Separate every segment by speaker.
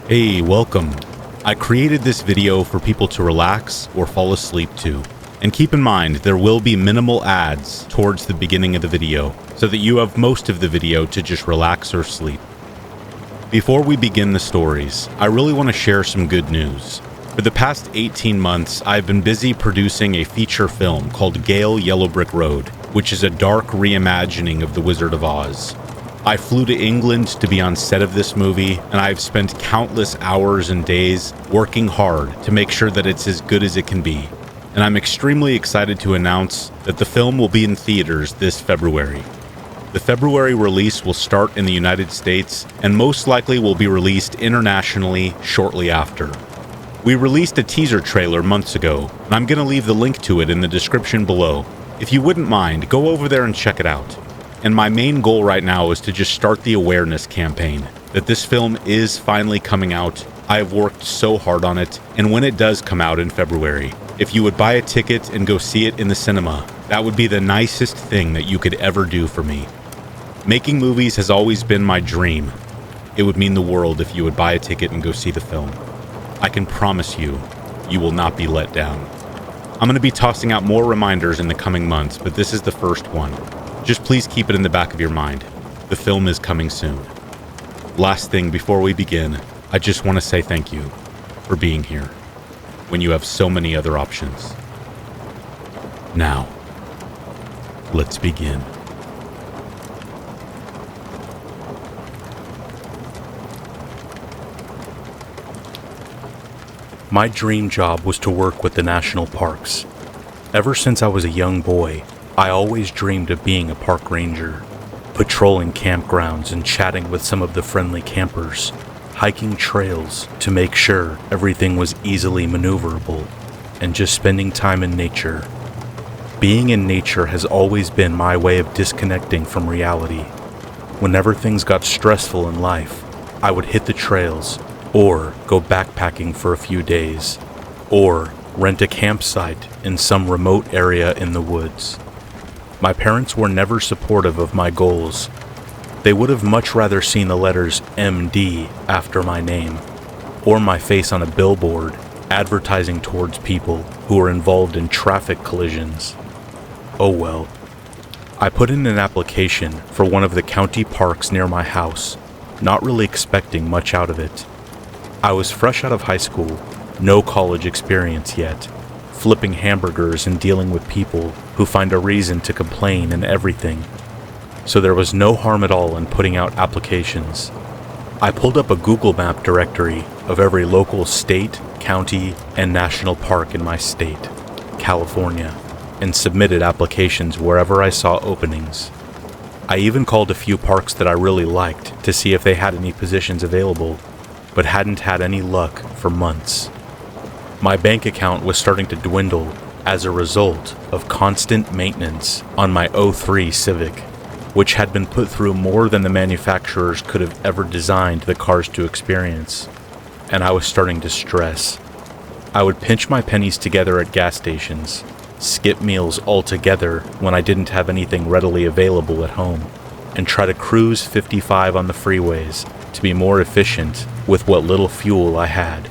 Speaker 1: Hey, welcome. I created this video for people to relax or fall asleep to. And keep in mind, there will be minimal ads towards the beginning of the video, so that you have most of the video to just relax or sleep. Before we begin the stories, I really want to share some good news. For the past 18 months, I've been busy producing a feature film called Gale Yellow Brick Road, which is a dark reimagining of The Wizard of Oz. I flew to England to be on set of this movie, and I've spent countless hours and days working hard to make sure that it's as good as it can be. And I'm extremely excited to announce that the film will be in theaters this February. The February release will start in the United States and most likely will be released internationally shortly after. We released a teaser trailer months ago, and I'm going to leave the link to it in the description below. If you wouldn't mind, go over there and check it out. And my main goal right now is to just start the awareness campaign that this film is finally coming out. I have worked so hard on it, and when it does come out in February, if you would buy a ticket and go see it in the cinema, that would be the nicest thing that you could ever do for me. Making movies has always been my dream. It would mean the world if you would buy a ticket and go see the film. I can promise you, you will not be let down. I'm going to be tossing out more reminders in the coming months, but this is the first one. Just please keep it in the back of your mind. The film is coming soon. Last thing before we begin, I just want to say thank you for being here when you have so many other options. Now, let's begin. My dream job was to work with the national parks. Ever since I was a young boy, I always dreamed of being a park ranger, patrolling campgrounds and chatting with some of the friendly campers, hiking trails to make sure everything was easily maneuverable, and just spending time in nature. Being in nature has always been my way of disconnecting from reality. Whenever things got stressful in life, I would hit the trails, or go backpacking for a few days, or rent a campsite in some remote area in the woods. My parents were never supportive of my goals. They would have much rather seen the letters MD after my name, or my face on a billboard advertising towards people who were involved in traffic collisions. Oh well. I put in an application for one of the county parks near my house, not really expecting much out of it. I was fresh out of high school, no college experience yet, flipping hamburgers and dealing with people who find a reason to complain and everything. So there was no harm at all in putting out applications. I pulled up a Google Map directory of every local state, county, and national park in my state, California, and submitted applications wherever I saw openings. I even called a few parks that I really liked to see if they had any positions available, but hadn't had any luck for months. My bank account was starting to dwindle as a result of constant maintenance on my '03 Civic, which had been put through more than the manufacturers could have ever designed the cars to experience, and I was starting to stress. I would pinch my pennies together at gas stations, skip meals altogether when I didn't have anything readily available at home, and try to cruise 55 on the freeways to be more efficient with what little fuel I had.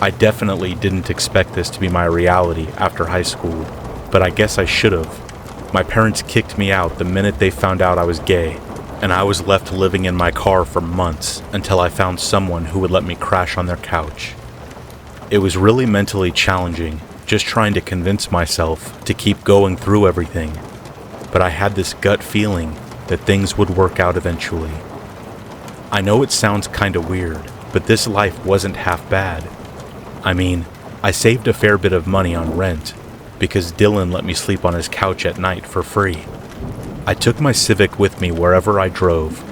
Speaker 1: I definitely didn't expect this to be my reality after high school, but I guess I should have. My parents kicked me out the minute they found out I was gay, and I was left living in my car for months until I found someone who would let me crash on their couch. It was really mentally challenging, just trying to convince myself to keep going through everything, but I had this gut feeling that things would work out eventually. I know it sounds kinda weird, but this life wasn't half bad. I mean, I saved a fair bit of money on rent because Dylan let me sleep on his couch at night for free. I took my Civic with me wherever I drove,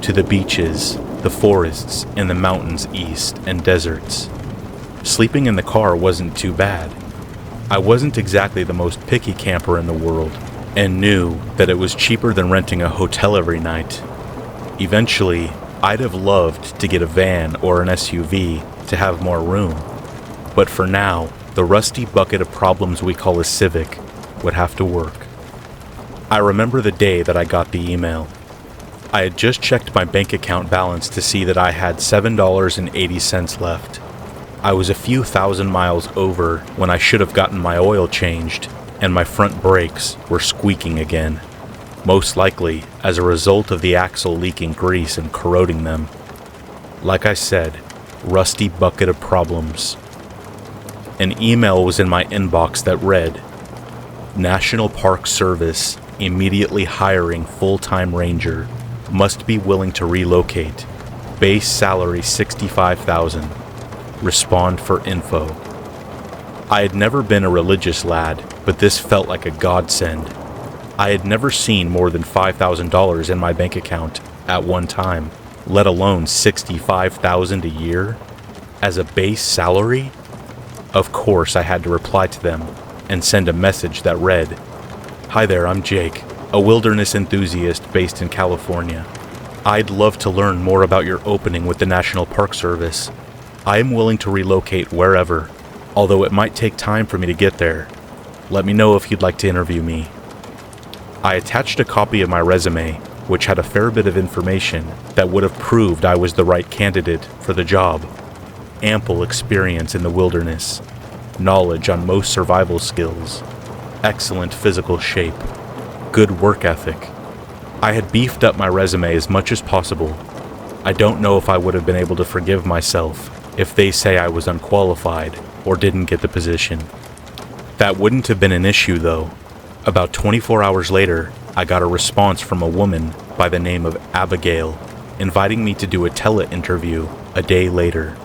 Speaker 1: to the beaches, the forests, and the mountains east, and deserts. Sleeping in the car wasn't too bad. I wasn't exactly the most picky camper in the world, and knew that it was cheaper than renting a hotel every night. Eventually, I'd have loved to get a van or an SUV to have more room. But for now, the rusty bucket of problems we call a Civic would have to work. I remember the day that I got the email. I had just checked my bank account balance to see that I had $7.80 left. I was a few thousand miles over when I should have gotten my oil changed, and my front brakes were squeaking again, most likely as a result of the axle leaking grease and corroding them. Like I said, rusty bucket of problems. An email was in my inbox that read, National Park Service immediately hiring full-time ranger, must be willing to relocate, base salary $65,000, respond for info. I had never been a religious lad, but this felt like a godsend. I had never seen more than $5,000 in my bank account at one time, let alone $65,000 a year as a base salary. Of course, I had to reply to them and send a message that read, Hi there, I'm Jake, a wilderness enthusiast based in California. I'd love to learn more about your opening with the National Park Service. I am willing to relocate wherever, although it might take time for me to get there. Let me know if you'd like to interview me. I attached a copy of my resume, which had a fair bit of information that would have proved I was the right candidate for the job. Ample experience in the wilderness, knowledge on most survival skills, excellent physical shape, good work ethic. I had beefed up my resume as much as possible. I don't know if I would have been able to forgive myself if they say I was unqualified or didn't get the position. That wouldn't have been an issue though. About 24 hours later, I got a response from a woman by the name of Abigail, inviting me to do a tele-interview a day later.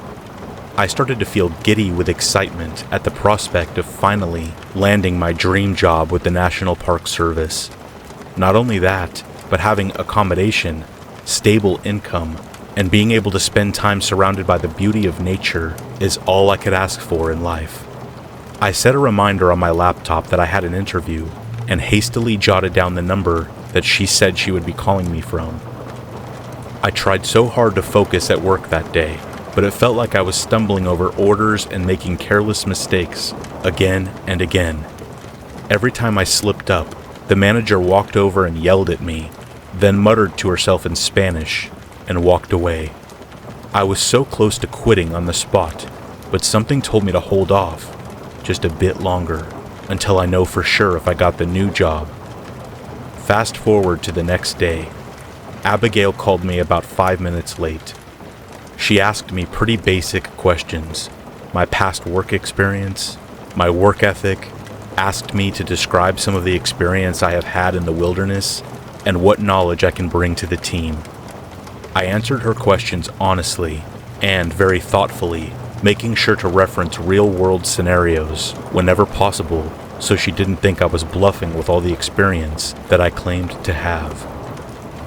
Speaker 1: I started to feel giddy with excitement at the prospect of finally landing my dream job with the National Park Service. Not only that, but having accommodation, stable income, and being able to spend time surrounded by the beauty of nature is all I could ask for in life. I set a reminder on my laptop that I had an interview and hastily jotted down the number that she said she would be calling me from. I tried so hard to focus at work that day, but it felt like I was stumbling over orders and making careless mistakes again and again. Every time I slipped up, the manager walked over and yelled at me, then muttered to herself in Spanish and walked away. I was so close to quitting on the spot, but something told me to hold off just a bit longer until I know for sure if I got the new job. Fast forward to the next day. Abigail called me about 5 minutes late. She asked me pretty basic questions, my past work experience, my work ethic, asked me to describe some of the experience I have had in the wilderness, and what knowledge I can bring to the team. I answered her questions honestly and very thoughtfully, making sure to reference real-world scenarios whenever possible so she didn't think I was bluffing with all the experience that I claimed to have.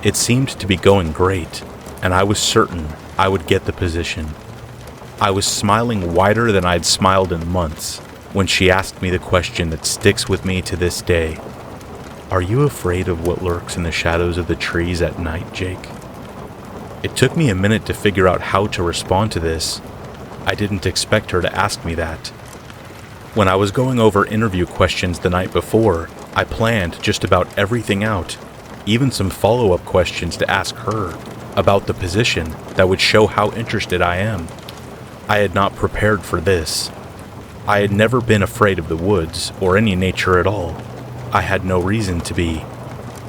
Speaker 1: It seemed to be going great, and I was certain I would get the position. I was smiling wider than I'd smiled in months when she asked me the question that sticks with me to this day. Are you afraid of what lurks in the shadows of the trees at night, Jake? It took me a minute to figure out how to respond to this. I didn't expect her to ask me that. When I was going over interview questions the night before, I planned just about everything out, even some follow-up questions to ask her about the position that would show how interested I am. I had not prepared for this. I had never been afraid of the woods or any nature at all. I had no reason to be.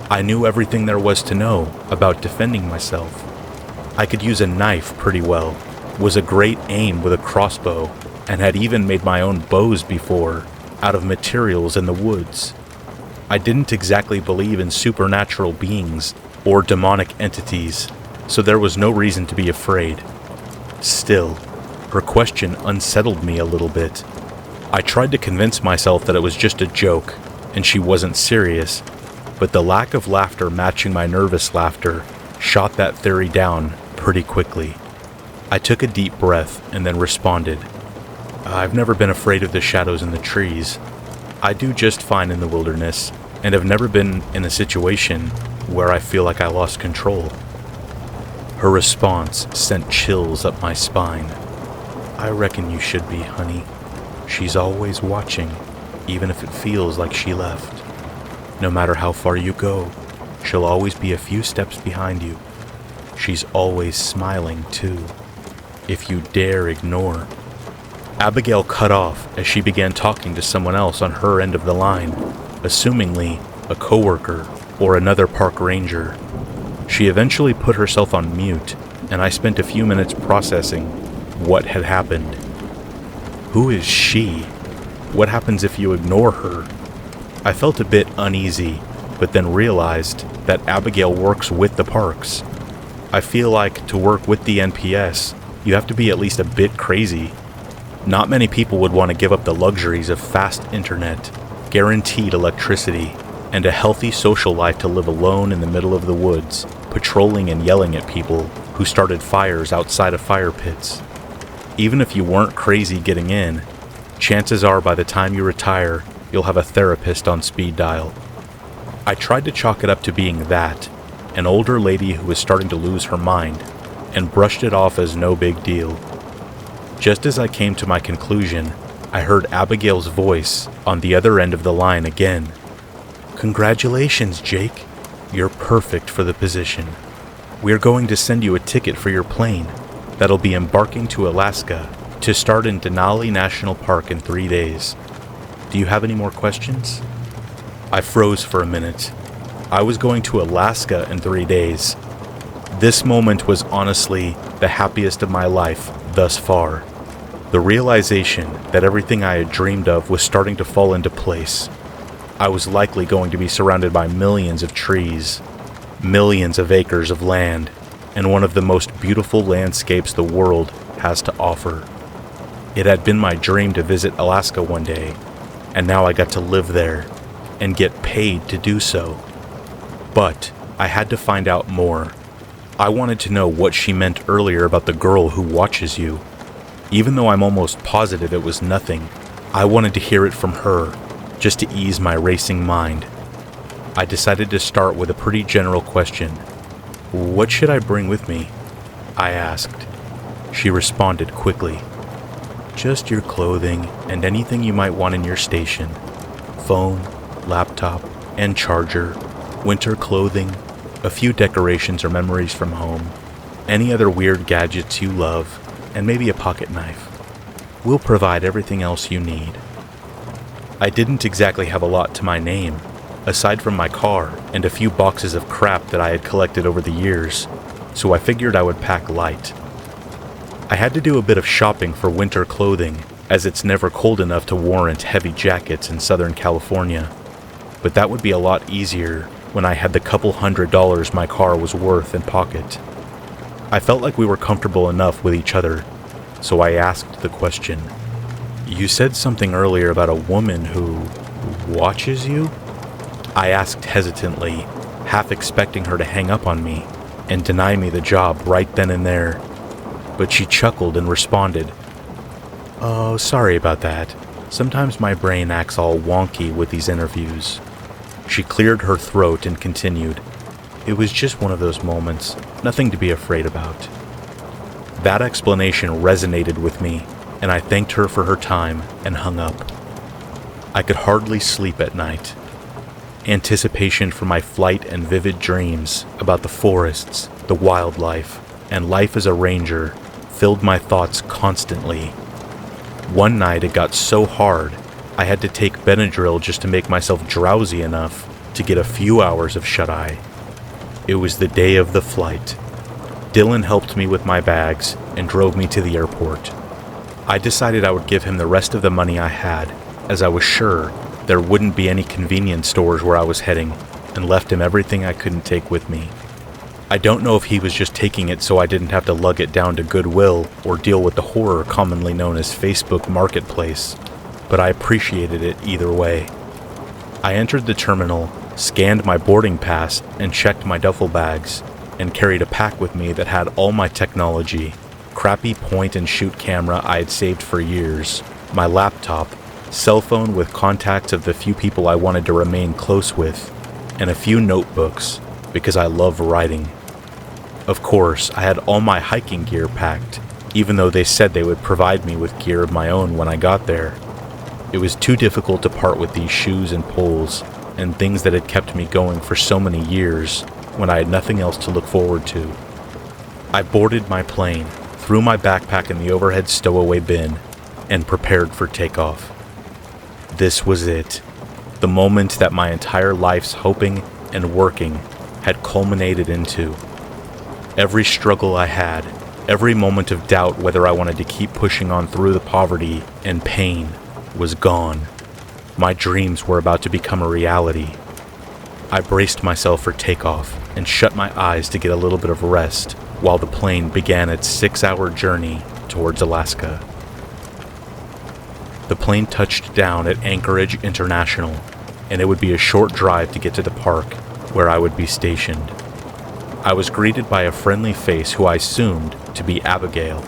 Speaker 1: I knew everything there was to know about defending myself. I could use a knife pretty well, was a great aim with a crossbow, and had even made my own bows before, out of materials in the woods. I didn't exactly believe in supernatural beings or demonic entities, so there was no reason to be afraid. Still, her question unsettled me a little bit. I tried to convince myself that it was just a joke, and she wasn't serious, but the lack of laughter matching my nervous laughter shot that theory down pretty quickly. I took a deep breath and then responded, I've never been afraid of the shadows in the trees. I do just fine in the wilderness, and have never been in a situation where I feel like I lost control. Her response sent chills up my spine. I reckon you should be, honey. She's always watching, even if it feels like she left. No matter how far you go, she'll always be a few steps behind you. She's always smiling, too, if you dare ignore." Abigail cut off as she began talking to someone else on her end of the line, assumingly a coworker or another park ranger. She eventually put herself on mute, and I spent a few minutes processing what had happened. Who is she? What happens if you ignore her? I felt a bit uneasy, but then realized that Abigail works with the parks. I feel like to work with the NPS, you have to be at least a bit crazy. Not many people would want to give up the luxuries of fast internet, guaranteed electricity, and a healthy social life to live alone in the middle of the woods, patrolling and yelling at people who started fires outside of fire pits. Even if you weren't crazy getting in, chances are by the time you retire, you'll have a therapist on speed dial. I tried to chalk it up to being that, an older lady who was starting to lose her mind, and brushed it off as no big deal. Just as I came to my conclusion, I heard Abigail's voice on the other end of the line again. "Congratulations, Jake. You're perfect for the position. We're going to send you a ticket for your plane that'll be embarking to Alaska to start in Denali National Park in 3 days. Do you have any more questions?" I froze for a minute. I was going to Alaska in 3 days. This moment was honestly the happiest of my life thus far. The realization that everything I had dreamed of was starting to fall into place. I was likely going to be surrounded by millions of trees, millions of acres of land, and one of the most beautiful landscapes the world has to offer. It had been my dream to visit Alaska one day, and now I got to live there and get paid to do so. But I had to find out more. I wanted to know what she meant earlier about the girl who watches you. Even though I'm almost positive it was nothing, I wanted to hear it from her, just to ease my racing mind. I decided to start with a pretty general question. "What should I bring with me?" I asked. She responded quickly. "Just your clothing and anything you might want in your station. Phone, laptop, and charger, winter clothing, a few decorations or memories from home, any other weird gadgets you love, and maybe a pocket knife. We'll provide everything else you need." I didn't exactly have a lot to my name, aside from my car and a few boxes of crap that I had collected over the years, so I figured I would pack light. I had to do a bit of shopping for winter clothing, as it's never cold enough to warrant heavy jackets in Southern California, but that would be a lot easier when I had the couple $100 my car was worth in pocket. I felt like we were comfortable enough with each other, so I asked the question. "You said something earlier about a woman who watches you?" I asked hesitantly, half expecting her to hang up on me and deny me the job right then and there. But she chuckled and responded, "Oh, sorry about that. Sometimes my brain acts all wonky with these interviews." She cleared her throat and continued, "It was just one of those moments, nothing to be afraid about." That explanation resonated with me, and I thanked her for her time and hung up. I could hardly sleep at night. Anticipation for my flight and vivid dreams about the forests, the wildlife, and life as a ranger filled my thoughts constantly. One night it got so hard, I had to take Benadryl just to make myself drowsy enough to get a few hours of shut-eye. It was the day of the flight. Dylan helped me with my bags and drove me to the airport. I decided I would give him the rest of the money I had, as I was sure there wouldn't be any convenience stores where I was heading, and left him everything I couldn't take with me. I don't know if he was just taking it so I didn't have to lug it down to Goodwill or deal with the horror commonly known as Facebook Marketplace, but I appreciated it either way. I entered the terminal, scanned my boarding pass, and checked my duffel bags, and carried a pack with me that had all my technology, crappy point-and-shoot camera I had saved for years, my laptop, cell phone with contacts of the few people I wanted to remain close with, and a few notebooks, because I love writing. Of course, I had all my hiking gear packed, even though they said they would provide me with gear of my own when I got there. It was too difficult to part with these shoes and poles, and things that had kept me going for so many years when I had nothing else to look forward to. I boarded my plane, threw my backpack in the overhead stowaway bin, and prepared for takeoff. This was it, the moment that my entire life's hoping and working had culminated into. Every struggle I had, every moment of doubt whether I wanted to keep pushing on through the poverty and pain, was gone. My dreams were about to become a reality. I braced myself for takeoff and shut my eyes to get a little bit of rest while the plane began its 6-hour journey towards Alaska. The plane touched down at Anchorage International, and it would be a short drive to get to the park where I would be stationed. I was greeted by a friendly face who I assumed to be Abigail.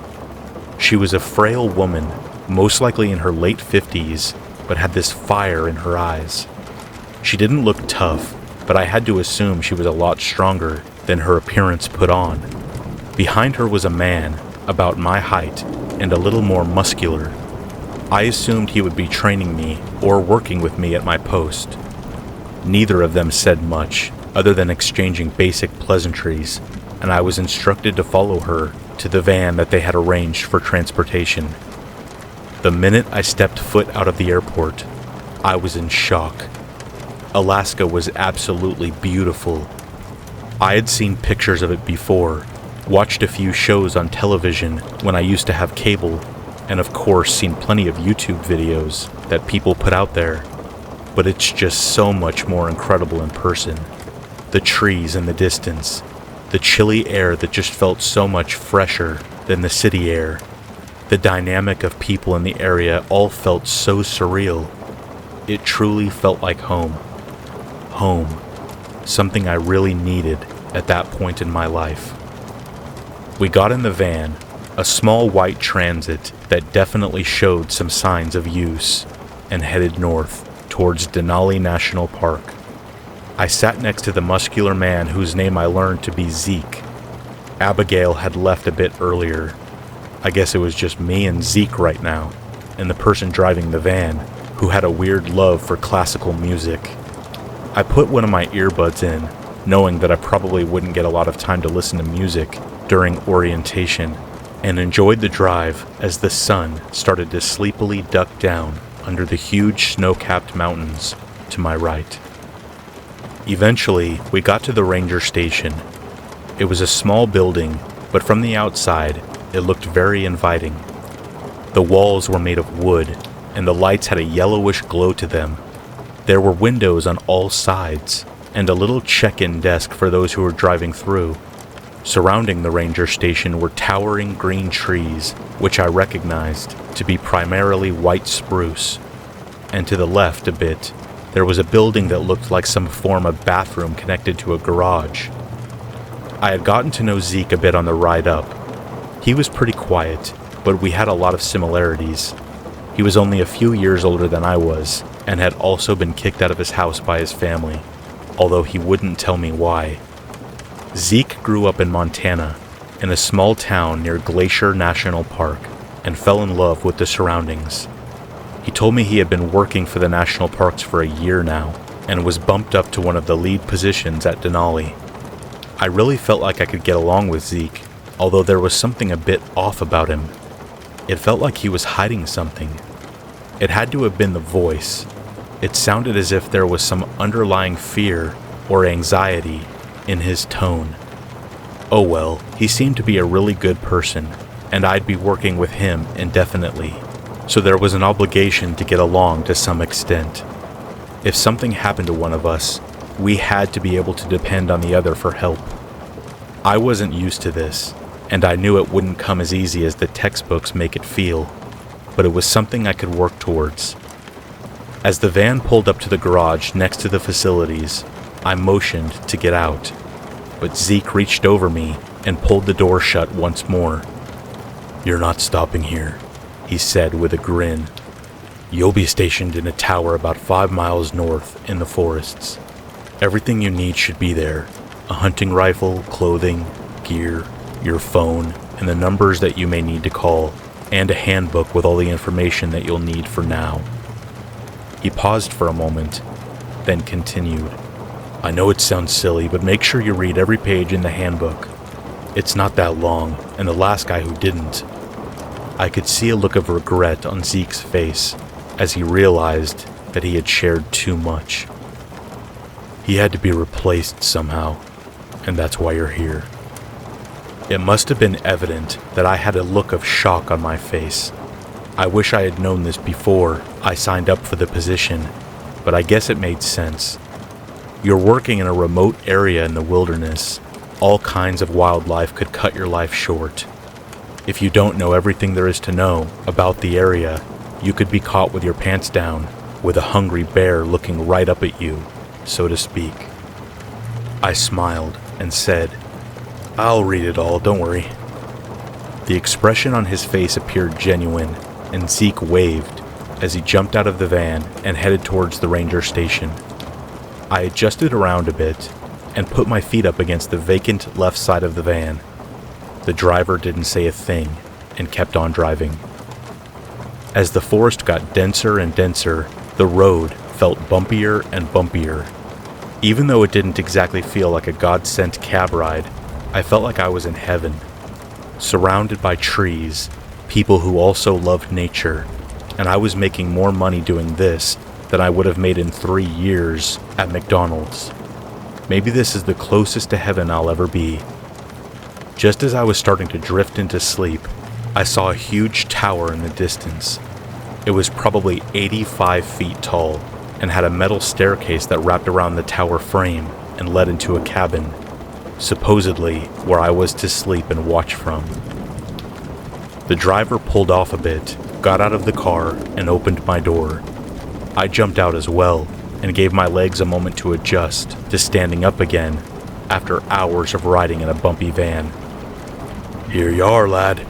Speaker 1: She was a frail woman, most likely in her late 50s, but had this fire in her eyes. She didn't look tough, but I had to assume she was a lot stronger than her appearance put on. Behind her was a man, about my height, and a little more muscular. I assumed he would be training me or working with me at my post. Neither of them said much, other than exchanging basic pleasantries, and I was instructed to follow her to the van that they had arranged for transportation. The minute I stepped foot out of the airport, I was in shock. Alaska was absolutely beautiful. I had seen pictures of it before, watched a few shows on television when I used to have cable, and of course seen plenty of YouTube videos that people put out there, but it's just so much more incredible in person. The trees in the distance, the chilly air that just felt so much fresher than the city air, the dynamic of people in the area all felt so surreal. It truly felt like home. Home. Something I really needed at that point in my life. We got in the van, a small white transit that definitely showed some signs of use, and headed north towards Denali National Park. I sat next to the muscular man whose name I learned to be Zeke. Abigail had left a bit earlier. I guess it was just me and Zeke right now, and the person driving the van, who had a weird love for classical music. I put one of my earbuds in, knowing that I probably wouldn't get a lot of time to listen to music during orientation, and enjoyed the drive as the sun started to sleepily duck down under the huge snow-capped mountains to my right. Eventually, we got to the ranger station. It was a small building, but from the outside, it looked very inviting. The walls were made of wood, and the lights had a yellowish glow to them. There were windows on all sides, and a little check-in desk for those who were driving through. Surrounding the ranger station were towering green trees, which I recognized to be primarily white spruce. And to the left a bit, there was a building that looked like some form of bathroom connected to a garage. I had gotten to know Zeke a bit on the ride up. He was pretty quiet, but we had a lot of similarities. He was only a few years older than I was, and had also been kicked out of his house by his family, although he wouldn't tell me why. Zeke grew up in Montana, in a small town near Glacier National Park, and fell in love with the surroundings. He told me he had been working for the national parks for a year now, and was bumped up to one of the lead positions at Denali. I really felt like I could get along with Zeke, although there was something a bit off about him. It felt like he was hiding something. It had to have been the voice. It sounded as if there was some underlying fear or anxiety in his tone. Oh well, he seemed to be a really good person, and I'd be working with him indefinitely, so there was an obligation to get along to some extent. If something happened to one of us, we had to be able to depend on the other for help. I wasn't used to this, and I knew it wouldn't come as easy as the textbooks make it feel, but it was something I could work towards. As the van pulled up to the garage next to the facilities, I motioned to get out, but Zeke reached over me and pulled the door shut once more. "You're not stopping here," he said with a grin. "You'll be stationed in a tower about 5 miles north in the forests. Everything you need should be there. A hunting rifle, clothing, gear, your phone, and the numbers that you may need to call, and a handbook with all the information that you'll need for now." He paused for a moment, then continued. I know it sounds silly, but make sure you read every page in the handbook. It's not that long, and the last guy who didn't. I could see a look of regret on Zeke's face as he realized that he had shared too much. He had to be replaced somehow, and that's why you're here. It must have been evident that I had a look of shock on my face. I wish I had known this before I signed up for the position, but I guess it made sense. You're working in a remote area in the wilderness. All kinds of wildlife could cut your life short. If you don't know everything there is to know about the area, you could be caught with your pants down, with a hungry bear looking right up at you, so to speak. I smiled and said, I'll read it all, don't worry. The expression on his face appeared genuine, and Zeke waved as he jumped out of the van and headed towards the ranger station. I adjusted around a bit and put my feet up against the vacant left side of the van. The driver didn't say a thing and kept on driving. As the forest got denser and denser, the road felt bumpier and bumpier. Even though it didn't exactly feel like a God-sent cab ride, I felt like I was in heaven. Surrounded by trees, people who also loved nature, and I was making more money doing this than I would have made in 3 years at McDonald's. Maybe this is the closest to heaven I'll ever be. Just as I was starting to drift into sleep, I saw a huge tower in the distance. It was probably 85 feet tall and had a metal staircase that wrapped around the tower frame and led into a cabin, supposedly where I was to sleep and watch from. The driver pulled off a bit, got out of the car, and opened my door. I jumped out as well and gave my legs a moment to adjust to standing up again after hours of riding in a bumpy van. Here you are, lad.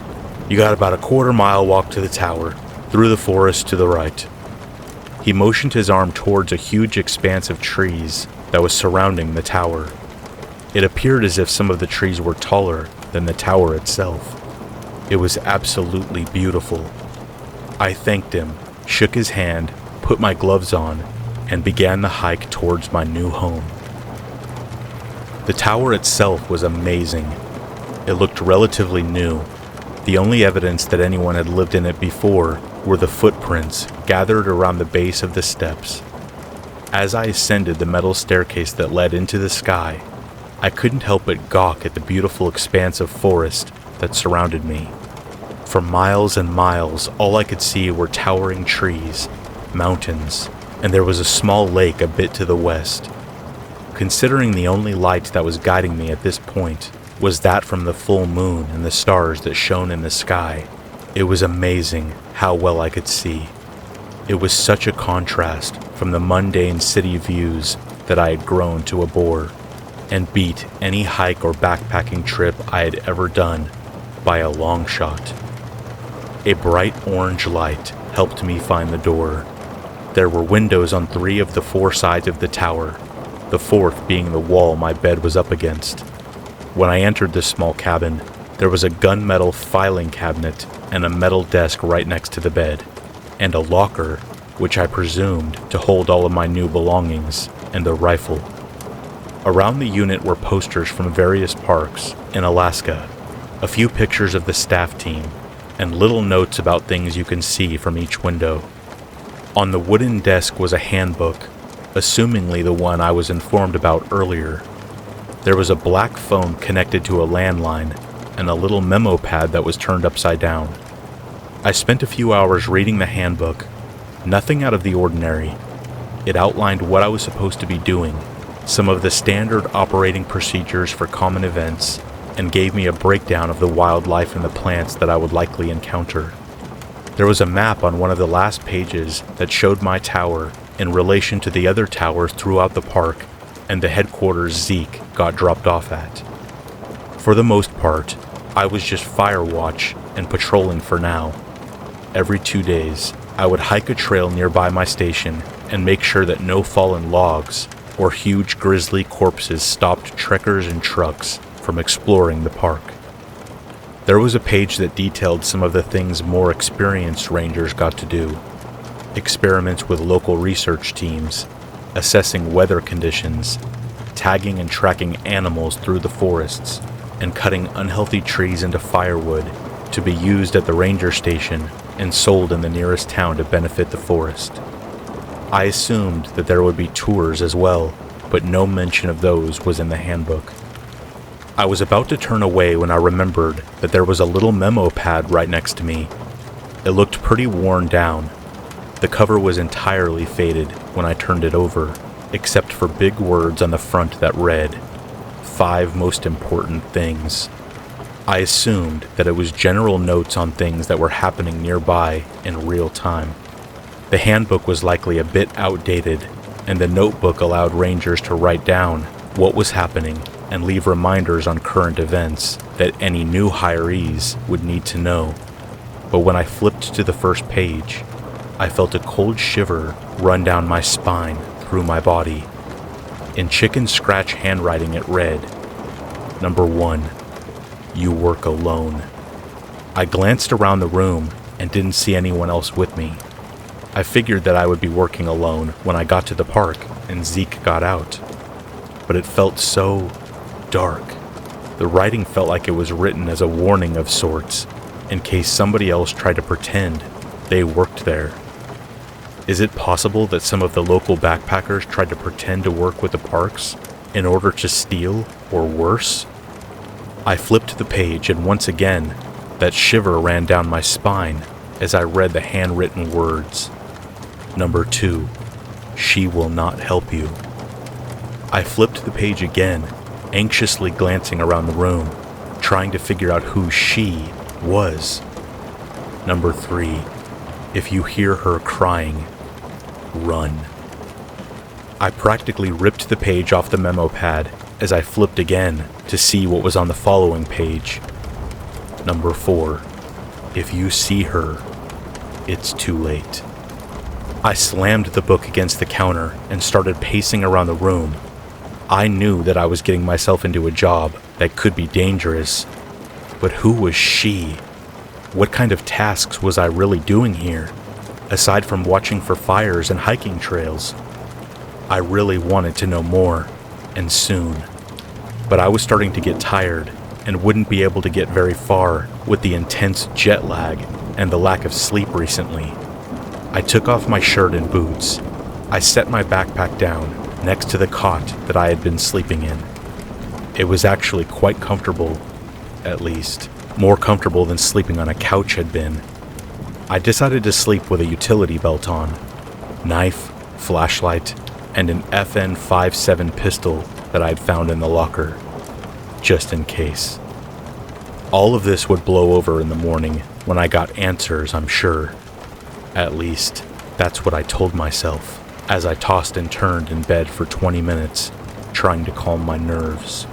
Speaker 1: You got about a quarter-mile walk to the tower, through the forest to the right. He motioned his arm towards a huge expanse of trees that was surrounding the tower. It appeared as if some of the trees were taller than the tower itself. It was absolutely beautiful. I thanked him, shook his hand, put my gloves on, and began the hike towards my new home. The tower itself was amazing. It looked relatively new. The only evidence that anyone had lived in it before were the footprints gathered around the base of the steps. As I ascended the metal staircase that led into the sky, I couldn't help but gawk at the beautiful expanse of forest that surrounded me. For miles and miles, all I could see were towering trees, mountains, and there was a small lake a bit to the west. Considering the only light that was guiding me at this point was that from the full moon and the stars that shone in the sky, it was amazing how well I could see. It was such a contrast from the mundane city views that I had grown to abhor, and beat any hike or backpacking trip I had ever done by a long shot. A bright orange light helped me find the door. There were windows on 3 of the 4 sides of the tower, the 4th being the wall my bed was up against. When I entered this small cabin, there was a gunmetal filing cabinet and a metal desk right next to the bed, and a locker, which I presumed to hold all of my new belongings, and a rifle. Around the unit were posters from various parks in Alaska, a few pictures of the staff team, and little notes about things you can see from each window. On the wooden desk was a handbook, assumingly the one I was informed about earlier. There was a black phone connected to a landline, and a little memo pad that was turned upside down. I spent a few hours reading the handbook. Nothing out of the ordinary. It outlined what I was supposed to be doing, some of the standard operating procedures for common events, and gave me a breakdown of the wildlife and the plants that I would likely encounter. There was a map on one of the last pages that showed my tower in relation to the other towers throughout the park and the headquarters Zeke got dropped off at. For the most part, I was just fire watch and patrolling for now. Every 2 days, I would hike a trail nearby my station and make sure that no fallen logs or huge grizzly corpses stopped trekkers and trucks from exploring the park. There was a page that detailed some of the things more experienced rangers got to do. Experiments with local research teams, assessing weather conditions, tagging and tracking animals through the forests, and cutting unhealthy trees into firewood to be used at the ranger station and sold in the nearest town to benefit the forest. I assumed that there would be tours as well, but no mention of those was in the handbook. I was about to turn away when I remembered that there was a little memo pad right next to me. It looked pretty worn down. The cover was entirely faded when I turned it over, except for big words on the front that read, 5 most important things. I assumed that it was general notes on things that were happening nearby in real time. The handbook was likely a bit outdated, and the notebook allowed rangers to write down what was happening and leave reminders on current events that any new hirees would need to know. But when I flipped to the first page, I felt a cold shiver run down my spine through my body. In chicken scratch handwriting it read, Number 1, you work alone. I glanced around the room and didn't see anyone else with me. I figured that I would be working alone when I got to the park and Zeke got out. But it felt so dark. The writing felt like it was written as a warning of sorts, in case somebody else tried to pretend they worked there. Is it possible that some of the local backpackers tried to pretend to work with the parks in order to steal, or worse? I flipped the page, and once again, that shiver ran down my spine as I read the handwritten words. Number 2, she will not help you. I flipped the page again, anxiously glancing around the room, trying to figure out who she was. Number 3, if you hear her crying, run. I practically ripped the page off the memo pad as I flipped again to see what was on the following page. Number 4, if you see her, it's too late. I slammed the book against the counter and started pacing around the room. I knew that I was getting myself into a job that could be dangerous, but who was she? What kind of tasks was I really doing here, aside from watching for fires and hiking trails? I really wanted to know more, and soon. But I was starting to get tired and wouldn't be able to get very far with the intense jet lag and the lack of sleep recently. I took off my shirt and boots. I set my backpack down next to the cot that I had been sleeping in. It was actually quite comfortable, at least, more comfortable than sleeping on a couch had been. I decided to sleep with a utility belt on, knife, flashlight, and an FN 57 pistol that I'd found in the locker, just in case. All of this would blow over in the morning when I got answers, I'm sure. At least, that's what I told myself as I tossed and turned in bed for 20 minutes, trying to calm my nerves.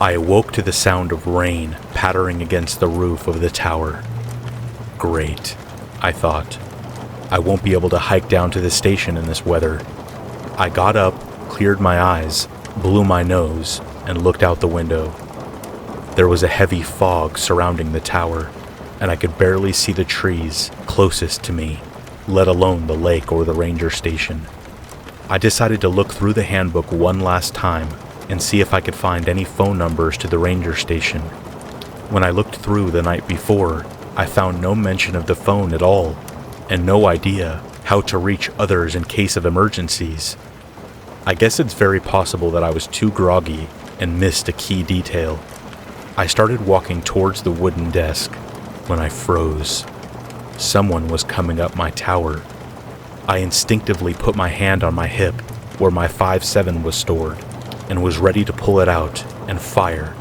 Speaker 1: I awoke to the sound of rain pattering against the roof of the tower. Great, I thought. I won't be able to hike down to the station in this weather. I got up, cleared my eyes, blew my nose, and looked out the window. There was a heavy fog surrounding the tower, and I could barely see the trees closest to me, let alone the lake or the ranger station. I decided to look through the handbook one last time and see if I could find any phone numbers to the ranger station. When I looked through the night before, I found no mention of the phone at all, and no idea how to reach others in case of emergencies. I guess it's very possible that I was too groggy and missed a key detail. I started walking towards the wooden desk when I froze. Someone was coming up my tower. I instinctively put my hand on my hip where my 5.7 was stored and was ready to pull it out and fire.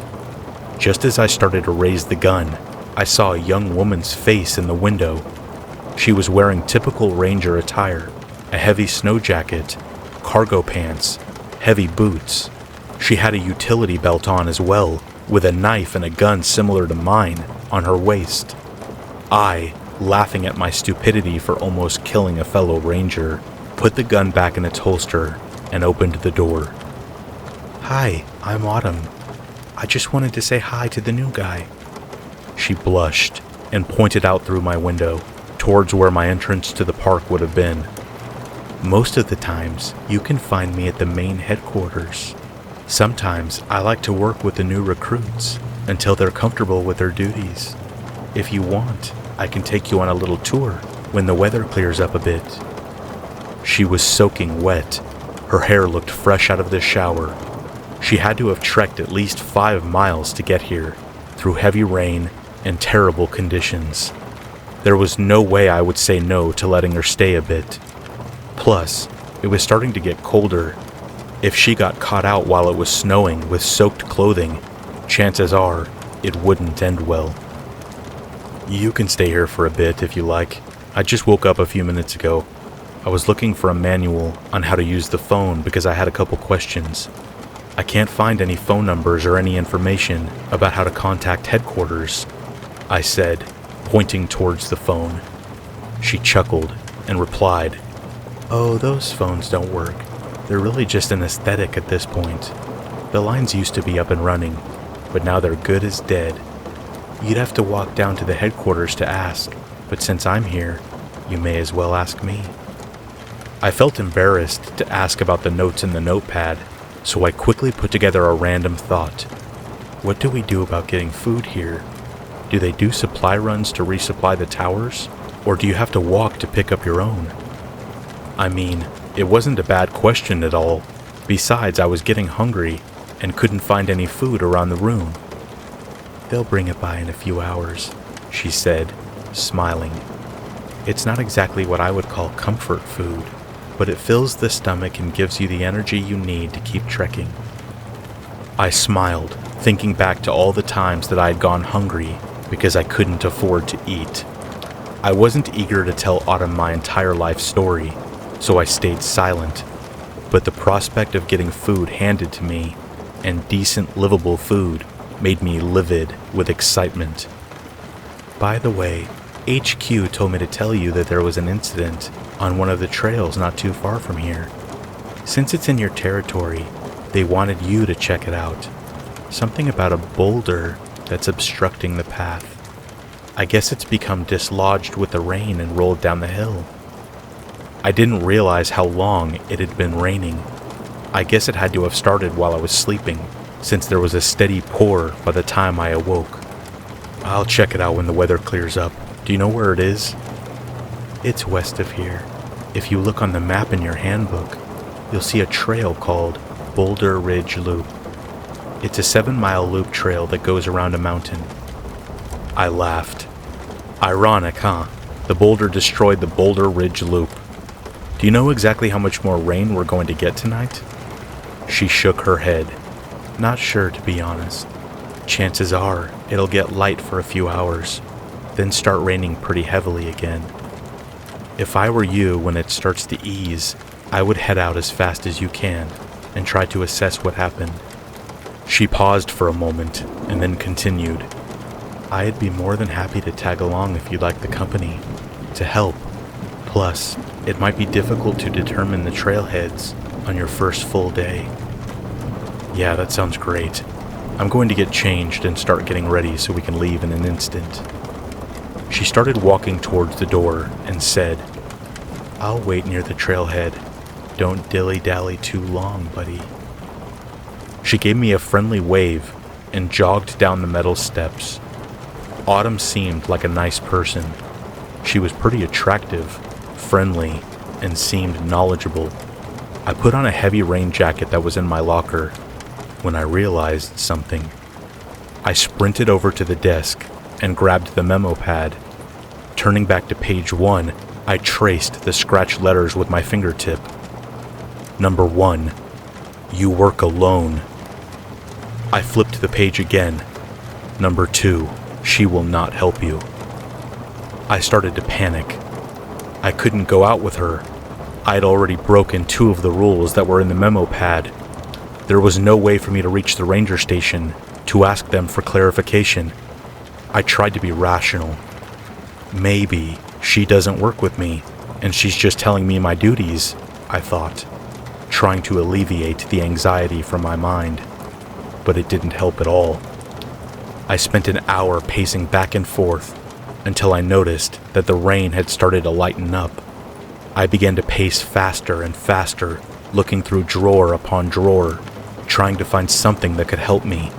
Speaker 1: Just as I started to raise the gun, I saw a young woman's face in the window. She was wearing typical ranger attire, a heavy snow jacket, cargo pants, heavy boots. She had a utility belt on as well, with a knife and a gun similar to mine on her waist. I, laughing at my stupidity for almost killing a fellow ranger, put the gun back in its holster and opened the door. "Hi, I'm Autumn. I just wanted to say hi to the new guy." She blushed and pointed out through my window, towards where my entrance to the park would have been. Most of the times, you can find me at the main headquarters. Sometimes I like to work with the new recruits until they're comfortable with their duties. If you want, I can take you on a little tour when the weather clears up a bit." She was soaking wet. Her hair looked fresh out of the shower. She had to have trekked at least 5 miles to get here, through heavy rain and terrible conditions. There was no way I would say no to letting her stay a bit. Plus, it was starting to get colder. If she got caught out while it was snowing with soaked clothing, chances are it wouldn't end well. "You can stay here for a bit if you like. I just woke up a few minutes ago. I was looking for a manual on how to use the phone because I had a couple questions. I can't find any phone numbers or any information about how to contact headquarters," I said, pointing towards the phone. She chuckled and replied, "Oh, those phones don't work. They're really just an aesthetic at this point. The lines used to be up and running, but now they're good as dead. You'd have to walk down to the headquarters to ask, but since I'm here, you may as well ask me." I felt embarrassed to ask about the notes in the notepad, so I quickly put together a random thought. What do we do about getting food here? Do they do supply runs to resupply the towers, or do you have to walk to pick up your own? I mean, it wasn't a bad question at all. Besides, I was getting hungry and couldn't find any food around the room. "They'll bring it by in a few hours," she said, smiling. "It's not exactly what I would call comfort food, but it fills the stomach and gives you the energy you need to keep trekking." I smiled, thinking back to all the times that I had gone hungry because I couldn't afford to eat. I wasn't eager to tell Autumn my entire life story, so I stayed silent, but the prospect of getting food handed to me, and decent livable food, made me livid with excitement. "By the way, HQ told me to tell you that there was an incident on one of the trails not too far from here. Since it's in your territory, they wanted you to check it out. Something about a boulder that's obstructing the path. I guess it's become dislodged with the rain and rolled down the hill." I didn't realize how long it had been raining. I guess it had to have started while I was sleeping, since there was a steady pour by the time I awoke. "I'll check it out when the weather clears up. Do you know where it is?" "It's west of here. If you look on the map in your handbook, you'll see a trail called Boulder Ridge Loop. It's a 7-mile loop trail that goes around a mountain." I laughed. "Ironic, huh? The boulder destroyed the Boulder Ridge Loop. Do you know exactly how much more rain we're going to get tonight?" She shook her head. "Not sure, to be honest. Chances are it'll get light for a few hours, then start raining pretty heavily again. If I were you when it starts to ease, I would head out as fast as you can and try to assess what happened." She paused for a moment and then continued, "I'd be more than happy to tag along if you'd like the company, to help. Plus, it might be difficult to determine the trailheads on your first full day." "Yeah, that sounds great. I'm going to get changed and start getting ready so we can leave in an instant." She started walking towards the door and said, "I'll wait near the trailhead. Don't dilly-dally too long, buddy." She gave me a friendly wave and jogged down the metal steps. Autumn seemed like a nice person. She was pretty attractive, friendly, and seemed knowledgeable. I put on a heavy rain jacket that was in my locker when I realized something. I sprinted over to the desk and grabbed the memo pad. Turning back to page 1, I traced the scratched letters with my fingertip. Number 1, you work alone. I flipped the page again. Number 2, she will not help you. I started to panic. I couldn't go out with her. I'd already broken 2 of the rules that were in the memo pad. There was no way for me to reach the ranger station to ask them for clarification. I tried to be rational. Maybe she doesn't work with me, and she's just telling me my duties, I thought, trying to alleviate the anxiety from my mind. But it didn't help at all. I spent an hour pacing back and forth until I noticed that the rain had started to lighten up. I began to pace faster and faster, looking through drawer upon drawer, trying to find something that could help me.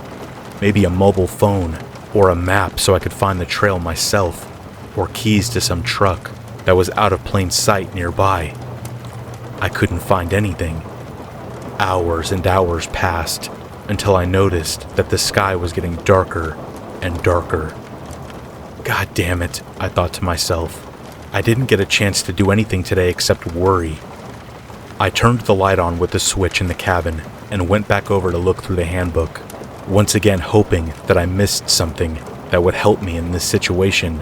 Speaker 1: Maybe a mobile phone, or a map so I could find the trail myself, or keys to some truck that was out of plain sight nearby. I couldn't find anything. Hours and hours passed until I noticed that the sky was getting darker and darker. God damn it, I thought to myself. I didn't get a chance to do anything today except worry. I turned the light on with the switch in the cabin and went back over to look through the handbook, once again hoping that I missed something that would help me in this situation,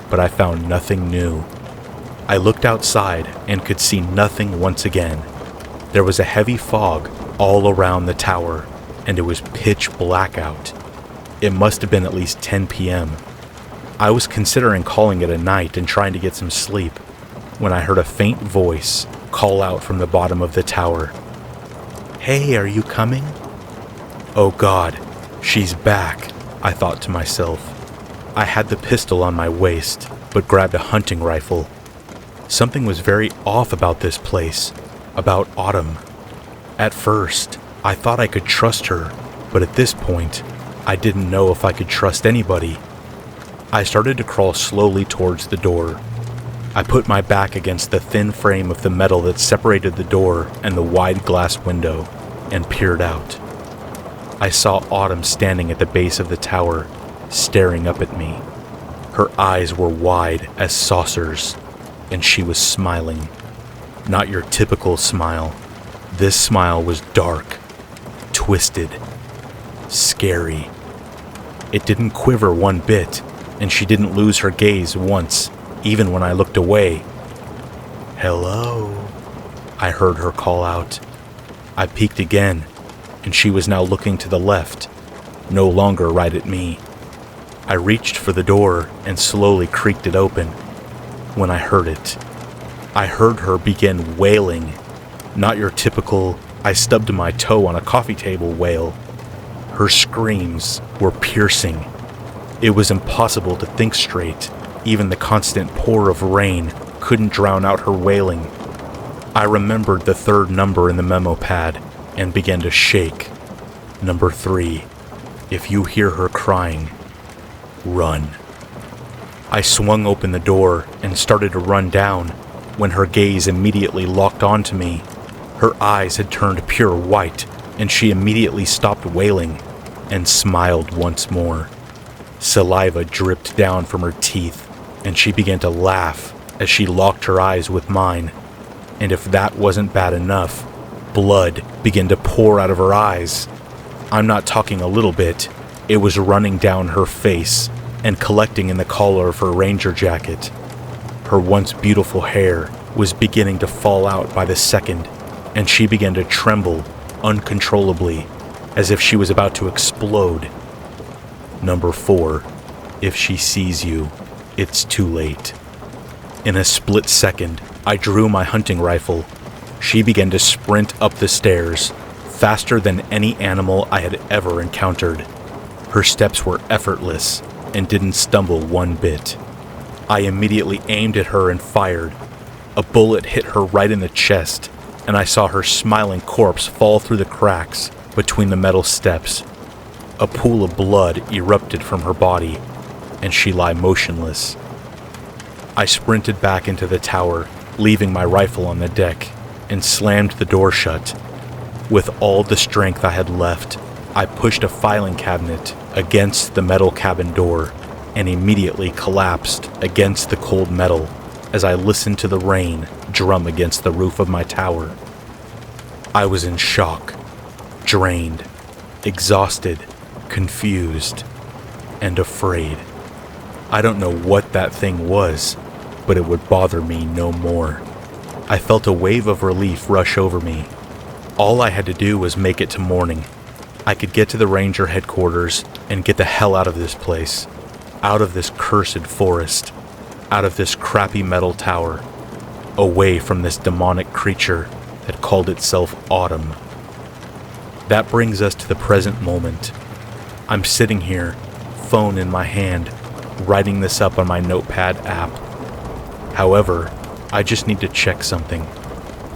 Speaker 1: but I found nothing new. I looked outside and could see nothing once again. There was a heavy fog all around the tower, and it was pitch black out. It must have been at least 10 p.m. I was considering calling it a night and trying to get some sleep when I heard a faint voice call out from the bottom of the tower. "Hey, are you coming?" Oh God, she's back, I thought to myself. I had the pistol on my waist, but grabbed a hunting rifle. Something was very off about this place, about Autumn. At first, I thought I could trust her, but at this point, I didn't know if I could trust anybody. I started to crawl slowly towards the door. I put my back against the thin frame of the metal that separated the door and the wide glass window, and peered out. I saw Autumn standing at the base of the tower, staring up at me. Her eyes were wide as saucers, and she was smiling. Not your typical smile. This smile was dark, twisted, scary. It didn't quiver one bit, and she didn't lose her gaze once, even when I looked away. "Hello," I heard her call out. I peeked again, and she was now looking to the left, no longer right at me. I reached for the door and slowly creaked it open when I heard it. I heard her begin wailing. Not your typical, I stubbed my toe on a coffee table wail. Her screams were piercing. It was impossible to think straight. Even the constant pour of rain couldn't drown out her wailing. I remembered the third number in the memo pad and began to shake. Number 3. If you hear her crying, run. I swung open the door and started to run down when her gaze immediately locked onto me. Her eyes had turned pure white, and she immediately stopped wailing and smiled once more. Saliva dripped down from her teeth, and she began to laugh as she locked her eyes with mine. And if that wasn't bad enough, blood began to pour out of her eyes. I'm not talking a little bit. It was running down her face and collecting in the collar of her ranger jacket. Her once beautiful hair was beginning to fall out by the second, and she began to tremble uncontrollably, as if she was about to explode. Number 4. If she sees you, it's too late. In a split second, I drew my hunting rifle. She began to sprint up the stairs, faster than any animal I had ever encountered. Her steps were effortless and didn't stumble one bit. I immediately aimed at her and fired. A bullet hit her right in the chest, and I saw her smiling corpse fall through the cracks between the metal steps. A pool of blood erupted from her body, and she lay motionless. I sprinted back into the tower, leaving my rifle on the deck, and slammed the door shut. With all the strength I had left, I pushed a filing cabinet against the metal cabin door and immediately collapsed against the cold metal as I listened to the rain drum against the roof of my tower. I was in shock, drained, exhausted, confused, and afraid. I don't know what that thing was, but it would bother me no more. I felt a wave of relief rush over me. All I had to do was make it to morning. I could get to the ranger headquarters and get the hell out of this place, out of this cursed forest, out of this crappy metal tower, away from this demonic creature that called itself Autumn. That brings us to the present moment. I'm sitting here, phone in my hand, writing this up on my notepad app. However, I just need to check something.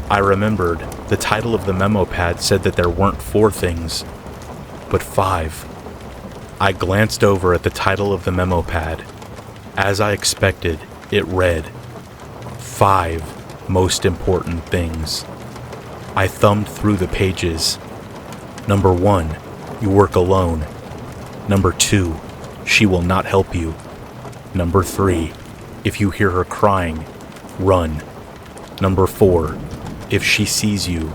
Speaker 1: I remembered the title of the memo pad said that there weren't 4 things, but 5. I glanced over at the title of the memo pad. As I expected, it read, 5 most important things. I thumbed through the pages. Number 1, you work alone. Number 2, she will not help you. Number 3, if you hear her crying, run. Number 4, if she sees you,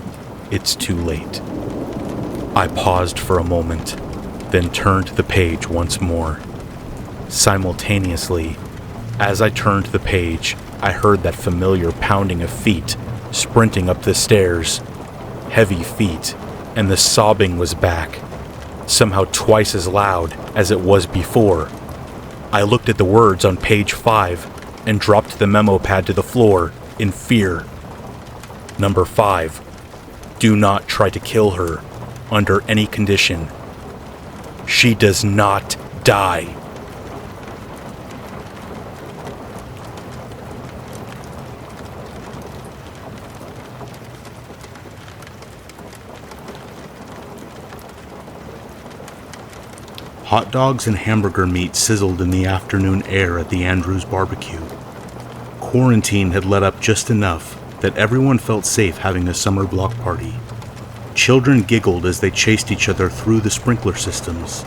Speaker 1: it's too late. I paused for a moment, then turned the page once more. Simultaneously, as I turned the page, I heard that familiar pounding of feet sprinting up the stairs. Heavy feet, and the sobbing was back, somehow twice as loud as it was before. I looked at the words on page 5 and dropped the memo pad to the floor in fear. Number 5, do not try to kill her under any condition. She does not die. Hot dogs and hamburger meat sizzled in the afternoon air at the Andrews barbecue. Quarantine had let up just enough that everyone felt safe having a summer block party. Children giggled as they chased each other through the sprinkler systems.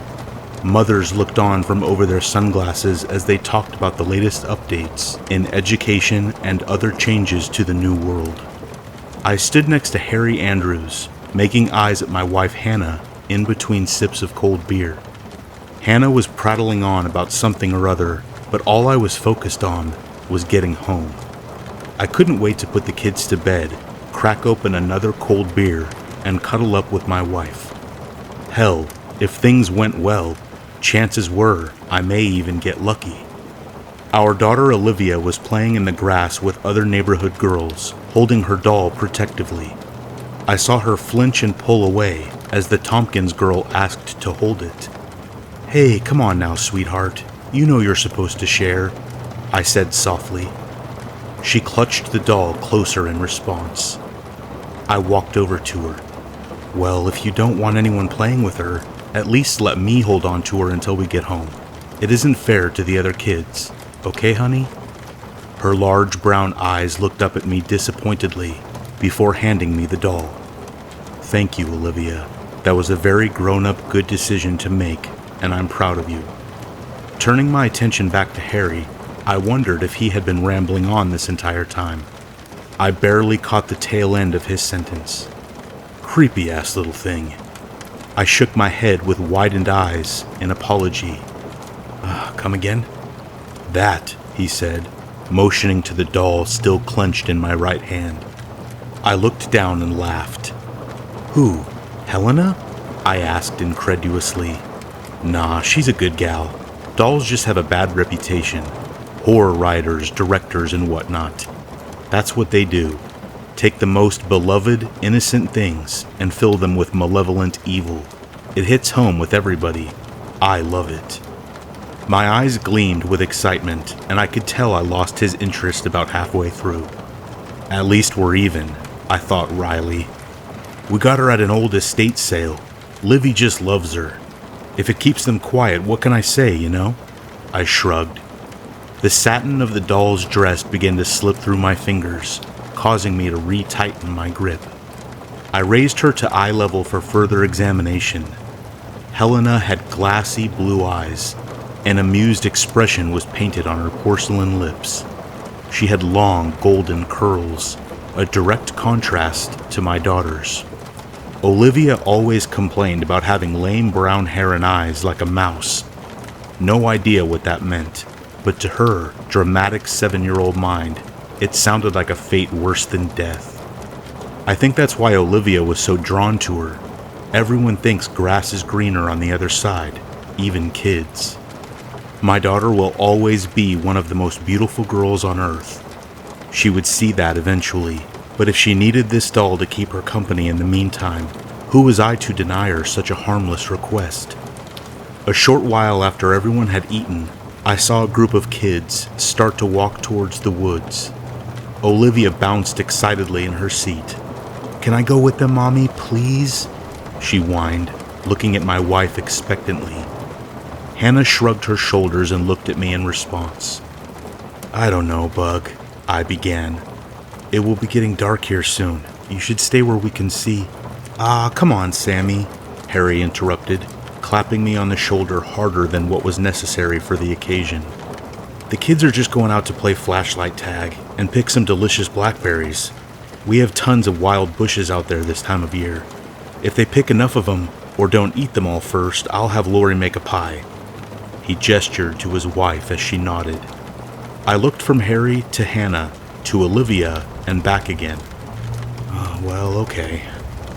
Speaker 1: Mothers looked on from over their sunglasses as they talked about the latest updates in education and other changes to the new world. I stood next to Harry Andrews, making eyes at my wife Hannah in between sips of cold beer. Hannah was prattling on about something or other, but all I was focused on was getting home. I couldn't wait to put the kids to bed, crack open another cold beer, and cuddle up with my wife. Hell, if things went well, chances were I may even get lucky. Our daughter Olivia was playing in the grass with other neighborhood girls, holding her doll protectively. I saw her flinch and pull away as the Tompkins girl asked to hold it. "Hey, come on now, sweetheart. You know you're supposed to share," I said softly. She clutched the doll closer in response. I walked over to her. "Well, if you don't want anyone playing with her, at least let me hold on to her until we get home. It isn't fair to the other kids. Okay, honey?" Her large brown eyes looked up at me disappointedly before handing me the doll. "Thank you, Olivia. That was a very grown-up, good decision to make, and I'm proud of you." Turning my attention back to Harry, I wondered if he had been rambling on this entire time. I barely caught the tail end of his sentence. "Creepy-ass little thing." I shook my head with widened eyes in apology. Come again?" "That," he said, motioning to the doll still clenched in my right hand. I looked down and laughed. "Who? Helena?" I asked incredulously. "Nah, she's a good gal. Dolls just have a bad reputation. Horror writers, directors, and whatnot. That's what they do. Take the most beloved, innocent things and fill them with malevolent evil. It hits home with everybody. I love it." My eyes gleamed with excitement, and I could tell I lost his interest about halfway through. "At least we're even," I thought wryly. "We got her at an old estate sale. Livy just loves her. If it keeps them quiet, what can I say, you know?" I shrugged. The satin of the doll's dress began to slip through my fingers, causing me to re-tighten my grip. I raised her to eye level for further examination. Helena had glassy blue eyes. An amused expression was painted on her porcelain lips. She had long golden curls, a direct contrast to my daughter's. Olivia always complained about having lame brown hair and eyes like a mouse. No idea what that meant, but to her dramatic 7-year-old mind, it sounded like a fate worse than death. I think that's why Olivia was so drawn to her. Everyone thinks grass is greener on the other side, even kids. My daughter will always be one of the most beautiful girls on earth. She would see that eventually, but if she needed this doll to keep her company in the meantime, who was I to deny her such a harmless request? A short while after everyone had eaten, I saw a group of kids start to walk towards the woods. Olivia bounced excitedly in her seat. "Can I go with them, Mommy, please?" she whined, looking at my wife expectantly. Hannah shrugged her shoulders and looked at me in response. "I don't know, Bug," I began. "It will be getting dark here soon. You should stay where we can see." "Ah, come on, Sammy," Harry interrupted, clapping me on the shoulder harder than what was necessary for the occasion. "The kids are just going out to play flashlight tag and pick some delicious blackberries. We have tons of wild bushes out there this time of year. If they pick enough of them, or don't eat them all first, I'll have Lori make a pie." He gestured to his wife as she nodded. I looked from Harry to Hannah to Olivia and back again. Well, okay,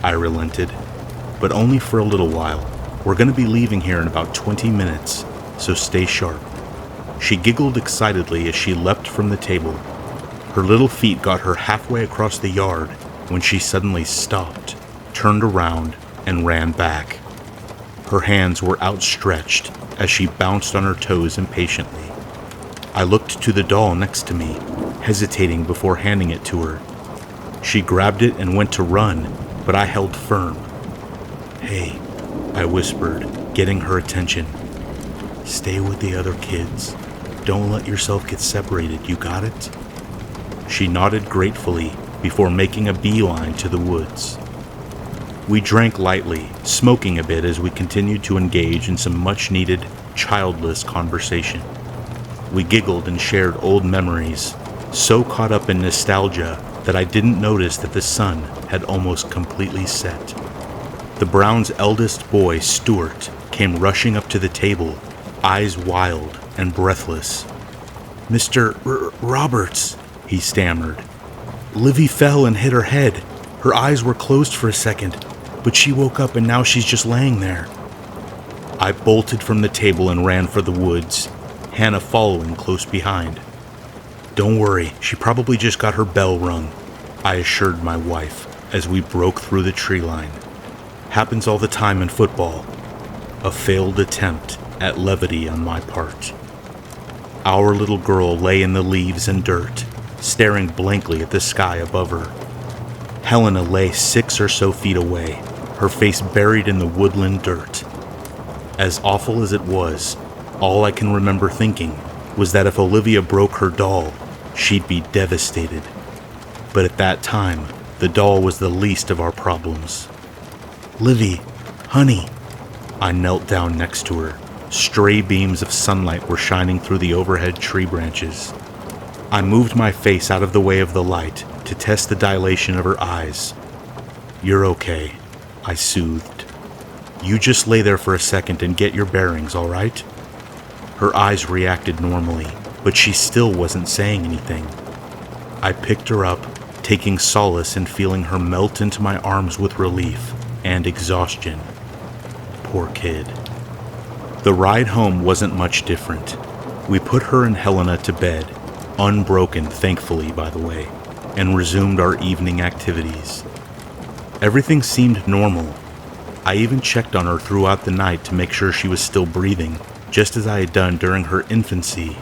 Speaker 1: I relented, but only for a little while. We're going to be leaving here in about 20 minutes, so stay sharp. She giggled excitedly as she leapt from the table. Her little feet got her halfway across the yard when she suddenly stopped, turned around, and ran back. Her hands were outstretched as she bounced on her toes impatiently. I looked to the doll next to me, hesitating before handing it to her. She grabbed it and went to run, but I held firm. "Hey," I whispered, getting her attention. "Stay with the other kids. Don't let yourself get separated, you got it?" She nodded gratefully before making a beeline to the woods. We drank lightly, smoking a bit as we continued to engage in some much-needed, childless conversation. We giggled and shared old memories, so caught up in nostalgia that I didn't notice that the sun had almost completely set. The Browns' eldest boy, Stuart, came rushing up to the table, eyes wild and breathless. "Mr. Roberts," he stammered. "Livy fell and hit her head. Her eyes were closed for a second, but she woke up and now she's just laying there." I bolted from the table and ran for the woods, Hannah following close behind. "Don't worry, she probably just got her bell rung," I assured my wife as we broke through the tree line. "Happens all the time in football." A failed attempt at levity on my part. Our little girl lay in the leaves and dirt, staring blankly at the sky above her. Helena lay 6 or so feet away, her face buried in the woodland dirt. As awful as it was, all I can remember thinking was that if Olivia broke her doll, she'd be devastated. But at that time, the doll was the least of our problems. "Livy, honey." I knelt down next to her. Stray beams of sunlight were shining through the overhead tree branches. I moved my face out of the way of the light to test the dilation of her eyes. "You're okay," I soothed. "You just lay there for a second and get your bearings, all right?" Her eyes reacted normally, but she still wasn't saying anything. I picked her up, taking solace in feeling her melt into my arms with relief and exhaustion. Poor kid. The ride home wasn't much different. We put her and Helena to bed, unbroken thankfully by the way, and resumed our evening activities. Everything seemed normal. I even checked on her throughout the night to make sure she was still breathing, just as I had done during her infancy.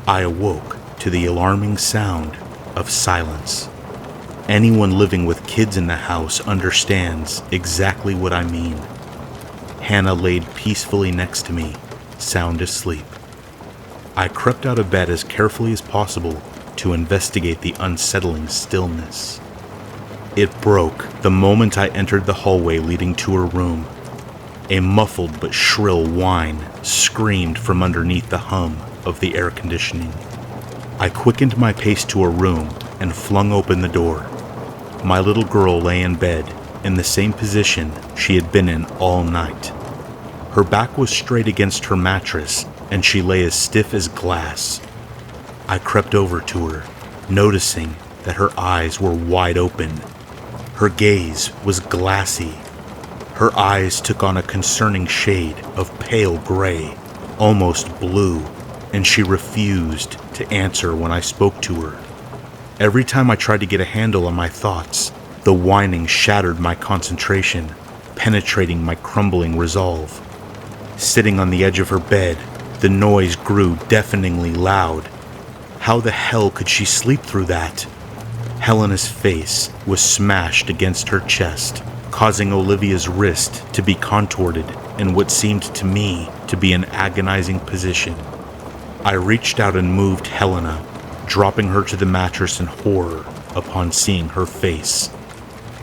Speaker 1: I awoke to the alarming sound of silence. Anyone living with kids in the house understands exactly what I mean. Hannah laid peacefully next to me, sound asleep. I crept out of bed as carefully as possible to investigate the unsettling stillness. It broke the moment I entered the hallway leading to her room. A muffled but shrill whine screamed from underneath the hum of the air conditioning. I quickened my pace to her room and flung open the door. My little girl lay in bed, in the same position she had been in all night. Her back was straight against her mattress, and she lay as stiff as glass. I crept over to her, noticing that her eyes were wide open. Her gaze was glassy. Her eyes took on a concerning shade of pale gray, almost blue, and she refused to answer when I spoke to her. Every time I tried to get a handle on my thoughts, the whining shattered my concentration, penetrating my crumbling resolve. Sitting on the edge of her bed, the noise grew deafeningly loud. How the hell could she sleep through that? Helena's face was smashed against her chest, causing Olivia's wrist to be contorted in what seemed to me to be an agonizing position. I reached out and moved Helena, dropping her to the mattress in horror upon seeing her face.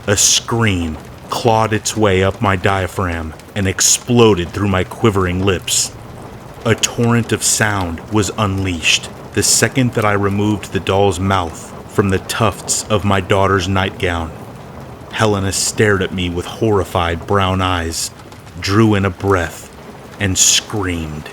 Speaker 1: A scream clawed its way up my diaphragm and exploded through my quivering lips. A torrent of sound was unleashed the second that I removed the doll's mouth from the tufts of my daughter's nightgown. Helena stared at me with horrified brown eyes, drew in a breath, and screamed.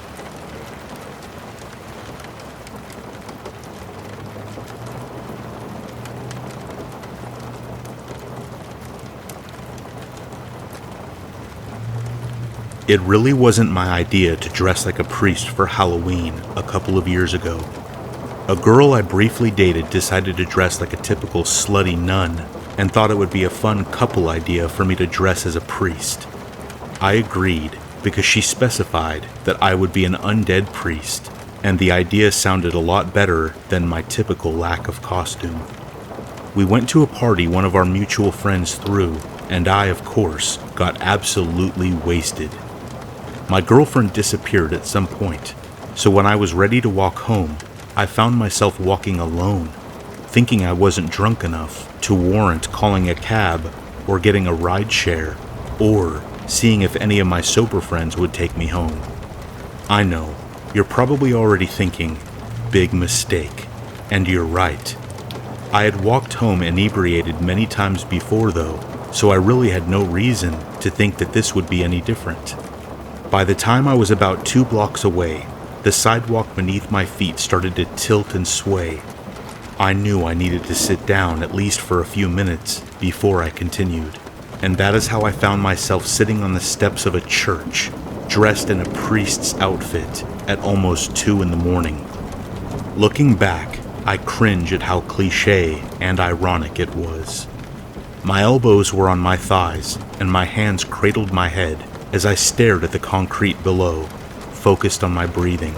Speaker 1: It really wasn't my idea to dress like a priest for Halloween a couple of years ago. A girl I briefly dated decided to dress like a typical slutty nun and thought it would be a fun couple idea for me to dress as a priest. I agreed because she specified that I would be an undead priest, and the idea sounded a lot better than my typical lack of costume. We went to a party one of our mutual friends threw, and I, of course, got absolutely wasted. My girlfriend disappeared at some point, so when I was ready to walk home, I found myself walking alone, thinking I wasn't drunk enough to warrant calling a cab or getting a ride share, or seeing if any of my sober friends would take me home. I know, you're probably already thinking, big mistake, and you're right. I had walked home inebriated many times before though, so I really had no reason to think that this would be any different. By the time I was about 2 blocks away, the sidewalk beneath my feet started to tilt and sway. I knew I needed to sit down at least for a few minutes before I continued, and that is how I found myself sitting on the steps of a church, dressed in a priest's outfit at almost 2 in the morning. Looking back, I cringe at how cliché and ironic it was. My elbows were on my thighs, and my hands cradled my head as I stared at the concrete below, focused on my breathing.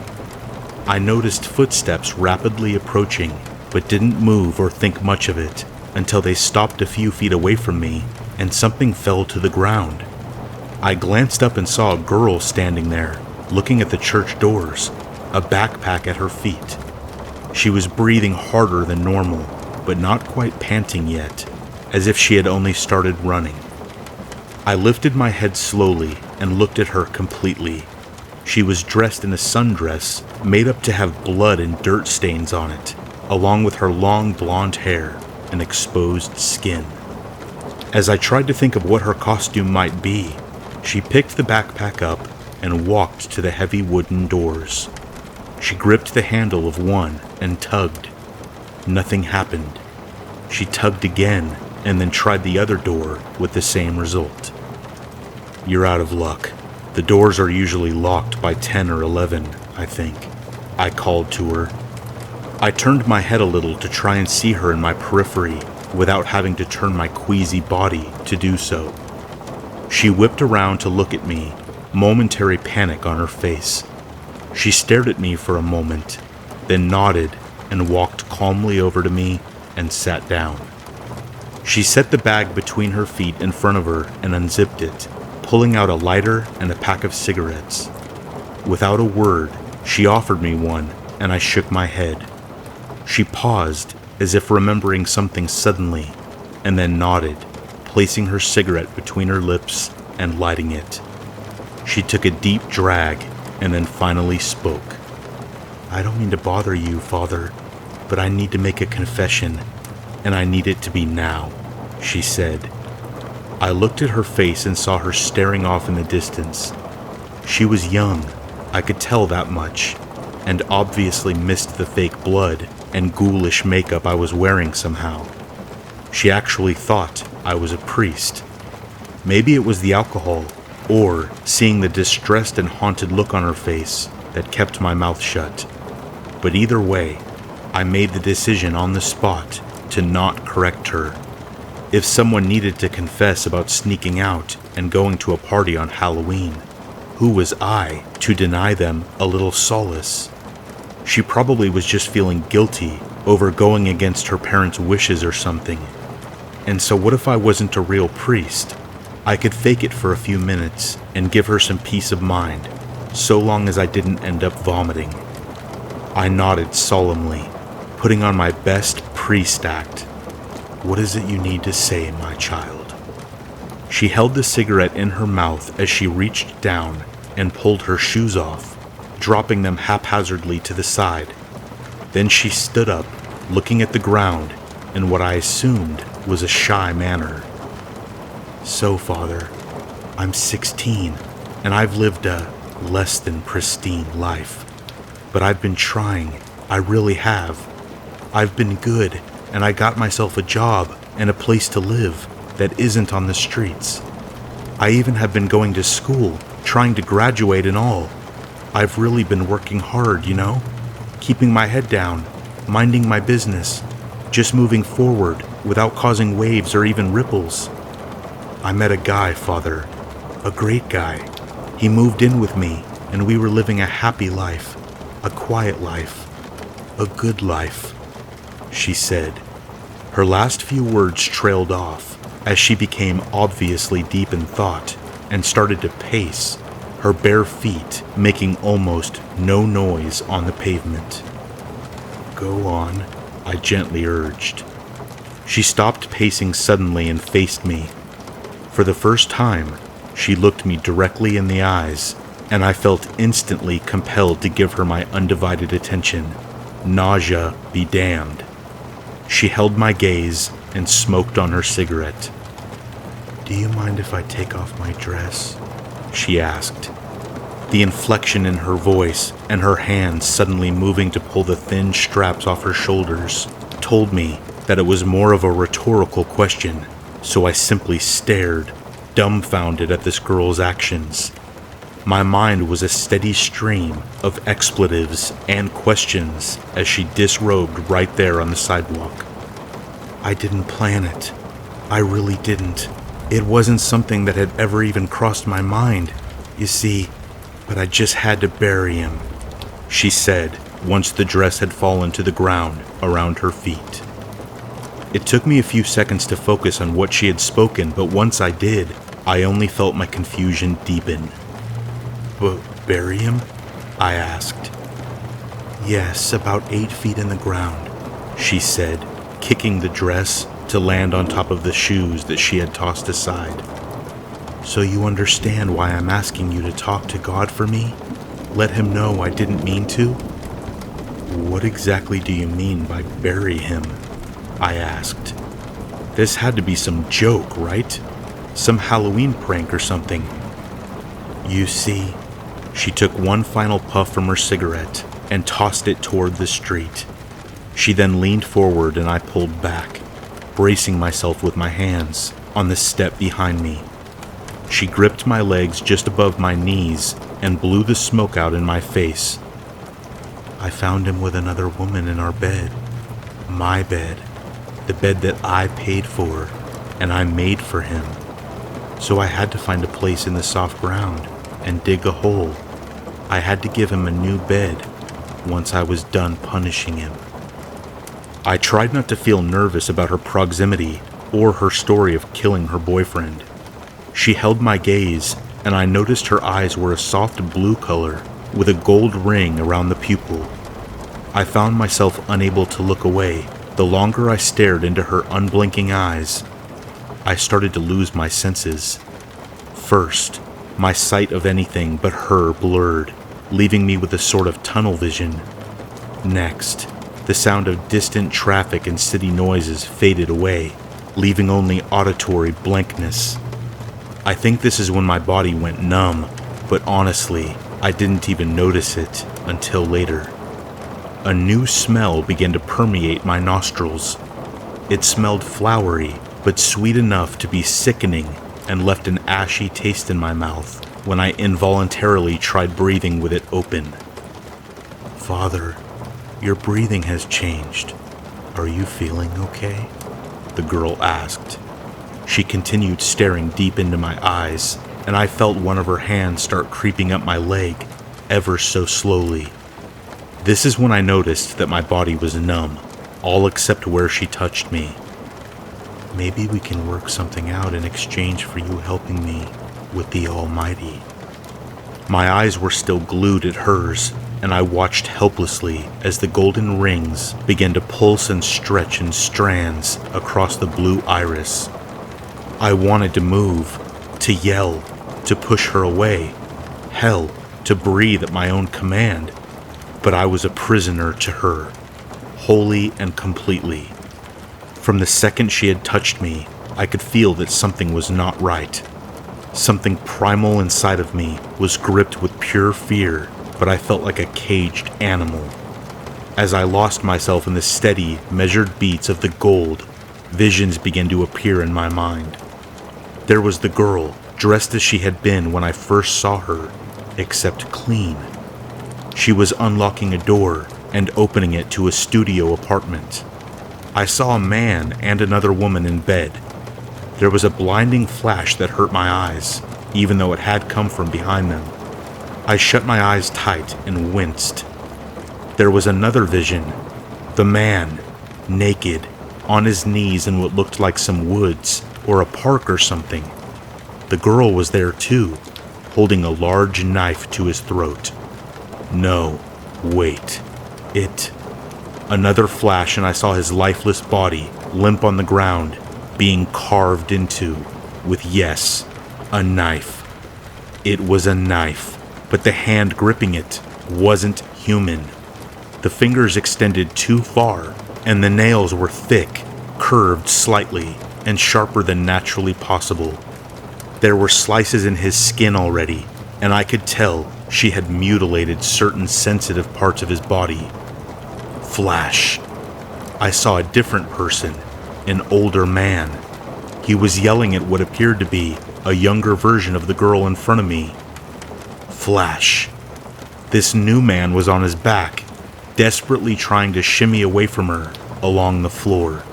Speaker 1: I noticed footsteps rapidly approaching, but didn't move or think much of it until they stopped a few feet away from me and something fell to the ground. I glanced up and saw a girl standing there, looking at the church doors, a backpack at her feet. She was breathing harder than normal, but not quite panting yet, as if she had only started running. I lifted my head slowly and looked at her completely. She was dressed in a sundress made up to have blood and dirt stains on it, along with her long blonde hair and exposed skin. As I tried to think of what her costume might be, she picked the backpack up and walked to the heavy wooden doors. She gripped the handle of one and tugged. Nothing happened. She tugged again and then tried the other door with the same result. "You're out of luck. The doors are usually locked by 10 or 11, I think," I called to her. I turned my head a little to try and see her in my periphery without having to turn my queasy body to do so. She whipped around to look at me, momentary panic on her face. She stared at me for a moment, then nodded and walked calmly over to me and sat down. She set the bag between her feet in front of her and unzipped it, pulling out a lighter and a pack of cigarettes. Without a word, she offered me one, and I shook my head. She paused, as if remembering something suddenly, and then nodded, placing her cigarette between her lips and lighting it. She took a deep drag, and then finally spoke. "I don't mean to bother you, Father, but I need to make a confession, and I need it to be now," she said. I looked at her face and saw her staring off in the distance. She was young, I could tell that much, and obviously missed the fake blood and ghoulish makeup I was wearing somehow. She actually thought I was a priest. Maybe it was the alcohol, or seeing the distressed and haunted look on her face that kept my mouth shut. But either way, I made the decision on the spot to not correct her. If someone needed to confess about sneaking out and going to a party on Halloween, who was I to deny them a little solace? She probably was just feeling guilty over going against her parents' wishes or something. And so what if I wasn't a real priest? I could fake it for a few minutes and give her some peace of mind, so long as I didn't end up vomiting. I nodded solemnly, putting on my best priest act. What is it you need to say, my child? She held the cigarette in her mouth as she reached down and pulled her shoes off, dropping them haphazardly to the side. Then she stood up, looking at the ground in what I assumed was a shy manner. So, Father, I'm 16, and I've lived a less than pristine life. But I've been trying, I really have. I've been good, and I got myself a job and a place to live that isn't on the streets. I even have been going to school, trying to graduate and all. I've really been working hard, keeping my head down, minding my business, just moving forward without causing waves or even ripples. I met a guy, Father, a great guy. He moved in with me, and we were living a happy life, a quiet life, a good life, she said. Her last few words trailed off as she became obviously deep in thought and started to pace, her bare feet making almost no noise on the pavement. Go on, I gently urged. She stopped pacing suddenly and faced me. For the first time, she looked me directly in the eyes, and I felt instantly compelled to give her my undivided attention. Nausea be damned. She held my gaze and smoked on her cigarette. Do you mind if I take off my dress? She asked. The inflection in her voice and her hands suddenly moving to pull the thin straps off her shoulders told me that it was more of a rhetorical question, so I simply stared, dumbfounded at this girl's actions. My mind was a steady stream of expletives and questions as she disrobed right there on the sidewalk. I didn't plan it. I really didn't. It wasn't something that had ever even crossed my mind, you see, but I just had to bury him, she said once the dress had fallen to the ground around her feet. It took me a few seconds to focus on what she had spoken, but once I did, I only felt my confusion deepen. But bury him? I asked. Yes, about 8 feet in the ground, she said, kicking the dress to land on top of the shoes that she had tossed aside. So you understand why I'm asking you to talk to God for me? Let him know I didn't mean to? What exactly do you mean by bury him? I asked. This had to be some joke, right? Some Halloween prank or something. You see, she took one final puff from her cigarette and tossed it toward the street. She then leaned forward and I pulled back, bracing myself with my hands on the step behind me. She gripped my legs just above my knees and blew the smoke out in my face. I found him with another woman in our bed. My bed. The bed that I paid for and I made for him. So I had to find a place in the soft ground and dig a hole. I had to give him a new bed once I was done punishing him. I tried not to feel nervous about her proximity or her story of killing her boyfriend. She held my gaze, and I noticed her eyes were a soft blue color with a gold ring around the pupil. I found myself unable to look away. The longer I stared into her unblinking eyes, I started to lose my senses. First, my sight of anything but her blurred, leaving me with a sort of tunnel vision. Next, the sound of distant traffic and city noises faded away, leaving only auditory blankness. I think this is when my body went numb, but honestly, I didn't even notice it until later. A new smell began to permeate my nostrils. It smelled flowery, but sweet enough to be sickening and left an ashy taste in my mouth when I involuntarily tried breathing with it open. Father, your breathing has changed. Are you feeling okay? The girl asked. She continued staring deep into my eyes, and I felt one of her hands start creeping up my leg, ever so slowly. This is when I noticed that my body was numb, all except where she touched me. Maybe we can work something out in exchange for you helping me with the Almighty. My eyes were still glued at hers, and I watched helplessly as the golden rings began to pulse and stretch in strands across the blue iris. I wanted to move, to yell, to push her away, hell, to breathe at my own command, but I was a prisoner to her, wholly and completely. From the second she had touched me, I could feel that something was not right. Something primal inside of me was gripped with pure fear, but I felt like a caged animal. As I lost myself in the steady, measured beats of the gold, visions began to appear in my mind. There was the girl, dressed as she had been when I first saw her, except clean. She was unlocking a door and opening it to a studio apartment. I saw a man and another woman in bed. There was a blinding flash that hurt my eyes, even though it had come from behind them. I shut my eyes tight and winced. There was another vision. The man, naked, on his knees in what looked like some woods or a park or something. The girl was there too, holding a large knife to his throat. No, wait. Another flash and I saw his lifeless body, limp on the ground, being carved into with, yes, a knife. It was a knife, but the hand gripping it wasn't human. The fingers extended too far, and the nails were thick, curved slightly, and sharper than naturally possible. There were slices in his skin already, and I could tell she had mutilated certain sensitive parts of his body. Flash. I saw a different person, an older man. He was yelling at what appeared to be a younger version of the girl in front of me. Flash. This new man was on his back, desperately trying to shimmy away from her along the floor.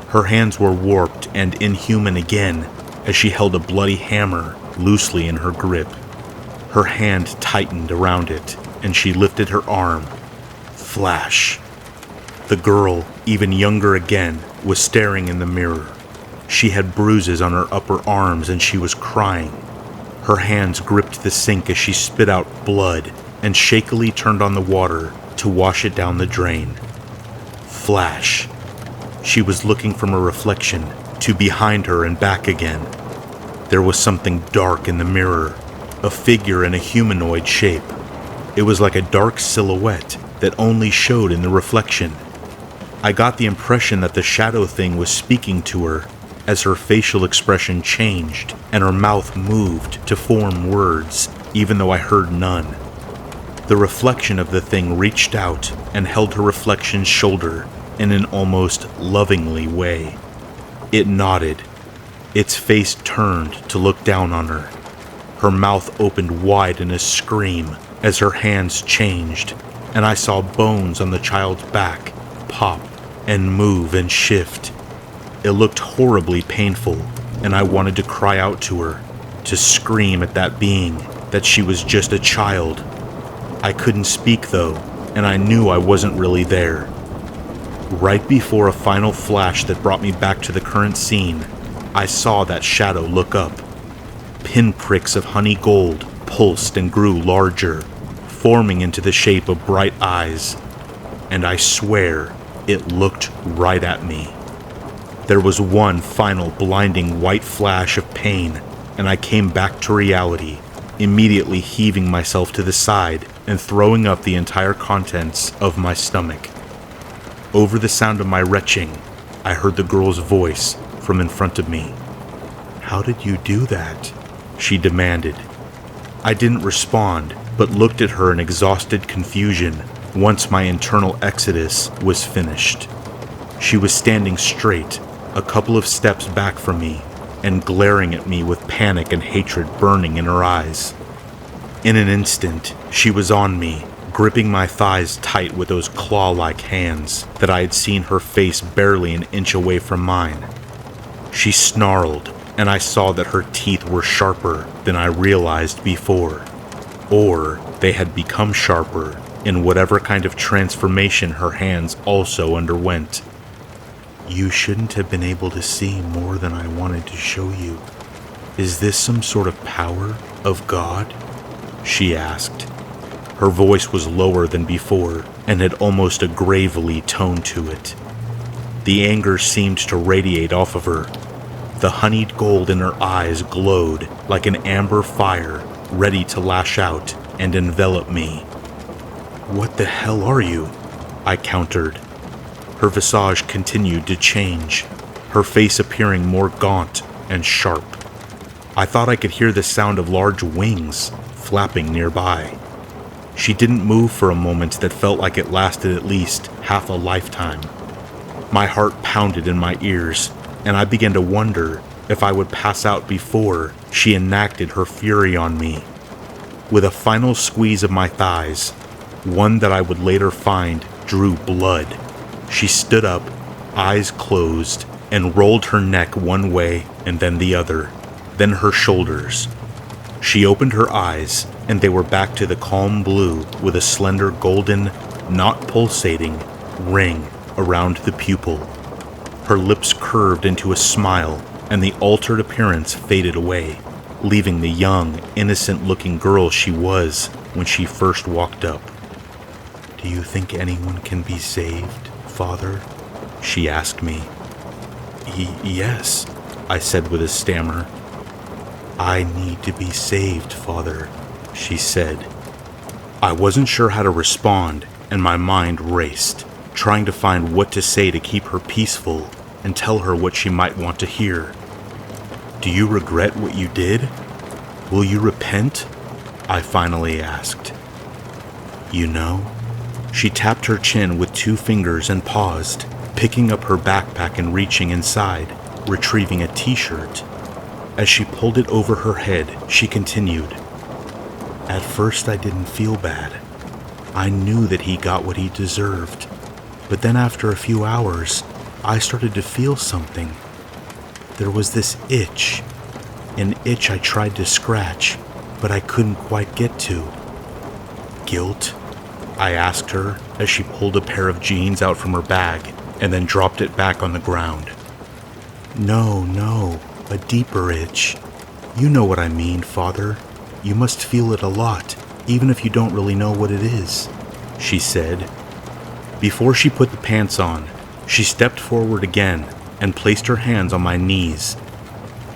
Speaker 1: Her hands were warped and inhuman again as she held a bloody hammer loosely in her grip. Her hand tightened around it, and she lifted her arm. Flash. The girl, even younger again, was staring in the mirror. She had bruises on her upper arms and she was crying. Her hands gripped the sink as she spit out blood and shakily turned on the water to wash it down the drain. Flash. She was looking from a reflection to behind her and back again. There was something dark in the mirror, a figure in a humanoid shape. It was like a dark silhouette that only showed in the reflection. I got the impression that the shadow thing was speaking to her as her facial expression changed and her mouth moved to form words, even though I heard none. The reflection of the thing reached out and held her reflection's shoulder in an almost lovingly way. It nodded. Its face turned to look down on her. Her mouth opened wide in a scream as her hands changed, and I saw bones on the child's back pop and move and shift. It looked horribly painful, and I wanted to cry out to her, to scream at that being that she was just a child. I couldn't speak though, and I knew I wasn't really there. Right before a final flash that brought me back to the current scene, I saw that shadow look up. Pinpricks of honey gold pulsed and grew larger, forming into the shape of bright eyes, and I swear it looked right at me. There was one final blinding white flash of pain, and I came back to reality, immediately heaving myself to the side and throwing up the entire contents of my stomach. Over the sound of my retching, I heard the girl's voice from in front of me. "How did you do that?" she demanded. I didn't respond, but looked at her in exhausted confusion once my internal exodus was finished. She was standing straight, a couple of steps back from me, and glaring at me with panic and hatred burning in her eyes. In an instant, she was on me, gripping my thighs tight with those claw-like hands that I had seen her face barely an inch away from mine. She snarled, and I saw that her teeth were sharper than I realized before. Or they had become sharper in whatever kind of transformation her hands also underwent.
Speaker 2: You shouldn't have been able to see more than I wanted to show you. Is this some sort of power of God?
Speaker 1: She asked. Her voice was lower than before and had almost a gravely tone to it. The anger seemed to radiate off of her. The honeyed gold in her eyes glowed like an amber fire, ready to lash out and envelop me.
Speaker 2: What the hell are you?
Speaker 1: I countered. Her visage continued to change, her face appearing more gaunt and sharp. I thought I could hear the sound of large wings flapping nearby. She didn't move for a moment that felt like it lasted at least half a lifetime. My heart pounded in my ears, and I began to wonder if I would pass out before she enacted her fury on me. With a final squeeze of my thighs, one that I would later find drew blood, she stood up, eyes closed, and rolled her neck one way and then the other, then her shoulders. She opened her eyes, and they were back to the calm blue with a slender golden, not pulsating, ring around the pupil. Her lips curved into a smile, and the altered appearance faded away, leaving the young, innocent-looking girl she was when she first walked up.
Speaker 2: Do you think anyone can be saved, Father?
Speaker 1: She asked me.
Speaker 2: Yes,
Speaker 1: I said with a stammer.
Speaker 2: I need to be saved, Father, she said.
Speaker 1: I wasn't sure how to respond, and my mind raced, trying to find what to say to keep her peaceful and tell her what she might want to hear.
Speaker 2: Do you regret what you did? Will you repent?
Speaker 1: I finally asked.
Speaker 2: You know?
Speaker 1: She tapped her chin with 2 fingers and paused, picking up her backpack and reaching inside, retrieving a t-shirt. As she pulled it over her head, she continued.
Speaker 2: At first I didn't feel bad. I knew that he got what he deserved. But then after a few hours, I started to feel something. There was this itch. An itch I tried to scratch, but I couldn't quite get to.
Speaker 1: Guilt? I asked her as she pulled a pair of jeans out from her bag and then dropped it back on the ground.
Speaker 2: No, a deeper itch. You know what I mean, Father. You must feel it a lot, even if you don't really know what it is, she said.
Speaker 1: Before she put the pants on, she stepped forward again and placed her hands on my knees.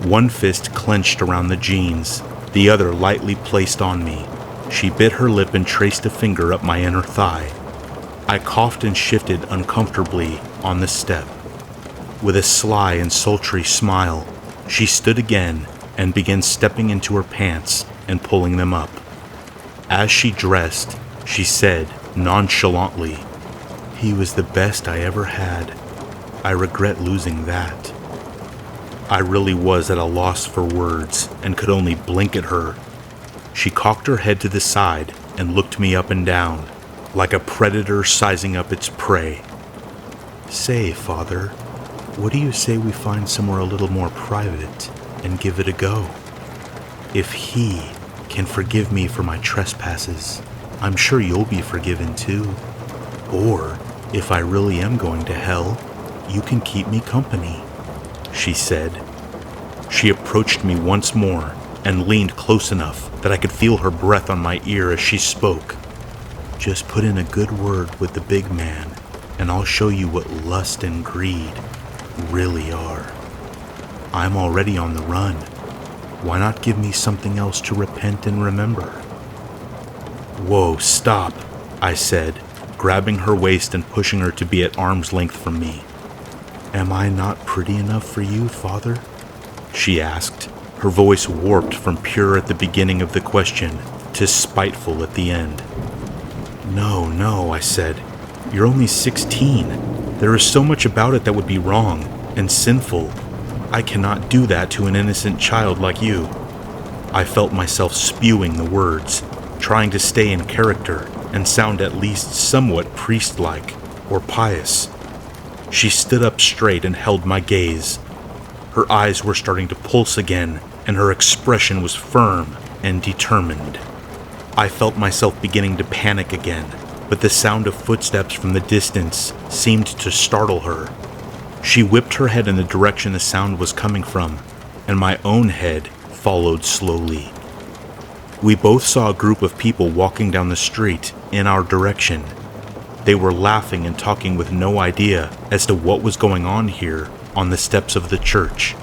Speaker 1: One fist clenched around the jeans, the other lightly placed on me. She bit her lip and traced a finger up my inner thigh. I coughed and shifted uncomfortably on the step. With a sly and sultry smile, she stood again and began stepping into her pants and pulling them up. As she dressed, she said nonchalantly,
Speaker 2: "He was the best I ever had. I regret losing that."
Speaker 1: I really was at a loss for words and could only blink at her. She cocked her head to the side and looked me up and down, like a predator sizing up its prey.
Speaker 2: "Say, Father, what do you say we find somewhere a little more private and give it a go? If he can forgive me for my trespasses, I'm sure you'll be forgiven too. Or, if I really am going to hell, you can keep me company," she said.
Speaker 1: She approached me once more and leaned close enough that I could feel her breath on my ear as she spoke.
Speaker 2: "Just put in a good word with the big man, and I'll show you what lust and greed really are. I'm already on the run. Why not give me something else to repent and remember?"
Speaker 1: "Whoa, stop," I said, grabbing her waist and pushing her to be at arm's length from me.
Speaker 2: "Am I not pretty enough for you, Father?"
Speaker 1: she asked, her voice warped from pure at the beginning of the question to spiteful at the end. No, I said. "You're only 16. There is so much about it that would be wrong and sinful. I cannot do that to an innocent child like you." I felt myself spewing the words, trying to stay in character and sound at least somewhat priest-like or pious. She stood up straight and held my gaze. Her eyes were starting to pulse again, and her expression was firm and determined. I felt myself beginning to panic again,
Speaker 2: but the sound of footsteps from the distance seemed to startle her. She whipped her head in the direction the sound was coming from, and my own head followed slowly. We both saw a group of people walking down the street in our direction. They were laughing and talking with no idea as to what was going on here on the steps of the church.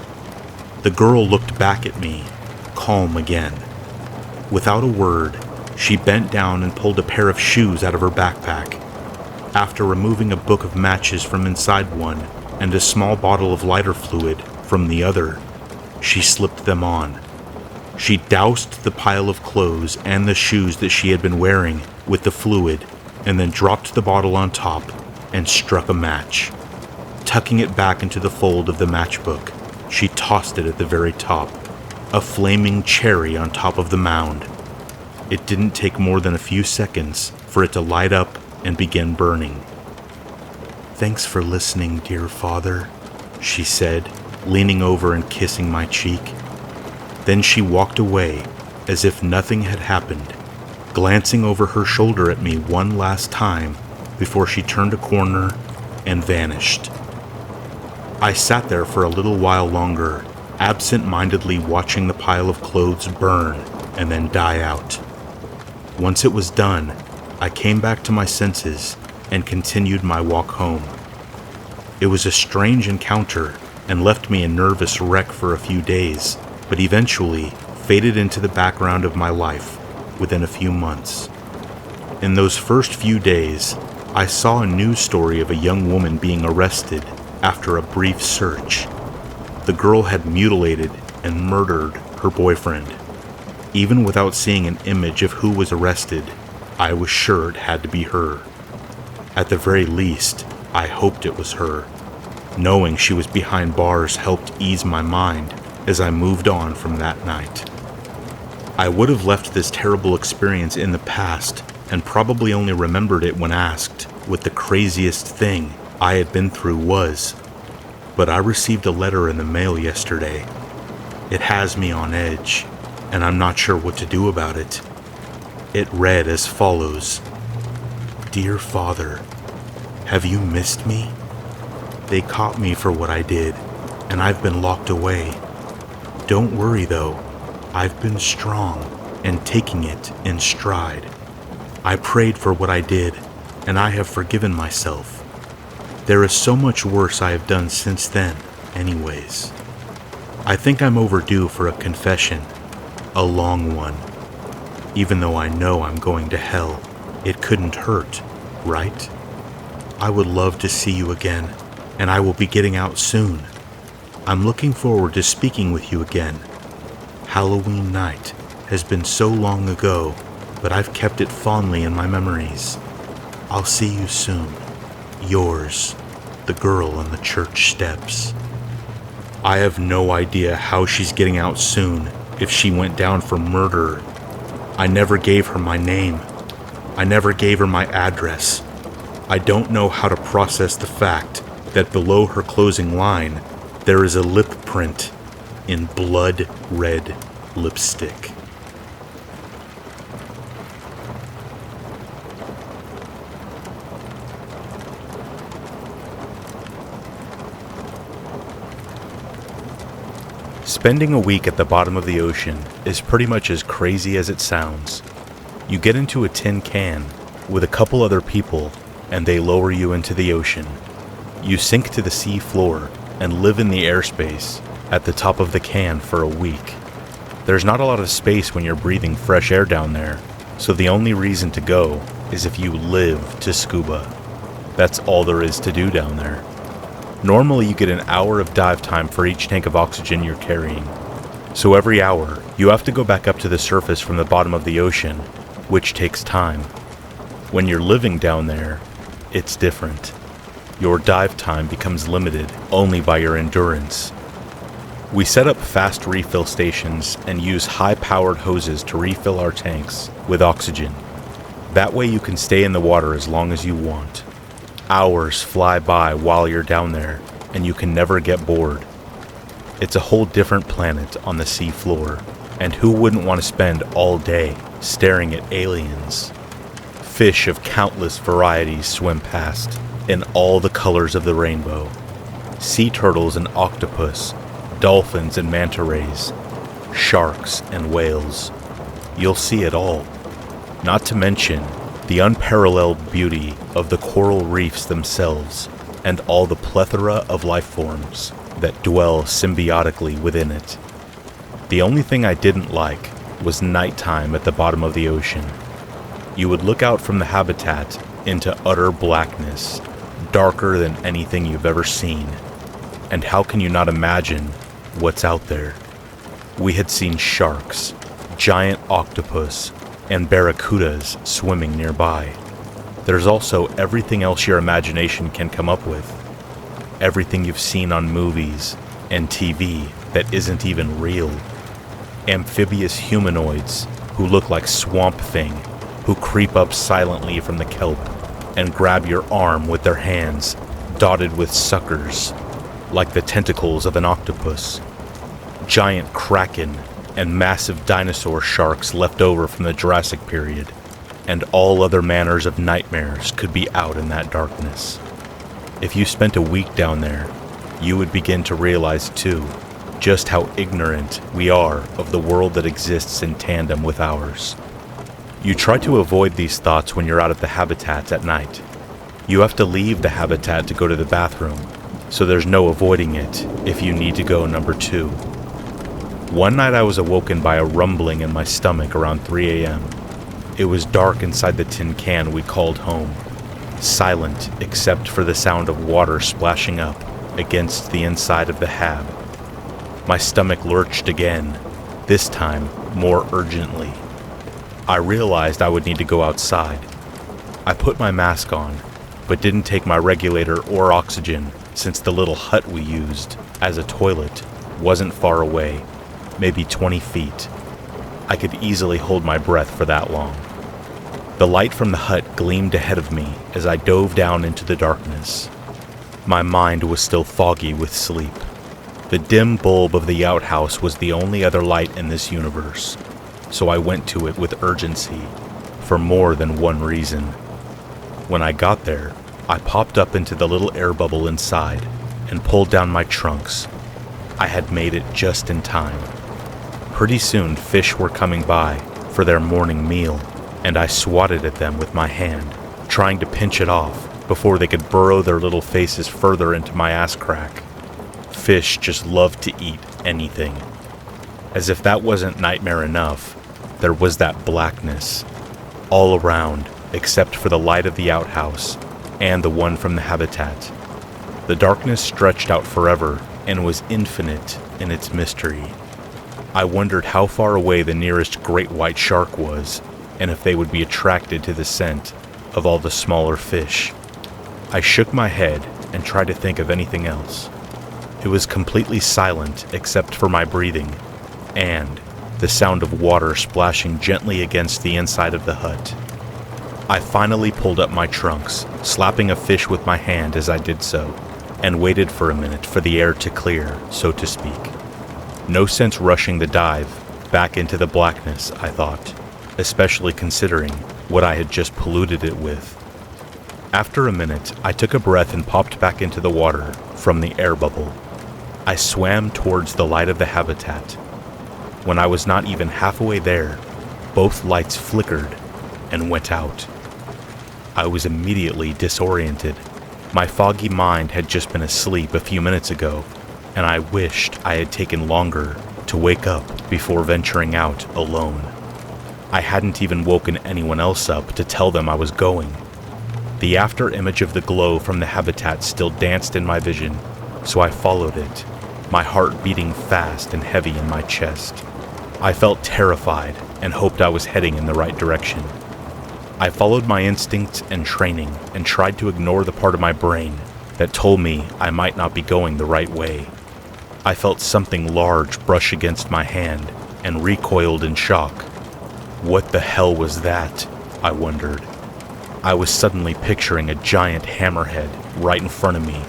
Speaker 2: The girl looked back at me, calm again. Without a word, she bent down and pulled a pair of shoes out of her backpack. After removing a book of matches from inside one and a small bottle of lighter fluid from the other, she slipped them on. She doused the pile of clothes and the shoes that she had been wearing with the fluid, and then dropped the bottle on top and struck a match. Tucking it back into the fold of the matchbook, she tossed it at the very top, a flaming cherry on top of the mound. It didn't take more than a few seconds for it to light up and begin burning. "Thanks for listening, dear Father," she said, leaning over and kissing my cheek. Then she walked away as if nothing had happened, glancing over her shoulder at me one last time before she turned a corner and vanished. I sat there for a little while longer, absent-mindedly watching the pile of clothes burn and then die out. Once it was done, I came back to my senses and continued my walk home. It was a strange encounter and left me a nervous wreck for a few days, but eventually faded into the background of my life within a few months. In those first few days, I saw a news story of a young woman being arrested after a brief search. The girl had mutilated and murdered her boyfriend. Even without seeing an image of who was arrested, I was sure it had to be her. At the very least, I hoped it was her. Knowing she was behind bars helped ease my mind as I moved on from that night. I would have left this terrible experience in the past and probably only remembered it when asked what the craziest thing I had been through was. But I received a letter in the mail yesterday. It has me on edge, and I'm not sure what to do about it. It read as follows: "Dear Father, have you missed me? They caught me for what I did, and I've been locked away. Don't worry though, I've been strong and taking it in stride. I prayed for what I did, and I have forgiven myself. There is so much worse I have done since then, anyways. I think I'm overdue for a confession, a long one. Even though I know I'm going to hell, it couldn't hurt, right? I would love to see you again, and I will be getting out soon. I'm looking forward to speaking with you again. Halloween night has been so long ago, but I've kept it fondly in my memories. I'll see you soon. Yours, the girl on the church steps." I have no idea how she's getting out soon if she went down for murder. I never gave her my name. I never gave her my address. I don't know how to process the fact that below her closing line, there is a lip print in blood red lipstick.
Speaker 1: Spending a week at the bottom of the ocean is pretty much as crazy as it sounds. You get into a tin can with a couple other people, and they lower you into the ocean. You sink to the sea floor and live in the airspace at the top of the can for a week. There's not a lot of space when you're breathing fresh air down there, so the only reason to go is if you live to scuba. That's all there is to do down there. Normally you get an hour of dive time for each tank of oxygen you're carrying. So every hour, you have to go back up to the surface from the bottom of the ocean, which takes time. When you're living down there, it's different. Your dive time becomes limited only by your endurance. We set up fast refill stations and use high-powered hoses to refill our tanks with oxygen. That way you can stay in the water as long as you want. Hours fly by while you're down there, and you can never get bored. It's a whole different planet on the sea floor, and who wouldn't want to spend all day staring at aliens? Fish of countless varieties swim past, in all the colors of the rainbow. Sea turtles and octopus, dolphins and manta rays, sharks and whales. You'll see it all. Not to mention the unparalleled beauty of the coral reefs themselves and all the plethora of life forms that dwell symbiotically within it. The only thing I didn't like was nighttime at the bottom of the ocean. You would look out from the habitat into utter blackness, darker than anything you've ever seen. And how can you not imagine what's out there? We had seen sharks, giant octopus, and barracudas swimming nearby. There's also everything else your imagination can come up with. Everything you've seen on movies and TV that isn't even real. Amphibious humanoids who look like Swamp Thing, who creep up silently from the kelp and grab your arm with their hands, dotted with suckers, like the tentacles of an octopus. Giant kraken and massive dinosaur sharks left over from the Jurassic period, and all other manners of nightmares could be out in that darkness. If you spent a week down there, you would begin to realize too, just how ignorant we are of the world that exists in tandem with ours. You try to avoid these thoughts when you're out at the habitats at night. You have to leave the habitat to go to the bathroom, so there's no avoiding it if you need to go number 2. One night I was awoken by a rumbling in my stomach around 3 a.m. It was dark inside the tin can we called home, silent except for the sound of water splashing up against the inside of the hab. My stomach lurched again, this time more urgently. I realized I would need to go outside. I put my mask on, but didn't take my regulator or oxygen since the little hut we used as a toilet wasn't far away, maybe 20 feet. I could easily hold my breath for that long. The light from the hut gleamed ahead of me as I dove down into the darkness. My mind was still foggy with sleep. The dim bulb of the outhouse was the only other light in this universe, so I went to it with urgency, for more than one reason. When I got there, I popped up into the little air bubble inside and pulled down my trunks. I had made it just in time. Pretty soon fish were coming by for their morning meal, and I swatted at them with my hand, trying to pinch it off before they could burrow their little faces further into my ass crack. Fish just love to eat anything. As if that wasn't nightmare enough, there was that blackness all around except for the light of the outhouse and the one from the habitat. The darkness stretched out forever and was infinite in its mystery. I wondered how far away the nearest great white shark was, and if they would be attracted to the scent of all the smaller fish. I shook my head and tried to think of anything else. It was completely silent except for my breathing, and the sound of water splashing gently against the inside of the hut. I finally pulled up my trunks, slapping a fish with my hand as I did so, and waited for a minute for the air to clear, so to speak. No sense rushing the dive back into the blackness, I thought, especially considering what I had just polluted it with. After a minute, I took a breath and popped back into the water from the air bubble. I swam towards the light of the habitat. When I was not even halfway there, both lights flickered and went out. I was immediately disoriented. My foggy mind had just been asleep a few minutes ago, and I wished I had taken longer to wake up before venturing out alone. I hadn't even woken anyone else up to tell them I was going. The after image of the glow from the habitat still danced in my vision, so I followed it, my heart beating fast and heavy in my chest. I felt terrified and hoped I was heading in the right direction. I followed my instincts and training and tried to ignore the part of my brain that told me I might not be going the right way. I felt something large brush against my hand and recoiled in shock. What the hell was that? I wondered. I was suddenly picturing a giant hammerhead right in front of me,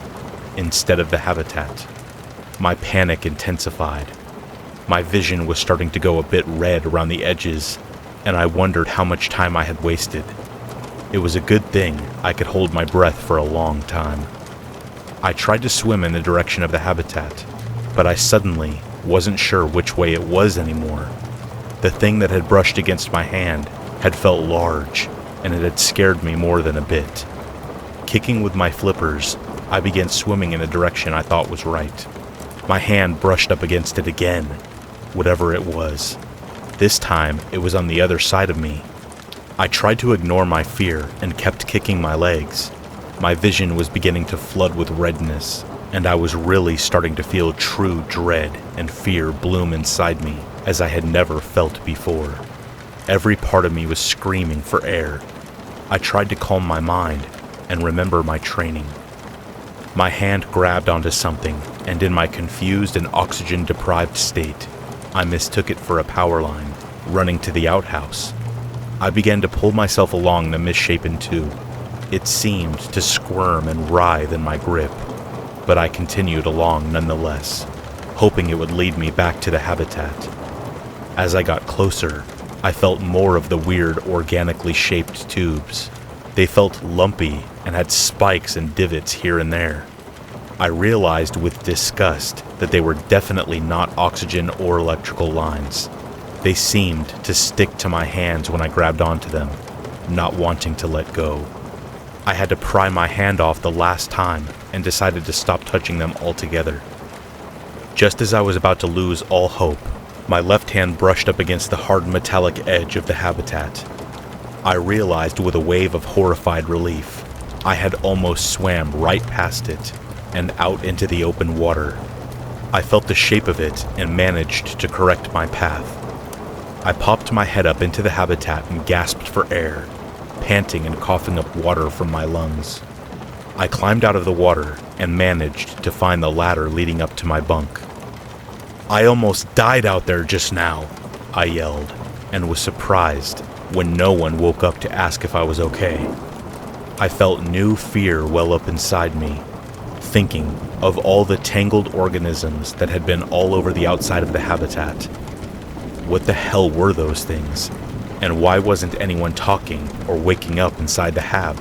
Speaker 1: instead of the habitat. My panic intensified. My vision was starting to go a bit red around the edges, and I wondered how much time I had wasted. It was a good thing I could hold my breath for a long time. I tried to swim in the direction of the habitat, but I suddenly wasn't sure which way it was anymore. The thing that had brushed against my hand had felt large, and it had scared me more than a bit. Kicking with my flippers, I began swimming in a direction I thought was right. My hand brushed up against it again, whatever it was. This time, it was on the other side of me. I tried to ignore my fear and kept kicking my legs. My vision was beginning to flood with redness, and I was really starting to feel true dread and fear bloom inside me as I had never felt before. Every part of me was screaming for air. I tried to calm my mind and remember my training. My hand grabbed onto something, and in my confused and oxygen-deprived state, I mistook it for a power line running to the outhouse. I began to pull myself along the misshapen tube. It seemed to squirm and writhe in my grip, but I continued along nonetheless, hoping it would lead me back to the habitat. As I got closer, I felt more of the weird, organically shaped tubes. They felt lumpy and had spikes and divots here and there. I realized with disgust that they were definitely not oxygen or electrical lines. They seemed to stick to my hands when I grabbed onto them, not wanting to let go. I had to pry my hand off the last time and decided to stop touching them altogether. Just as I was about to lose all hope, my left hand brushed up against the hard metallic edge of the habitat. I realized with a wave of horrified relief, I had almost swam right past it and out into the open water. I felt the shape of it and managed to correct my path. I popped my head up into the habitat and gasped for air, panting and coughing up water from my lungs. I climbed out of the water and managed to find the ladder leading up to my bunk. "I almost died out there just now," I yelled, and was surprised when no one woke up to ask if I was okay. I felt new fear well up inside me, thinking of all the tangled organisms that had been all over the outside of the habitat. What the hell were those things? And why wasn't anyone talking or waking up inside the hab?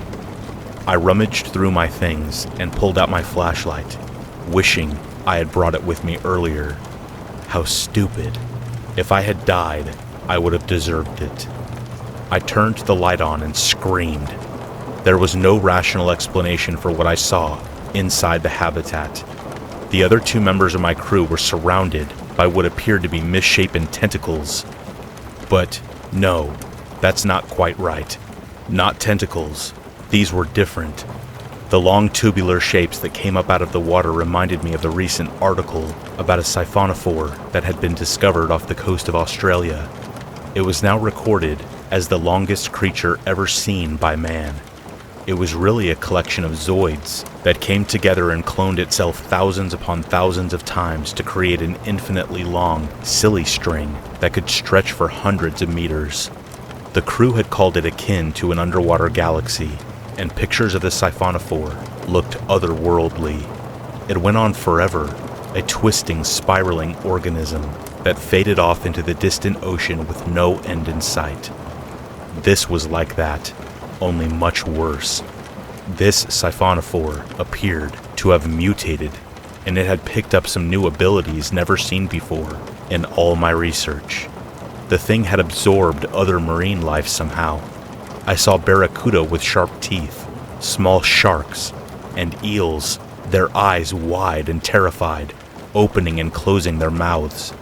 Speaker 1: I rummaged through my things and pulled out my flashlight, wishing I had brought it with me earlier. How stupid. If I had died, I would have deserved it. I turned the light on and screamed. There was no rational explanation for what I saw inside the habitat. The other two members of my crew were surrounded by what appeared to be misshapen tentacles. But no, that's not quite right. Not tentacles. These were different. The long tubular shapes that came up out of the water reminded me of the recent article about a siphonophore that had been discovered off the coast of Australia. It was now recorded as the longest creature ever seen by man. It was really a collection of zoids that came together and cloned itself thousands upon thousands of times to create an infinitely long, silly string that could stretch for hundreds of meters. The crew had called it akin to an underwater galaxy, and pictures of the siphonophore looked otherworldly. It went on forever, a twisting, spiraling organism that faded off into the distant ocean with no end in sight. This was like that, only much worse. This siphonophore appeared to have mutated, and it had picked up some new abilities never seen before in all my research. The thing had absorbed other marine life somehow. I saw barracuda with sharp teeth, small sharks, and eels, their eyes wide and terrified, opening and closing their mouths.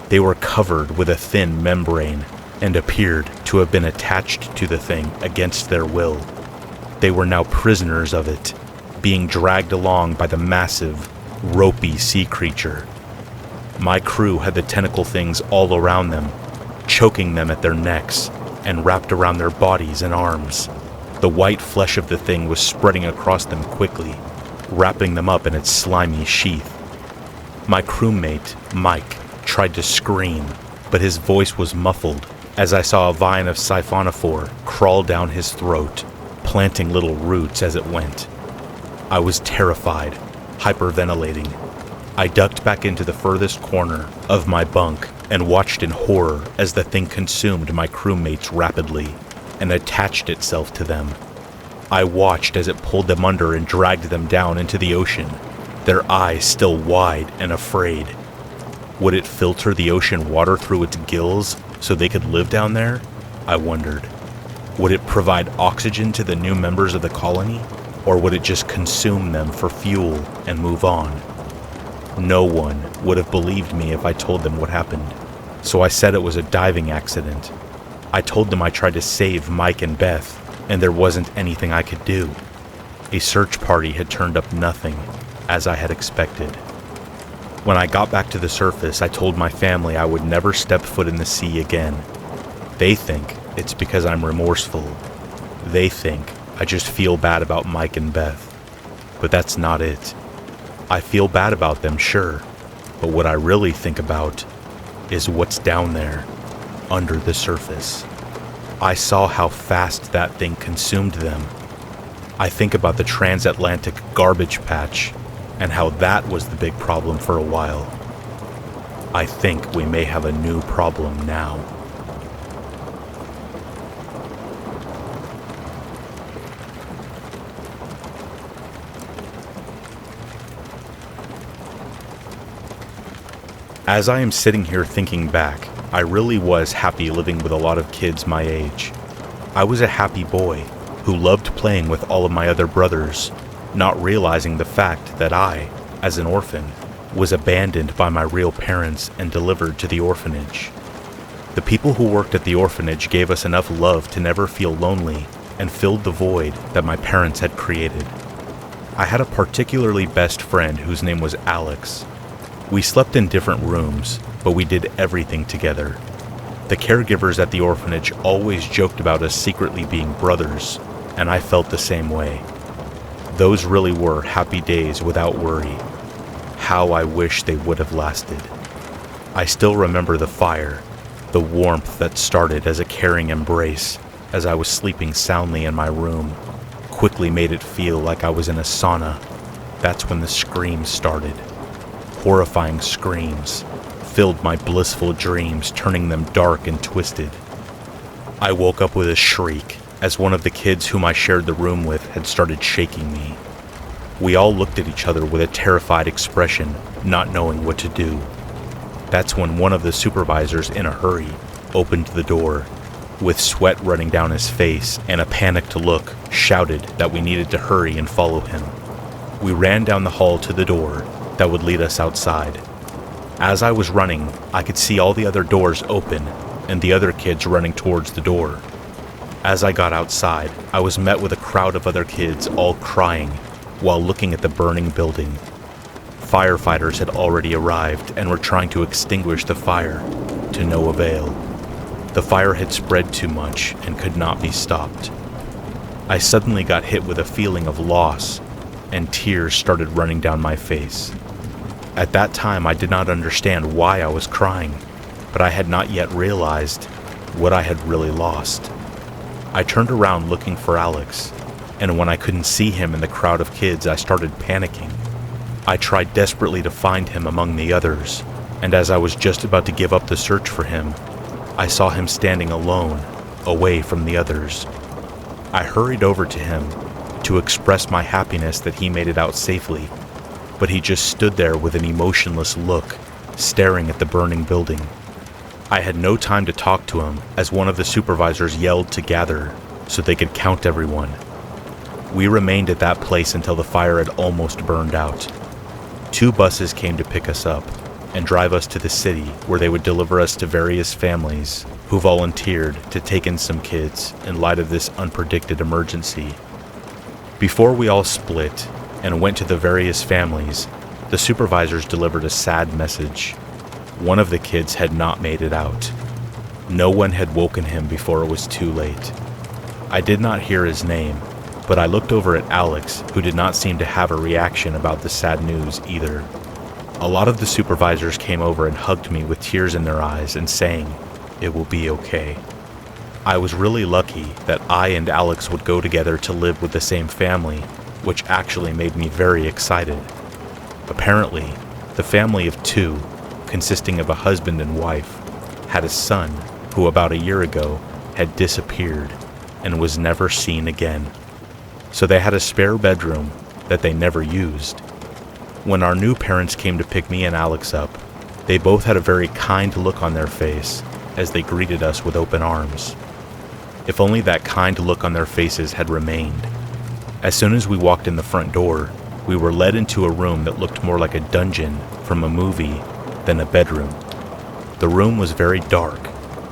Speaker 1: They were covered with a thin membrane and appeared to have been attached to the thing against their will. They were now prisoners of it, being dragged along by the massive, ropey sea creature. My crew had the tentacle things all around them, choking them at their necks and wrapped around their bodies and arms. The white flesh of the thing was spreading across them quickly, wrapping them up in its slimy sheath. My crewmate, Mike, tried to scream, but his voice was muffled as I saw a vine of siphonophore crawl down his throat, planting little roots as it went. I was terrified, hyperventilating. I ducked back into the furthest corner of my bunk and watched in horror as the thing consumed my crewmates rapidly and attached itself to them, I watched as it pulled them under and dragged them down into the ocean, their eyes still wide and afraid. Would it filter the ocean water through its gills so they could live down there? I wondered. Would it provide oxygen to the new members of the colony, or would it just consume them for fuel and move on? No one would have believed me if I told them what happened, so I said it was a diving accident. I told them I tried to save Mike and Beth, and there wasn't anything I could do. A search party had turned up nothing, as I had expected. When I got back to the surface, I told my family I would never step foot in the sea again. They think it's because I'm remorseful. They think I just feel bad about Mike and Beth. But that's not it. I feel bad about them, sure, but what I really think about is what's down there, under the surface. I saw how fast that thing consumed them. I think about the transatlantic garbage patch and how that was the big problem for a while. I think we may have a new problem now. As I am sitting here thinking back, I really was happy living with a lot of kids my age. I was a happy boy who loved playing with all of my other brothers, not realizing the fact that I, as an orphan, was abandoned by my real parents and delivered to the orphanage. The people who worked at the orphanage gave us enough love to never feel lonely and filled the void that my parents had created. I had a particularly best friend whose name was Alex. We slept in different rooms, but we did everything together. The caregivers at the orphanage always joked about us secretly being brothers, and I felt the same way. Those really were happy days without worry. How I wish they would have lasted. I still remember the fire, the warmth that started as a caring embrace as I was sleeping soundly in my room, quickly made it feel like I was in a sauna. That's when the screams started. Horrifying screams filled my blissful dreams, turning them dark and twisted. I woke up with a shriek as one of the kids whom I shared the room with had started shaking me. We all looked at each other with a terrified expression, not knowing what to do. That's when one of the supervisors, in a hurry, opened the door. With sweat running down his face and a panicked look, shouted that we needed to hurry and follow him. We ran down the hall to the door that would lead us outside. As I was running, I could see all the other doors open and the other kids running towards the door. As I got outside, I was met with a crowd of other kids all crying while looking at the burning building. Firefighters had already arrived and were trying to extinguish the fire, to no avail. The fire had spread too much and could not be stopped. I suddenly got hit with a feeling of loss, and tears started running down my face. At that time, I did not understand why I was crying, but I had not yet realized what I had really lost. I turned around looking for Alex, and when I couldn't see him in the crowd of kids, I started panicking. I tried desperately to find him among the others, and as I was just about to give up the search for him, I saw him standing alone, away from the others. I hurried over to him to express my happiness that he made it out safely, but he just stood there with an emotionless look, staring at the burning building. I had no time to talk to him as one of the supervisors yelled to gather so they could count everyone. We remained at that place until the fire had almost burned out. 2 buses came to pick us up and drive us to the city where they would deliver us to various families who volunteered to take in some kids in light of this unpredicted emergency. Before we all split and went to the various families, the supervisors delivered a sad message. One of the kids had not made it out. No one had woken him before it was too late. I did not hear his name, but I looked over at Alex, who did not seem to have a reaction about the sad news either. A lot of the supervisors came over and hugged me with tears in their eyes and saying, "It will be okay." I was really lucky that I and Alex would go together to live with the same family, which actually made me very excited. Apparently, the family of 2, consisting of a husband and wife, had a son who about a year ago had disappeared and was never seen again. so they had a spare bedroom that they never used. When our new parents came to pick me and Alex up, they both had a very kind look on their face as they greeted us with open arms. If only that kind look on their faces had remained. As soon as we walked in the front door, we were led into a room that looked more like a dungeon from a movie than a bedroom. The room was very dark,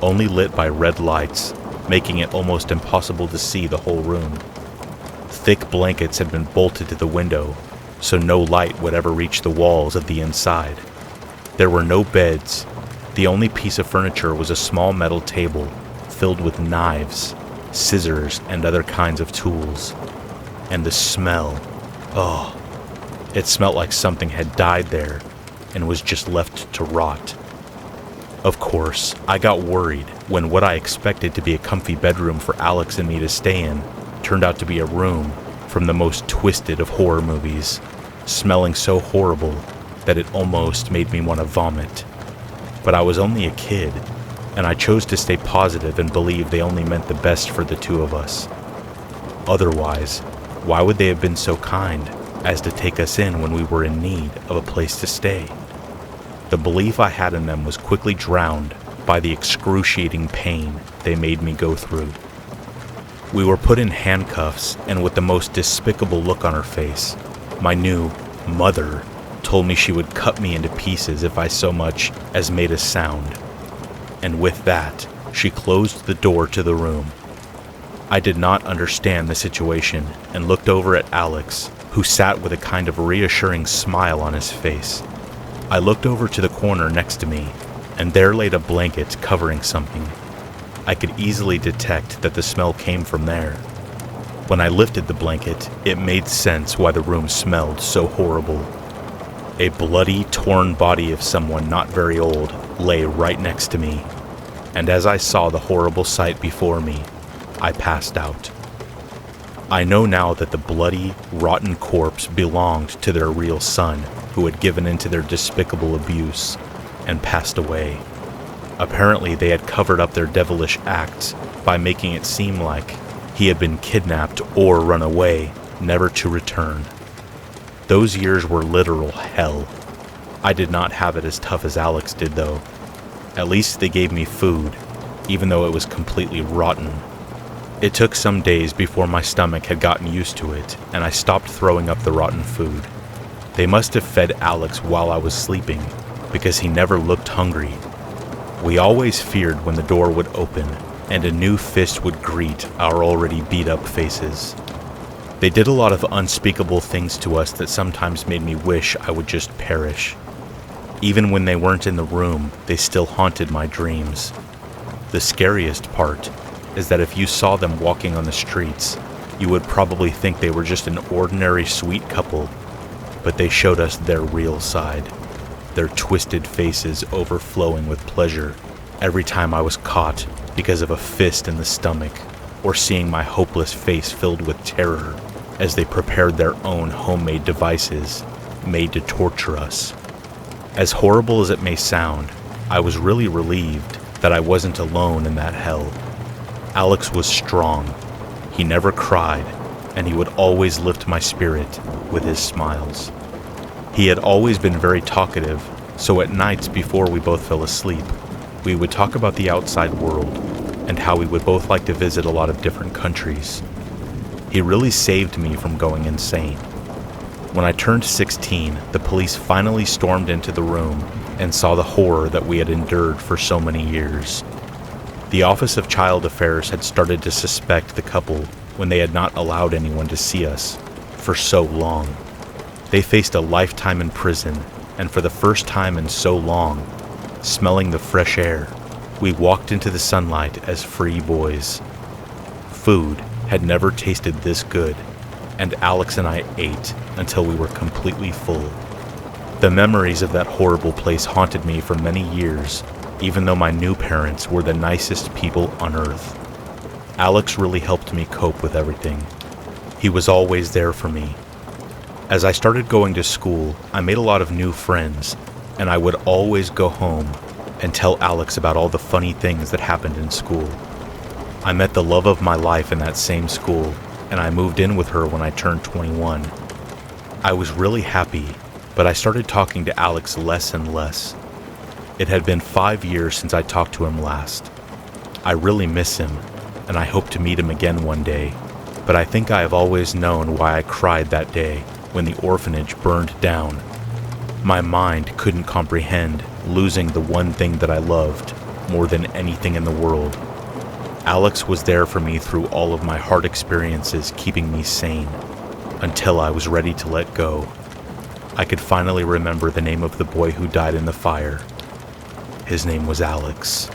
Speaker 1: only lit by red lights, making it almost impossible to see the whole room. Thick blankets had been bolted to the window, so no light would ever reach the walls of the inside. There were no beds. The only piece of furniture was a small metal table filled with knives, scissors, and other kinds of tools. And the smell, it smelled like something had died there and was just left to rot. Of course, I got worried when what I expected to be a comfy bedroom for Alex and me to stay in turned out to be a room from the most twisted of horror movies, smelling so horrible that it almost made me want to vomit. But I was only a kid, and I chose to stay positive and believe they only meant the best for the two of us. Otherwise, why would they have been so kind as to take us in when we were in need of a place to stay? The belief I had in them was quickly drowned by the excruciating pain they made me go through. We were put in handcuffs, and with the most despicable look on her face, my new mother told me she would cut me into pieces if I so much as made a sound. And with that, she closed the door to the room. I did not understand the situation and looked over at Alex, who sat with a kind of reassuring smile on his face. I looked over to the corner next to me, and there laid a blanket covering something. I could easily detect that the smell came from there. When I lifted the blanket, it made sense why the room smelled so horrible. A bloody, torn body of someone not very old lay right next to me, and as I saw the horrible sight before me, I passed out. I know now that the bloody, rotten corpse belonged to their real son, who had given in to their despicable abuse and passed away. Apparently, they had covered up their devilish acts by making it seem like he had been kidnapped or run away, never to return. Those years were literal hell. I did not have it as tough as Alex did, though. At least they gave me food, even though it was completely rotten. It took some days before my stomach had gotten used to it, and I stopped throwing up the rotten food. They must have fed Alex while I was sleeping, because he never looked hungry. We always feared when the door would open, and a new fist would greet our already beat-up faces. They did a lot of unspeakable things to us that sometimes made me wish I would just perish. Even when they weren't in the room, they still haunted my dreams. The scariest part is that if you saw them walking on the streets, you would probably think they were just an ordinary sweet couple, but they showed us their real side, their twisted faces overflowing with pleasure every time I was caught because of a fist in the stomach, or seeing my hopeless face filled with terror as they prepared their own homemade devices made to torture us. As horrible as it may sound, I was really relieved that I wasn't alone in that hell. Alex was strong. He never cried, and he would always lift my spirit with his smiles. He had always been very talkative, so at nights before we both fell asleep, we would talk about the outside world and how we would both like to visit a lot of different countries. He really saved me from going insane. When I turned 16, the police finally stormed into the room and saw the horror that we had endured for so many years. The Office of Child Affairs had started to suspect the couple when they had not allowed anyone to see us for so long. They faced a lifetime in prison, and for the first time in so long, smelling the fresh air, we walked into the sunlight as free boys. Food had never tasted this good, and Alex and I ate until we were completely full. The memories of that horrible place haunted me for many years, even though my new parents were the nicest people on earth. Alex really helped me cope with everything. He was always there for me. As I started going to school, I made a lot of new friends, and I would always go home and tell Alex about all the funny things that happened in school. I met the love of my life in that same school, and I moved in with her when I turned 21. I was really happy, but I started talking to Alex less and less. It had been 5 years since I talked to him last. I really miss him, and I hope to meet him again one day, but I think I have always known why I cried that day when the orphanage burned down. My mind couldn't comprehend losing the one thing that I loved more than anything in the world. Alex was there for me through all of my hard experiences, keeping me sane, until I was ready to let go. I could finally remember the name of the boy who died in the fire. His name was Alex.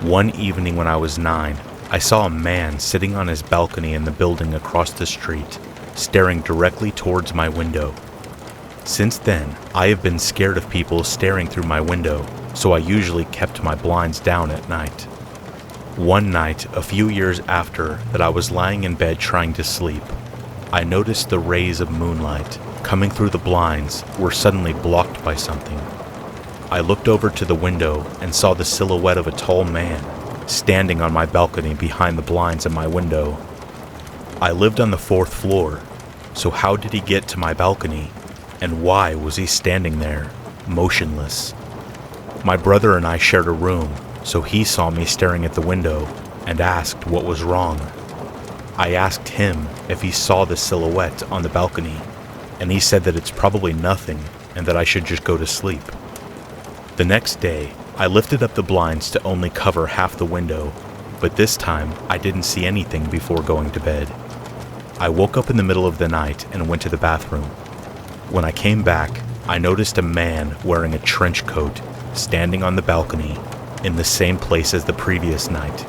Speaker 1: One evening when I was 9, I saw a man sitting on his balcony in the building across the street, staring directly towards my window. Since then, I have been scared of people staring through my window, so I usually kept my blinds down at night. One night, a few years after that I was lying in bed trying to sleep, I noticed the rays of moonlight coming through the blinds were suddenly blocked by something. I looked over to the window and saw the silhouette of a tall man standing on my balcony behind the blinds of my window. I lived on the 4th floor, so how did he get to my balcony? And why was he standing there, motionless? My brother and I shared a room, so he saw me staring at the window and asked what was wrong. I asked him if he saw the silhouette on the balcony, and he said that it's probably nothing and that I should just go to sleep. The next day, I lifted up the blinds to only cover half the window, but this time I didn't see anything before going to bed. I woke up in the middle of the night and went to the bathroom. When I came back, I noticed a man wearing a trench coat standing on the balcony in the same place as the previous night.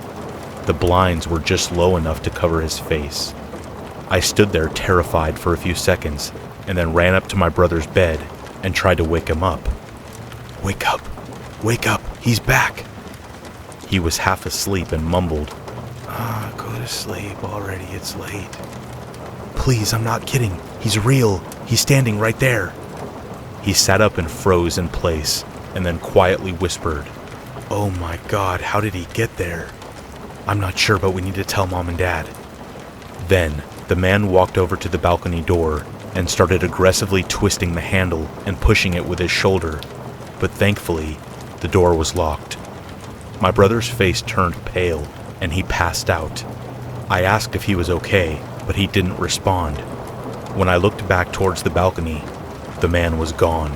Speaker 1: The blinds were just low enough to cover his face. I stood there terrified for a few seconds and then ran up to my brother's bed and tried to wake him up. Wake up, he's back." He was half asleep and mumbled, "Go to sleep already, it's late." "Please, I'm not kidding, he's real, he's standing right there." He sat up and froze in place, and then quietly whispered, "Oh my God, how did he get there? I'm not sure, but we need to tell Mom and Dad." Then, the man walked over to the balcony door and started aggressively twisting the handle and pushing it with his shoulder, but thankfully, the door was locked. My brother's face turned pale, and he passed out. I asked if he was okay, but he didn't respond. When I looked back towards the balcony, the man was gone.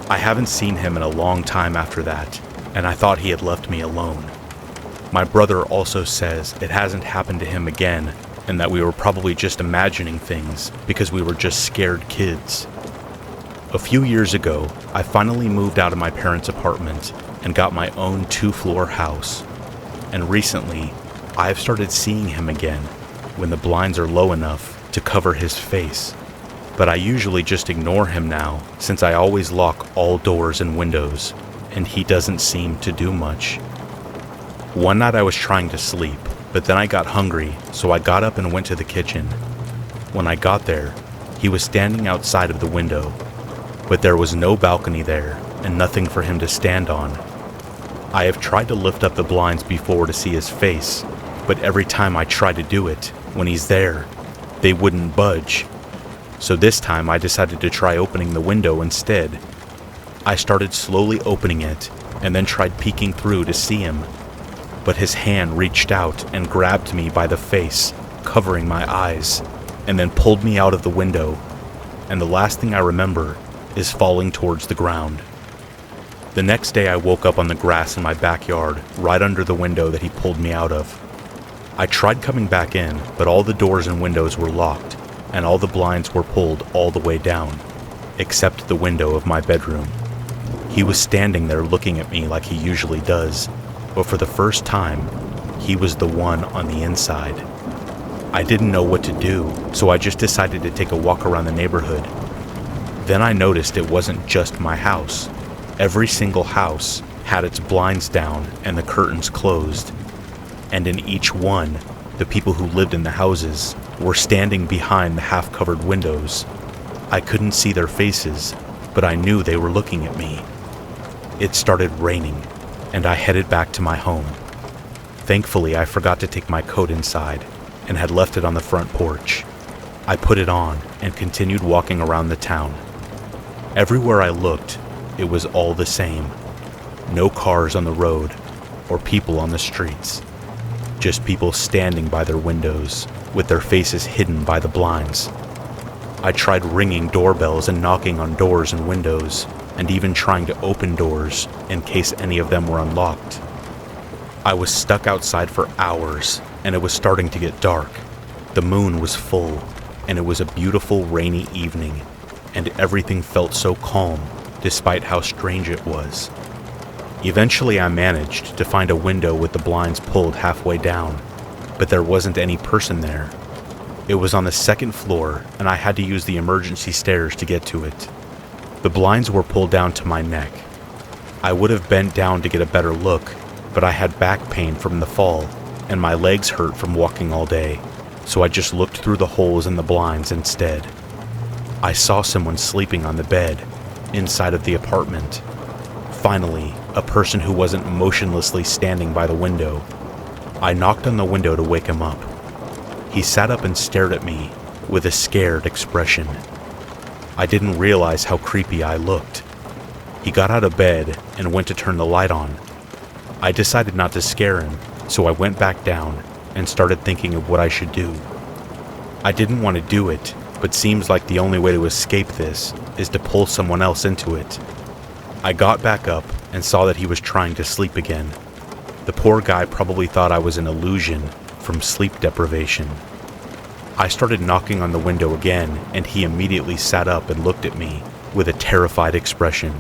Speaker 1: I haven't seen him in a long time after that, and I thought he had left me alone. My brother also says it hasn't happened to him again, and that we were probably just imagining things because we were just scared kids. A few years ago, I finally moved out of my parents' apartment and got my own 2-floor house. And recently, I've started seeing him again when the blinds are low enough to cover his face. But I usually just ignore him now since I always lock all doors and windows, and he doesn't seem to do much. One night I was trying to sleep, but then I got hungry, so I got up and went to the kitchen. When I got there, he was standing outside of the window, but there was no balcony there and nothing for him to stand on. I have tried to lift up the blinds before to see his face, but every time I try to do it, when he's there, they wouldn't budge. So this time I decided to try opening the window instead. I started slowly opening it and then tried peeking through to see him, but his hand reached out and grabbed me by the face, covering my eyes, and then pulled me out of the window, and the last thing I remember is falling towards the ground. The next day I woke up on the grass in my backyard, right under the window that he pulled me out of. I tried coming back in, but all the doors and windows were locked, and all the blinds were pulled all the way down, except the window of my bedroom. He was standing there looking at me like he usually does, but for the first time, he was the one on the inside. I didn't know what to do, so I just decided to take a walk around the neighborhood. Then I noticed it wasn't just my house. Every single house had its blinds down and the curtains closed. And in each one, the people who lived in the houses were standing behind the half-covered windows. I couldn't see their faces, but I knew they were looking at me. It started raining, and I headed back to my home. Thankfully, I forgot to take my coat inside and had left it on the front porch. I put it on and continued walking around the town. Everywhere I looked, it was all the same. No cars on the road or people on the streets. Just people standing by their windows with their faces hidden by the blinds. I tried ringing doorbells and knocking on doors and windows, and even trying to open doors in case any of them were unlocked. I was stuck outside for hours, and it was starting to get dark. The moon was full, and it was a beautiful rainy evening, and everything felt so calm, despite how strange it was. Eventually, I managed to find a window with the blinds pulled halfway down, but there wasn't any person there. It was on the second floor, and I had to use the emergency stairs to get to it. The blinds were pulled down to my neck. I would have bent down to get a better look, but I had back pain from the fall, and my legs hurt from walking all day, so I just looked through the holes in the blinds instead. I saw someone sleeping on the bed, inside of the apartment. Finally, a person who wasn't motionlessly standing by the window. I knocked on the window to wake him up. He sat up and stared at me with a scared expression. I didn't realize how creepy I looked. He got out of bed and went to turn the light on. I decided not to scare him, so I went back down and started thinking of what I should do. I didn't want to do it, but seems like the only way to escape this is to pull someone else into it. I got back up and saw that he was trying to sleep again. The poor guy probably thought I was an illusion from sleep deprivation. I started knocking on the window again, and he immediately sat up and looked at me with a terrified expression.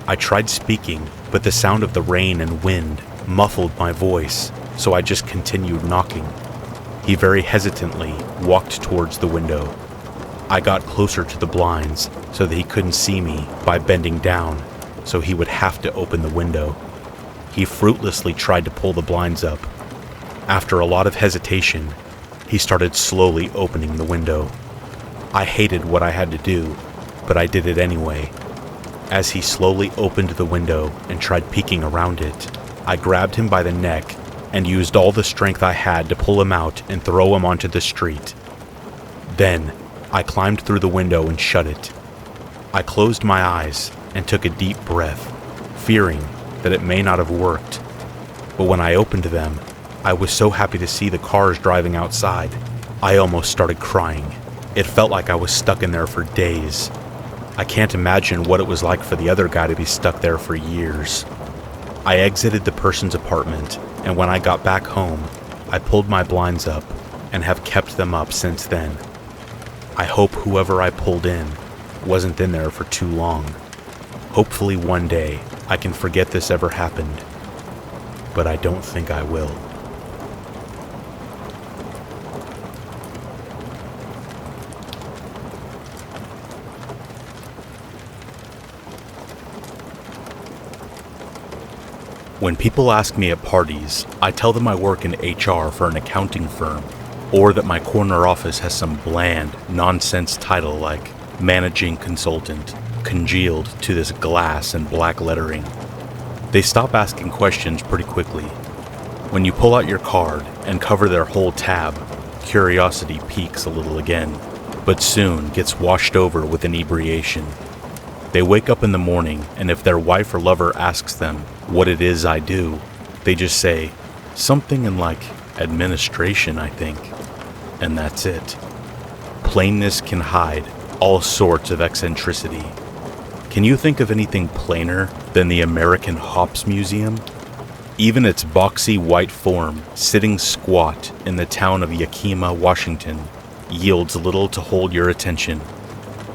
Speaker 1: I tried speaking, but the sound of the rain and wind muffled my voice, so I just continued knocking. He very hesitantly walked towards the window. I got closer to the blinds so that he couldn't see me by bending down, so he would have to open the window. He fruitlessly tried to pull the blinds up. After a lot of hesitation, he started slowly opening the window. I hated what I had to do, but I did it anyway. As he slowly opened the window and tried peeking around it, I grabbed him by the neck and used all the strength I had to pull him out and throw him onto the street. Then, I climbed through the window and shut it. I closed my eyes and took a deep breath, fearing that it may not have worked. But when I opened them, I was so happy to see the cars driving outside, I almost started crying. It felt like I was stuck in there for days. I can't imagine what it was like for the other guy to be stuck there for years. I exited the person's apartment, and when I got back home, I pulled my blinds up and have kept them up since then. I hope whoever I pulled in wasn't in there for too long. Hopefully one day I can forget this ever happened, but I don't think I will. When people ask me at parties, I tell them I work in HR for an accounting firm, or that my corner office has some bland, nonsense title like managing consultant, congealed to this glass and black lettering. They stop asking questions pretty quickly. When you pull out your card and cover their whole tab, curiosity peaks a little again, but soon gets washed over with inebriation. They wake up in the morning, and if their wife or lover asks them what it is I do, they just say, something in like administration, I think. And that's it. Plainness can hide all sorts of eccentricity. Can you think of anything plainer than the American Hops Museum? Even its boxy white form, sitting squat in the town of Yakima, Washington, yields little to hold your attention.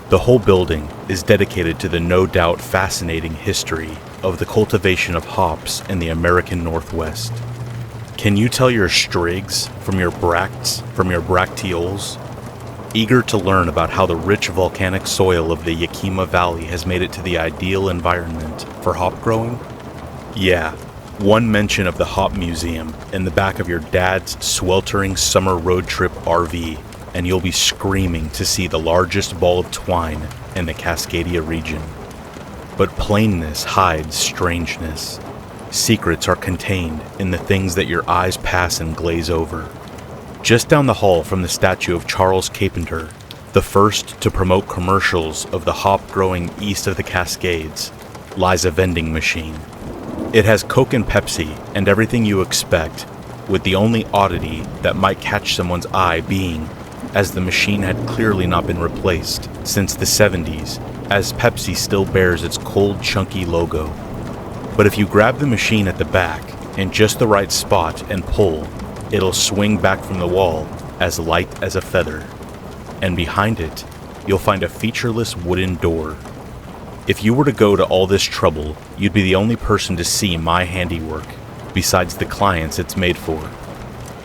Speaker 1: The whole building is dedicated to the no doubt fascinating history of the cultivation of hops in the American Northwest. Can you tell your strigs from your bracts, from your bracteoles? Eager to learn about how the rich volcanic soil of the Yakima Valley has made it to the ideal environment for hop growing? Yeah, one mention of the Hop Museum in the back of your dad's sweltering summer road trip RV and you'll be screaming to see the largest ball of twine in the Cascadia region. But plainness hides strangeness. Secrets are contained in the things that your eyes pass and glaze over. Just down the hall from the statue of Charles Carpenter, the first to promote commercials of the hop growing east of the Cascades, lies a vending machine. It has Coke and Pepsi and everything you expect, with the only oddity that might catch someone's eye being, as the machine had clearly not been replaced since the 70s, as Pepsi still bears its cold, chunky logo. But if you grab the machine at the back in just the right spot and pull, it'll swing back from the wall as light as a feather. And behind it, you'll find a featureless wooden door. If you were to go to all this trouble, you'd be the only person to see my handiwork, besides the clients it's made for.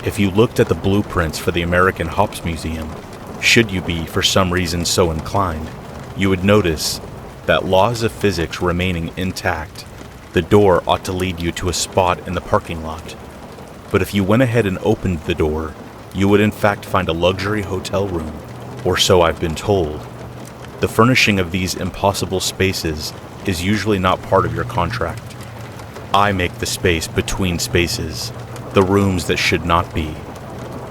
Speaker 1: If you looked at the blueprints for the American Hops Museum, should you be for some reason so inclined, you would notice that laws of physics remaining intact, the door ought to lead you to a spot in the parking lot. But if you went ahead and opened the door, you would in fact find a luxury hotel room, or so I've been told. The furnishing of these impossible spaces is usually not part of your contract. I make the space between spaces, the rooms that should not be,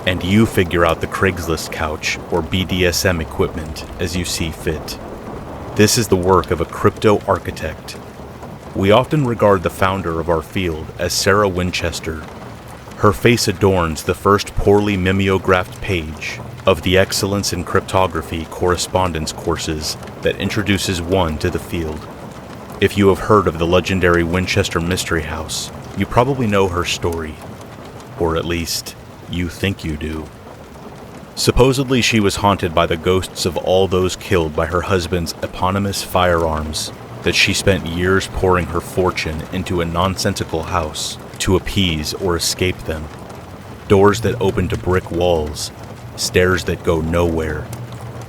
Speaker 1: and you figure out the Craigslist couch or BDSM equipment as you see fit. This is the work of a crypto architect. We often regard the founder of our field as Sarah Winchester. Her face adorns the first poorly mimeographed page of the Excellence in Cryptography correspondence courses that introduces one to the field. If you have heard of the legendary Winchester Mystery House, you probably know her story. Or at least, you think you do. Supposedly she was haunted by the ghosts of all those killed by her husband's eponymous firearms, that she spent years pouring her fortune into a nonsensical house to appease or escape them. Doors that open to brick walls, stairs that go nowhere,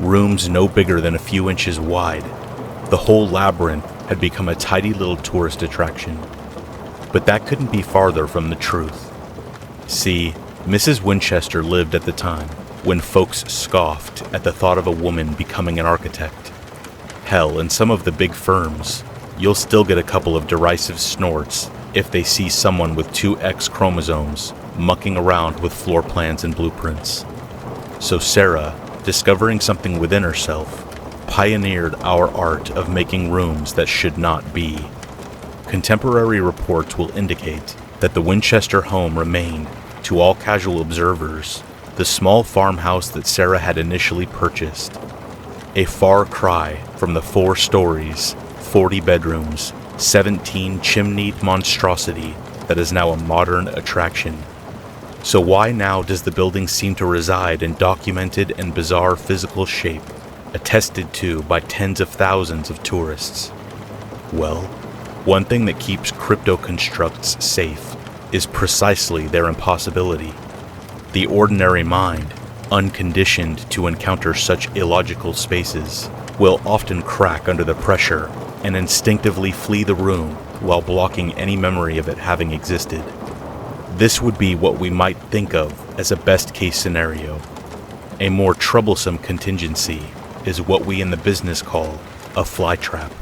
Speaker 1: rooms no bigger than a few inches wide. The whole labyrinth had become a tidy little tourist attraction. But that couldn't be farther from the truth. See, Mrs. Winchester lived at the time when folks scoffed at the thought of a woman becoming an architect. Hell, in some of the big firms, you'll still get a couple of derisive snorts if they see someone with 2 X chromosomes mucking around with floor plans and blueprints. So Sarah, discovering something within herself, pioneered our art of making rooms that should not be. Contemporary reports will indicate that the Winchester home remained, to all casual observers, the small farmhouse that Sarah had initially purchased. A far cry from the 4 stories, 40 bedrooms, 17 chimneyed monstrosity that is now a modern attraction. So why now does the building seem to reside in documented and bizarre physical shape, attested to by tens of thousands of tourists? Well, one thing that keeps crypto constructs safe is precisely their impossibility. The ordinary mind, unconditioned to encounter such illogical spaces, will often crack under the pressure and instinctively flee the room while blocking any memory of it having existed. This would be what we might think of as a best-case scenario. A more troublesome contingency is what we in the business call a flytrap.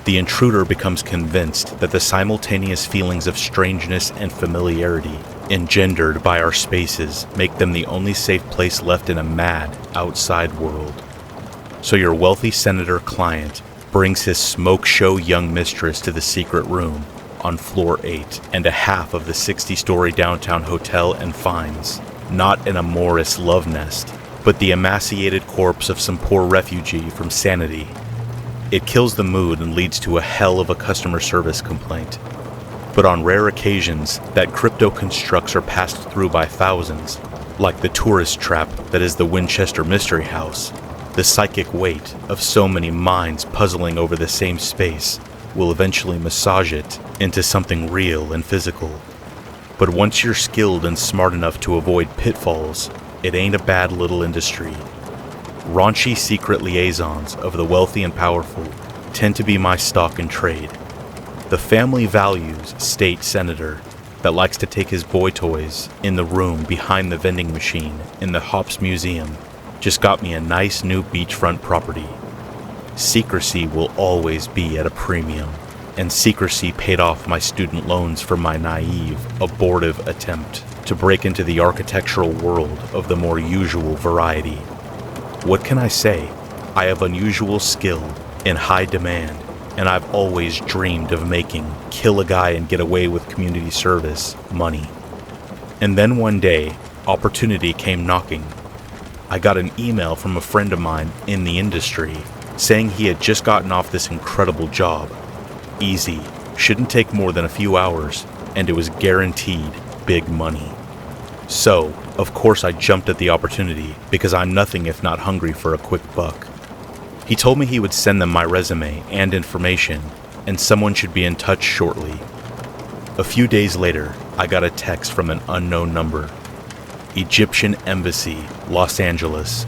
Speaker 1: The intruder becomes convinced that the simultaneous feelings of strangeness and familiarity engendered by our spaces make them the only safe place left in a mad, outside world. So your wealthy senator client brings his smoke show young mistress to the secret room on floor 8 and a half of the 60-story downtown hotel and finds, not an amorous love nest, but the emaciated corpse of some poor refugee from sanity. It kills the mood and leads to a hell of a customer service complaint. But on rare occasions that crypto constructs are passed through by thousands, like the tourist trap that is the Winchester Mystery House, the psychic weight of so many minds puzzling over the same space will eventually massage it into something real and physical. But once you're skilled and smart enough to avoid pitfalls, it ain't a bad little industry. Raunchy secret liaisons of the wealthy and powerful tend to be my stock in trade. The family values state senator that likes to take his boy toys in the room behind the vending machine in the Hops Museum just got me a nice new beachfront property. Secrecy will always be at a premium, and secrecy paid off my student loans for my naive, abortive attempt to break into the architectural world of the more usual variety. What can I say? I have unusual skill, in high demand, and I've always dreamed of making kill a guy and get away with community service money. And then one day, opportunity came knocking. I got an email from a friend of mine in the industry saying he had just gotten off this incredible job. Easy, shouldn't take more than a few hours, and it was guaranteed big money. So, of course I jumped at the opportunity because I'm nothing if not hungry for a quick buck. He told me he would send them my resume and information, and someone should be in touch shortly. A few days later, I got a text from an unknown number. Egyptian Embassy, Los Angeles.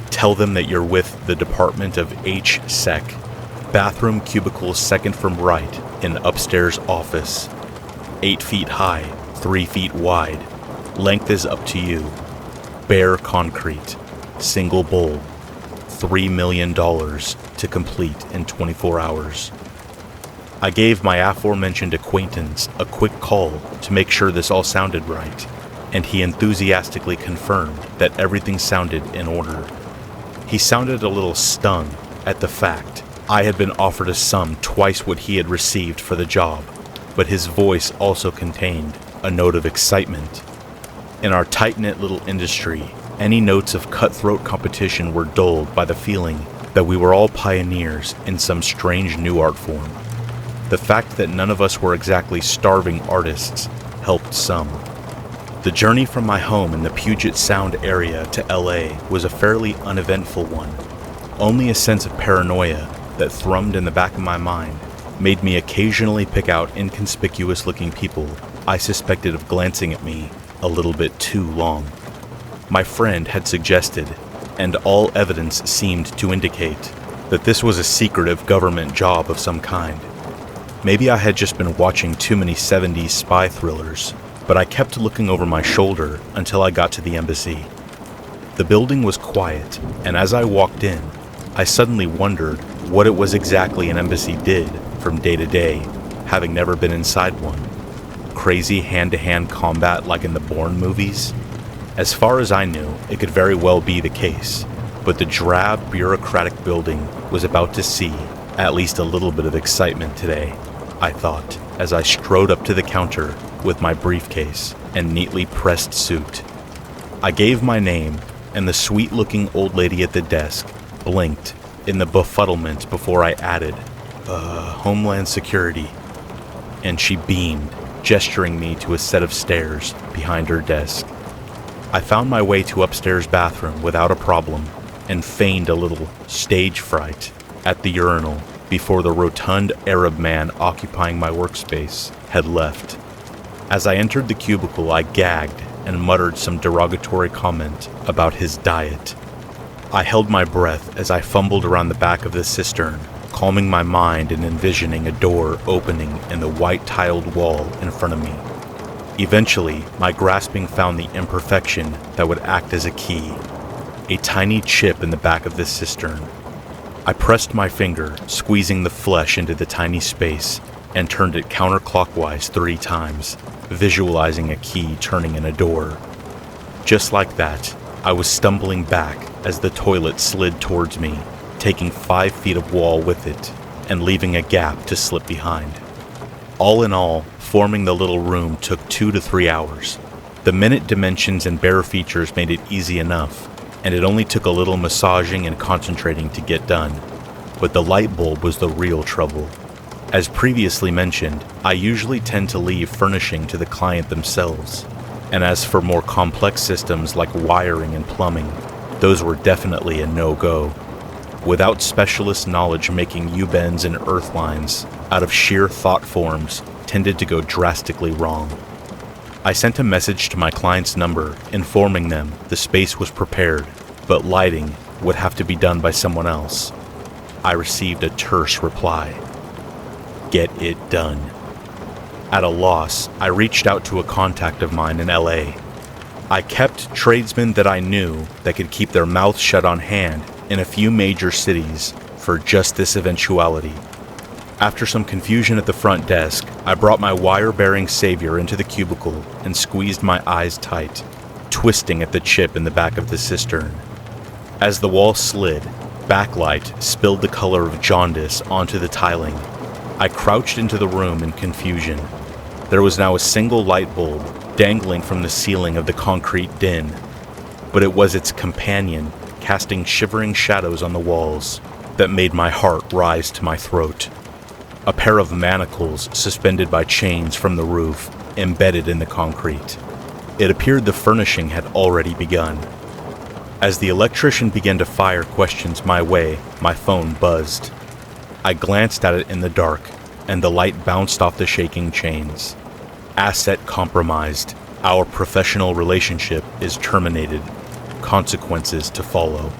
Speaker 1: Tell them that you're with the Department of HSEC. Bathroom cubicle second from right in upstairs office. 8 feet high, 3 feet wide. Length is up to you. Bare concrete. Single bowl. $3 million to complete in 24 hours. I gave my aforementioned acquaintance a quick call to make sure this all sounded right, and he enthusiastically confirmed that everything sounded in order. He sounded a little stung at the fact I had been offered a sum twice what he had received for the job, but his voice also contained a note of excitement. In our tight-knit little industry, any notes of cutthroat competition were dulled by the feeling that we were all pioneers in some strange new art form. The fact that none of us were exactly starving artists helped some. The journey from my home in the Puget Sound area to LA was a fairly uneventful one. Only a sense of paranoia that thrummed in the back of my mind made me occasionally pick out inconspicuous-looking people I suspected of glancing at me a little bit too long. My friend had suggested, and all evidence seemed to indicate, that this was a secretive government job of some kind. Maybe I had just been watching too many 70s spy thrillers, but I kept looking over my shoulder until I got to the embassy. The building was quiet, and as I walked in, I suddenly wondered what it was exactly an embassy did from day to day, having never been inside one. Crazy hand-to-hand combat like in the Bourne movies? As far as I knew, it could very well be the case, but the drab, bureaucratic building was about to see at least a little bit of excitement today, I thought, as I strode up to the counter with my briefcase and neatly pressed suit. I gave my name, and the sweet-looking old lady at the desk blinked in the befuddlement before I added, Homeland Security, and she beamed, gesturing me to a set of stairs behind her desk. I found my way to upstairs bathroom without a problem and feigned a little stage fright at the urinal before the rotund Arab man occupying my workspace had left. As I entered the cubicle, I gagged and muttered some derogatory comment about his diet. I held my breath as I fumbled around the back of the cistern, calming my mind and envisioning a door opening in the white-tiled wall in front of me. Eventually, my grasping found the imperfection that would act as a key, a tiny chip in the back of the cistern. I pressed my finger, squeezing the flesh into the tiny space, and turned it counterclockwise 3 times, visualizing a key turning in a door. Just like that, I was stumbling back as the toilet slid towards me, taking 5 feet of wall with it, and leaving a gap to slip behind. All in all, forming the little room took 2 to 3 hours. The minute dimensions and bare features made it easy enough, and it only took a little massaging and concentrating to get done. But the light bulb was the real trouble. As previously mentioned, I usually tend to leave furnishing to the client themselves, and as for more complex systems like wiring and plumbing, those were definitely a no-go. Without specialist knowledge, making U-bends and earth lines out of sheer thought forms tended to go drastically wrong. I sent a message to my client's number informing them the space was prepared, but lighting would have to be done by someone else. I received a terse reply. Get it done. At a loss, I reached out to a contact of mine in LA. I kept tradesmen that I knew that could keep their mouths shut on hand in a few major cities for just this eventuality. After some confusion at the front desk, I brought my wire-bearing savior into the cubicle and squeezed my eyes tight, twisting at the chip in the back of the cistern. As the wall slid, backlight spilled the color of jaundice onto the tiling. I crouched into the room in confusion. There was now a single light bulb dangling from the ceiling of the concrete den, but it was its companion, casting shivering shadows on the walls, that made my heart rise to my throat. A pair of manacles suspended by chains from the roof, embedded in the concrete. It appeared the furnishing had already begun. As the electrician began to fire questions my way, my phone buzzed. I glanced at it in the dark, and the light bounced off the shaking chains. Asset compromised. Our professional relationship is terminated. Consequences to follow.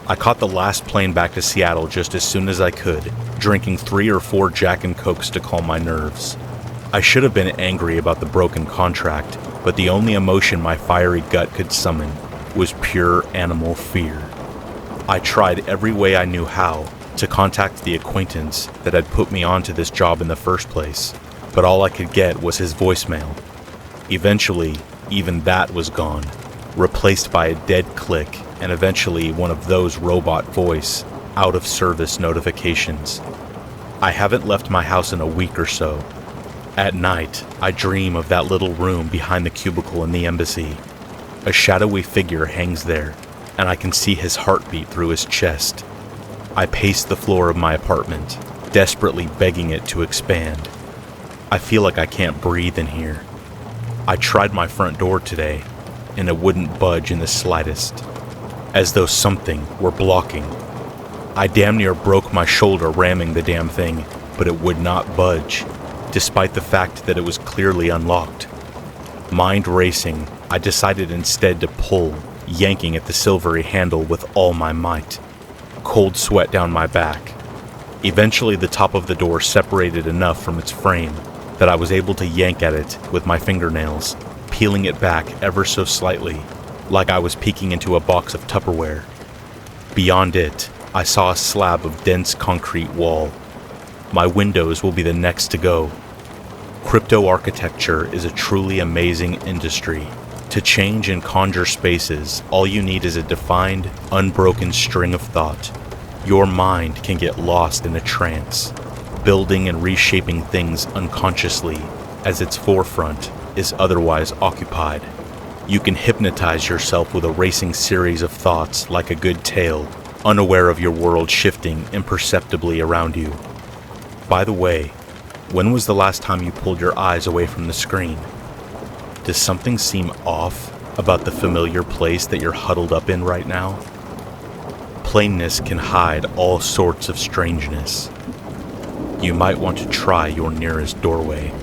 Speaker 1: I caught the last plane back to Seattle just as soon as I could, drinking 3 or 4 Jack and Cokes to calm my nerves. I should have been angry about the broken contract, but the only emotion my fiery gut could summon was pure animal fear. I tried every way I knew how to contact the acquaintance that had put me onto this job in the first place, but all I could get was his voicemail. Eventually, even that was gone, replaced by a dead click and eventually one of those robot voice, out-of-service notifications. I haven't left my house in a week or so. At night, I dream of that little room behind the cubicle in the embassy. A shadowy figure hangs there, and I can see his heartbeat through his chest. I pace the floor of my apartment, desperately begging it to expand. I feel like I can't breathe in here. I tried my front door today, and it wouldn't budge in the slightest, as though something were blocking. I damn near broke my shoulder ramming the damn thing, but it would not budge, despite the fact that it was clearly unlocked. Mind racing, I decided instead to pull, yanking at the silvery handle with all my might. Cold sweat down my back. Eventually the top of the door separated enough from its frame that I was able to yank at it with my fingernails, peeling it back ever so slightly, like I was peeking into a box of Tupperware. Beyond it, I saw a slab of dense concrete wall. My windows will be the next to go. Crypto architecture is a truly amazing industry. To change and conjure spaces, all you need is a defined, unbroken string of thought. Your mind can get lost in a trance, building and reshaping things unconsciously, as its forefront is otherwise occupied. You can hypnotize yourself with a racing series of thoughts like a good tale, unaware of your world shifting imperceptibly around you. By the way, when was the last time you pulled your eyes away from the screen? Does something seem off about the familiar place that you're huddled up in right now? Plainness can hide all sorts of strangeness. You might want to try your nearest doorway.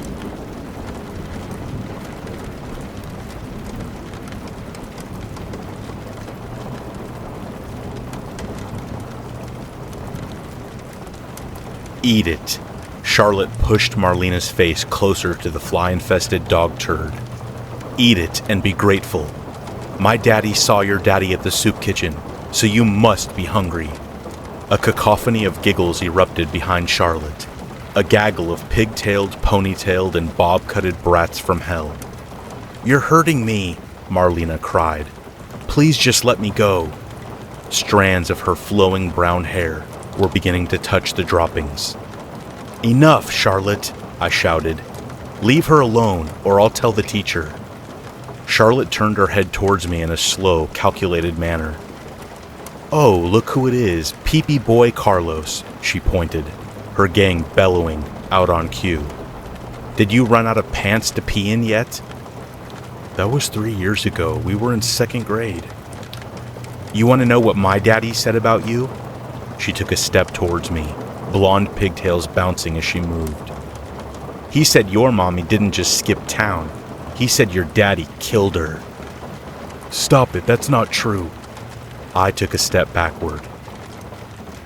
Speaker 1: Eat it. Charlotte pushed Marlena's face closer to the fly-infested dog turd. Eat it and be grateful. My daddy saw your daddy at the soup kitchen, so you must be hungry. A cacophony of giggles erupted behind Charlotte. A gaggle of pigtailed, ponytailed, and bob-cutted brats from hell. "You're hurting me," Marlena cried. "Please just let me go." Strands of her flowing brown hair were beginning to touch the droppings. "Enough, Charlotte," I shouted. "Leave her alone, or I'll tell the teacher." Charlotte turned her head towards me in a slow, calculated manner. "Oh, look who it is, Pee-Pee Boy Carlos," she pointed, her gang bellowing out on cue. "Did you run out of pants to pee in yet?" "That was 3 years ago. We were in 2nd grade. "You want to know what my daddy said about you?" She took a step towards me, blonde pigtails bouncing as she moved. "He said your mommy didn't just skip town. He said your daddy killed her." "Stop it, that's not true." I took a step backward.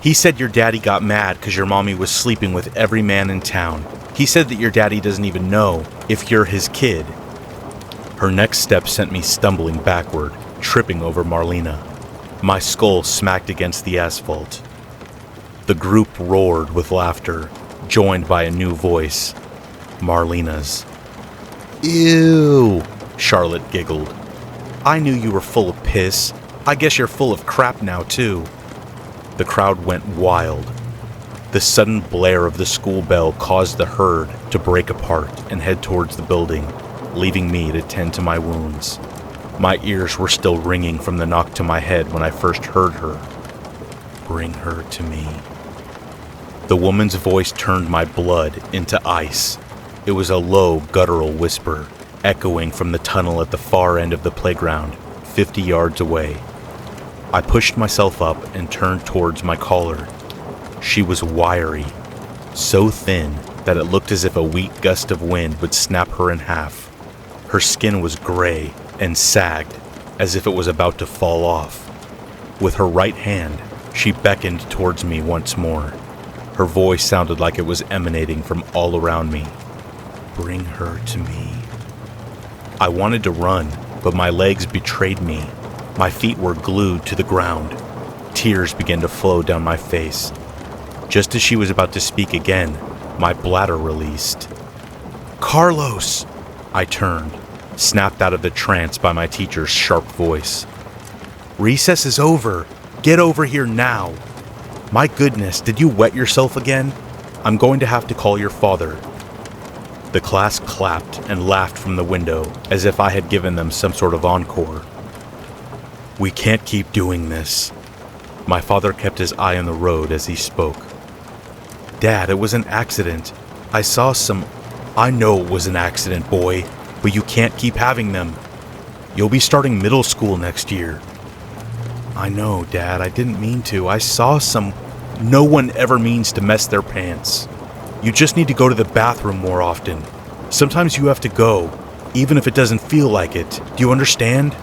Speaker 1: "He said your daddy got mad because your mommy was sleeping with every man in town. He said that your daddy doesn't even know if you're his kid." Her next step sent me stumbling backward, tripping over Marlena. My skull smacked against the asphalt. The group roared with laughter, joined by a new voice, Marlena's. "Ew," Charlotte giggled. "I knew you were full of piss. I guess you're full of crap now, too." The crowd went wild. The sudden blare of the school bell caused the herd to break apart and head towards the building, leaving me to tend to my wounds. My ears were still ringing from the knock to my head when I first heard her. "Bring her to me." The woman's voice turned my blood into ice. It was a low, guttural whisper, echoing from the tunnel at the far end of the playground, 50 yards away. I pushed myself up and turned towards my caller. She was wiry, so thin that it looked as if a weak gust of wind would snap her in half. Her skin was gray and sagged, as if it was about to fall off. With her right hand, she beckoned towards me once more. Her voice sounded like it was emanating from all around me. "Bring her to me." I wanted to run, but my legs betrayed me. My feet were glued to the ground. Tears began to flow down my face. Just as she was about to speak again, my bladder released. "Carlos!" I turned, snapped out of the trance by my teacher's sharp voice. "Recess is over. Get over here now." "My goodness, did you wet yourself again? I'm going to have to call your father." The class clapped and laughed from the window as if I had given them some sort of encore. "We can't keep doing this." My father kept his eye on the road as he spoke. "Dad, it was an accident. I know it was an accident, boy, but you can't keep having them. You'll be starting middle school next year." "I know, Dad, I didn't mean to. No one ever means to mess their pants. You just need to go to the bathroom more often. Sometimes you have to go, even if it doesn't feel like it. Do you understand?"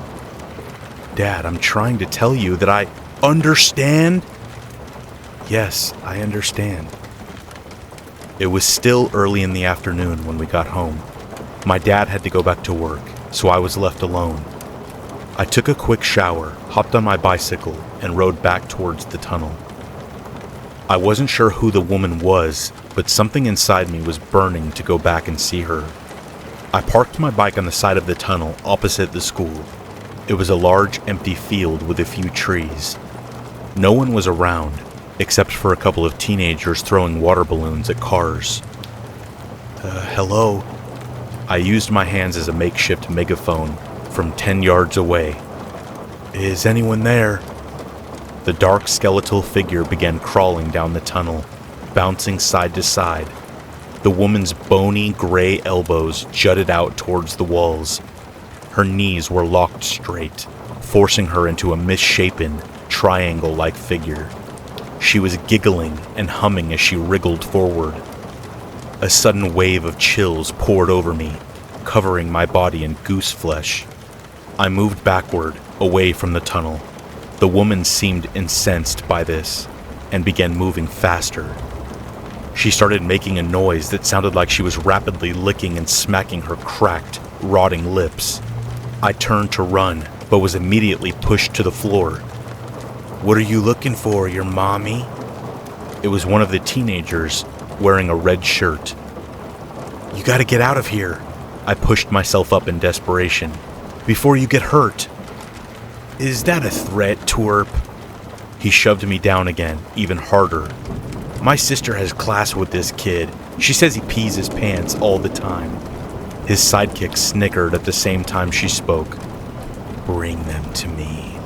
Speaker 1: "Dad, I'm trying to tell you that I understand." "Yes, I understand." It was still early in the afternoon when we got home. My dad had to go back to work, so I was left alone. I took a quick shower, hopped on my bicycle, and rode back towards the tunnel. I wasn't sure who the woman was, but something inside me was burning to go back and see her. I parked my bike on the side of the tunnel opposite the school. It was a large, empty field with a few trees. No one was around, except for a couple of teenagers throwing water balloons at cars. Hello?" I used my hands as a makeshift megaphone from 10 yards away. "Is anyone there?" The dark skeletal figure began crawling down the tunnel, bouncing side to side. The woman's bony gray elbows jutted out towards the walls. Her knees were locked straight, forcing her into a misshapen, triangle-like figure. She was giggling and humming as she wriggled forward. A sudden wave of chills poured over me, covering my body in goose flesh. I moved backward, away from the tunnel. The woman seemed incensed by this, and began moving faster. She started making a noise that sounded like she was rapidly licking and smacking her cracked, rotting lips. I turned to run, but was immediately pushed to the floor. "What are you looking for, your mommy?" It was one of the teenagers, wearing a red shirt. "You gotta get out of here." I pushed myself up in desperation. "Before you get hurt." "Is that a threat, twerp?" He shoved me down again, even harder. "My sister has class with this kid. She says he pees his pants all the time." His sidekick snickered at the same time she spoke. "Bring them to me."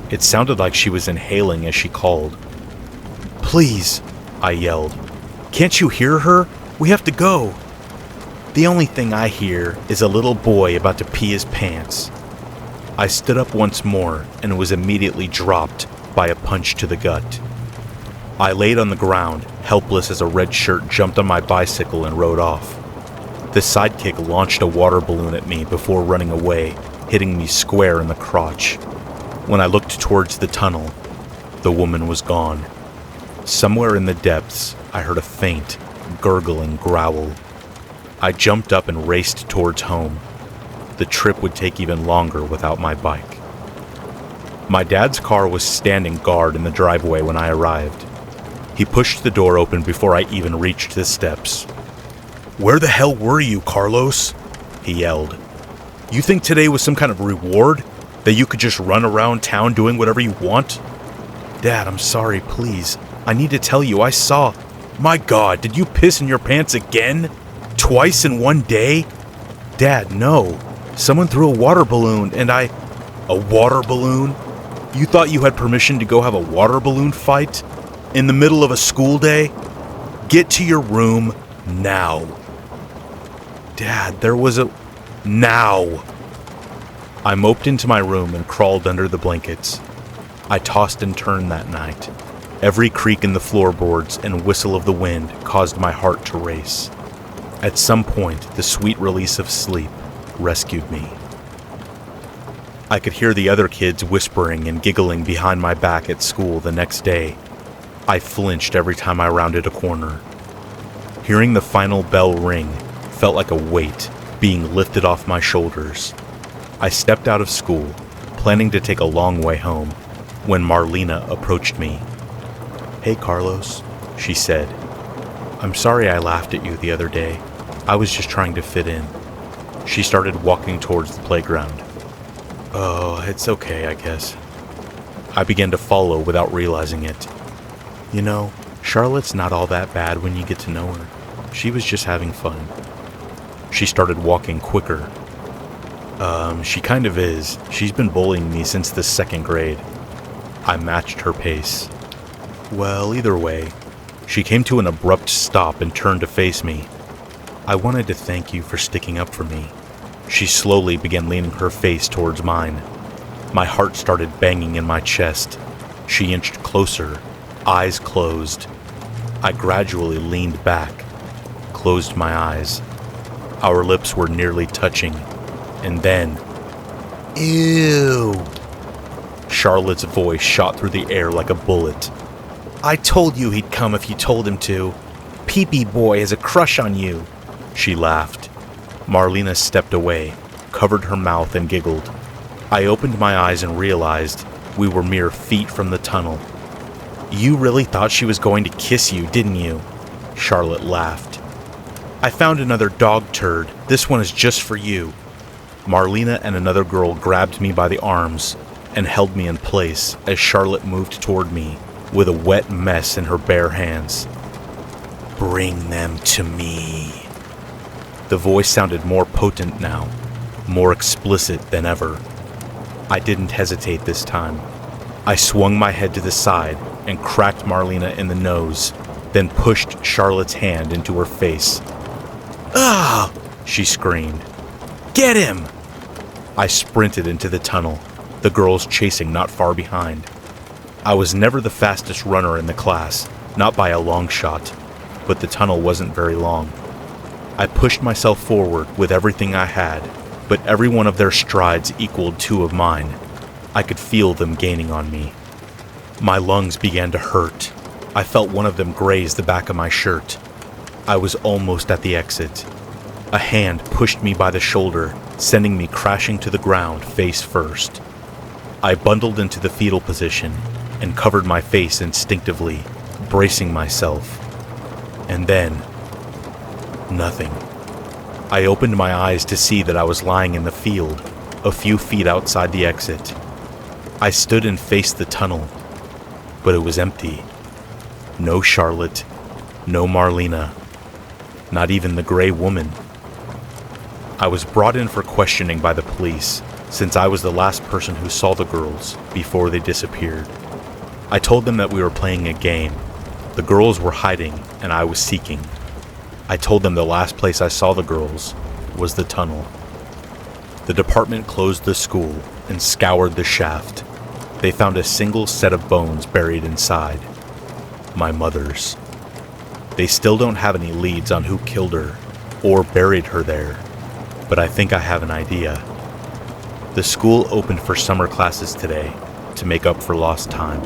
Speaker 1: It sounded like she was inhaling as she called. "Please," I yelled. "Can't you hear her? We have to go." "The only thing I hear is a little boy about to pee his pants." I stood up once more and was immediately dropped by a punch to the gut. I laid on the ground, helpless as a red shirt jumped on my bicycle and rode off. The sidekick launched a water balloon at me before running away, hitting me square in the crotch. When I looked towards the tunnel, the woman was gone. Somewhere in the depths, I heard a faint, gurgling growl. I jumped up and raced towards home. the trip would take even longer without my bike. My dad's car was standing guard in the driveway when I arrived. He pushed the door open before I even reached the steps. "Where the hell were you, Carlos?" he yelled. "You think today was some kind of reward? That you could just run around town doing whatever you want?" "Dad, I'm sorry, please. I need to tell you, I saw..." "My God, did you piss in your pants again? Twice in one day?" "Dad, no. Someone threw a water balloon and I..." "A water balloon? You thought you had permission to go have a water balloon fight? In the middle of a school day? Get to your room now." "Dad, there was a..." "Now!" I moped into my room and crawled under the blankets. I tossed and turned that night. Every creak in the floorboards and whistle of the wind caused my heart to race. At some point, the sweet release of sleep rescued me. I could hear the other kids whispering and giggling behind my back at school the next day. I flinched every time I rounded a corner. Hearing the final bell ring felt like a weight being lifted off my shoulders. I stepped out of school, planning to take a long way home, when Marlena approached me. "Hey, Carlos," she said. "I'm sorry I laughed at you the other day. I was just trying to fit in." She started walking towards the playground. "Oh, it's okay, I guess." I began to follow without realizing it. "You know, Charlotte's not all that bad when you get to know her. She was just having fun." She started walking quicker. She kind of is. She's been bullying me since the 2nd grade." I matched her pace. "Well, either way." She came to an abrupt stop and turned to face me. "I wanted to thank you for sticking up for me." She slowly began leaning her face towards mine. My heart started banging in my chest. She inched closer, eyes closed. I gradually leaned back, closed my eyes. Our lips were nearly touching, and then... "Ew!" Charlotte's voice shot through the air like a bullet. "I told you he'd come if you told him to. Pee-pee boy has a crush on you." She laughed. Marlena stepped away, covered her mouth, and giggled. I opened my eyes and realized we were mere feet from the tunnel. "You really thought she was going to kiss you, didn't you?" Charlotte laughed. "I found another dog turd. This one is just for you." Marlena and another girl grabbed me by the arms and held me in place as Charlotte moved toward me with a wet mess in her bare hands. "Bring them to me." The voice sounded more potent now, more explicit than ever. I didn't hesitate this time. I swung my head to the side and cracked Marlena in the nose, then pushed Charlotte's hand into her face. "Ah!" she screamed. "Get him!" I sprinted into the tunnel, the girls chasing not far behind. I was never the fastest runner in the class, not by a long shot, but the tunnel wasn't very long. I pushed myself forward with everything I had, but every one of their strides equaled 2 of mine. I could feel them gaining on me. My lungs began to hurt. I felt one of them graze the back of my shirt. I was almost at the exit. A hand pushed me by the shoulder, sending me crashing to the ground face first. I bundled into the fetal position and covered my face instinctively, bracing myself. And then... nothing. I opened my eyes to see that I was lying in the field, a few feet outside the exit. I stood and faced the tunnel, but it was empty. No Charlotte, no Marlena, not even the gray woman. I was brought in for questioning by the police, since I was the last person who saw the girls before they disappeared. I told them that we were playing a game. The girls were hiding, and I was seeking. I told them the last place I saw the girls was the tunnel. The department closed the school and scoured the shaft. They found a single set of bones buried inside. My mother's. They still don't have any leads on who killed her or buried her there, but I think I have an idea. The school opened for summer classes today to make up for lost time.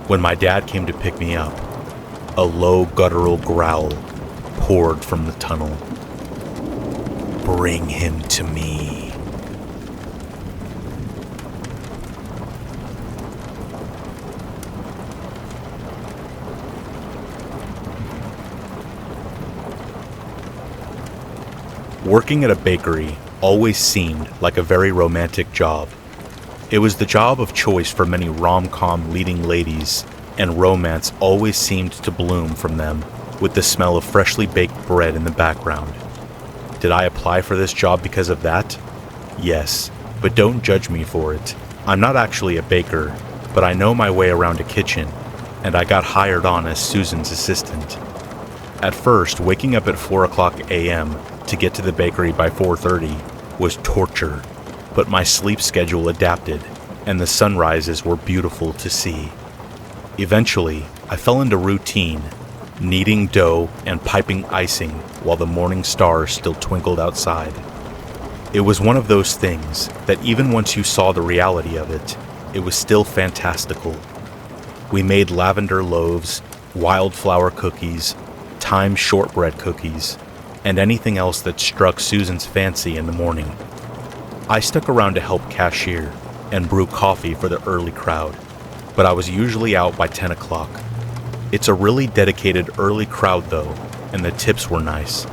Speaker 1: When my dad came to pick me up, a low guttural growl poured from the tunnel. "Bring him to me." Working at a bakery always seemed like a very romantic job. It was the job of choice for many rom-com leading ladies, and romance always seemed to bloom from them with the smell of freshly baked bread in the background. Did I apply for this job because of that? Yes, but don't judge me for it. I'm not actually a baker, but I know my way around a kitchen, and I got hired on as Susan's assistant. At first, waking up at 4 o'clock a.m. to get to the bakery by 4:30 was torture, but my sleep schedule adapted, and the sunrises were beautiful to see. Eventually, I fell into routine, kneading dough and piping icing while the morning stars still twinkled outside. It was one of those things that even once you saw the reality of it, it was still fantastical. We made lavender loaves, wildflower cookies, thyme shortbread cookies, and anything else that struck Susan's fancy in the morning. I stuck around to help cashier and brew coffee for the early crowd, but I was usually out by 10 o'clock. It's a really dedicated early crowd though, and the tips were nice.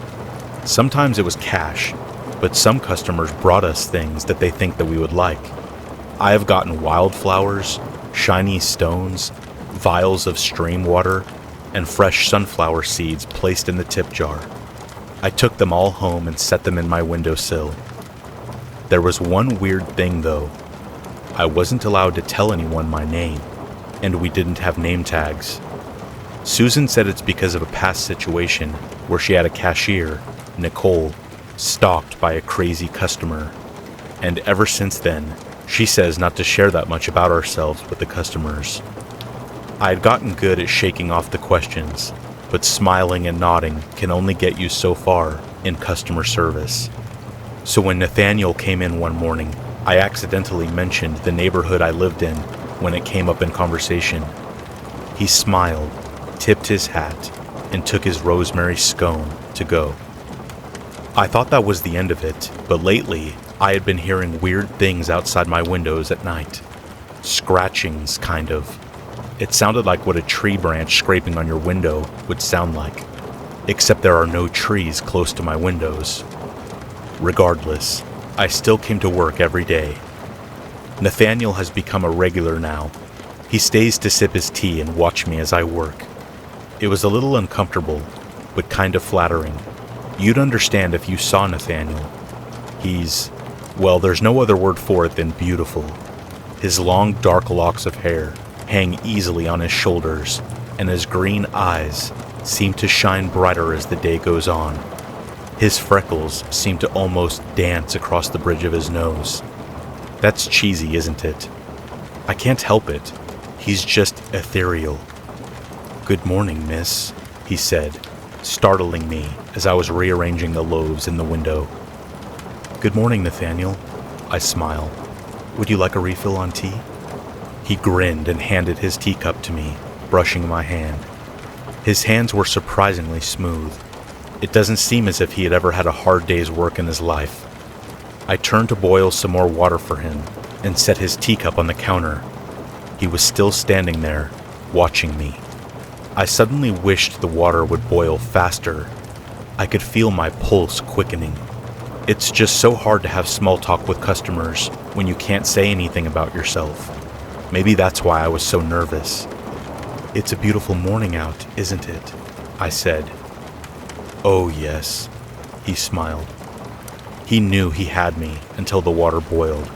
Speaker 1: Sometimes it was cash, but some customers brought us things that they think that we would like. I have gotten wildflowers, shiny stones, vials of stream water, and fresh sunflower seeds placed in the tip jar. I took them all home and set them in my windowsill. There was one weird thing though. I wasn't allowed to tell anyone my name, and we didn't have name tags. Susan said it's because of a past situation where she had a cashier, Nicole, stalked by a crazy customer, and ever since then, she says not to share that much about ourselves with the customers. I had gotten good at shaking off the questions, but smiling and nodding can only get you so far in customer service. So when Nathaniel came in one morning, I accidentally mentioned the neighborhood I lived in when it came up in conversation. He smiled, tipped his hat, and took his rosemary scone to go. I thought that was the end of it, but lately I had been hearing weird things outside my windows at night. Scratchings, kind of. It sounded like what a tree branch scraping on your window would sound like, except there are no trees close to my windows. Regardless, I still came to work every day. Nathaniel has become a regular now. He stays to sip his tea and watch me as I work. It was a little uncomfortable, but kind of flattering. You'd understand if you saw Nathaniel. Well, there's no other word for it than beautiful. His long, dark locks of hair hang easily on his shoulders, and his green eyes seem to shine brighter as the day goes on. His freckles seem to almost dance across the bridge of his nose. That's cheesy, isn't it? I can't help it. He's just ethereal. "Good morning, miss," he said, startling me as I was rearranging the loaves in the window. "Good morning, Nathaniel," I smiled. "Would you like a refill on tea?" He grinned and handed his teacup to me, brushing my hand. His hands were surprisingly smooth. It doesn't seem as if he had ever had a hard day's work in his life. I turned to boil some more water for him and set his teacup on the counter. He was still standing there, watching me. I suddenly wished the water would boil faster. I could feel my pulse quickening. It's just so hard to have small talk with customers when you can't say anything about yourself. Maybe that's why I was so nervous. "It's a beautiful morning out, isn't it?" I said. "Oh yes," he smiled. He knew he had me until the water boiled.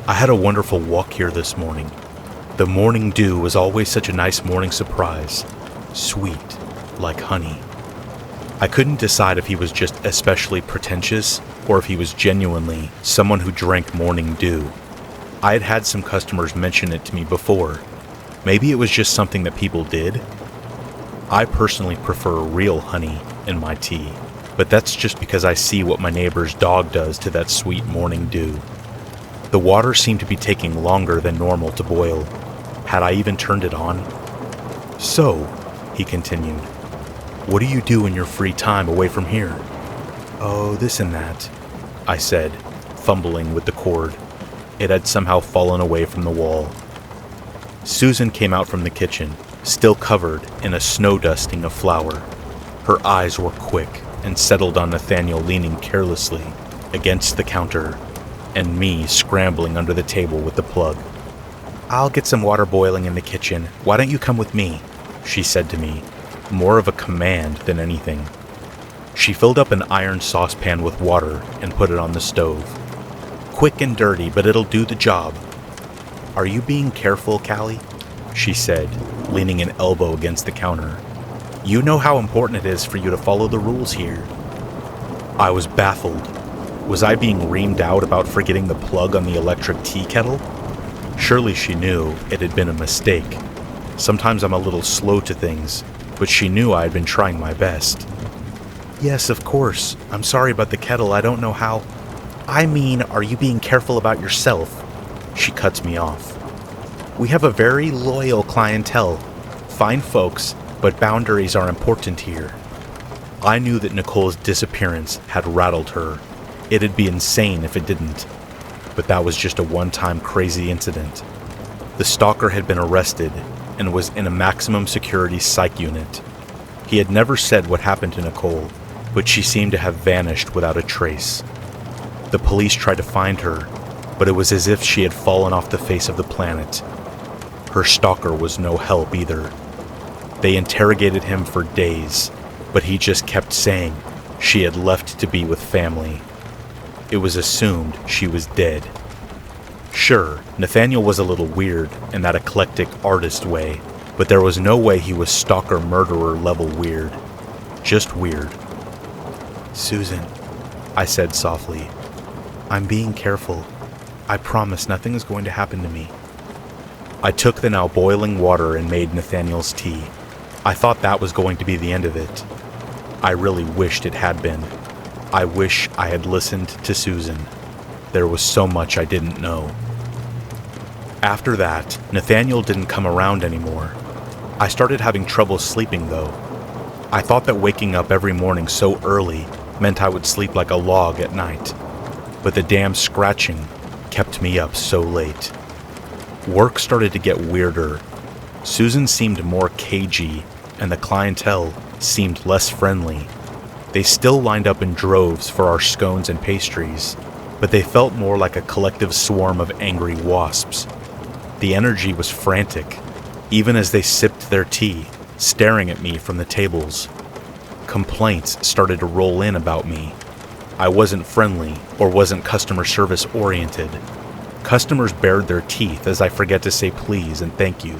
Speaker 1: "I had a wonderful walk here this morning. The morning dew was always such a nice morning surprise. Sweet, like honey." I couldn't decide if he was just especially pretentious or if he was genuinely someone who drank morning dew. I had had some customers mention it to me before. Maybe it was just something that people did. I personally prefer real honey in my tea, but that's just because I see what my neighbor's dog does to that sweet morning dew. The water seemed to be taking longer than normal to boil. Had I even turned it on? "So," he continued, "what do you do in your free time away from here?" "Oh, this and that," I said, fumbling with the cord. It had somehow fallen away from the wall. Susan came out from the kitchen, still covered in a snow dusting of flour. Her eyes were quick, and settled on Nathaniel leaning carelessly against the counter, and me scrambling under the table with the plug. "I'll get some water boiling in the kitchen. Why don't you come with me?" she said to me, more of a command than anything. She filled up an iron saucepan with water and put it on the stove. "Quick and dirty, but it'll do the job." "Are you being careful, Callie?" she said, leaning an elbow against the counter. "You know how important it is for you to follow the rules here." I was baffled. Was I being reamed out about forgetting the plug on the electric tea kettle? Surely she knew it had been a mistake. Sometimes I'm a little slow to things, but she knew I had been trying my best. "Yes, of course. I'm sorry about the kettle. I don't know how." "I mean, are you being careful about yourself?" She cuts me off. "We have a very loyal clientele. Fine folks, but boundaries are important here." I knew that Nicole's disappearance had rattled her. It'd be insane if it didn't. But that was just a one-time crazy incident. The stalker had been arrested and was in a maximum security psych unit. He had never said what happened to Nicole, but she seemed to have vanished without a trace. The police tried to find her, but it was as if she had fallen off the face of the planet. Her stalker was no help either. They interrogated him for days, but he just kept saying she had left to be with family. It was assumed she was dead. Sure, Nathaniel was a little weird in that eclectic artist way, but there was no way he was stalker-murderer level weird. Just weird. "Susan," I said softly, "I'm being careful. I promise nothing is going to happen to me." I took the now boiling water and made Nathaniel's tea. I thought that was going to be the end of it. I really wished it had been. I wish I had listened to Susan. There was so much I didn't know. After that, Nathaniel didn't come around anymore. I started having trouble sleeping though. I thought that waking up every morning so early meant I would sleep like a log at night. But the damn scratching kept me up so late. Work started to get weirder. Susan seemed more cagey, and the clientele seemed less friendly. They still lined up in droves for our scones and pastries, but they felt more like a collective swarm of angry wasps. The energy was frantic, even as they sipped their tea, staring at me from the tables. Complaints started to roll in about me. I wasn't friendly or wasn't customer service oriented. Customers bared their teeth as I forget to say please and thank you.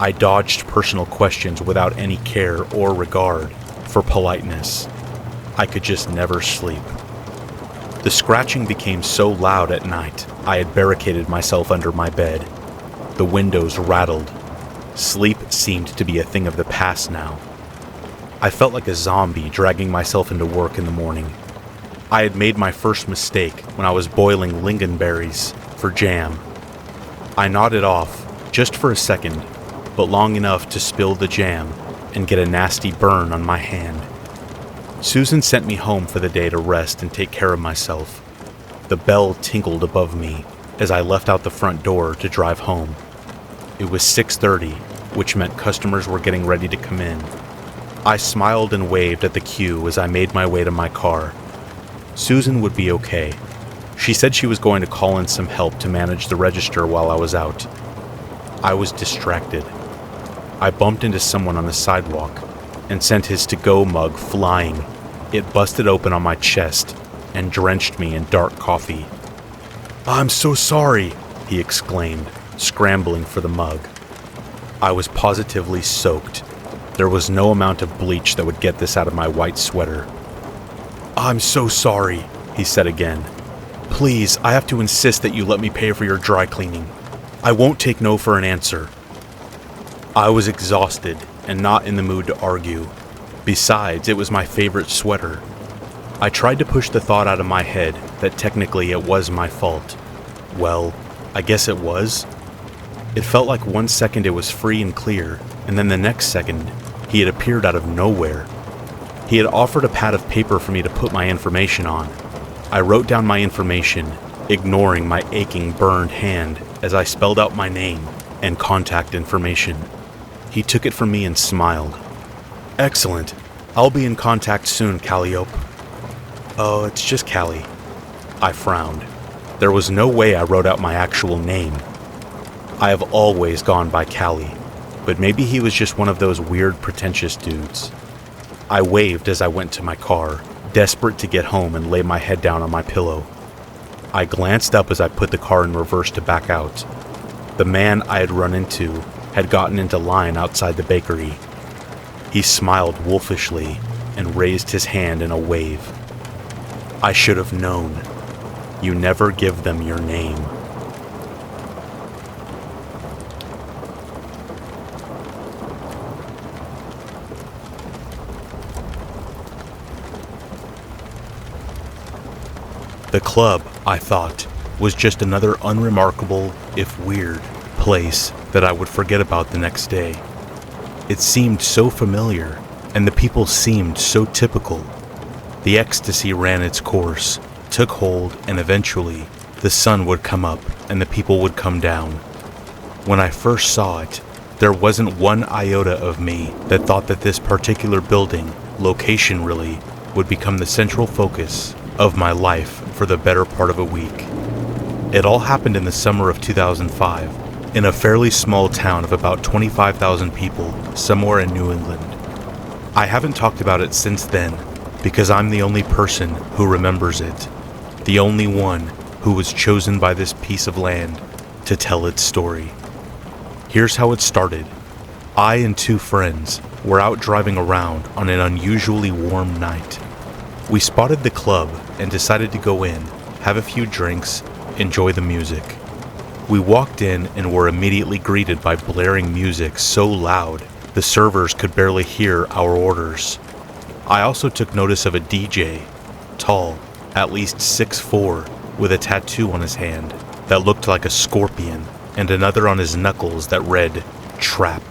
Speaker 1: I dodged personal questions without any care or regard for politeness. I could just never sleep. The scratching became so loud at night, I had barricaded myself under my bed. The windows rattled. Sleep seemed to be a thing of the past now. I felt like a zombie dragging myself into work in the morning. I had made my first mistake when I was boiling lingonberries for jam. I nodded off, just for a second, but long enough to spill the jam and get a nasty burn on my hand. Susan sent me home for the day to rest and take care of myself. The bell tinkled above me as I left out the front door to drive home. It was 6:30, which meant customers were getting ready to come in. I smiled and waved at the queue as I made my way to my car. Susan would be okay. She said she was going to call in some help to manage the register while I was out. I was distracted. I bumped into someone on the sidewalk and sent his to-go mug flying. It busted open on my chest and drenched me in dark coffee. "I'm so sorry," he exclaimed, scrambling for the mug. I was positively soaked. There was no amount of bleach that would get this out of my white sweater. "I'm so sorry," he said again. "Please, I have to insist that you let me pay for your dry cleaning. I won't take no for an answer." I was exhausted and not in the mood to argue. Besides, it was my favorite sweater. I tried to push the thought out of my head that technically it was my fault. Well, I guess it was. It felt like 1 second it was free and clear, and then the next second, he had appeared out of nowhere. He had offered a pad of paper for me to put my information on. I wrote down my information, ignoring my aching, burned hand as I spelled out my name and contact information. He took it from me and smiled. "Excellent. I'll be in contact soon, Calliope. Oh, it's just Callie. I frowned. There was no way I wrote out my actual name. I have always gone by Callie, but maybe he was just one of those weird, pretentious dudes. I waved as I went to my car, desperate to get home and lay my head down on my pillow. I glanced up as I put the car in reverse to back out. The man I had run into had gotten into line outside the bakery. He smiled wolfishly and raised his hand in a wave. I should have known. You never give them your name. The club, I thought, was just another unremarkable, if weird, place that I would forget about the next day. It seemed so familiar, and the people seemed so typical. The ecstasy ran its course, took hold, and eventually, the sun would come up and the people would come down. When I first saw it, there wasn't one iota of me that thought that this particular building, location really, would become the central focus of my life for the better part of a week. It all happened in the summer of 2005, in a fairly small town of about 25,000 people, somewhere in New England. I haven't talked about it since then, because I'm the only person who remembers it, the only one who was chosen by this piece of land to tell its story. Here's how it started. I and two friends were out driving around on an unusually warm night. We spotted the club and decided to go in, have a few drinks, enjoy the music. We walked in and were immediately greeted by blaring music so loud the servers could barely hear our orders. I also took notice of a DJ, tall, at least 6'4", with a tattoo on his hand that looked like a scorpion and another on his knuckles that read, "Trap."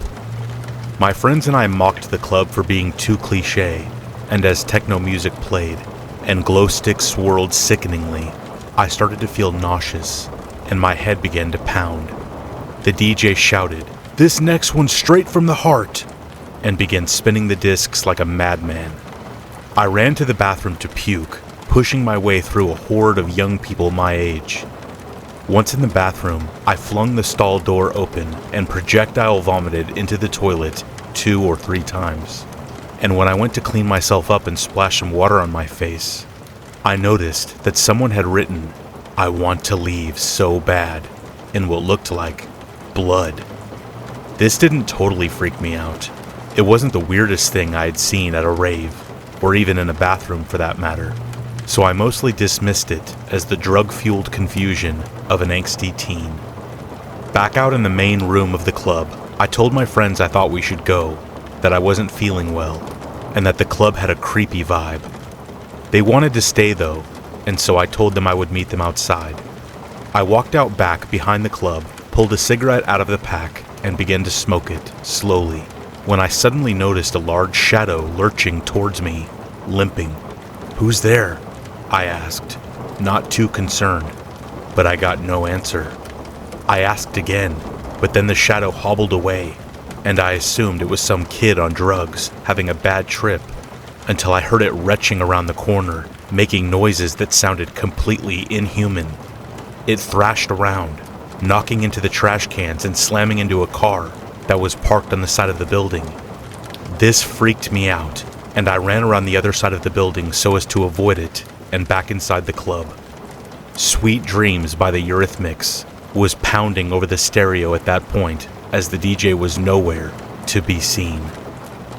Speaker 1: My friends and I mocked the club for being too cliché, and as techno music played and glow sticks swirled sickeningly, I started to feel nauseous and my head began to pound. The DJ shouted, "This next one's straight from the heart," and began spinning the discs like a madman. I ran to the bathroom to puke, pushing my way through a horde of young people my age. Once in the bathroom, I flung the stall door open and projectile vomited into the toilet 2 or 3 times. And when I went to clean myself up and splash some water on my face, I noticed that someone had written, "I want to leave so bad," in what looked like blood. This didn't totally freak me out. It wasn't the weirdest thing I had seen at a rave, or even in a bathroom for that matter, so I mostly dismissed it as the drug-fueled confusion of an angsty teen. Back out in the main room of the club, I told my friends I thought we should go, that I wasn't feeling well, and that the club had a creepy vibe. They wanted to stay though, and so I told them I would meet them outside. I walked out back behind the club, pulled a cigarette out of the pack, and began to smoke it, slowly, when I suddenly noticed a large shadow lurching towards me, limping. "Who's there?" I asked, not too concerned, but I got no answer. I asked again, but then the shadow hobbled away, and I assumed it was some kid on drugs having a bad trip, until I heard it retching around the corner, making noises that sounded completely inhuman. It thrashed around, knocking into the trash cans and slamming into a car that was parked on the side of the building. This freaked me out, and I ran around the other side of the building so as to avoid it, and back inside the club. Sweet Dreams by the Eurythmics was pounding over the stereo at that point, as the DJ was nowhere to be seen.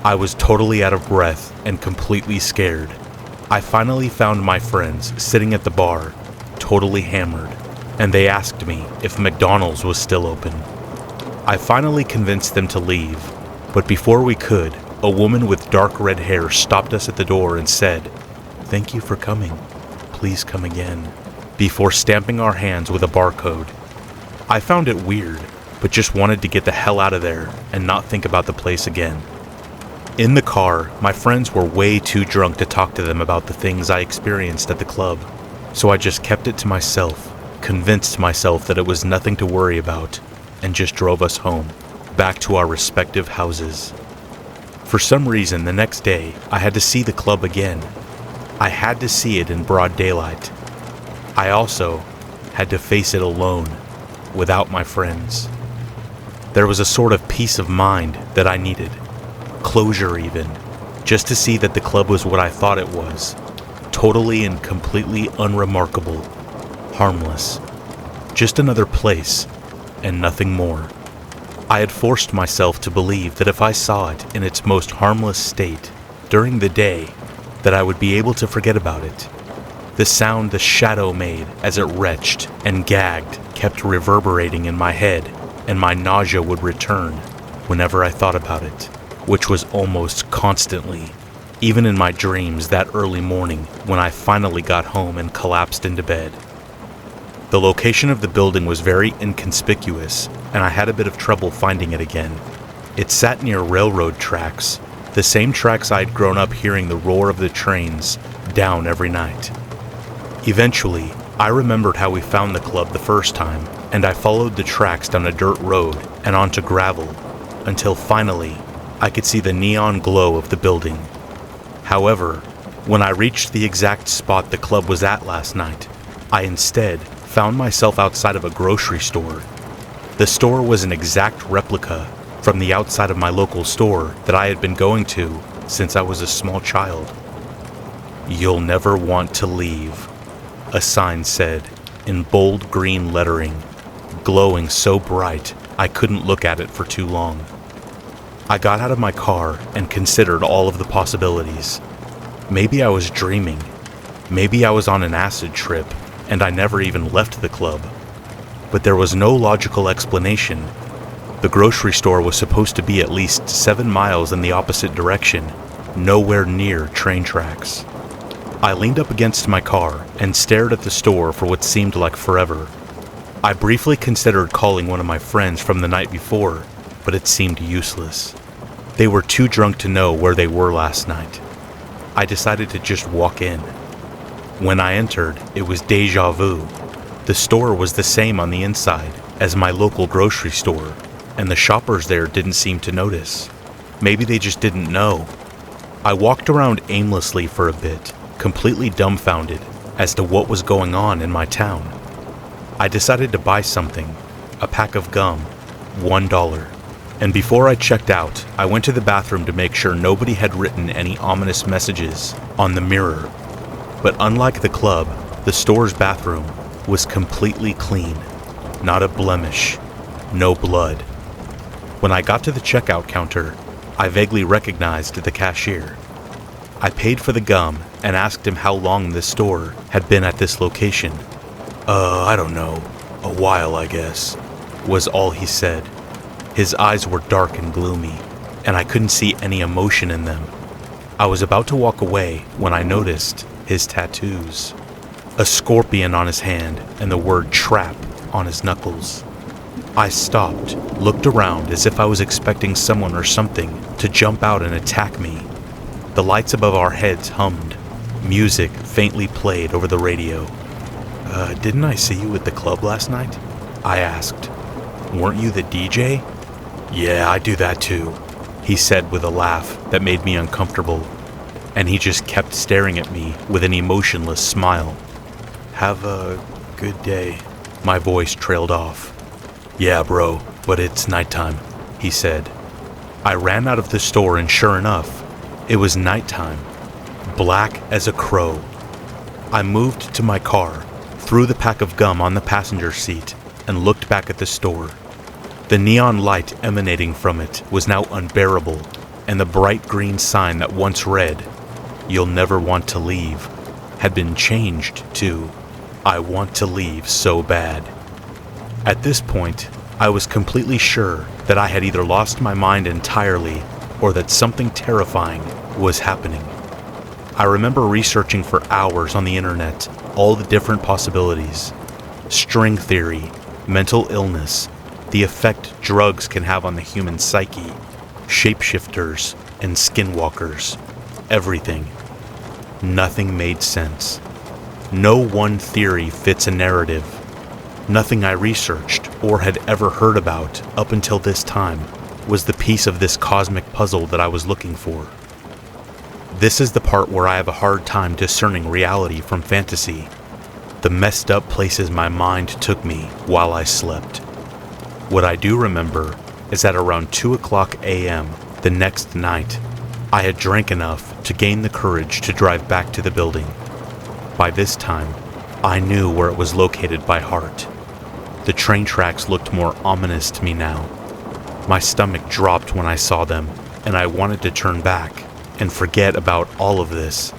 Speaker 1: I was totally out of breath and completely scared. I finally found my friends sitting at the bar, totally hammered, and they asked me if McDonald's was still open. I finally convinced them to leave, but before we could, a woman with dark red hair stopped us at the door and said, "Thank you for coming. Please come again," before stamping our hands with a barcode. I found it weird, but just wanted to get the hell out of there and not think about the place again. In the car, my friends were way too drunk to talk to them about the things I experienced at the club, so I just kept it to myself, convinced myself that it was nothing to worry about, and just drove us home, back to our respective houses. For some reason, the next day, I had to see the club again. I had to see it in broad daylight. I also had to face it alone, without my friends. There was a sort of peace of mind that I needed, closure even, just to see that the club was what I thought it was, totally and completely unremarkable, harmless, just another place and nothing more. I had forced myself to believe that if I saw it in its most harmless state during the day, that I would be able to forget about it. The sound the shadow made as it retched and gagged kept reverberating in my head, and my nausea would return whenever I thought about it, which was almost constantly, even in my dreams that early morning when I finally got home and collapsed into bed. The location of the building was very inconspicuous, and I had a bit of trouble finding it again. It sat near railroad tracks, the same tracks I'd grown up hearing the roar of the trains down every night. Eventually, I remembered how we found the club the first time, and I followed the tracks down a dirt road and onto gravel, until finally, I could see the neon glow of the building. However, when I reached the exact spot the club was at last night, I instead found myself outside of a grocery store. The store was an exact replica from the outside of my local store that I had been going to since I was a small child. "You'll never want to leave," a sign said in bold green lettering, glowing so bright I couldn't look at it for too long. I got out of my car and considered all of the possibilities. Maybe I was dreaming. Maybe I was on an acid trip and I never even left the club. But there was no logical explanation. The grocery store was supposed to be at least 7 miles in the opposite direction, nowhere near train tracks. I leaned up against my car and stared at the store for what seemed like forever. I briefly considered calling one of my friends from the night before, but it seemed useless. They were too drunk to know where they were last night. I decided to just walk in. When I entered, it was déjà vu. The store was the same on the inside as my local grocery store, and the shoppers there didn't seem to notice. Maybe they just didn't know. I walked around aimlessly for a bit, completely dumbfounded as to what was going on in my town. I decided to buy something, a pack of gum, $1. And before I checked out, I went to the bathroom to make sure nobody had written any ominous messages on the mirror. But unlike the club, the store's bathroom was completely clean. Not a blemish, no blood. When I got to the checkout counter, I vaguely recognized the cashier. I paid for the gum and asked him how long this store had been at this location. I don't know. A while, I guess," was all he said. His eyes were dark and gloomy, and I couldn't see any emotion in them. I was about to walk away when I noticed his tattoos. A scorpion on his hand and the word trap on his knuckles. I stopped, looked around as if I was expecting someone or something to jump out and attack me. The lights above our heads hummed. Music faintly played over the radio. Didn't I see you at the club last night?" I asked. "Weren't you the DJ?" "Yeah, I do that too," he said with a laugh that made me uncomfortable, and he just kept staring at me with an emotionless smile. "Have a good day." My voice trailed off. "Yeah, bro, but it's nighttime," he said. I ran out of the store and sure enough, it was nighttime, black as a crow. I moved to my car, threw the pack of gum on the passenger seat, and looked back at the store. The neon light emanating from it was now unbearable, and the bright green sign that once read, "You'll never want to leave," had been changed to, "I want to leave so bad." At this point, I was completely sure that I had either lost my mind entirely or that something terrifying was happening. I remember researching for hours on the internet all the different possibilities. String theory, mental illness, the effect drugs can have on the human psyche, shapeshifters, and skinwalkers. Everything. Nothing made sense. No one theory fits a narrative. Nothing I researched or had ever heard about up until this time was the piece of this cosmic puzzle that I was looking for. This is the part where I have a hard time discerning reality from fantasy, the messed up places my mind took me while I slept. What I do remember is that around 2:00 a.m. the next night, I had drank enough to gain the courage to drive back to the building. By this time, I knew where it was located by heart. The train tracks looked more ominous to me now. My stomach dropped when I saw them, and I wanted to turn back and forget about all of this.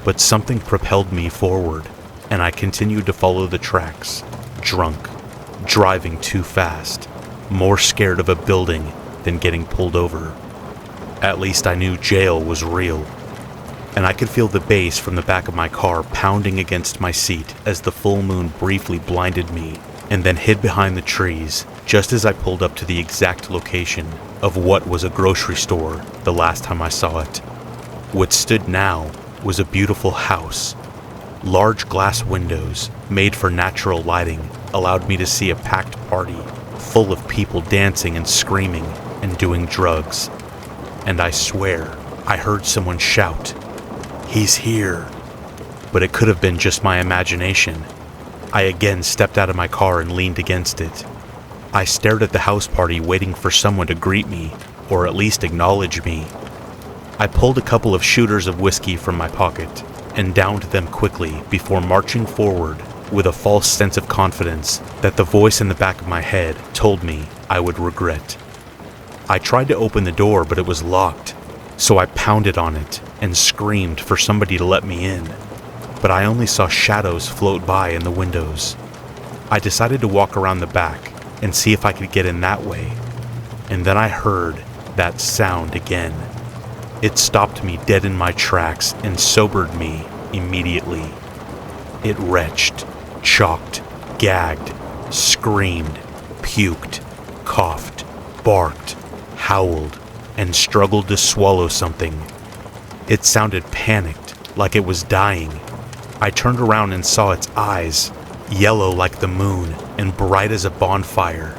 Speaker 1: But something propelled me forward, and I continued to follow the tracks, drunk, driving too fast, more scared of a building than getting pulled over. At least I knew jail was real, and I could feel the bass from the back of my car pounding against my seat as the full moon briefly blinded me and then hid behind the trees just as I pulled up to the exact location of what was a grocery store the last time I saw it. What stood now was a beautiful house. Large glass windows made for natural lighting allowed me to see a packed party full of people dancing and screaming and doing drugs. And I swear I heard someone shout, "He's here!" But it could have been just my imagination. I again stepped out of my car and leaned against it. I stared at the house party waiting for someone to greet me, or at least acknowledge me. I pulled a couple of shooters of whiskey from my pocket and downed them quickly before marching forward with a false sense of confidence that the voice in the back of my head told me I would regret. I tried to open the door, but it was locked, so I pounded on it and screamed for somebody to let me in. But I only saw shadows float by in the windows. I decided to walk around the back and see if I could get in that way. And then I heard that sound again. It stopped me dead in my tracks and sobered me immediately. It retched, chalked, gagged, screamed, puked, coughed, barked, howled, and struggled to swallow something. It sounded panicked, like it was dying. I turned around and saw its eyes, yellow like the moon and bright as a bonfire.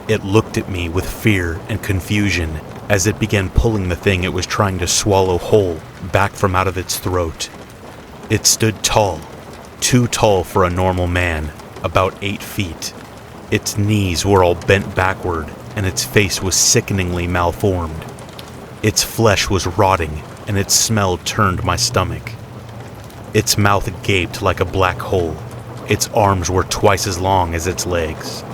Speaker 1: It looked at me with fear and confusion as it began pulling the thing it was trying to swallow whole back from out of its throat. It stood tall, too tall for a normal man, about 8 feet. Its knees were all bent backward and its face was sickeningly malformed. Its flesh was rotting and its smell turned my stomach. Its mouth gaped like a black hole. Its arms were twice as long as its legs.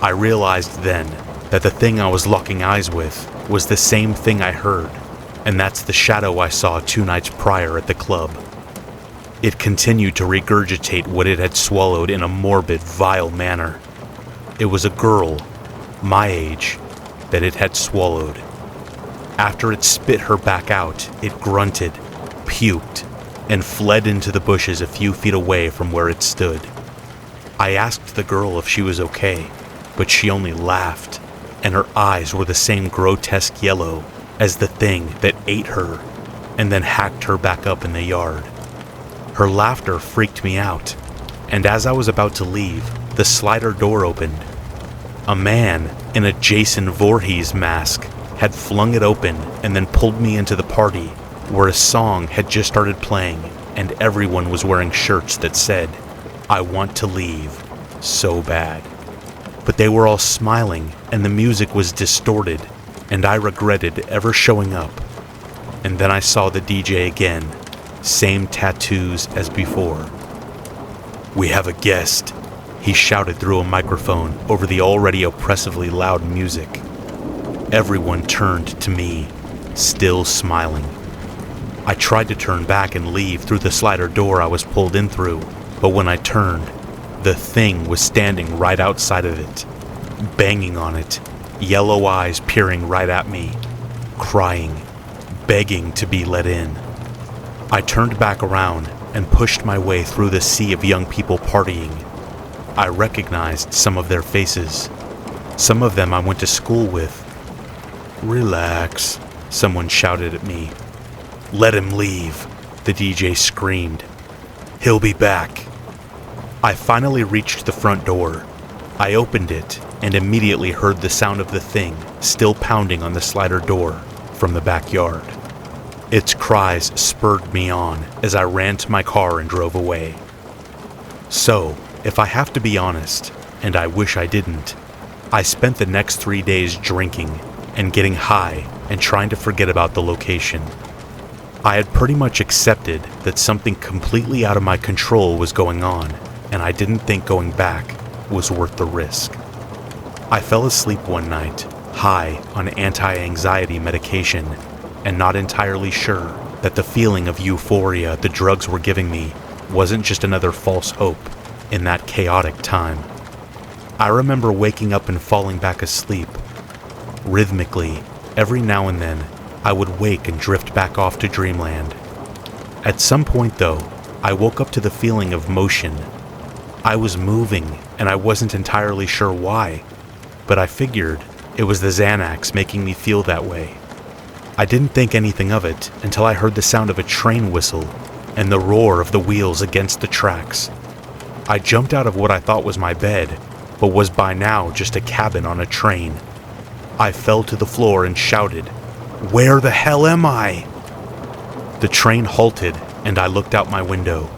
Speaker 1: I realized then that the thing I was locking eyes with was the same thing I heard, and that's the shadow I saw 2 nights prior at the club. It continued to regurgitate what it had swallowed in a morbid, vile manner. It was a girl, my age, that it had swallowed. After it spit her back out, it grunted, puked, and fled into the bushes a few feet away from where it stood. I asked the girl if she was okay, but she only laughed, and her eyes were the same grotesque yellow as the thing that ate her and then hacked her back up in the yard. Her laughter freaked me out, and as I was about to leave, the slider door opened. A man in a Jason Voorhees mask had flung it open and then pulled me into the party, where a song had just started playing and everyone was wearing shirts that said, "I want to leave so bad." But they were all smiling and the music was distorted, and I regretted ever showing up. And then I saw the DJ again, same tattoos as before. "We have a guest," he shouted through a microphone over the already oppressively loud music. Everyone turned to me, still smiling. I tried to turn back and leave through the slider door I was pulled in through, but when I turned, the thing was standing right outside of it, banging on it, yellow eyes peering right at me, crying, begging to be let in. I turned back around and pushed my way through the sea of young people partying. I recognized some of their faces. Some of them I went to school with. "Relax," someone shouted at me. "Let him leave," the DJ screamed. "He'll be back." I finally reached the front door. I opened it and immediately heard the sound of the thing still pounding on the slider door from the backyard. Its cries spurred me on as I ran to my car and drove away. So, if I have to be honest, and I wish I didn't, I spent the next 3 days drinking and getting high and trying to forget about the location. I had pretty much accepted that something completely out of my control was going on, and I didn't think going back was worth the risk. I fell asleep one night, high on anti-anxiety medication, and not entirely sure that the feeling of euphoria the drugs were giving me wasn't just another false hope in that chaotic time. I remember waking up and falling back asleep. Rhythmically, every now and then, I would wake and drift back off to dreamland. At some point, though, I woke up to the feeling of motion. I was moving, and I wasn't entirely sure why, but I figured it was the Xanax making me feel that way. I didn't think anything of it until I heard the sound of a train whistle and the roar of the wheels against the tracks. I jumped out of what I thought was my bed, but was by now just a cabin on a train. I fell to the floor and shouted, "Where the hell am I?" The train halted, and I looked out my window.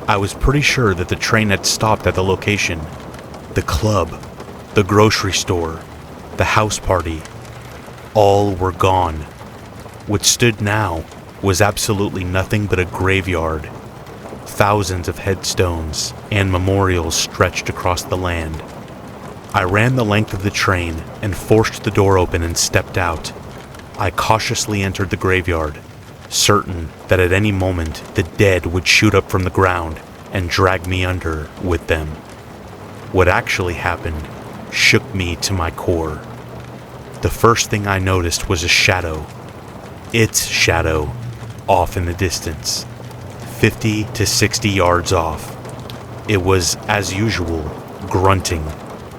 Speaker 1: I was pretty sure that the train had stopped at the location. The club, the grocery store, the house party, all were gone. What stood now was absolutely nothing but a graveyard. Thousands of headstones and memorials stretched across the land. I ran the length of the train and forced the door open and stepped out. I cautiously entered the graveyard, certain that at any moment the dead would shoot up from the ground and drag me under with them. What actually happened shook me to my core. The first thing I noticed was a shadow. Its shadow, off in the distance, 50 to 60 yards off. It was, as usual, grunting,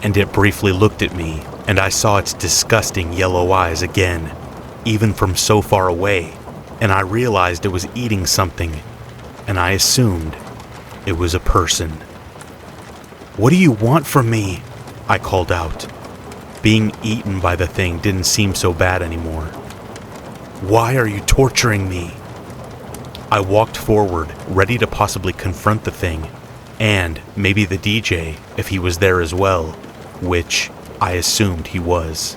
Speaker 1: and it briefly looked at me, and I saw its disgusting yellow eyes again, even from so far away, and I realized it was eating something, and I assumed it was a person. "What do you want from me?" I called out. Being eaten by the thing didn't seem so bad anymore. "Why are you torturing me?" I walked forward, ready to possibly confront the thing, and maybe the DJ, if he was there as well, which I assumed he was.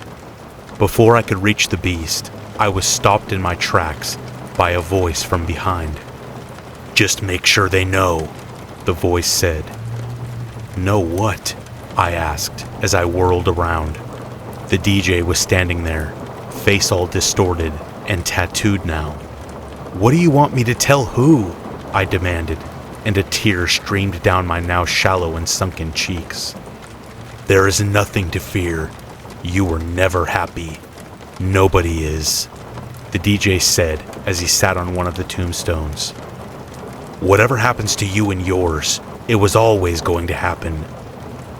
Speaker 1: Before I could reach the beast, I was stopped in my tracks by a voice from behind. "Just make sure they know," the voice said. "Know what?" I asked as I whirled around. The DJ was standing there, face all distorted and tattooed now. "What do you want me to tell who?" I demanded, and a tear streamed down my now shallow and sunken cheeks. "There is nothing to fear. You were never happy. Nobody is," the DJ said as he sat on one of the tombstones. "Whatever happens to you and yours, it was always going to happen.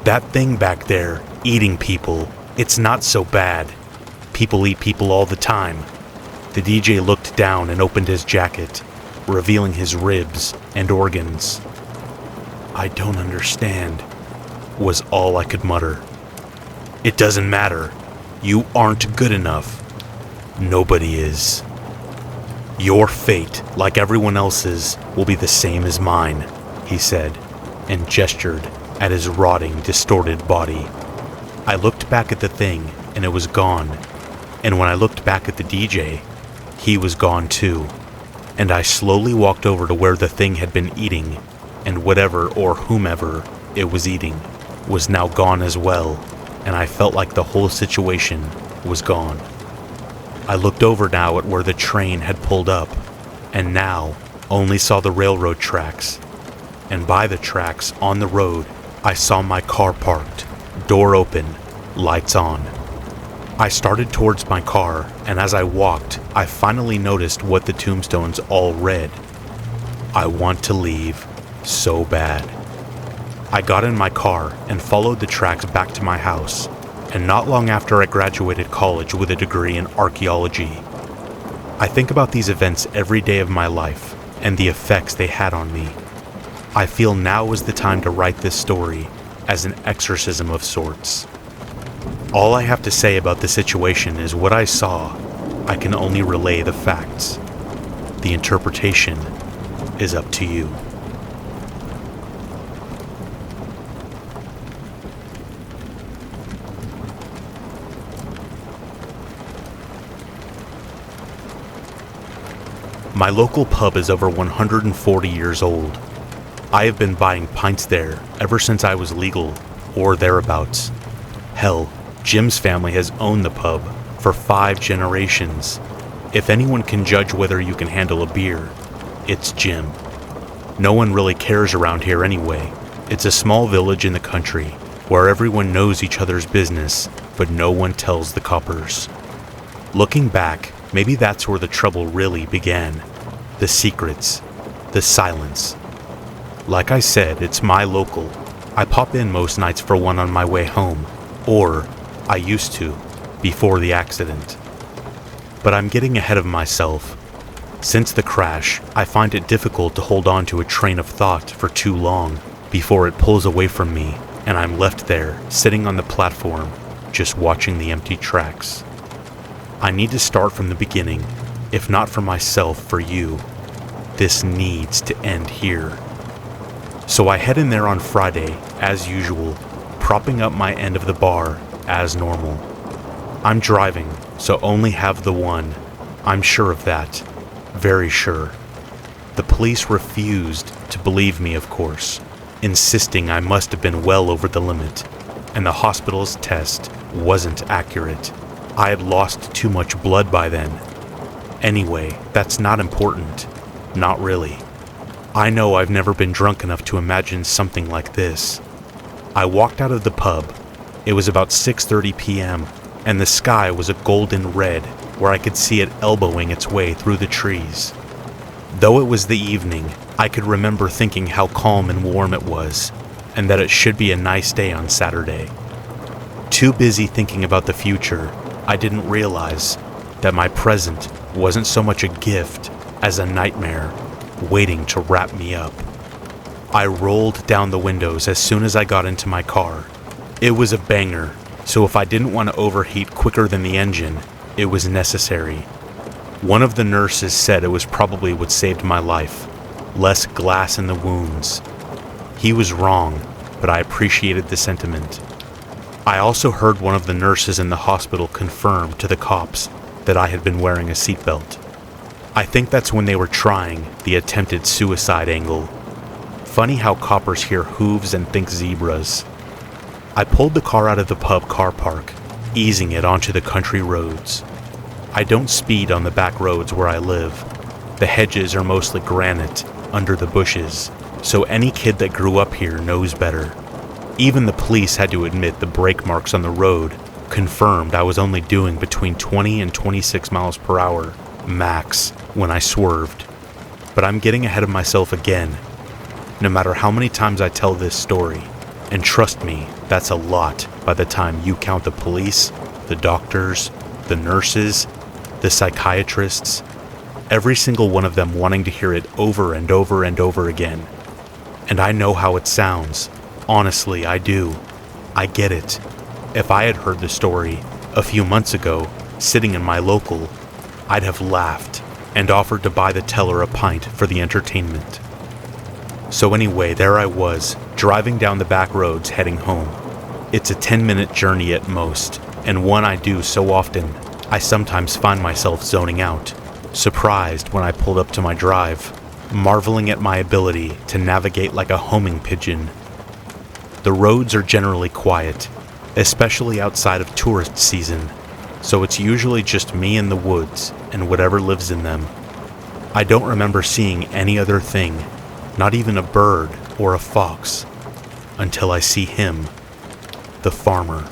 Speaker 1: That thing back there, eating people, it's not so bad. People eat people all the time." The DJ looked down and opened his jacket, revealing his ribs and organs. "I don't understand," was all I could mutter. "It doesn't matter. You aren't good enough. Nobody is. Your fate, like everyone else's, will be the same as mine," he said, and gestured at his rotting, distorted body. I looked back at the thing, and it was gone. And when I looked back at the DJ, he was gone too. And I slowly walked over to where the thing had been eating, and whatever or whomever it was eating was now gone as well, and I felt like the whole situation was gone. I looked over now at where the train had pulled up, and now only saw the railroad tracks. And by the tracks on the road, I saw my car parked, door open, lights on. I started towards my car, and as I walked, I finally noticed what the tombstones all read. "I want to leave so bad." I got in my car and followed the tracks back to my house, and not long after I graduated college with a degree in archaeology. I think about these events every day of my life and the effects they had on me. I feel now is the time to write this story as an exorcism of sorts. All I have to say about the situation is what I saw. I can only relay the facts. The interpretation is up to you. My local pub is over 140 years old. I have been buying pints there ever since I was legal, or thereabouts. Hell, Jim's family has owned the pub for 5 generations. If anyone can judge whether you can handle a beer, it's Jim. No one really cares around here anyway. It's a small village in the country where everyone knows each other's business, but no one tells the coppers. Looking back, maybe that's where the trouble really began. The secrets, the silence. Like I said, it's my local. I pop in most nights for one on my way home, or I used to, before the accident. But I'm getting ahead of myself. Since the crash, I find it difficult to hold on to a train of thought for too long before it pulls away from me and I'm left there, sitting on the platform, just watching the empty tracks. I need to start from the beginning, if not for myself, for you. This needs to end here. So I head in there on Friday, as usual, propping up my end of the bar, as normal. I'm driving, so only have the one. I'm sure of that. Very sure. The police refused to believe me, of course, insisting I must have been well over the limit, and the hospital's test wasn't accurate. I had lost too much blood by then. Anyway, that's not important. Not really. I know I've never been drunk enough to imagine something like this. I walked out of the pub. It was about 6:30 p.m., and the sky was a golden red where I could see it elbowing its way through the trees. Though it was the evening, I could remember thinking how calm and warm it was, and that it should be a nice day on Saturday. Too busy thinking about the future, I didn't realize that my present wasn't so much a gift as a nightmare waiting to wrap me up. I rolled down the windows as soon as I got into my car. It was a banger, so if I didn't want to overheat quicker than the engine, it was necessary. One of the nurses said it was probably what saved my life. Less glass in the wounds. He was wrong, but I appreciated the sentiment. I also heard one of the nurses in the hospital confirm to the cops that I had been wearing a seatbelt. I think that's when they were trying the attempted suicide angle. Funny how coppers hear hooves and think zebras. I pulled the car out of the pub car park, easing it onto the country roads. I don't speed on the back roads where I live. The hedges are mostly granite under the bushes, so any kid that grew up here knows better. Even the police had to admit the brake marks on the road confirmed I was only doing between 20 and 26 miles per hour, max, when I swerved. But I'm getting ahead of myself again, no matter how many times I tell this story. And trust me, that's a lot by the time you count the police, the doctors, the nurses, the psychiatrists, every single one of them wanting to hear it over and over and over again. And I know how it sounds. Honestly, I do. I get it. If I had heard the story a few months ago, sitting in my local, I'd have laughed and offered to buy the teller a pint for the entertainment. So anyway, there I was, driving down the back roads heading home. It's a 10-minute journey at most, and one I do so often, I sometimes find myself zoning out, surprised when I pulled up to my drive, marveling at my ability to navigate like a homing pigeon. The roads are generally quiet, especially outside of tourist season, so it's usually just me in the woods and whatever lives in them. I don't remember seeing any other thing, not even a bird or a fox, until I see him, the farmer.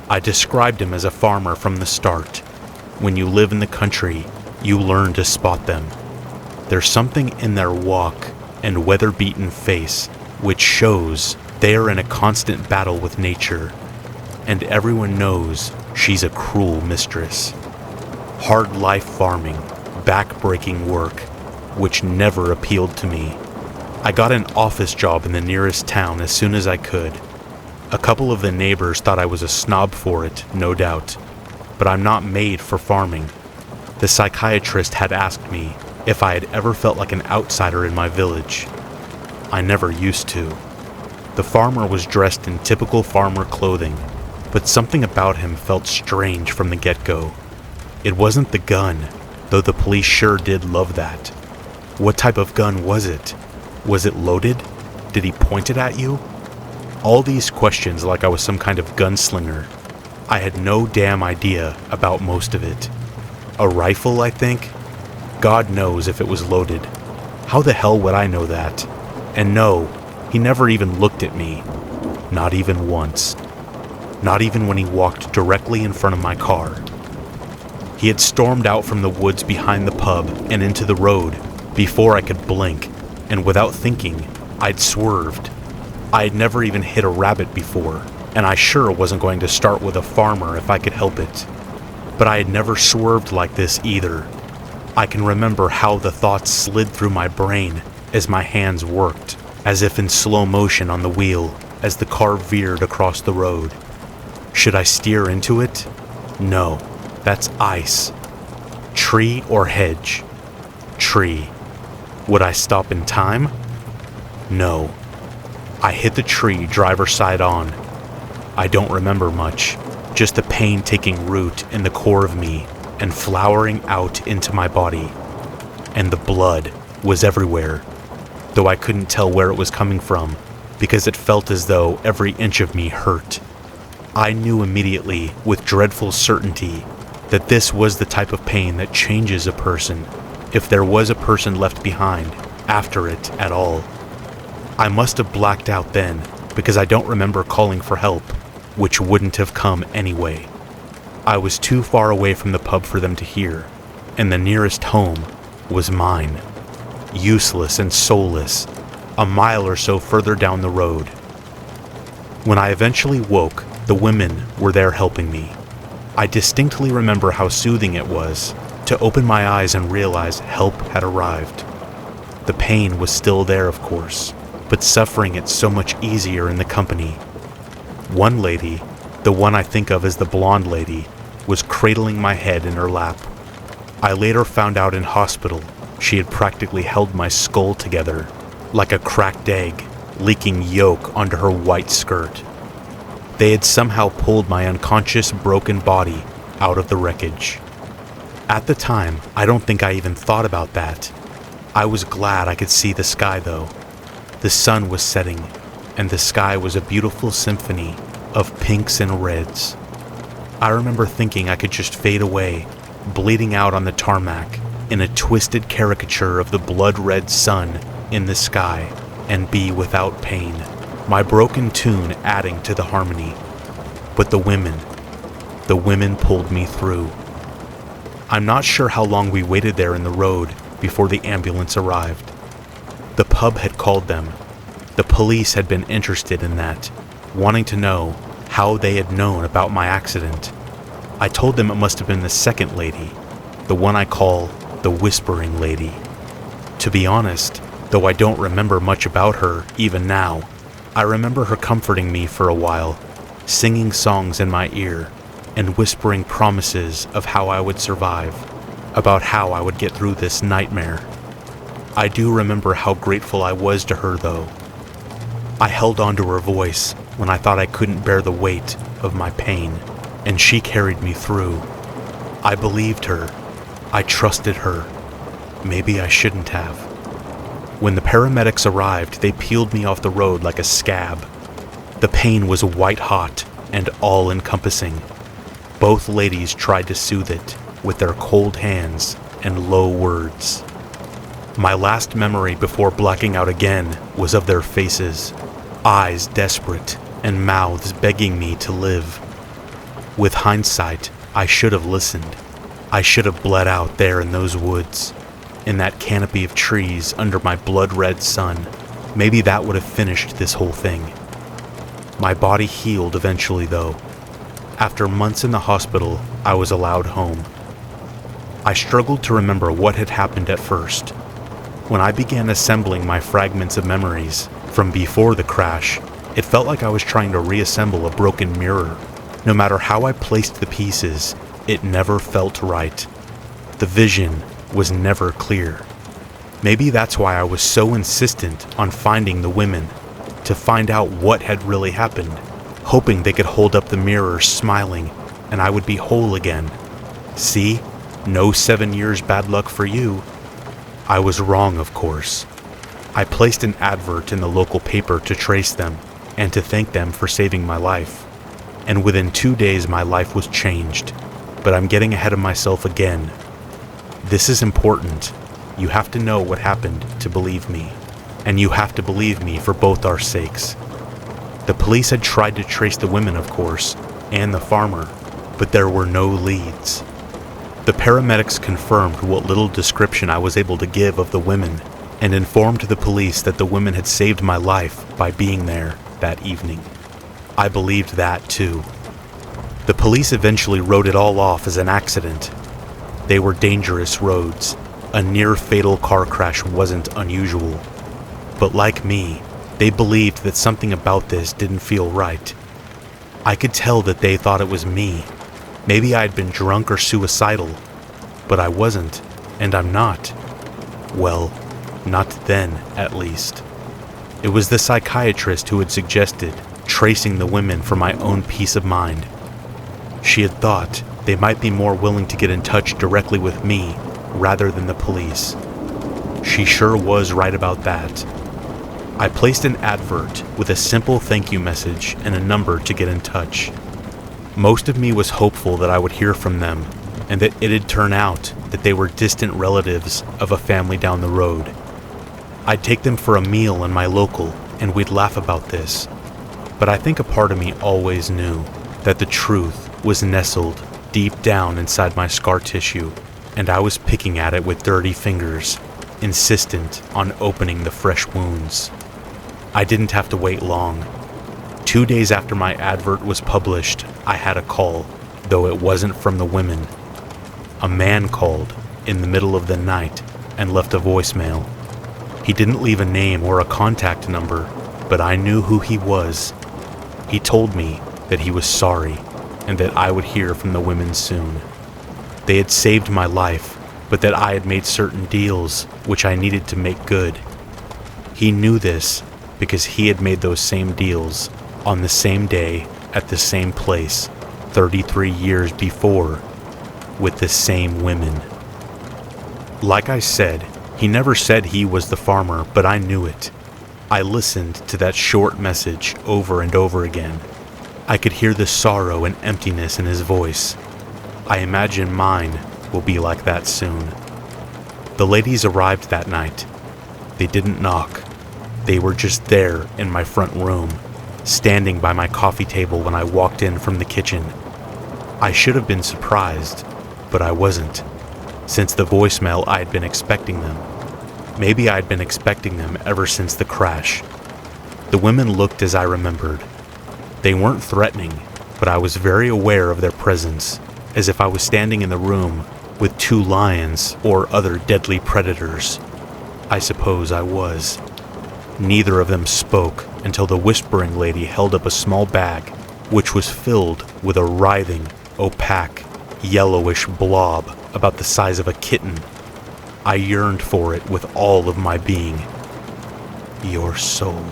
Speaker 1: I described him as a farmer from the start. When you live in the country, you learn to spot them. There's something in their walk and weather-beaten face which shows they are in a constant battle with nature, and everyone knows she's a cruel mistress. Hard life farming, back-breaking work, which never appealed to me. I got an office job in the nearest town as soon as I could. A couple of the neighbors thought I was a snob for it, no doubt, but I'm not made for farming. The psychiatrist had asked me if I had ever felt like an outsider in my village. I never used to. The farmer was dressed in typical farmer clothing, but something about him felt strange from the get-go. It wasn't the gun, though the police sure did love that. What type of gun was it? Was it loaded? Did he point it at you? All these questions like I was some kind of gunslinger. I had no damn idea about most of it. A rifle, I think? God knows if it was loaded. How the hell would I know that? And no, he never even looked at me. Not even once. Not even when he walked directly in front of my car. He had stormed out from the woods behind the pub and into the road before I could blink, and without thinking, I'd swerved. I had never even hit a rabbit before, and I sure wasn't going to start with a farmer if I could help it. But I had never swerved like this either. I can remember how the thoughts slid through my brain as my hands worked, as if in slow motion on the wheel as the car veered across the road. Should I steer into it? No, that's ice. Tree or hedge? Tree. Would I stop in time? No. I hit the tree driver's side on. I don't remember much, just the pain taking root in the core of me and flowering out into my body. And the blood was everywhere, though I couldn't tell where it was coming from because it felt as though every inch of me hurt. I knew immediately, with dreadful certainty, that this was the type of pain that changes a person, if there was a person left behind after it at all. I must have blacked out then, because I don't remember calling for help, which wouldn't have come anyway. I was too far away from the pub for them to hear, and the nearest home was mine. Useless and soulless, a mile or so further down the road. When I eventually woke, the women were there helping me. I distinctly remember how soothing it was to open my eyes and realize help had arrived. The pain was still there, of course, but suffering it so much easier in the company. One lady, the one I think of as the blonde lady, was cradling my head in her lap. I later found out in hospital she had practically held my skull together, like a cracked egg, leaking yolk onto her white skirt. They had somehow pulled my unconscious, broken body out of the wreckage. At the time, I don't think I even thought about that. I was glad I could see the sky, though. The sun was setting, and the sky was a beautiful symphony of pinks and reds. I remember thinking I could just fade away, bleeding out on the tarmac in a twisted caricature of the blood-red sun in the sky, and be without pain, my broken tune adding to the harmony. But the women pulled me through. I'm not sure how long we waited there in the road before the ambulance arrived. The pub had called them. The police had been interested in that, wanting to know how they had known about my accident. I told them it must have been the second lady, the one I call the Whispering Lady. To be honest, though I don't remember much about her even now, I remember her comforting me for a while, singing songs in my ear, and whispering promises of how I would survive, about how I would get through this nightmare. I do remember how grateful I was to her, though. I held on to her voice when I thought I couldn't bear the weight of my pain, and she carried me through. I believed her. I trusted her. Maybe I shouldn't have. When the paramedics arrived, they peeled me off the road like a scab. The pain was white hot and all-encompassing. Both ladies tried to soothe it with their cold hands and low words. My last memory before blacking out again was of their faces, eyes desperate and mouths begging me to live. With hindsight, I should have listened. I should have bled out there in those woods, in that canopy of trees under my blood-red sun. Maybe that would have finished this whole thing. My body healed eventually, though. After months in the hospital, I was allowed home. I struggled to remember what had happened at first. When I began assembling my fragments of memories from before the crash, it felt like I was trying to reassemble a broken mirror. No matter how I placed the pieces, it never felt right. The vision was never clear. Maybe that's why I was so insistent on finding the women, to find out what had really happened, hoping they could hold up the mirror smiling and I would be whole again. See? No 7 years bad luck for you. I was wrong, of course. I placed an advert in the local paper to trace them and to thank them for saving my life. And within 2 days my life was changed, but I'm getting ahead of myself again. This is important. You have to know what happened to believe me, and you have to believe me for both our sakes. The police had tried to trace the women, of course, and the farmer, but there were no leads. The paramedics confirmed what little description I was able to give of the women and informed the police that the women had saved my life by being there that evening. I believed that too. The police eventually wrote it all off as an accident. They were dangerous roads. A near-fatal car crash wasn't unusual. But like me, they believed that something about this didn't feel right. I could tell that they thought it was me. Maybe I'd been drunk or suicidal, but I wasn't, and I'm not. Well, not then, at least. It was the psychiatrist who had suggested tracing the women for my own peace of mind. She had thought they might be more willing to get in touch directly with me rather than the police. She sure was right about that. I placed an advert with a simple thank you message and a number to get in touch. Most of me was hopeful that I would hear from them, and that it'd turn out that they were distant relatives of a family down the road. I'd take them for a meal in my local, and we'd laugh about this. But I think a part of me always knew that the truth was nestled deep down inside my scar tissue, and I was picking at it with dirty fingers, insistent on opening the fresh wounds. I didn't have to wait long. 2 days after my advert was published, I had a call, though it wasn't from the women. A man called in the middle of the night and left a voicemail. He didn't leave a name or a contact number, but I knew who he was. He told me that he was sorry and that I would hear from the women soon. They had saved my life, but that I had made certain deals which I needed to make good. He knew this because he had made those same deals on the same day at the same place 33 years before with the same women. Like I said, he never said he was the farmer, but I knew it. I listened to that short message over and over again. I could hear the sorrow and emptiness in his voice. I imagine mine will be like that soon. The ladies arrived that night. They didn't knock. They were just there in my front room, standing by my coffee table when I walked in from the kitchen. I should have been surprised, but I wasn't. Since the voicemail, I had been expecting them. Maybe I'd been expecting them ever since the crash. The women looked as I remembered. They weren't threatening, but I was very aware of their presence, as if I was standing in the room with 2 lions or other deadly predators. I suppose I was. Neither of them spoke until the whispering lady held up a small bag, which was filled with a writhing, opaque, yellowish blob about the size of a kitten. I yearned for it with all of my being. "Your soul,"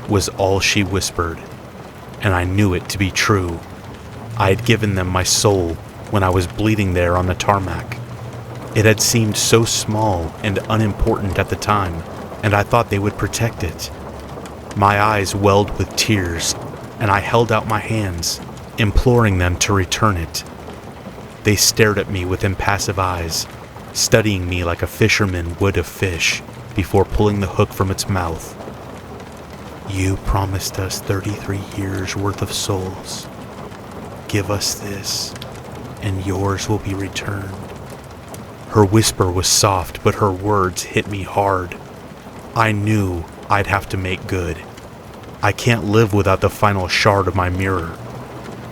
Speaker 1: was all she whispered, and I knew it to be true. I had given them my soul when I was bleeding there on the tarmac. It had seemed so small and unimportant at the time, and I thought they would protect it. My eyes welled with tears, and I held out my hands, imploring them to return it. They stared at me with impassive eyes, studying me like a fisherman would a fish before pulling the hook from its mouth. "You promised us 33 years worth of souls. Give us this, and yours will be returned." Her whisper was soft, but her words hit me hard. I knew I'd have to make good. I can't live without the final shard of my mirror.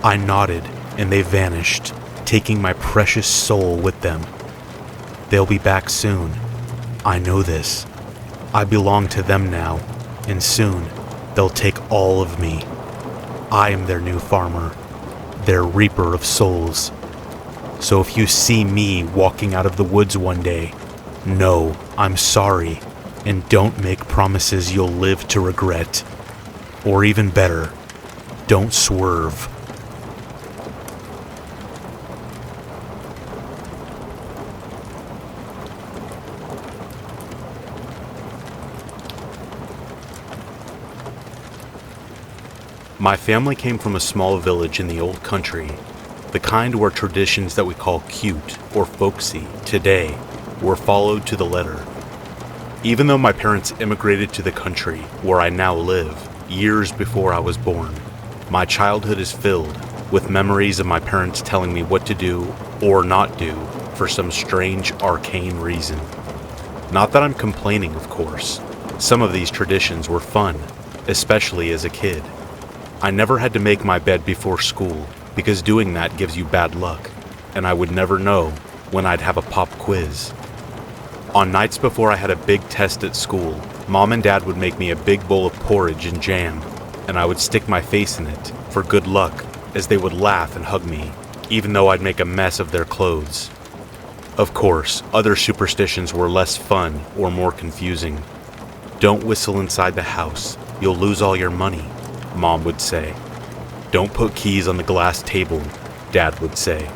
Speaker 1: I nodded, and they vanished, taking my precious soul with them. They'll be back soon. I know this.
Speaker 2: I belong to them now, and soon they'll take all of me. I am their new farmer, their reaper of souls. So if you see me walking out of the woods one day, know I'm sorry, and don't make promises you'll live to regret. Or even better, don't swerve. My family came from a small village in the old country, the kind where traditions that we call cute or folksy today were followed to the letter. Even though my parents immigrated to the country where I now live years before I was born, my childhood is filled with memories of my parents telling me what to do or not do for some strange arcane reason. Not that I'm complaining, of course. Some of these traditions were fun, especially as a kid. I never had to make my bed before school because doing that gives you bad luck, and I would never know when I'd have a pop quiz. On nights before I had a big test at school, Mom and Dad would make me a big bowl of porridge and jam, and I would stick my face in it for good luck as they would laugh and hug me, even though I'd make a mess of their clothes. Of course, other superstitions were less fun or more confusing. Don't whistle inside the house, you'll lose all your money, Mom would say. Don't put keys on the glass table, Dad would say.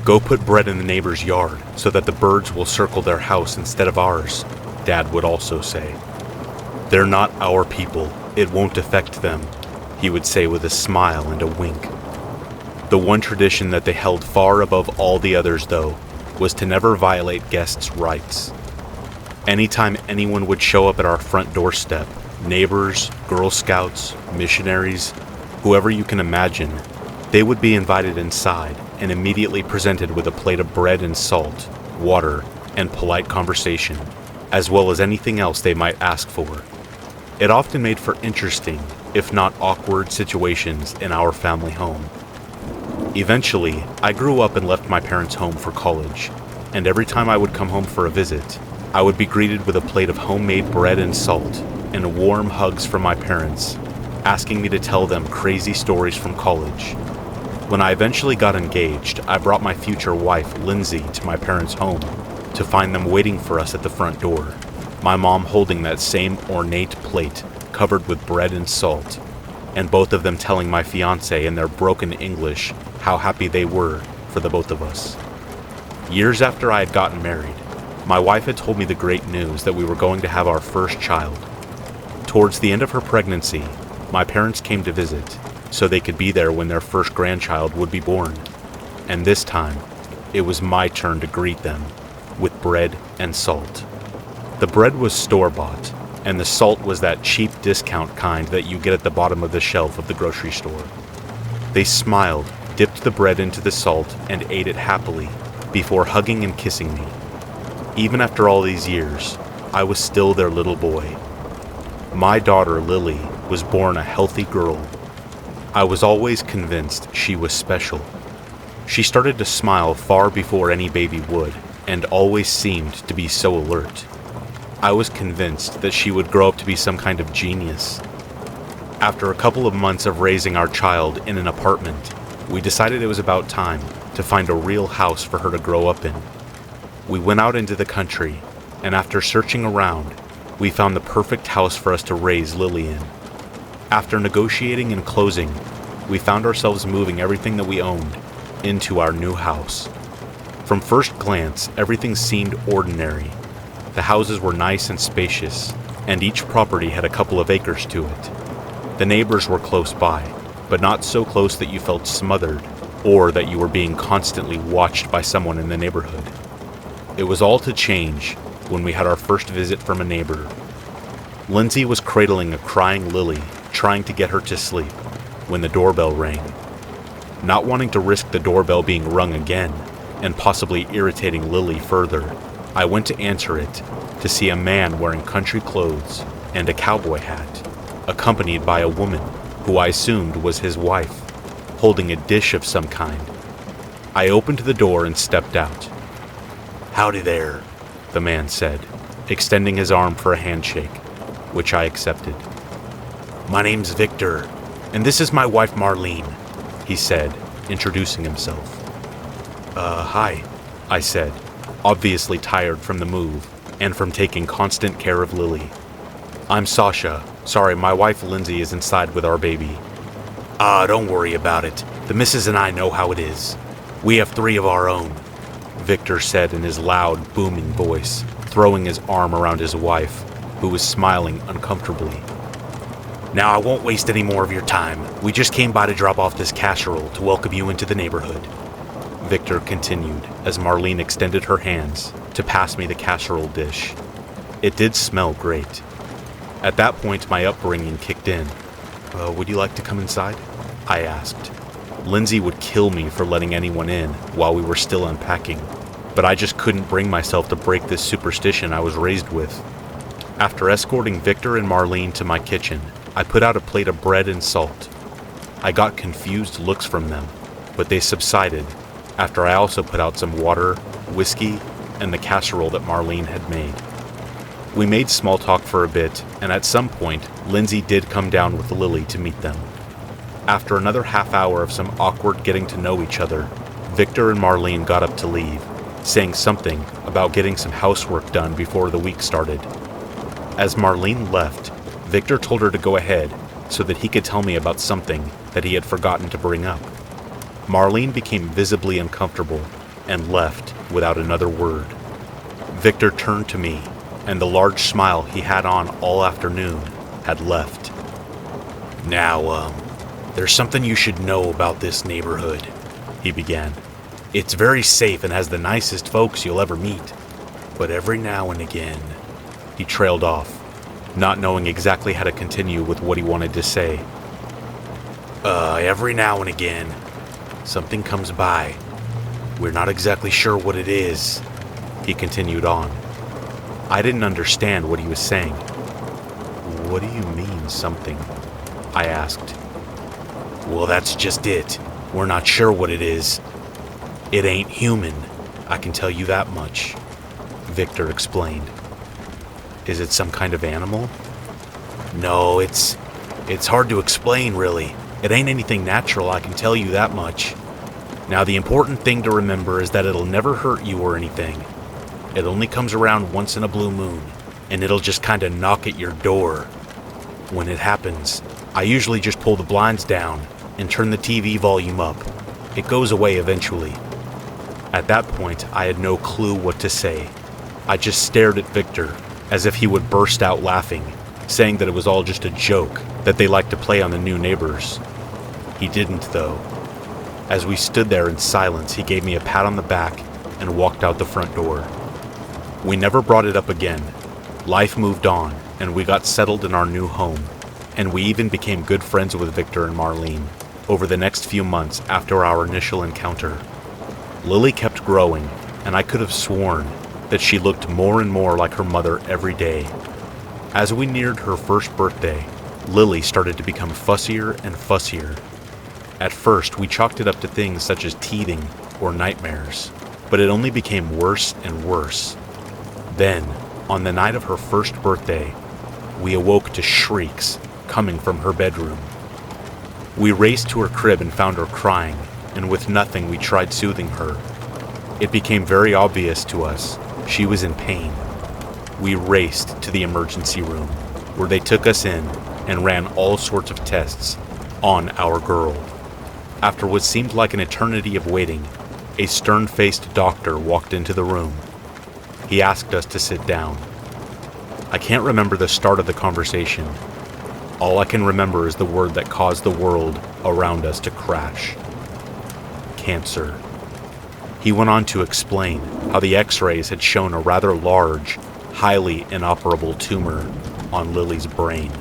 Speaker 2: Go put bread in the neighbor's yard so that the birds will circle their house instead of ours, Dad would also say. They're not our people, it won't affect them, he would say with a smile and a wink. The one tradition that they held far above all the others, though, was to never violate guests' rights. Anytime anyone would show up at our front doorstep, neighbors, Girl Scouts, missionaries, whoever you can imagine, they would be invited inside and immediately presented with a plate of bread and salt, water, and polite conversation, as well as anything else they might ask for. It often made for interesting, if not awkward, situations in our family home. Eventually, I grew up and left my parents' home for college, and every time I would come home for a visit, I would be greeted with a plate of homemade bread and salt and warm hugs from my parents, asking me to tell them crazy stories from college. When I eventually got engaged, I brought my future wife, Lindsay, to my parents' home to find them waiting for us at the front door, my mom holding that same ornate plate covered with bread and salt, and both of them telling my fiancé in their broken English how happy they were for the both of us. Years after I had gotten married, my wife had told me the great news that we were going to have our first child. Towards the end of her pregnancy, my parents came to visit so they could be there when their first grandchild would be born. And this time, it was my turn to greet them with bread and salt. The bread was store-bought, and the salt was that cheap discount kind that you get at the bottom of the shelf of the grocery store. They smiled, dipped the bread into the salt, and ate it happily before hugging and kissing me. Even after all these years, I was still their little boy. My daughter, Lily, was born a healthy girl. I was always convinced she was special. She started to smile far before any baby would, and always seemed to be so alert. I was convinced that she would grow up to be some kind of genius. After a couple of months of raising our child in an apartment, we decided it was about time to find a real house for her to grow up in. We went out into the country, and after searching around, we found the perfect house for us to raise Lily in. After negotiating and closing, we found ourselves moving everything that we owned into our new house. From first glance, everything seemed ordinary. The houses were nice and spacious, and each property had a couple of acres to it. The neighbors were close by, but not so close that you felt smothered, or that you were being constantly watched by someone in the neighborhood. It was all to change when we had our first visit from a neighbor. Lindsay was cradling a crying Lily, trying to get her to sleep, when the doorbell rang. Not wanting to risk the doorbell being rung again, and possibly irritating Lily further, I went to answer it to see a man wearing country clothes and a cowboy hat, accompanied by a woman who I assumed was his wife, holding a dish of some kind. I opened the door and stepped out. "Howdy there," the man said,
Speaker 1: extending his arm for a handshake, which I accepted.
Speaker 2: "My name's Victor, and this is my wife Marlene," he said, introducing himself.
Speaker 1: Hi," I said, obviously tired from the move and from taking constant care of Lily. "I'm Sasha. Sorry, my wife Lindsay is inside with our baby."
Speaker 2: Don't worry about it. The missus and I know how it is. We have 3 of our own,"
Speaker 1: Victor said in his loud, booming voice, throwing his arm around his wife, who was smiling uncomfortably.
Speaker 2: "Now I won't waste any more of your time. We just came by to drop off this casserole to welcome you into the neighborhood,"
Speaker 1: Victor continued as Marlene extended her hands to pass me the casserole dish. It did smell great. At that point, my upbringing kicked in.
Speaker 2: Would you like to come inside?"
Speaker 1: I asked. Lindsay would kill me for letting anyone in while we were still unpacking, but I just couldn't bring myself to break this superstition I was raised with. After escorting Victor and Marlene to my kitchen, I put out a plate of bread and salt. I got confused looks from them, but they subsided after I also put out some water, whiskey, and the casserole that Marlene had made. We made small talk for a bit, and at some point, Lindsay did come down with Lily to meet them. After another half hour of some awkward getting to know each other, Victor and Marlene got up to leave, saying something about getting some housework done before the week started. As Marlene left, Victor told her to go ahead so that he could tell me about something that he had forgotten to bring up. Marlene became visibly uncomfortable and left without another word. Victor turned to me, and the large smile he had on all afternoon had left.
Speaker 2: "Now, there's something you should know about this neighborhood," he began. "It's very safe and has the nicest folks you'll ever meet. But every now and again,"
Speaker 1: he trailed off, not knowing exactly how to continue with what he wanted to say.
Speaker 2: Every now and again, something comes by. We're not exactly sure what it is,"
Speaker 1: he continued on. I didn't understand what he was saying.
Speaker 2: "What do you mean, something?" I asked. "Well, that's just it. We're not sure what it is. It ain't human, I can tell you that much," Victor explained.
Speaker 1: "Is it some kind of animal?"
Speaker 2: "No, it's hard to explain, really. It ain't anything natural, I can tell you that much. Now, the important thing to remember is that it'll never hurt you or anything. It only comes around once in a blue moon, and it'll just kinda knock at your door. When it happens, I usually just pull the blinds down and turn the TV volume up. It goes away eventually."
Speaker 1: At that point, I had no clue what to say. I just stared at Victor as if he would burst out laughing, saying that it was all just a joke that they liked to play on the new neighbors. He didn't, though. As we stood there in silence, he gave me a pat on the back and walked out the front door. We never brought it up again. Life moved on, and we got settled in our new home, and we even became good friends with Victor and Marlene over the next few months after our initial encounter. Lily kept growing, and I could have sworn that she looked more and more like her mother every day. As we neared her first birthday, Lily started to become fussier and fussier. At first, we chalked it up to things such as teething or nightmares, but it only became worse and worse. Then, on the night of her first birthday, we awoke to shrieks coming from her bedroom. We raced to her crib and found her crying, and with nothing we tried soothing her. It became very obvious to us she was in pain. We raced to the emergency room, where they took us in and ran all sorts of tests on our girl. After what seemed like an eternity of waiting, a stern-faced doctor walked into the room. He asked us to sit down. I can't remember the start of the conversation. All I can remember is the word that caused the world around us to crash. Cancer. He went on to explain how the x-rays had shown a rather large, highly inoperable tumor on Lily's brain.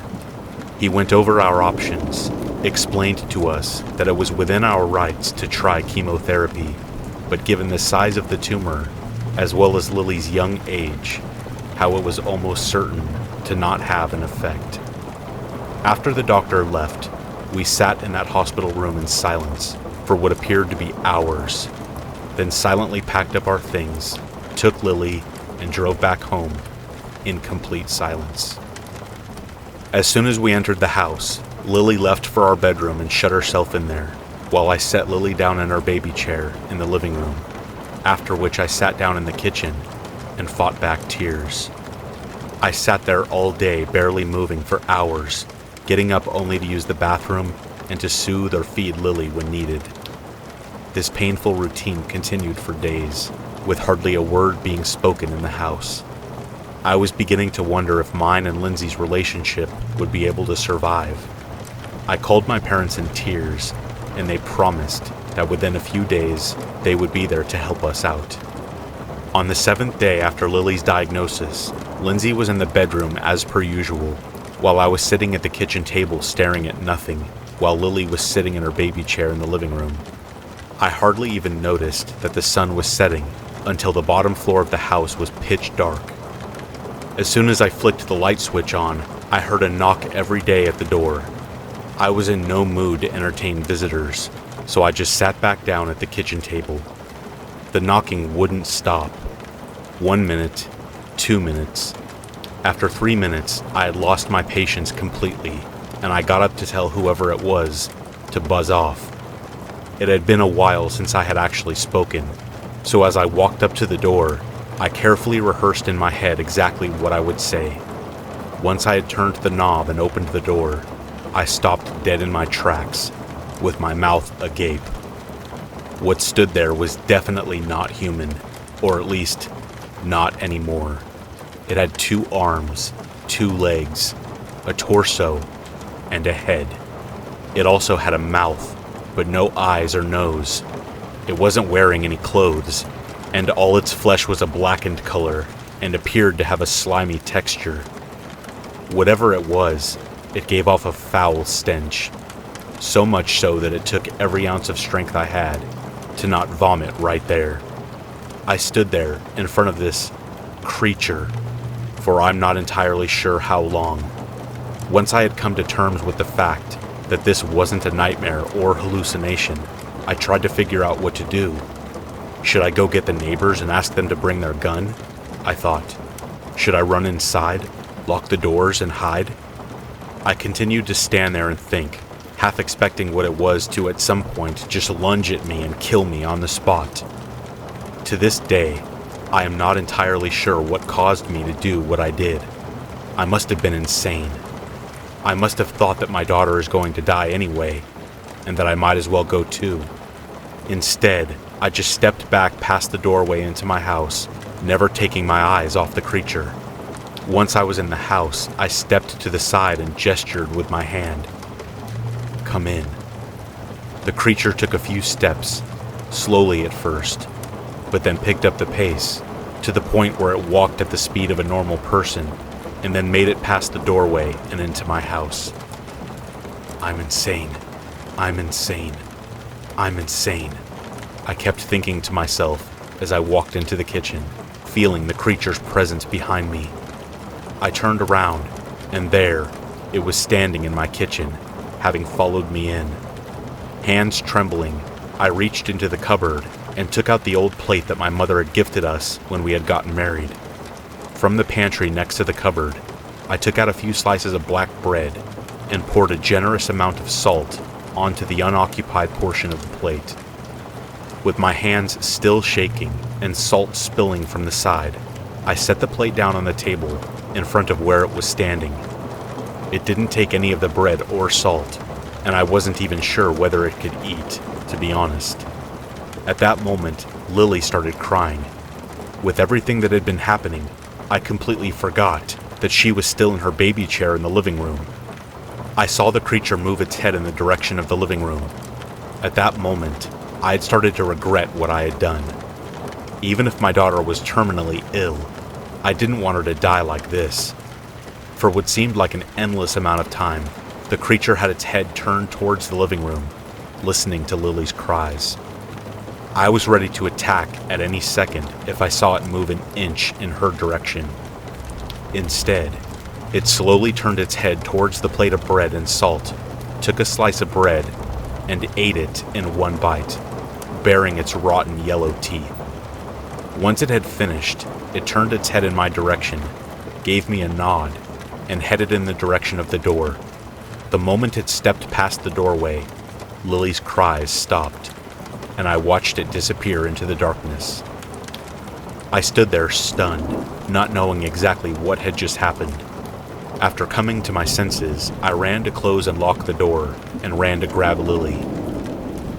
Speaker 1: He went over our options, explained to us that it was within our rights to try chemotherapy, but given the size of the tumor, as well as Lily's young age, how it was almost certain to not have an effect. After the doctor left, we sat in that hospital room in silence for what appeared to be hours, then silently packed up our things, took Lily, and drove back home, in complete silence. As soon as we entered the house, Lily left for our bedroom and shut herself in there, while I set Lily down in her baby chair in the living room, after which I sat down in the kitchen and fought back tears. I sat there all day, barely moving for hours, getting up only to use the bathroom and to soothe or feed Lily when needed. This painful routine continued for days, with hardly a word being spoken in the house. I was beginning to wonder if mine and Lindsay's relationship would be able to survive. I called my parents in tears, and they promised that within a few days they would be there to help us out. On the 7th day after Lily's diagnosis, Lindsay was in the bedroom as per usual, while I was sitting at the kitchen table staring at nothing, while Lily was sitting in her baby chair in the living room. I hardly even noticed that the sun was setting until the bottom floor of the house was pitch dark. As soon as I flicked the light switch on, I heard a knock every day at the door. I was in no mood to entertain visitors, so I just sat back down at the kitchen table. The knocking wouldn't stop. 1 minute, 2 minutes. After 3 minutes, I had lost my patience completely, and I got up to tell whoever it was to buzz off. It had been a while since I had actually spoken, so as I walked up to the door, I carefully rehearsed in my head exactly what I would say. Once I had turned the knob and opened the door, I stopped dead in my tracks, with my mouth agape. What stood there was definitely not human, or at least, not anymore. It had 2 arms, 2 legs, a torso, and a head. It also had a mouth, but no eyes or nose. It wasn't wearing any clothes, and all its flesh was a blackened color and appeared to have a slimy texture. Whatever it was, it gave off a foul stench, so much so that it took every ounce of strength I had to not vomit right there. I stood there in front of this creature for I'm not entirely sure how long. Once I had come to terms with the fact that this wasn't a nightmare or hallucination, I tried to figure out what to do. Should I go get the neighbors and ask them to bring their gun? I thought. Should I run inside, lock the doors, and hide? I continued to stand there and think, half expecting what it was to at some point just lunge at me and kill me on the spot. To this day, I am not entirely sure what caused me to do what I did. I must have been insane. I must have thought that my daughter is going to die anyway, and that I might as well go too. Instead, I just stepped back past the doorway into my house, never taking my eyes off the creature. Once I was in the house, I stepped to the side and gestured with my hand. Come in. The creature took a few steps, slowly at first, but then picked up the pace, to the point where it walked at the speed of a normal person, and then made it past the doorway and into my house. I'm insane. I'm insane. I'm insane. I kept thinking to myself as I walked into the kitchen, feeling the creature's presence behind me. I turned around, and there, it was standing in my kitchen, having followed me in. Hands trembling, I reached into the cupboard and took out the old plate that my mother had gifted us when we had gotten married. From the pantry next to the cupboard, I took out a few slices of black bread and poured a generous amount of salt onto the unoccupied portion of the plate. With my hands still shaking and salt spilling from the side, I set the plate down on the table in front of where it was standing. It didn't take any of the bread or salt, and I wasn't even sure whether it could eat, to be honest. At that moment, Lily started crying. With everything that had been happening, I completely forgot that she was still in her baby chair in the living room. I saw the creature move its head in the direction of the living room. At that moment, I had started to regret what I had done. Even if my daughter was terminally ill, I didn't want her to die like this. For what seemed like an endless amount of time, the creature had its head turned towards the living room, listening to Lily's cries. I was ready to attack at any second if I saw it move an inch in her direction. Instead, it slowly turned its head towards the plate of bread and salt, took a slice of bread, and ate it in one bite, baring its rotten yellow teeth. Once it had finished, it turned its head in my direction, gave me a nod, and headed in the direction of the door. The moment it stepped past the doorway, Lily's cries stopped, and I watched it disappear into the darkness. I stood there stunned, not knowing exactly what had just happened. After coming to my senses, I ran to close and lock the door, and ran to grab Lily.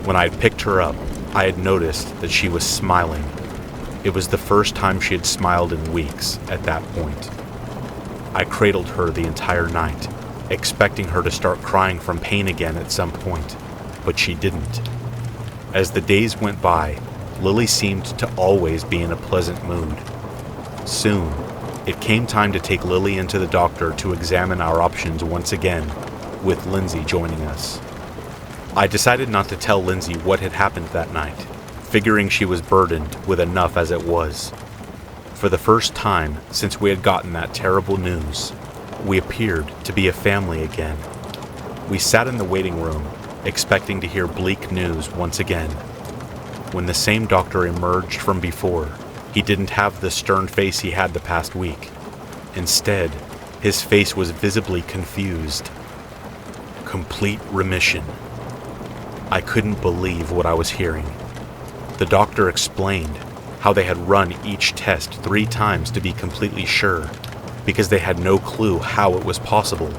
Speaker 1: When I had picked her up, I had noticed that she was smiling. It was the first time she had smiled in weeks at that point. I cradled her the entire night, expecting her to start crying from pain again at some point, but she didn't. As the days went by, Lily seemed to always be in a pleasant mood. Soon, it came time to take Lily into the doctor to examine our options once again, with Lindsay joining us. I decided not to tell Lindsay what had happened that night, figuring she was burdened with enough as it was. For the first time since we had gotten that terrible news, we appeared to be a family again. We sat in the waiting room, expecting to hear bleak news once again. When the same doctor emerged from before, he didn't have the stern face he had the past week. Instead, his face was visibly confused. Complete remission. I couldn't believe what I was hearing. The doctor explained how they had run each test 3 times to be completely sure, because they had no clue how it was possible.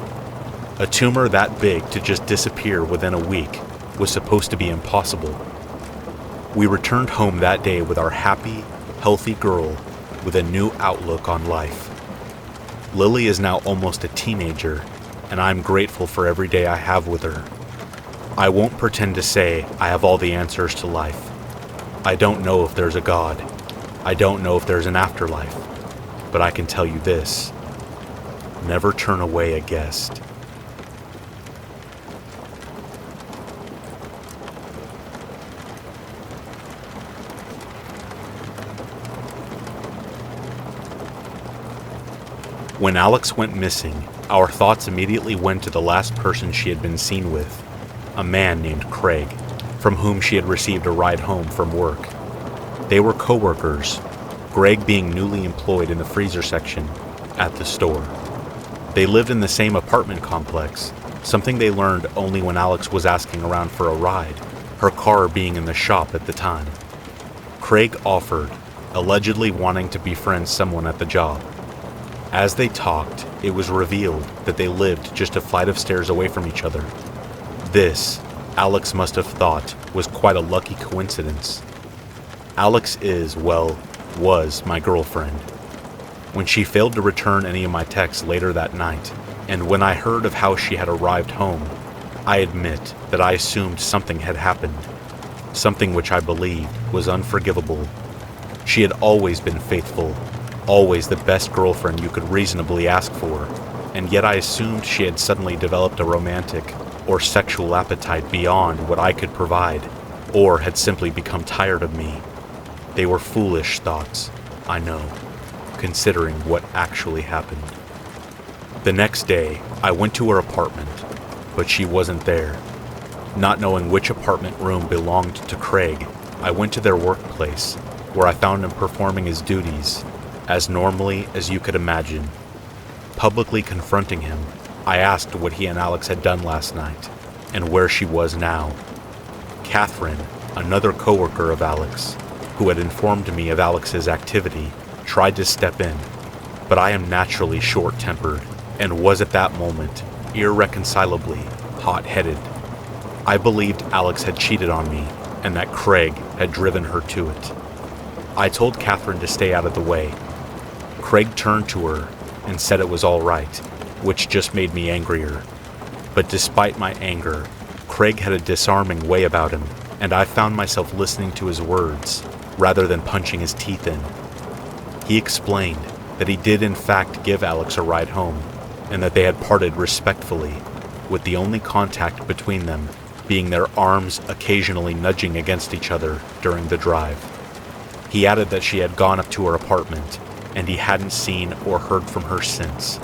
Speaker 1: A tumor that big to just disappear within a week was supposed to be impossible. We returned home that day with our happy, healthy girl with a new outlook on life. Lily is now almost a teenager, and I'm grateful for every day I have with her. I won't pretend to say I have all the answers to life. I don't know if there's a God. I don't know if there's an afterlife. But I can tell you this: never turn away a guest. When Alex went missing, our thoughts immediately went to the last person she had been seen with, a man named Craig, from whom she had received a ride home from work. They were co-workers, Greg being newly employed in the freezer section at the store. They lived in the same apartment complex, something they learned only when Alex was asking around for a ride, her car being in the shop at the time. Craig offered, allegedly wanting to befriend someone at the job. As they talked, it was revealed that they lived just a flight of stairs away from each other. This, Alex must have thought, was quite a lucky coincidence. Alex was my girlfriend. When she failed to return any of my texts later that night, and when I heard of how she had arrived home, I admit that I assumed something had happened, something which I believed was unforgivable. She had always been faithful, always the best girlfriend you could reasonably ask for, and yet I assumed she had suddenly developed a romantic or sexual appetite beyond what I could provide, or had simply become tired of me. They were foolish thoughts, I know, considering what actually happened. The next day, I went to her apartment, but she wasn't there. Not knowing which apartment room belonged to Craig, I went to their workplace, where I found him performing his duties as normally as you could imagine. Publicly confronting him, I asked what he and Alex had done last night, and where she was now. Catherine, another coworker of Alex, who had informed me of Alex's activity, tried to step in, but I am naturally short-tempered, and was at that moment irreconcilably hot-headed. I believed Alex had cheated on me, and that Craig had driven her to it. I told Catherine to stay out of the way. Craig turned to her and said it was all right, which just made me angrier. But despite my anger, Craig had a disarming way about him, and I found myself listening to his words rather than punching his teeth in. He explained that he did in fact give Alex a ride home, and that they had parted respectfully, with the only contact between them being their arms occasionally nudging against each other during the drive. He added that she had gone up to her apartment, and he hadn't seen or heard from her since.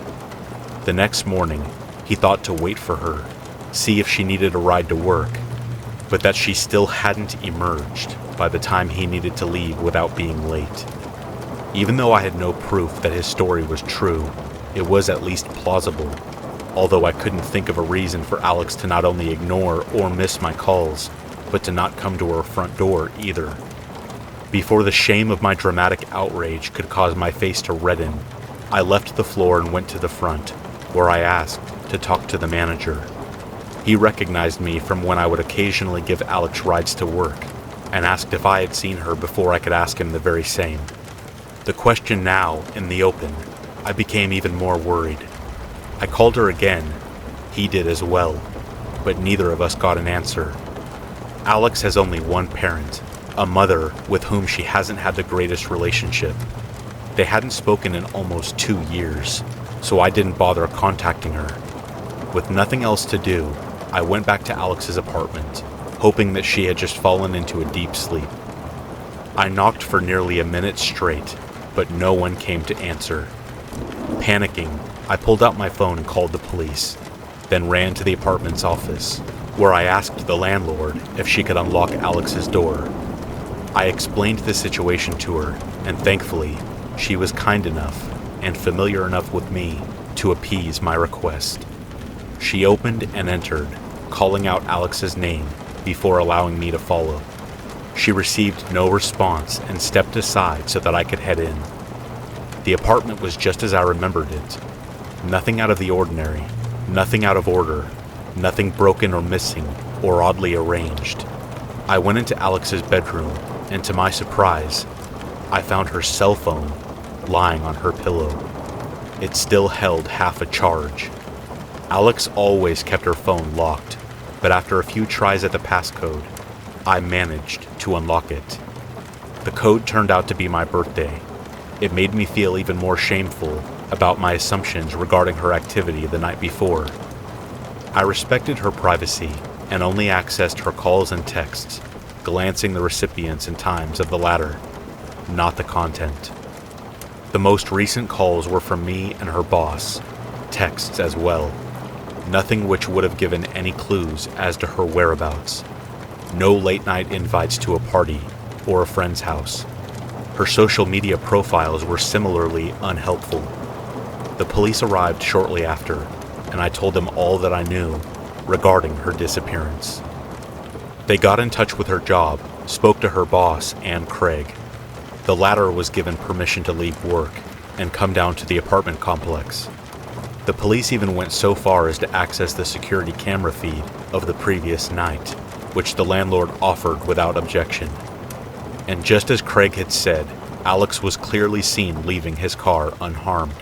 Speaker 1: The next morning, he thought to wait for her, see if she needed a ride to work, but that she still hadn't emerged by the time he needed to leave without being late. Even though I had no proof that his story was true, It was at least plausible, although I couldn't think of a reason for Alex to not only ignore or miss my calls, but to not come to her front door either. Before the shame of my dramatic outrage could cause my face to redden, I left the floor and went to the front, where I asked to talk to the manager. He recognized me from when I would occasionally give Alex rides to work, and asked if I had seen her before I could ask him the very same. The question now, in the open, I became even more worried. I called her again. He did as well, but neither of us got an answer. Alex has only one parent, a mother with whom she hasn't had the greatest relationship. They hadn't spoken in almost 2 years, so I didn't bother contacting her. With nothing else to do, I went back to Alex's apartment, hoping that she had just fallen into a deep sleep. I knocked for nearly a minute straight, but no one came to answer. Panicking, I pulled out my phone and called the police, then ran to the apartment's office, where I asked the landlord if she could unlock Alex's door. I explained the situation to her, and thankfully, she was kind enough and familiar enough with me to appease my request. She opened and entered, calling out Alex's name before allowing me to follow. She received no response and stepped aside so that I could head in. The apartment was just as I remembered it. Nothing out of the ordinary, nothing out of order, nothing broken or missing or oddly arranged. I went into Alex's bedroom, and to my surprise, I found her cell phone lying on her pillow. It still held half a charge. Alex always kept her phone locked, but after a few tries at the passcode, I managed to unlock it. The code turned out to be my birthday. It made me feel even more shameful about my assumptions regarding her activity the night before. I respected her privacy and only accessed her calls and texts, glancing the recipients and times of the latter, not the content. The most recent calls were from me and her boss, texts as well, nothing which would have given any clues as to her whereabouts. No late-night invites to a party or a friend's house. Her social media profiles were similarly unhelpful. The police arrived shortly after, and I told them all that I knew regarding her disappearance. They got in touch with her job, spoke to her boss and Craig. The latter was given permission to leave work and come down to the apartment complex. The police even went so far as to access the security camera feed of the previous night, which the landlord offered without objection. And just as Craig had said, Alex was clearly seen leaving his car unharmed.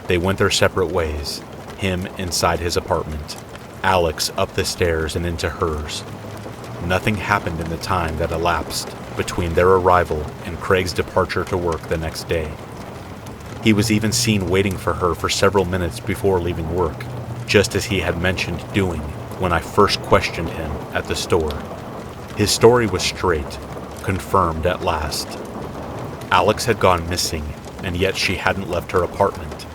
Speaker 1: They went their separate ways, him inside his apartment, Alex up the stairs and into hers. Nothing happened in the time that elapsed between their arrival and Craig's departure to work the next day. He was even seen waiting for her for several minutes before leaving work, just as he had mentioned doing when I first questioned him at the store. His story was straight, confirmed at last. Alex had gone missing, and yet she hadn't left her apartment.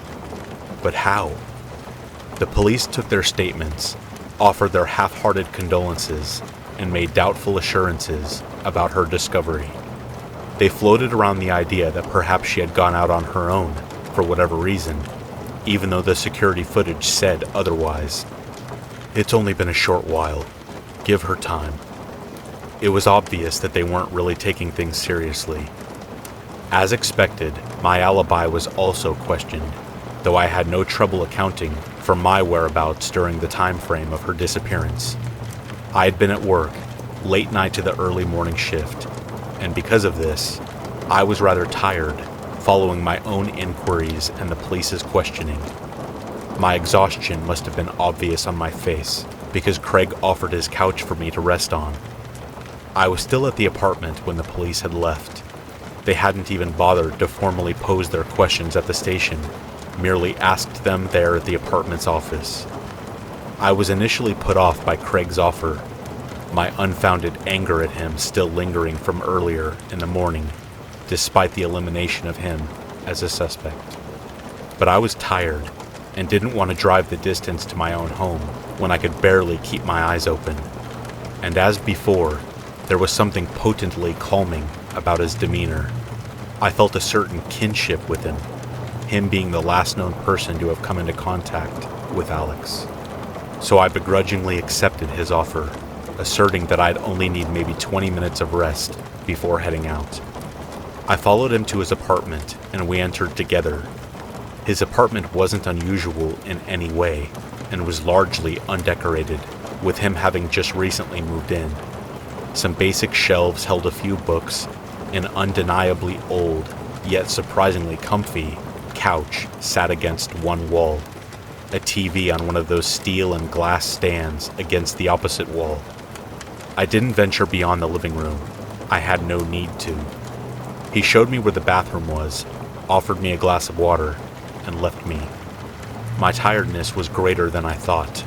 Speaker 1: But how? The police took their statements, offered their half-hearted condolences, and made doubtful assurances about her discovery. They floated around the idea that perhaps she had gone out on her own, for whatever reason, even though the security footage said otherwise. It's only been a short while. Give her time. It was obvious that they weren't really taking things seriously. As expected, my alibi was also questioned, though I had no trouble accounting for my whereabouts during the time frame of her disappearance. I had been at work, late night to the early morning shift, and because of this, I was rather tired following my own inquiries and the police's questioning. My exhaustion must have been obvious on my face because Craig offered his couch for me to rest on. I was still at the apartment when the police had left. They hadn't even bothered to formally pose their questions at the station, merely asked them there at the apartment's office. I was initially put off by Craig's offer, my unfounded anger at him still lingering from earlier in the morning, despite the elimination of him as a suspect. But I was tired and didn't want to drive the distance to my own home when I could barely keep my eyes open. And as before, there was something potently calming about his demeanor. I felt a certain kinship with him. him being the last known person to have come into contact with Alex. So I begrudgingly accepted his offer, asserting that I'd only need maybe 20 minutes of rest before heading out. I followed him to his apartment and we entered together. His apartment wasn't unusual in any way and was largely undecorated, with him having just recently moved in. Some basic shelves held a few books, an undeniably old, yet surprisingly comfy, couch sat against one wall, a TV on one of those steel and glass stands against the opposite wall. I didn't venture beyond the living room. I had no need to. He showed me where the bathroom was, offered me a glass of water, and left me. My tiredness was greater than I thought.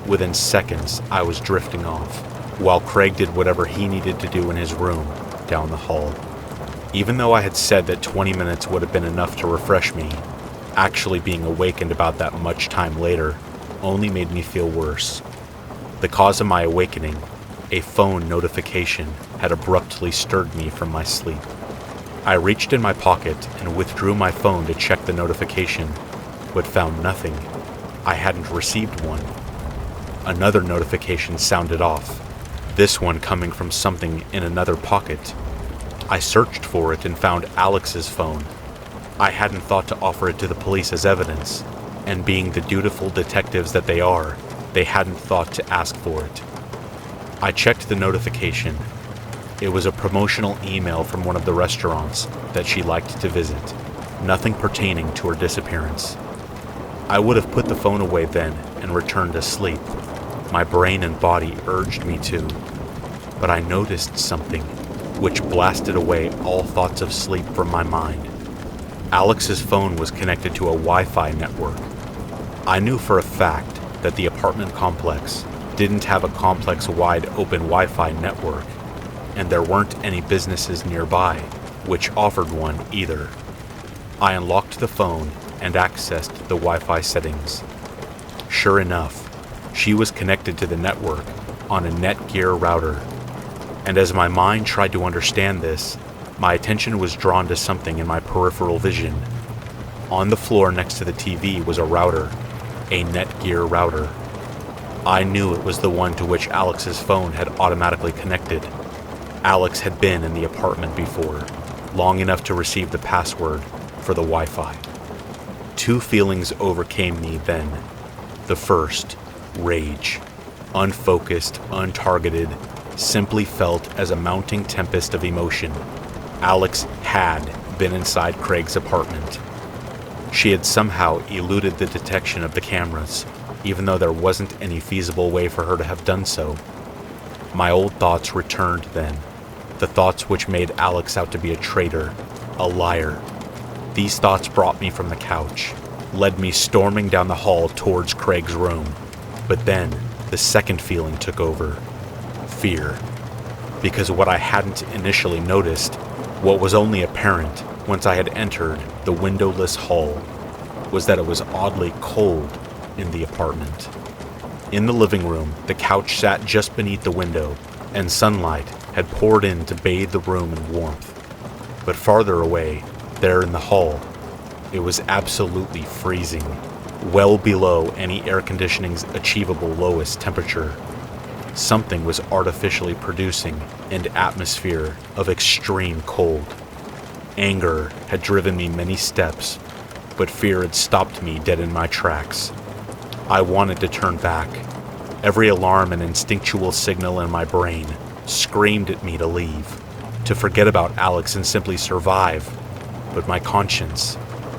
Speaker 1: Within seconds, I was drifting off, while Craig did whatever he needed to do in his room down the hall. Even though I had said that 20 minutes would have been enough to refresh me, actually being awakened about that much time later only made me feel worse. The cause of my awakening, a phone notification, had abruptly stirred me from my sleep. I reached in my pocket and withdrew my phone to check the notification, but found nothing. I hadn't received one. Another notification sounded off, this one coming from something in another pocket. I searched for it and found Alex's phone. I hadn't thought to offer it to the police as evidence, and being the dutiful detectives that they are, they hadn't thought to ask for it. I checked the notification. It was a promotional email from one of the restaurants that she liked to visit, nothing pertaining to her disappearance. I would have put the phone away then and returned to sleep. My brain and body urged me to, but I noticed something which blasted away all thoughts of sleep from my mind. Alex's phone was connected to a Wi-Fi network. I knew for a fact that the apartment complex didn't have a complex-wide open Wi-Fi network, and there weren't any businesses nearby which offered one either. I unlocked the phone and accessed the Wi-Fi settings. Sure enough, she was connected to the network on a Netgear router, and as my mind tried to understand this, my attention was drawn to something in my peripheral vision. On the floor next to the TV was a router, a Netgear router. I knew it was the one to which Alex's phone had automatically connected. Alex had been in the apartment before, long enough to receive the password for the Wi-Fi. Two feelings overcame me then. The first, rage. Unfocused, untargeted, simply felt as a mounting tempest of emotion. Alex had been inside Craig's apartment. She had somehow eluded the detection of the cameras, even though there wasn't any feasible way for her to have done so. My old thoughts returned then, the thoughts which made Alex out to be a traitor, a liar. These thoughts brought me from the couch, led me storming down the hall towards Craig's room. But then, the second feeling took over. Fear. Because what I hadn't initially noticed, what was only apparent once I had entered the windowless hall, was that it was oddly cold in the apartment. In the living room, the couch sat just beneath the window, and sunlight had poured in to bathe the room in warmth. But farther away, there in the hall, it was absolutely freezing, well below any air conditioning's achievable lowest temperature. Something was artificially producing an atmosphere of extreme cold. Anger had driven me many steps, but fear had stopped me dead in my tracks. I wanted to turn back. Every alarm and instinctual signal in my brain screamed at me to leave, to forget about Alex and simply survive. But my conscience,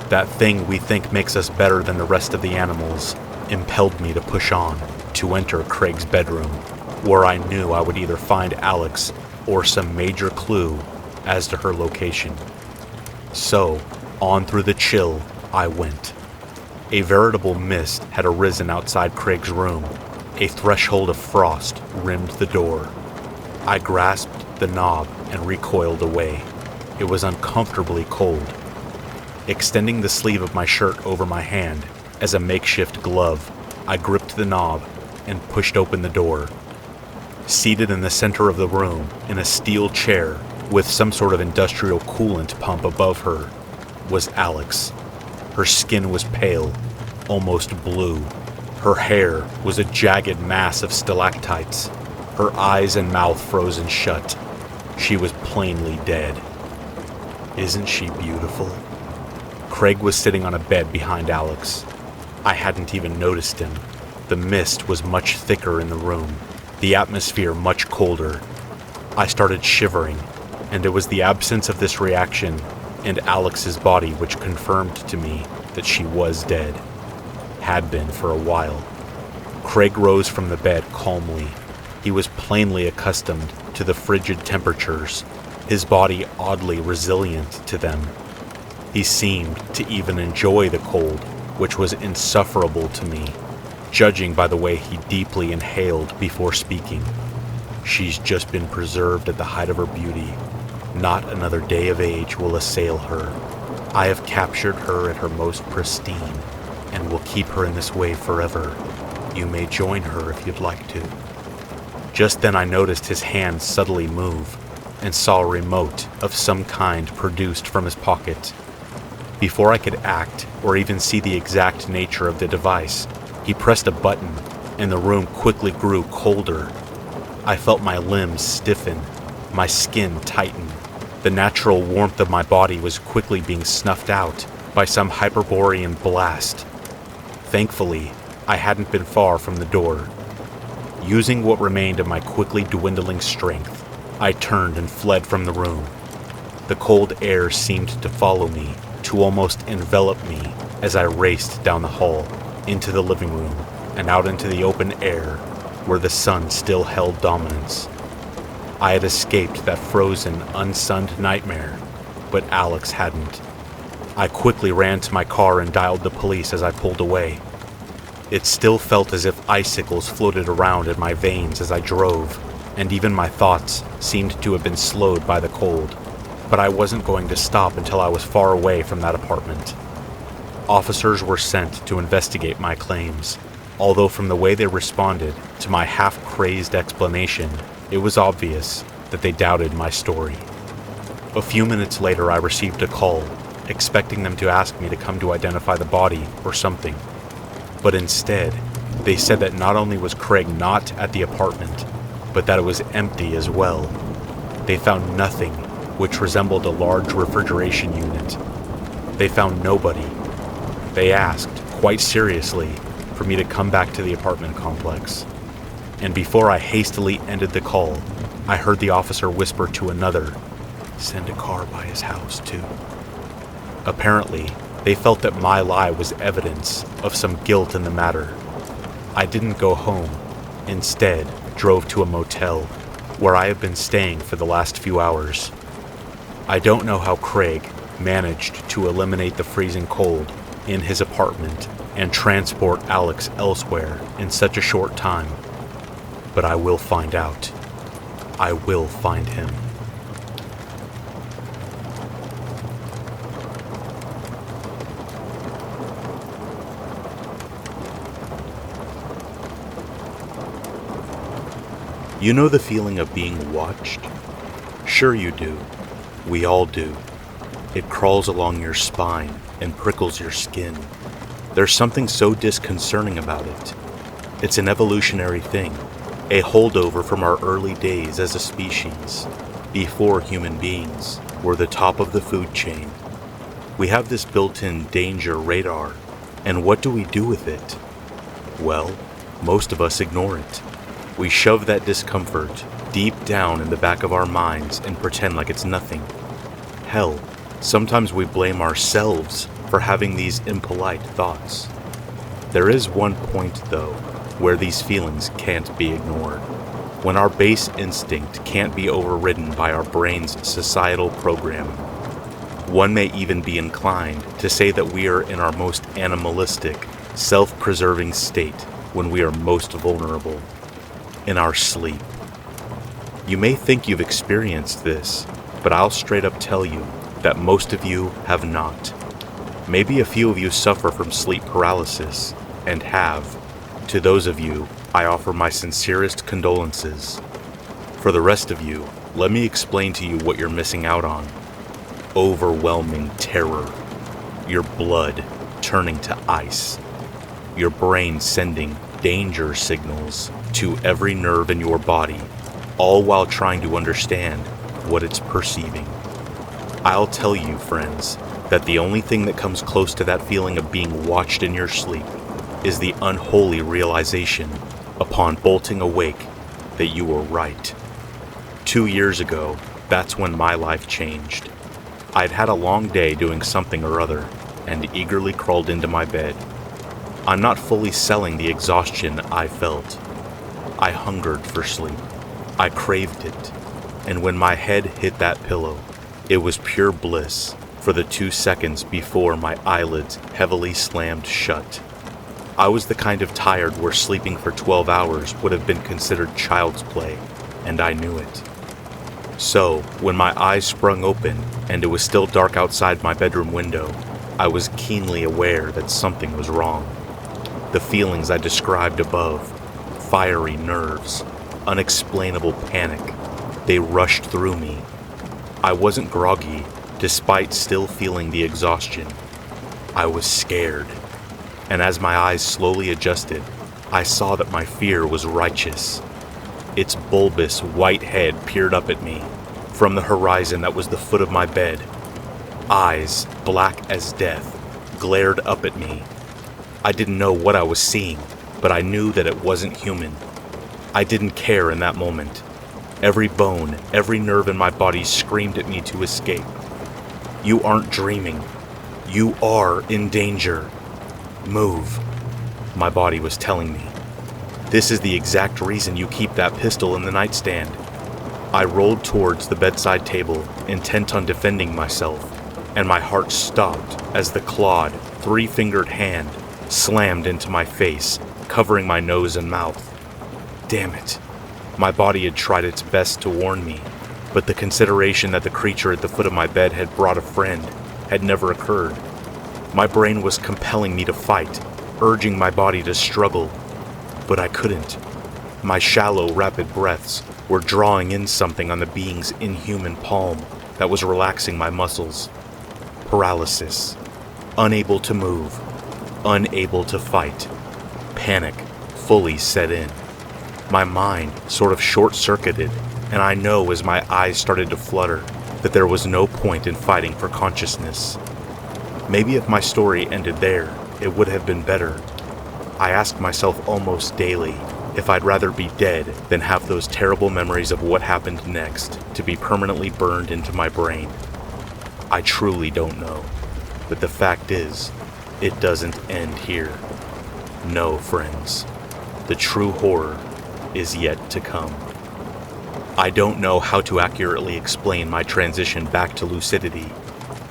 Speaker 1: that thing we think makes us better than the rest of the animals, impelled me to push on, to enter Craig's bedroom, where I knew I would either find Alex or some major clue as to her location. So, on through the chill, I went. A veritable mist had arisen outside Craig's room. A threshold of frost rimmed the door. I grasped the knob and recoiled away. It was uncomfortably cold. Extending the sleeve of my shirt over my hand as a makeshift glove, I gripped the knob and pushed open the door. Seated in the center of the room, in a steel chair with some sort of industrial coolant pump above her, was Alex. Her skin was pale, almost blue. Her hair was a jagged mass of stalactites, her eyes and mouth frozen shut. She was plainly dead. Isn't she beautiful? Craig was sitting on a bed behind Alex. I hadn't even noticed him. The mist was much thicker in the room, the atmosphere much colder. I started shivering, and it was the absence of this reaction and Alex's body which confirmed to me that she was dead. Had been for a while. Craig rose from the bed calmly. He was plainly accustomed to the frigid temperatures, his body oddly resilient to them. He seemed to even enjoy the cold, which was insufferable to me, judging by the way he deeply inhaled before speaking. She's just been preserved at the height of her beauty. Not another day of age will assail her. I have captured her at her most pristine, and will keep her in this way forever. You may join her if you'd like to. Just then I noticed his hand subtly move, and saw a remote of some kind produced from his pocket. Before I could act, or even see the exact nature of the device, he pressed a button, and the room quickly grew colder. I felt my limbs stiffen, my skin tighten. The natural warmth of my body was quickly being snuffed out by some Hyperborean blast. Thankfully, I hadn't been far from the door. Using what remained of my quickly dwindling strength, I turned and fled from the room. The cold air seemed to follow me, to almost envelop me as I raced down the hall, into the living room, and out into the open air where the sun still held dominance. I had escaped that frozen, unsunned nightmare, but Alex hadn't. I quickly ran to my car and dialed the police as I pulled away. It still felt as if icicles floated around in my veins as I drove, and even my thoughts seemed to have been slowed by the cold. But I wasn't going to stop until I was far away from that apartment. Officers were sent to investigate my claims, although from the way they responded to my half-crazed explanation, it was obvious that they doubted my story. A few minutes later, I received a call, expecting them to ask me to come to identify the body or something. But instead, they said that not only was Craig not at the apartment, but that it was empty as well. They found nothing which resembled a large refrigeration unit. They found nobody. They asked, quite seriously, for me to come back to the apartment complex. And before I hastily ended the call, I heard the officer whisper to another, "Send a car by his house, too." Apparently, they felt that my lie was evidence of some guilt in the matter. I didn't go home. Instead, drove to a motel, where I have been staying for the last few hours. I don't know how Craig managed to eliminate the freezing cold in his apartment and transport Alex elsewhere in such a short time. But I will find out. I will find him. You know the feeling of being watched? Sure you do. We all do. It crawls along your spine and prickles your skin. There's something so disconcerting about it. It's an evolutionary thing, a holdover from our early days as a species, before human beings were the top of the food chain. We have this built-in danger radar, and what do we do with it? Well, most of us ignore it. We shove that discomfort deep down in the back of our minds and pretend like it's nothing. Hell, sometimes we blame ourselves for having these impolite thoughts. There is one point, though, where these feelings can't be ignored. When our base instinct can't be overridden by our brain's societal programming. One may even be inclined to say that we are in our most animalistic, self-preserving state when we are most vulnerable. In our sleep. You may think you've experienced this, but I'll straight up tell you that most of you have not. Maybe a few of you suffer from sleep paralysis, and have. To those of you, I offer my sincerest condolences. For the rest of you, let me explain to you what you're missing out on. Overwhelming terror. Your blood turning to ice. Your brain sending danger signals to every nerve in your body, all while trying to understand what it's perceiving. I'll tell you, friends, that the only thing that comes close to that feeling of being watched in your sleep is the unholy realization upon bolting awake that you were right. 2 years ago, that's when my life changed. I'd had a long day doing something or other and eagerly crawled into my bed. I'm not fully selling the exhaustion I felt. I hungered for sleep. I craved it. And when my head hit that pillow, it was pure bliss for the 2 seconds before my eyelids heavily slammed shut. I was the kind of tired where sleeping for 12 hours would have been considered child's play, and I knew it. So, when my eyes sprung open and it was still dark outside my bedroom window, I was keenly aware that something was wrong. The feelings I described above, fiery nerves, unexplainable panic, they rushed through me. I wasn't groggy, despite still feeling the exhaustion. I was scared. And as my eyes slowly adjusted, I saw that my fear was righteous. Its bulbous white head peered up at me from the horizon that was the foot of my bed. Eyes, black as death, glared up at me. I didn't know what I was seeing, but I knew that it wasn't human. I didn't care in that moment. Every bone, every nerve in my body screamed at me to escape. You aren't dreaming. You are in danger. Move, my body was telling me. This is the exact reason you keep that pistol in the nightstand. I rolled towards the bedside table, intent on defending myself, and my heart stopped as the clawed, 3-fingered hand slammed into my face, covering my nose and mouth. Damn it. My body had tried its best to warn me, but the consideration that the creature at the foot of my bed had brought a friend had never occurred. My brain was compelling me to fight, urging my body to struggle, but I couldn't. My shallow, rapid breaths were drawing in something on the being's inhuman palm that was relaxing my muscles. Paralysis. Unable to move. Unable to fight. Panic fully set in. My mind sort of short-circuited, and I know as my eyes started to flutter that there was no point in fighting for consciousness. Maybe if my story ended there, it would have been better. I asked myself almost daily if I'd rather be dead than have those terrible memories of what happened next to be permanently burned into my brain. I truly don't know, but the fact is, it doesn't end here. No, friends, the true horror is yet to come. I don't know how to accurately explain my transition back to lucidity.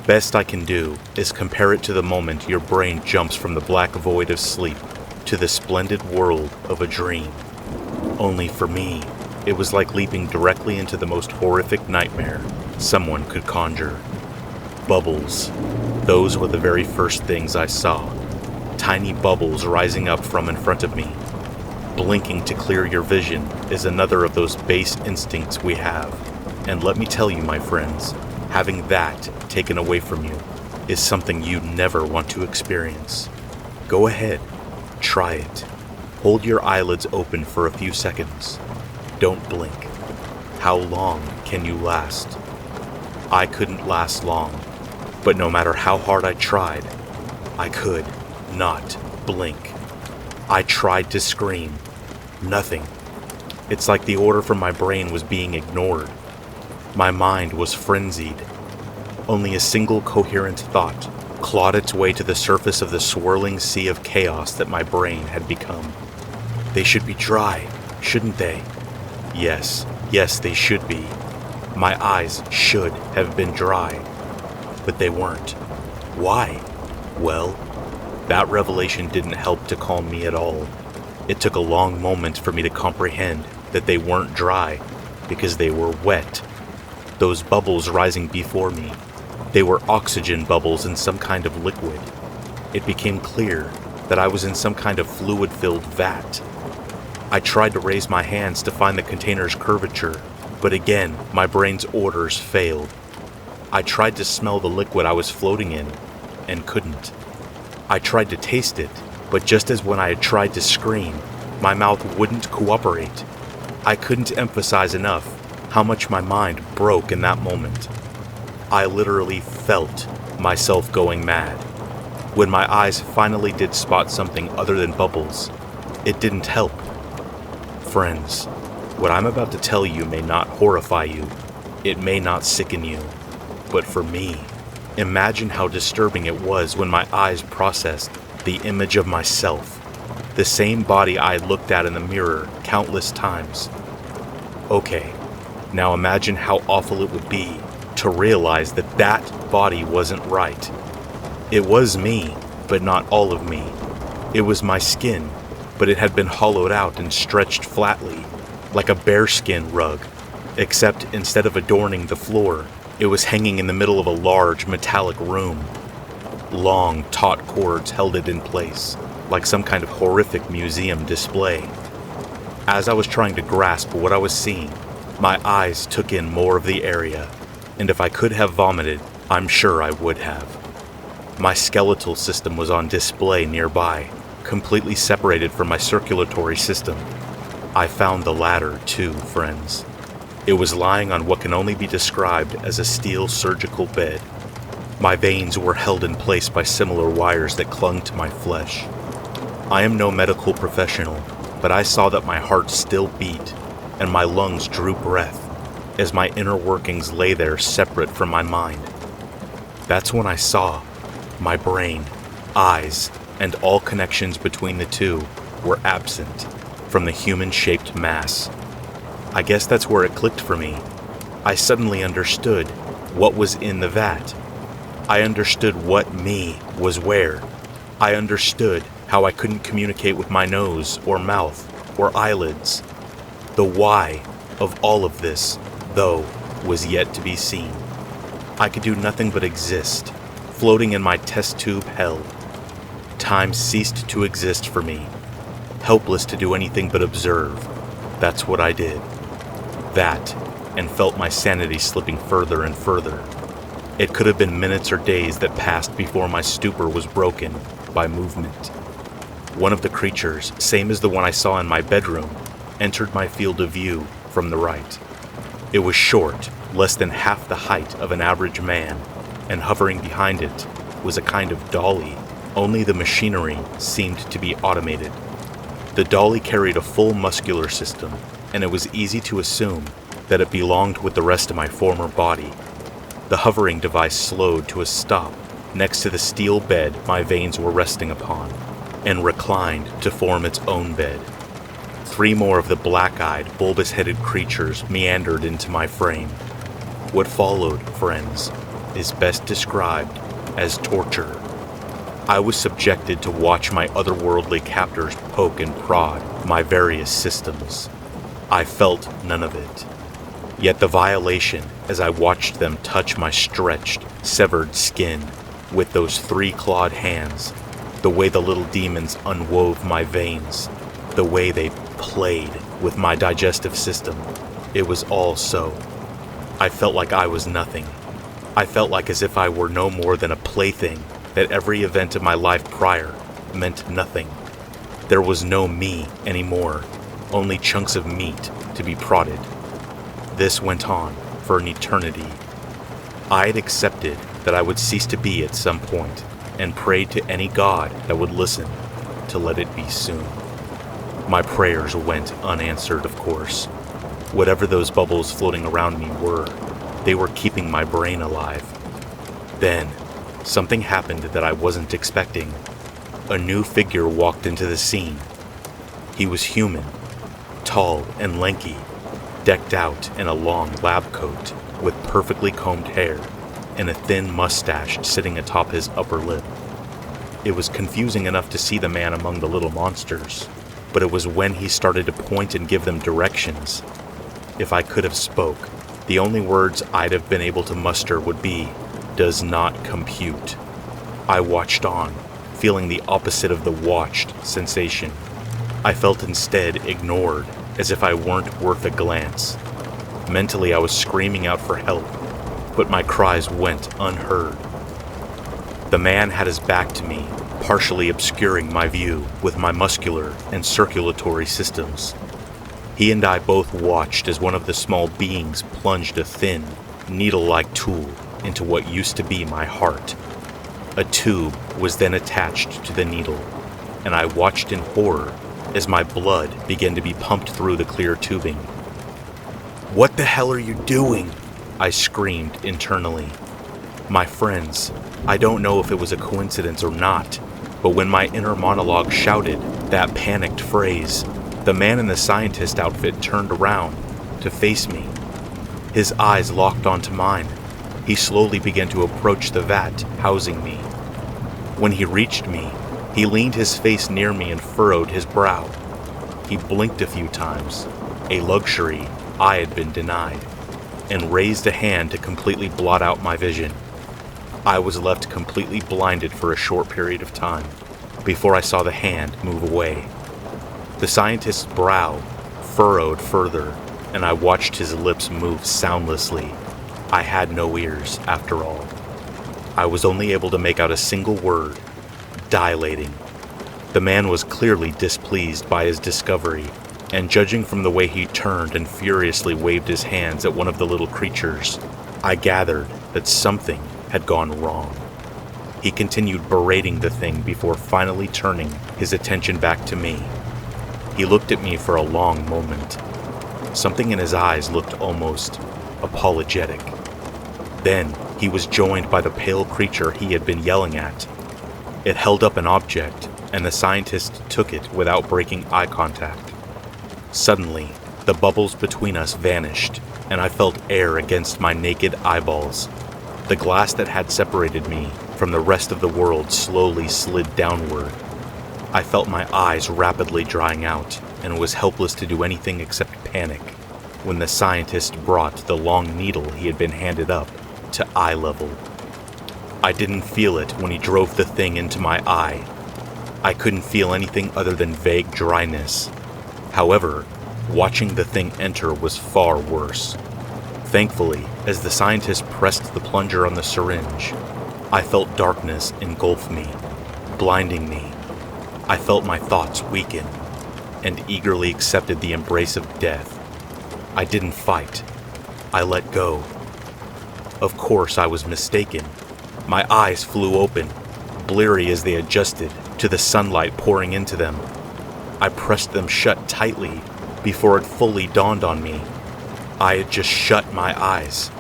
Speaker 1: Best I can do is compare it to the moment your brain jumps from the black void of sleep to the splendid world of a dream. Only for me, it was like leaping directly into the most horrific nightmare someone could conjure. Bubbles. Those were the very first things I saw. Tiny bubbles rising up from in front of me. Blinking to clear your vision is another of those base instincts we have. And let me tell you, my friends, having that taken away from you is something you never want to experience. Go ahead, try it. Hold your eyelids open for a few seconds. Don't blink. How long can you last? I couldn't last long, but no matter how hard I tried, I could not blink. I tried to scream. Nothing. It's like the order from my brain was being ignored. My mind was frenzied. Only a single coherent thought clawed its way to the surface of the swirling sea of chaos that my brain had become. They should be dry, shouldn't they? Yes, they should be. My eyes should have been dry, but they weren't. Why? Well, that revelation didn't help to calm me at all. It took a long moment for me to comprehend that they weren't dry because they were wet. Those bubbles rising before me, they were oxygen bubbles in some kind of liquid. It became clear that I was in some kind of fluid-filled vat. I tried to raise my hands to find the container's curvature, but again, my brain's orders failed. I tried to smell the liquid I was floating in, and couldn't. I tried to taste it, but just as when I had tried to scream, my mouth wouldn't cooperate. I couldn't emphasize enough how much my mind broke in that moment. I literally felt myself going mad. When my eyes finally did spot something other than bubbles, it didn't help. Friends, what I'm about to tell you may not horrify you, it may not sicken you, but for me, imagine how disturbing it was when my eyes processed the image of myself, the same body I had looked at in the mirror countless times. Okay, now imagine how awful it would be to realize that that body wasn't right. It was me, but not all of me. It was my skin, but it had been hollowed out and stretched flatly, like a bearskin rug, except instead of adorning the floor, it was hanging in the middle of a large metallic room. Long, taut cords held it in place, like some kind of horrific museum display. As I was trying to grasp what I was seeing, my eyes took in more of the area, and if I could have vomited, I'm sure I would have. My skeletal system was on display nearby, completely separated from my circulatory system. I found the latter too, friends. It was lying on what can only be described as a steel surgical bed. My veins were held in place by similar wires that clung to my flesh. I am no medical professional, but I saw that my heart still beat, and my lungs drew breath, as my inner workings lay there separate from my mind. That's when I saw my brain, eyes, and all connections between the two were absent from the human-shaped mass. I guess that's where it clicked for me. I suddenly understood what was in the vat. I understood what me was where. I understood how I couldn't communicate with my nose or mouth or eyelids. The why of all of this, though, was yet to be seen. I could do nothing but exist, floating in my test tube hell. Time ceased to exist for me, helpless to do anything but observe. That's what I did. That, and felt my sanity slipping further and further. It could have been minutes or days that passed before my stupor was broken by movement. One of the creatures, same as the one I saw in my bedroom, entered my field of view from the right. It was short, less than half the height of an average man, and hovering behind it was a kind of dolly, only the machinery seemed to be automated. The dolly carried a full muscular system, and it was easy to assume that it belonged with the rest of my former body. The hovering device slowed to a stop next to the steel bed my veins were resting upon, and reclined to form its own bed. 3 more of the black-eyed, bulbous-headed creatures meandered into my frame. What followed, friends, is best described as torture. I was subjected to watch my otherworldly captors poke and prod my various systems. I felt none of it. Yet the violation, as I watched them touch my stretched, severed skin with those 3 clawed hands, the way the little demons unwove my veins, the way they played with my digestive system, it was all so. I felt like I was nothing. I felt like as if I were no more than a plaything, that every event of my life prior meant nothing. There was no me anymore, only chunks of meat to be prodded. This went on for an eternity. I had accepted that I would cease to be at some point, and prayed to any god that would listen to let it be soon. My prayers went unanswered, of course. Whatever those bubbles floating around me were, they were keeping my brain alive. Then, something happened that I wasn't expecting. A new figure walked into the scene. He was human, tall and lanky, decked out in a long lab coat with perfectly combed hair and a thin mustache sitting atop his upper lip. It was confusing enough to see the man among the little monsters, but it was when he started to point and give them directions. If I could have spoke, the only words I'd have been able to muster would be, "does not compute." I watched on, feeling the opposite of the watched sensation. I felt instead ignored, as if I weren't worth a glance. Mentally, I was screaming out for help, but my cries went unheard. The man had his back to me, partially obscuring my view with my muscular and circulatory systems. He and I both watched as one of the small beings plunged a thin, needle-like tool into what used to be my heart. A tube was then attached to the needle, and I watched in horror as my blood began to be pumped through the clear tubing. "What the hell are you doing?" I screamed internally. My friends, I don't know if it was a coincidence or not, but when my inner monologue shouted that panicked phrase, the man in the scientist outfit turned around to face me. His eyes locked onto mine. He slowly began to approach the vat housing me. When he reached me, he leaned his face near me and furrowed his brow. He blinked a few times, a luxury I had been denied, and raised a hand to completely blot out my vision. I was left completely blinded for a short period of time before I saw the hand move away. The scientist's brow furrowed further, and I watched his lips move soundlessly. I had no ears, after all. I was only able to make out a single word: dilating. The man was clearly displeased by his discovery, and judging from the way he turned and furiously waved his hands at one of the little creatures, I gathered that something had gone wrong. He continued berating the thing before finally turning his attention back to me. He looked at me for a long moment. Something in his eyes looked almost apologetic. Then he was joined by the pale creature he had been yelling at. It held up an object, and the scientist took it without breaking eye contact. Suddenly, the bubbles between us vanished, and I felt air against my naked eyeballs. The glass that had separated me from the rest of the world slowly slid downward. I felt my eyes rapidly drying out and was helpless to do anything except panic when the scientist brought the long needle he had been handed up to eye level. I didn't feel it when he drove the thing into my eye. I couldn't feel anything other than vague dryness. However, watching the thing enter was far worse. Thankfully, as the scientist pressed the plunger on the syringe, I felt darkness engulf me, blinding me. I felt my thoughts weaken, and eagerly accepted the embrace of death. I didn't fight. I let go. Of course, I was mistaken. My eyes flew open, bleary as they adjusted to the sunlight pouring into them. I pressed them shut tightly before it fully dawned on me. I had just shut my eyes.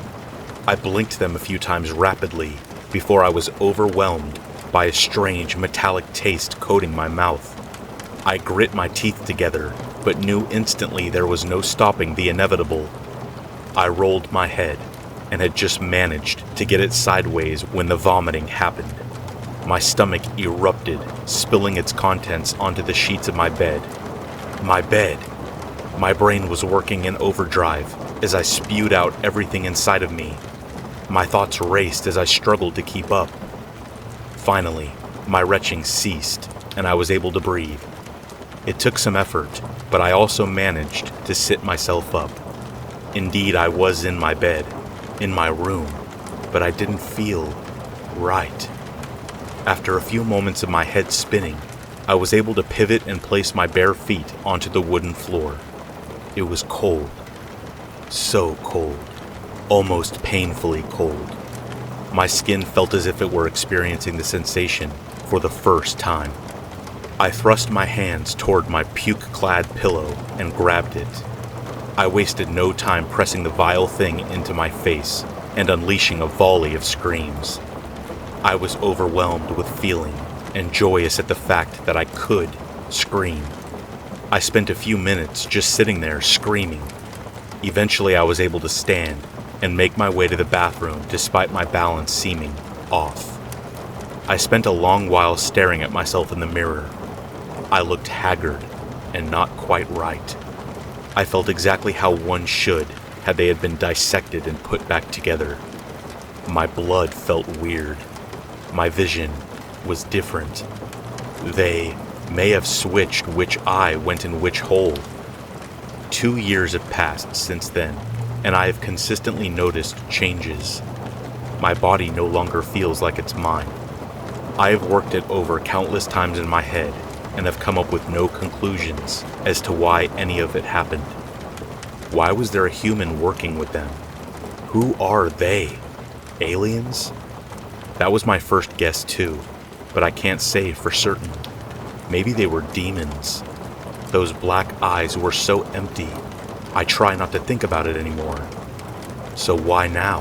Speaker 1: I blinked them a few times rapidly before I was overwhelmed by a strange metallic taste coating my mouth. I grit my teeth together, but knew instantly there was no stopping the inevitable. I rolled my head and had just managed to get it sideways when the vomiting happened. My stomach erupted, spilling its contents onto the sheets of my bed. My bed. My brain was working in overdrive as I spewed out everything inside of me. My thoughts raced as I struggled to keep up. Finally, my retching ceased, and I was able to breathe. It took some effort, but I also managed to sit myself up. Indeed, I was in my bed, in my room, but I didn't feel right. After a few moments of my head spinning, I was able to pivot and place my bare feet onto the wooden floor. It was cold. So cold. Almost painfully cold. My skin felt as if it were experiencing the sensation for the first time. I thrust my hands toward my puke-clad pillow and grabbed it. I wasted no time pressing the vile thing into my face and unleashing a volley of screams. I was overwhelmed with feeling and joyous at the fact that I could scream. I spent a few minutes just sitting there screaming. Eventually I was able to stand and make my way to the bathroom despite my balance seeming off. I spent a long while staring at myself in the mirror. I looked haggard and not quite right. I felt exactly how one should had they had been dissected and put back together. My blood felt weird. My vision was different. They may have switched which eye went in which hole. 2 years have passed since then, and I have consistently noticed changes. My body no longer feels like it's mine. I have worked it over countless times in my head and have come up with no conclusions as to why any of it happened. Why was there a human working with them? Who are they? Aliens? That was my first guess too, but I can't say for certain. Maybe they were demons. Those black eyes were so empty, I try not to think about it anymore. So why now?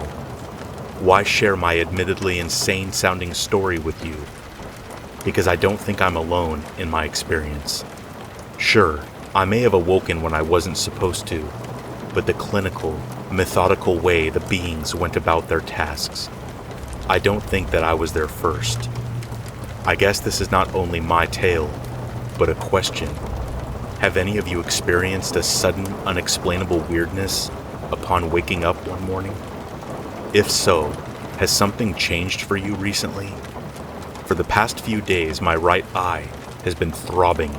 Speaker 1: Why share my admittedly insane-sounding story with you? Because I don't think I'm alone in my experience. Sure, I may have awoken when I wasn't supposed to, but the clinical, methodical way the beings went about their tasks, I don't think that I was there first. I guess this is not only my tale, but a question. Have any of you experienced a sudden, unexplainable weirdness upon waking up one morning? If so, has something changed for you recently? For the past few days, my right eye has been throbbing,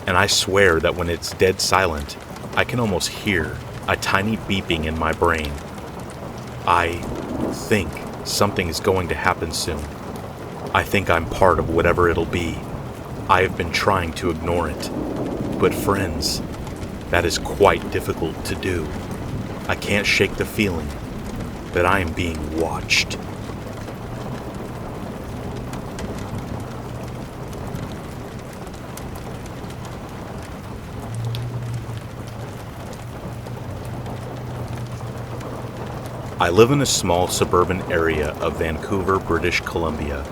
Speaker 1: and I swear that when it's dead silent, I can almost hear a tiny beeping in my brain. I think something is going to happen soon. I think I'm part of whatever it'll be. I have been trying to ignore it. But friends, that is quite difficult to do. I can't shake the feeling that I am being watched. I live in a small suburban area of Vancouver, British Columbia,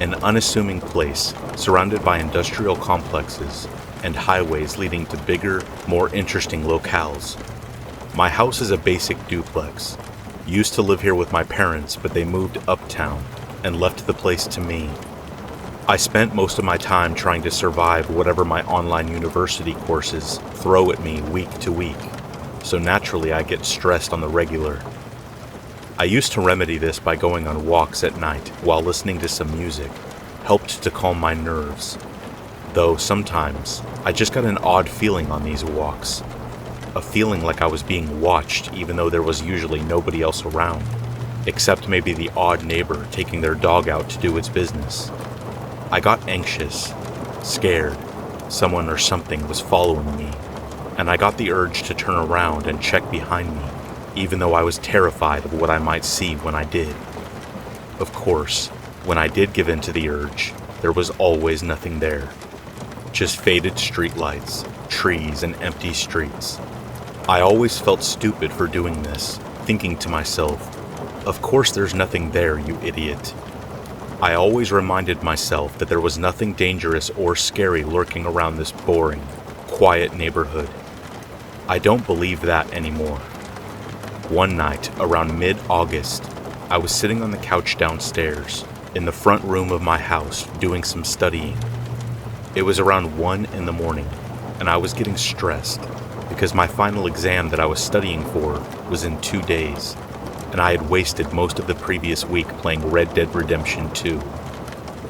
Speaker 1: an unassuming place surrounded by industrial complexes and highways leading to bigger, more interesting locales. My house is a basic duplex. Used to live here with my parents, but they moved uptown and left the place to me. I spent most of my time trying to survive whatever my online university courses throw at me week to week, so naturally I get stressed on the regular. I used to remedy this by going on walks at night while listening to some music, helped to calm my nerves. Though sometimes, I just got an odd feeling on these walks. A feeling like I was being watched even though there was usually nobody else around, except maybe the odd neighbor taking their dog out to do its business. I got anxious, scared, someone or something was following me, and I got the urge to turn around and check behind me, even though I was terrified of what I might see when I did. Of course, when I did give in to the urge, there was always nothing there. Just faded streetlights, trees, and empty streets. I always felt stupid for doing this, thinking to myself, of course there's nothing there, you idiot. I always reminded myself that there was nothing dangerous or scary lurking around this boring, quiet neighborhood. I don't believe that anymore. One night, around mid-August, I was sitting on the couch downstairs, in the front room of my house, doing some studying. It was around 1 in the morning, and I was getting stressed, because my final exam that I was studying for was in 2 days, and I had wasted most of the previous week playing Red Dead Redemption 2.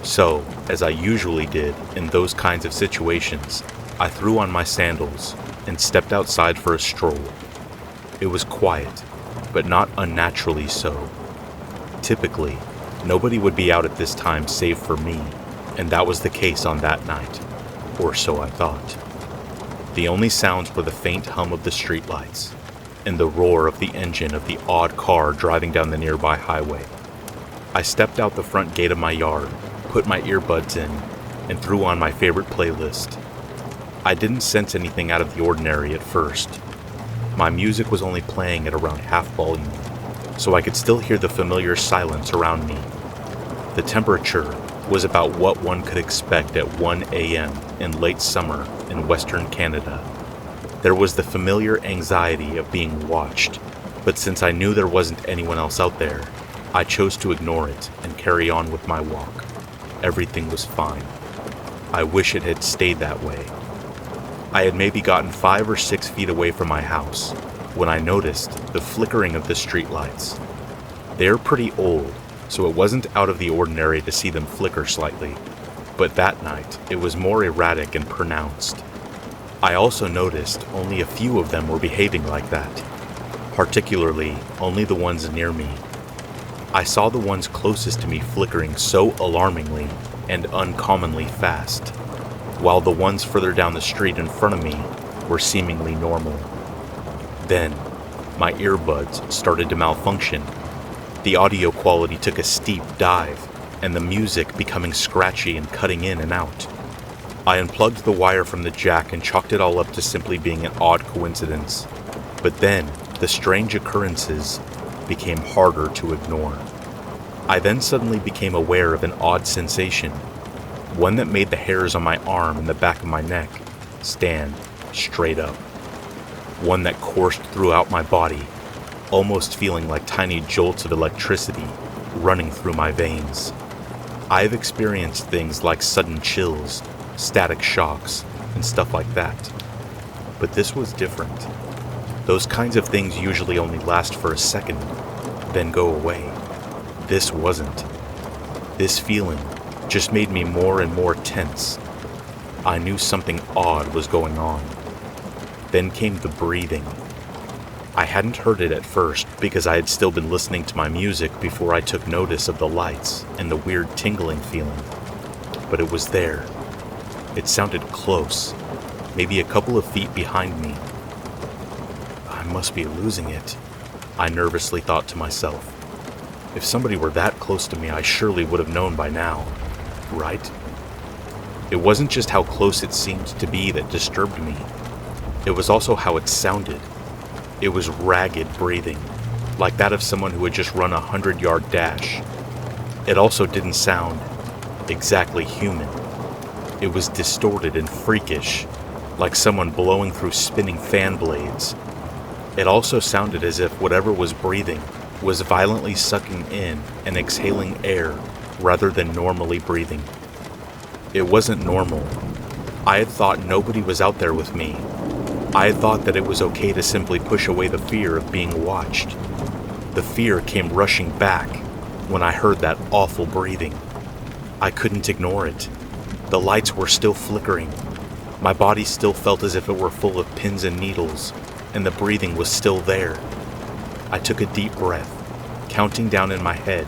Speaker 1: So, as I usually did in those kinds of situations, I threw on my sandals and stepped outside for a stroll. It was quiet, but not unnaturally so. Typically, nobody would be out at this time save for me, and that was the case on that night, or so I thought. The only sounds were the faint hum of the streetlights, and the roar of the engine of the odd car driving down the nearby highway. I stepped out the front gate of my yard, put my earbuds in, and threw on my favorite playlist. I didn't sense anything out of the ordinary at first. My music was only playing at around half volume, so I could still hear the familiar silence around me. The temperature was about what one could expect at 1 a.m. in late summer in Western Canada. There was the familiar anxiety of being watched, but since I knew there wasn't anyone else out there, I chose to ignore it and carry on with my walk. Everything was fine. I wish it had stayed that way. I had maybe gotten 5 or 6 feet away from my house when I noticed the flickering of the streetlights. They're pretty old, so it wasn't out of the ordinary to see them flicker slightly, but that night it was more erratic and pronounced. I also noticed only a few of them were behaving like that, particularly only the ones near me. I saw the ones closest to me flickering so alarmingly and uncommonly fast, while the ones further down the street in front of me were seemingly normal. Then, my earbuds started to malfunction. The audio quality took a steep dive, and the music becoming scratchy and cutting in and out. I unplugged the wire from the jack and chalked it all up to simply being an odd coincidence. But then, the strange occurrences became harder to ignore. I then suddenly became aware of an odd sensation, one that made the hairs on my arm and the back of my neck stand straight up. One that coursed throughout my body, almost feeling like tiny jolts of electricity running through my veins. I've experienced things like sudden chills, static shocks, and stuff like that. But this was different. Those kinds of things usually only last for a second, then go away. This wasn't. This feeling just made me more and more tense. I knew something odd was going on. Then came the breathing. I hadn't heard it at first because I had still been listening to my music before I took notice of the lights and the weird tingling feeling. But it was there. It sounded close, maybe a couple of feet behind me. I must be losing it, I nervously thought to myself. If somebody were that close to me, I surely would have known by now, right? It wasn't just how close it seemed to be that disturbed me. It was also how it sounded. It was ragged breathing, like that of someone who had just run a 100-yard dash. It also didn't sound exactly human. It was distorted and freakish, like someone blowing through spinning fan blades. It also sounded as if whatever was breathing was violently sucking in and exhaling air rather than normally breathing. It wasn't normal. I had thought nobody was out there with me. I had thought that it was okay to simply push away the fear of being watched. The fear came rushing back when I heard that awful breathing. I couldn't ignore it. The lights were still flickering. My body still felt as if it were full of pins and needles, and the breathing was still there. I took a deep breath, counting down in my head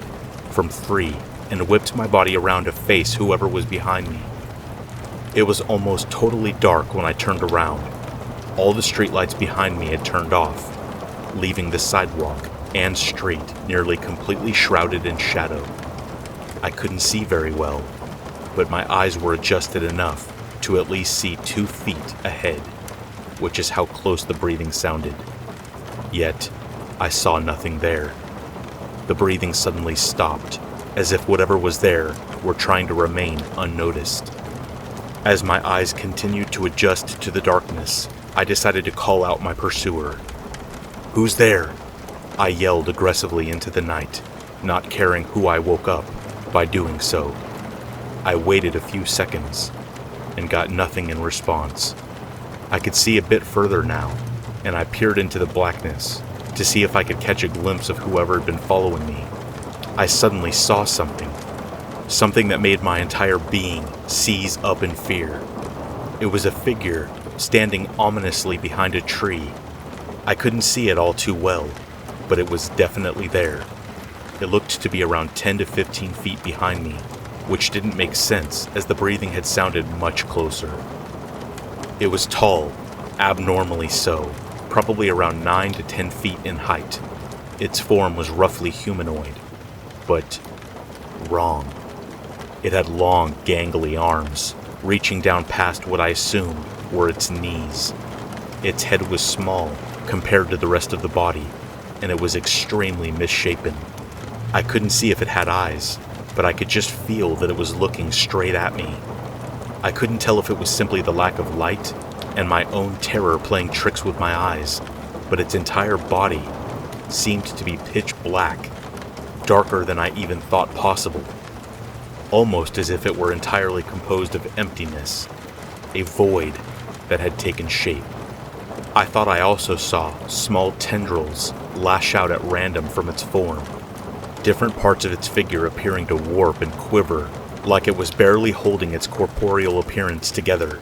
Speaker 1: from 3, and whipped my body around to face whoever was behind me. It was almost totally dark when I turned around. All the streetlights behind me had turned off, leaving the sidewalk and street nearly completely shrouded in shadow. I couldn't see very well, but my eyes were adjusted enough to at least see 2 feet ahead, which is how close the breathing sounded. Yet, I saw nothing there. The breathing suddenly stopped, as if whatever was there were trying to remain unnoticed. As my eyes continued to adjust to the darkness, I decided to call out my pursuer. "Who's there?" I yelled aggressively into the night, not caring who I woke up by doing so. I waited a few seconds and got nothing in response. I could see a bit further now, and I peered into the blackness to see if I could catch a glimpse of whoever had been following me. I suddenly saw something that made my entire being seize up in fear. It was a figure standing ominously behind a tree. I couldn't see it all too well, but it was definitely there. It looked to be around 10 to 15 feet behind me, which didn't make sense as the breathing had sounded much closer. It was tall, abnormally so, probably around 9 to 10 feet in height. Its form was roughly humanoid, but wrong. It had long, gangly arms, reaching down past what I assumed were its knees. Its head was small compared to the rest of the body, and it was extremely misshapen. I couldn't see if it had eyes, but I could just feel that it was looking straight at me. I couldn't tell if it was simply the lack of light and my own terror playing tricks with my eyes, but its entire body seemed to be pitch black, darker than I even thought possible, almost as if it were entirely composed of emptiness, a void that had taken shape. I thought I also saw small tendrils lash out at random from its form, different parts of its figure appearing to warp and quiver like it was barely holding its corporeal appearance together.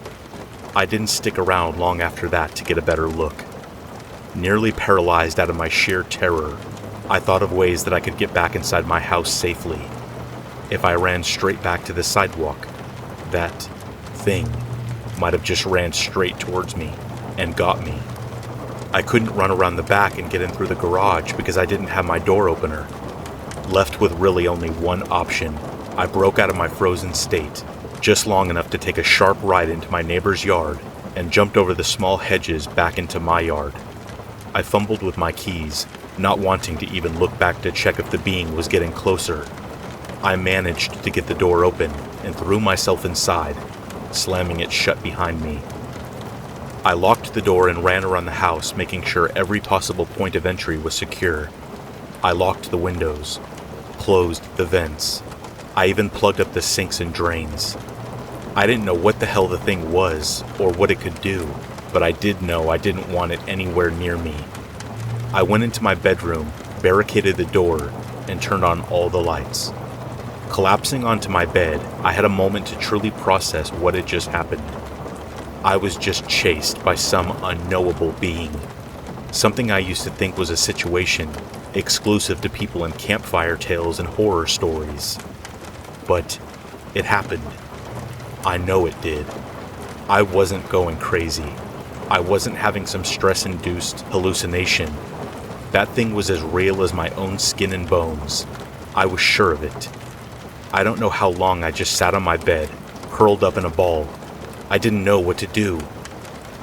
Speaker 1: I didn't stick around long after that to get a better look. Nearly paralyzed out of my sheer terror, I thought of ways that I could get back inside my house safely. If I ran straight back to the sidewalk, that thing might have just ran straight towards me and got me. I couldn't run around the back and get in through the garage because I didn't have my door opener. Left with really only one option, I broke out of my frozen state, just long enough to take a sharp right into my neighbor's yard and jumped over the small hedges back into my yard. I fumbled with my keys, not wanting to even look back to check if the being was getting closer. I managed to get the door open and threw myself inside, slamming it shut behind me. I locked the door and ran around the house, making sure every possible point of entry was secure. I locked the windows, closed the vents. I even plugged up the sinks and drains. I didn't know what the hell the thing was or what it could do, but I did know I didn't want it anywhere near me. I went into my bedroom, barricaded the door, and turned on all the lights. Collapsing onto my bed, I had a moment to truly process what had just happened. I was just chased by some unknowable being. Something I used to think was a situation exclusive to people in campfire tales and horror stories. But it happened. I know it did. I wasn't going crazy. I wasn't having some stress-induced hallucination. That thing was as real as my own skin and bones. I was sure of it. I don't know how long I just sat on my bed, curled up in a ball. I didn't know what to do.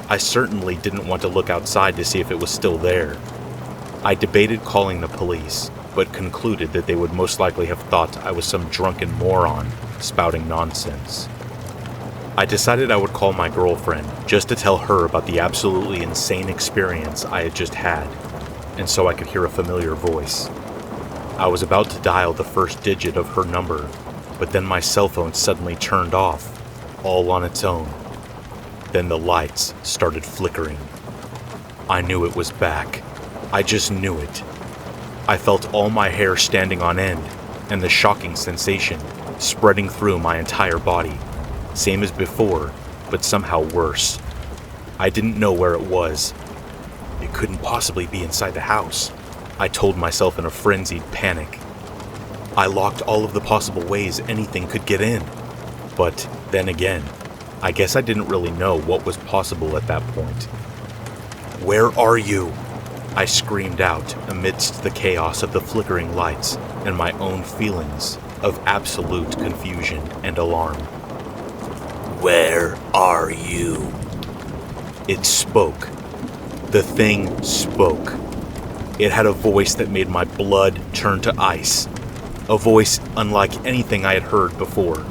Speaker 1: I certainly didn't want to look outside to see if it was still there. I debated calling the police, but concluded that they would most likely have thought I was some drunken moron spouting nonsense. I decided I would call my girlfriend just to tell her about the absolutely insane experience I had just had, and so I could hear a familiar voice. I was about to dial the first digit of her number, but then my cell phone suddenly turned off, all on its own. Then the lights started flickering. I knew it was back. I just knew it. I felt all my hair standing on end, and the shocking sensation spreading through my entire body. Same as before, but somehow worse. I didn't know where it was. It couldn't possibly be inside the house, I told myself in a frenzied panic. I locked all of the possible ways anything could get in. But then again, I guess I didn't really know what was possible at that point. "Where are you?" I screamed out amidst the chaos of the flickering lights and my own feelings of absolute confusion and alarm. "Where are you?" It spoke. The thing spoke. It had a voice that made my blood turn to ice. A voice unlike anything I had heard before.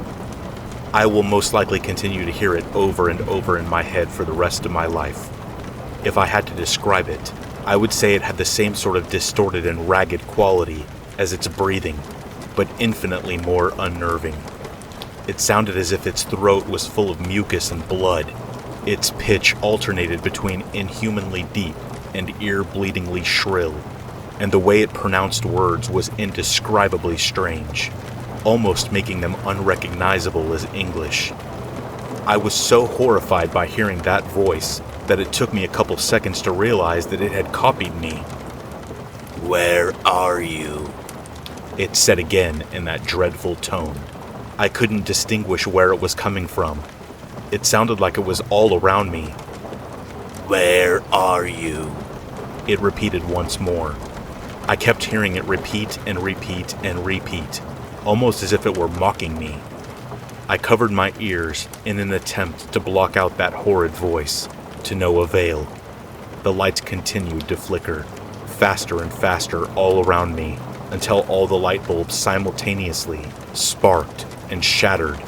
Speaker 1: I will most likely continue to hear it over and over in my head for the rest of my life. If I had to describe it, I would say it had the same sort of distorted and ragged quality as its breathing, but infinitely more unnerving. It sounded as if its throat was full of mucus and blood. Its pitch alternated between inhumanly deep and ear-bleedingly shrill, and the way it pronounced words was indescribably strange, almost making them unrecognizable as English. I was so horrified by hearing that voice that it took me a couple seconds to realize that it had copied me. "Where are you?" It said again in that dreadful tone. I couldn't distinguish where it was coming from. It sounded like it was all around me. "Where are you?" It repeated once more. I kept hearing it repeat and repeat and repeat, almost as if it were mocking me. I covered my ears in an attempt to block out that horrid voice, to no avail. The lights continued to flicker, faster and faster all around me, until all the light bulbs simultaneously sparked and shattered,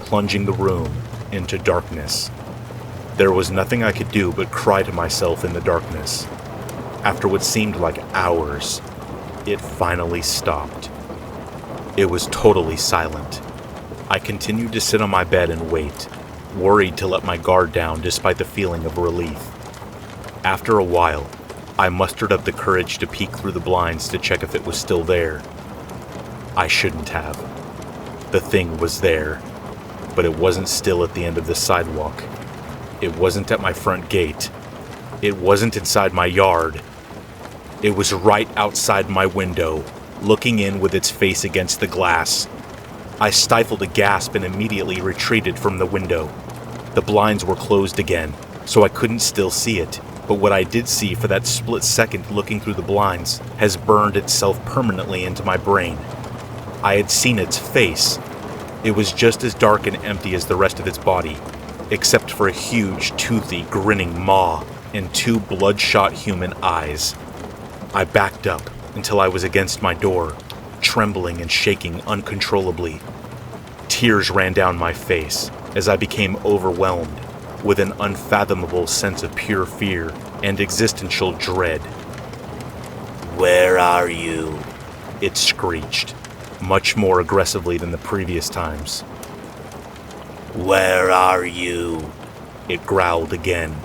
Speaker 1: plunging the room into darkness. There was nothing I could do but cry to myself in the darkness. After what seemed like hours, it finally stopped. It was totally silent. I continued to sit on my bed and wait, worried to let my guard down despite the feeling of relief. After a while, I mustered up the courage to peek through the blinds to check if it was still there. I shouldn't have. The thing was there, but it wasn't still at the end of the sidewalk. It wasn't at my front gate. It wasn't inside my yard. It was right outside my window, looking in with its face against the glass. I stifled a gasp and immediately retreated from the window. The blinds were closed again, so I couldn't still see it, but what I did see for that split second looking through the blinds has burned itself permanently into my brain. I had seen its face. It was just as dark and empty as the rest of its body, except for a huge, toothy, grinning maw and two bloodshot human eyes. I backed up until I was against my door, trembling and shaking uncontrollably. Tears ran down my face as I became overwhelmed with an unfathomable sense of pure fear and existential dread. "Where are you?" it screeched, much more aggressively than the previous times. "Where are you?" it growled again.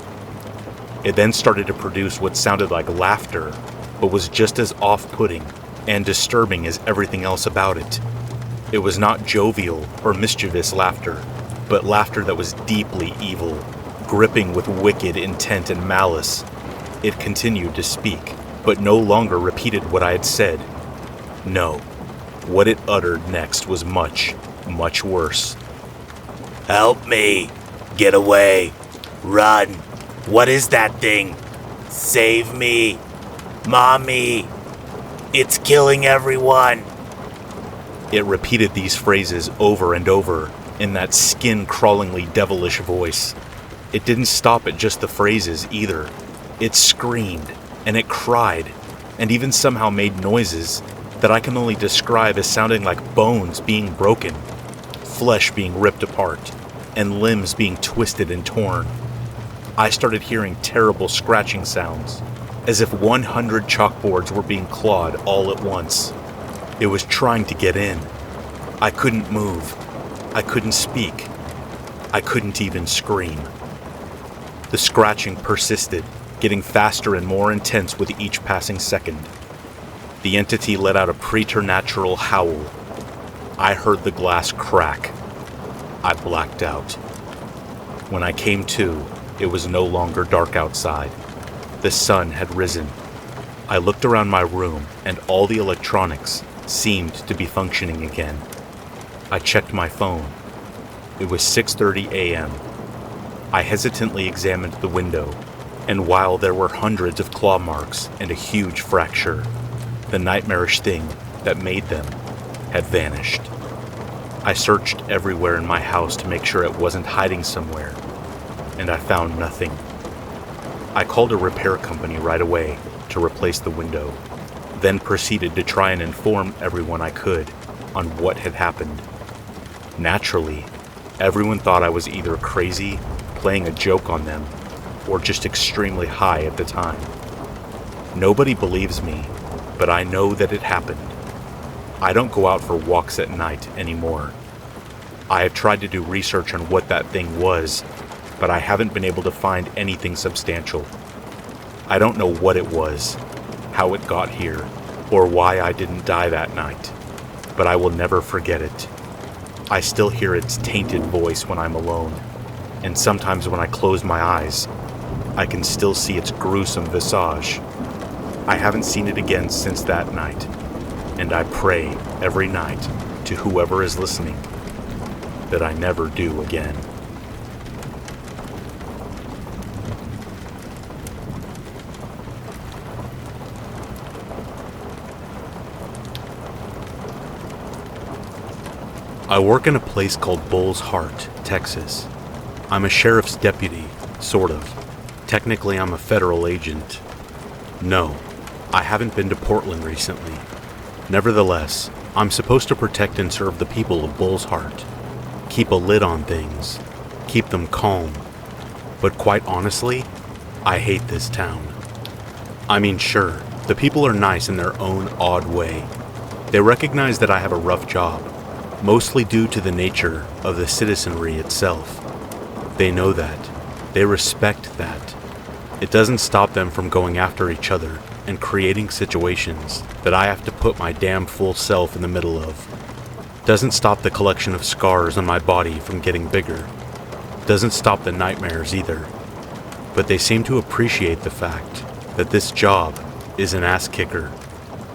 Speaker 1: It then started to produce what sounded like laughter, but was just as off-putting and disturbing as everything else about it. It was not jovial or mischievous laughter, but laughter that was deeply evil, gripping with wicked intent and malice. It continued to speak, but no longer repeated what I had said. No, what it uttered next was much, much worse. "Help me! Get away! Run! What is that thing? Save me! Mommy! It's killing everyone!" It repeated these phrases over and over in that skin-crawlingly devilish voice. It didn't stop at just the phrases either. It screamed, and it cried, and even somehow made noises that I can only describe as sounding like bones being broken, flesh being ripped apart, and limbs being twisted and torn. I started hearing terrible scratching sounds, as if 100 chalkboards were being clawed all at once. It was trying to get in. I couldn't move. I couldn't speak. I couldn't even scream. The scratching persisted, getting faster and more intense with each passing second. The entity let out a preternatural howl. I heard the glass crack. I blacked out. When I came to, it was no longer dark outside. The sun had risen. I looked around my room, and all the electronics seemed to be functioning again. I checked my phone. It was 6:30 a.m. I hesitantly examined the window, and while there were hundreds of claw marks and a huge fracture, the nightmarish thing that made them had vanished. I searched everywhere in my house to make sure it wasn't hiding somewhere, and I found nothing. I called a repair company right away to replace the window, then proceeded to try and inform everyone I could on what had happened. Naturally, everyone thought I was either crazy, playing a joke on them, or just extremely high at the time. Nobody believes me, but I know that it happened. I don't go out for walks at night anymore. I have tried to do research on what that thing was, but I haven't been able to find anything substantial. I don't know what it was, how it got here, or why I didn't die that night, but I will never forget it. I still hear its tainted voice when I'm alone, and sometimes when I close my eyes, I can still see its gruesome visage. I haven't seen it again since that night, and I pray every night to whoever is listening that I never do again. I work in a place called Bull's Heart, Texas. I'm a sheriff's deputy, sort of. Technically, I'm a federal agent. No, I haven't been to Portland recently. Nevertheless, I'm supposed to protect and serve the people of Bull's Heart. Keep a lid on things. Keep them calm. But quite honestly, I hate this town. I mean, sure, the people are nice in their own odd way. They recognize that I have a rough job, mostly due to the nature of the citizenry itself. They know that. They respect that. It doesn't stop them from going after each other and creating situations that I have to put my damn full self in the middle of. Doesn't stop the collection of scars on my body from getting bigger. Doesn't stop the nightmares either. But they seem to appreciate the fact that this job is an ass kicker,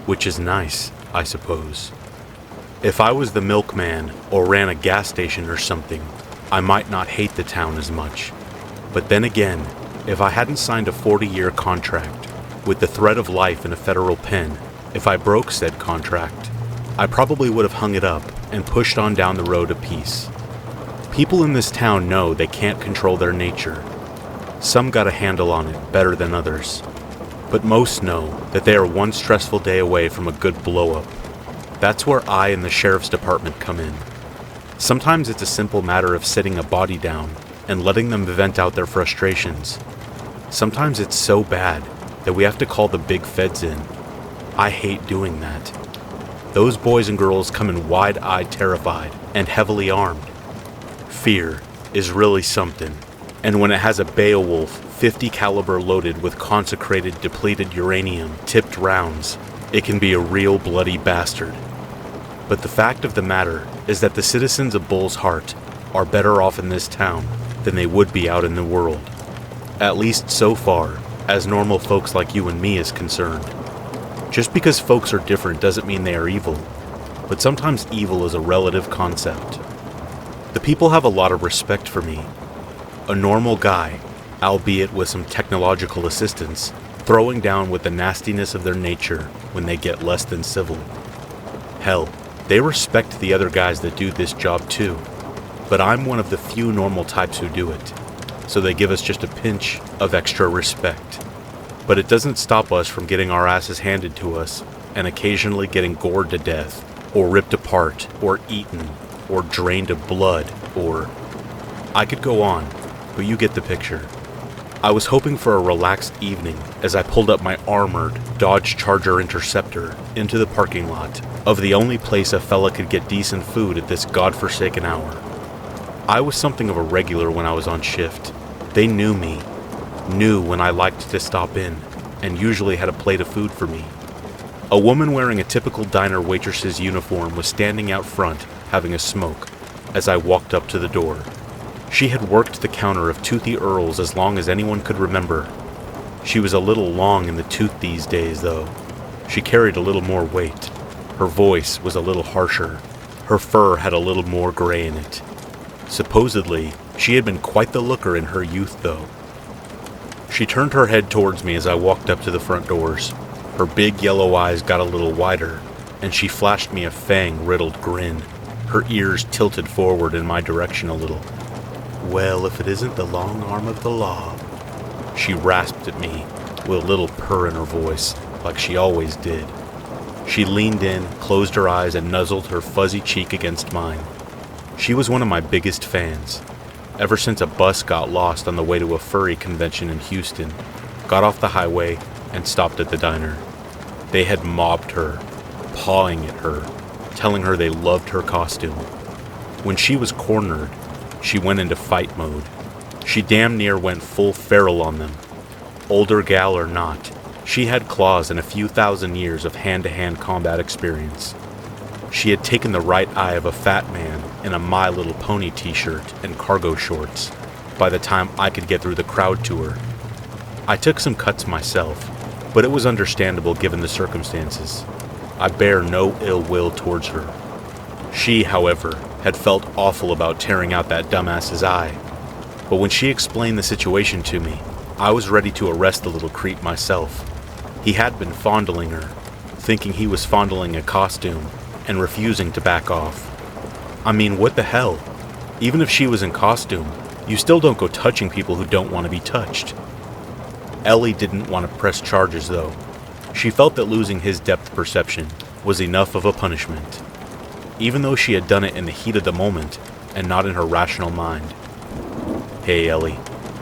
Speaker 1: which is nice, I suppose. If I was the milkman or ran a gas station or something, I might not hate the town as much. But then again, if I hadn't signed a 40-year contract with the threat of life in a federal pen, if I broke said contract, I probably would have hung it up and pushed on down the road of peace. People in this town know they can't control their nature. Some got a handle on it better than others. But most know that they are one stressful day away from a good blow-up. That's where I and the sheriff's department come in. Sometimes it's a simple matter of sitting a body down and letting them vent out their frustrations. Sometimes it's so bad that we have to call the big feds in. I hate doing that. Those boys and girls come in wide-eyed terrified and heavily armed. Fear is really something, and when it has a Beowulf 50 caliber loaded with consecrated depleted uranium tipped rounds, it can be a real bloody bastard. But the fact of the matter is that the citizens of Bull's Heart are better off in this town than they would be out in the world. At least so far, as normal folks like you and me is concerned. Just because folks are different doesn't mean they are evil, but sometimes evil is a relative concept. The people have a lot of respect for me. A normal guy, albeit with some technological assistance, throwing down with the nastiness of their nature when they get less than civil. Hell, they respect the other guys that do this job too, but I'm one of the few normal types who do it, so they give us just a pinch of extra respect. But it doesn't stop us from getting our asses handed to us and occasionally getting gored to death, or ripped apart, or eaten, or drained of blood, or... I could go on, but you get the picture. I was hoping for a relaxed evening as I pulled up my armored Dodge Charger Interceptor into the parking lot of the only place a fella could get decent food at this godforsaken hour. I was something of a regular when I was on shift. They knew me, knew when I liked to stop in, and usually had a plate of food for me. A woman wearing a typical diner waitress's uniform was standing out front having a smoke as I walked up to the door. She had worked the counter of Toothy Earl's as long as anyone could remember. She was a little long in the tooth these days, though. She carried a little more weight. Her voice was a little harsher. Her fur had a little more gray in it. Supposedly, she had been quite the looker in her youth, though. She turned her head towards me as I walked up to the front doors. Her big yellow eyes got a little wider, and she flashed me a fang-riddled grin. Her ears tilted forward in my direction a little. "Well, if it isn't the long arm of the law." She rasped at me, with a little purr in her voice, like she always did. She leaned in, closed her eyes, and nuzzled her fuzzy cheek against mine. She was one of my biggest fans. Ever since a bus got lost on the way to a furry convention in Houston, got off the highway, and stopped at the diner. They had mobbed her, pawing at her, telling her they loved her costume. When she was cornered, she went into fight mode. She damn near went full feral on them. Older gal or not, she had claws and a few thousand years of hand-to-hand combat experience. She had taken the right eye of a fat man in a My Little Pony t-shirt and cargo shorts by the time I could get through the crowd to her. I took some cuts myself, but it was understandable given the circumstances. I bear no ill will towards her. She, however, had felt awful about tearing out that dumbass's eye. But when she explained the situation to me, I was ready to arrest the little creep myself. He had been fondling her, thinking he was fondling a costume, and refusing to back off. I mean, what the hell? Even if she was in costume, you still don't go touching people who don't want to be touched. Ellie didn't want to press charges, though. She felt that losing his depth perception was enough of a punishment, even though she had done it in the heat of the moment and not in her rational mind. "Hey, Ellie,"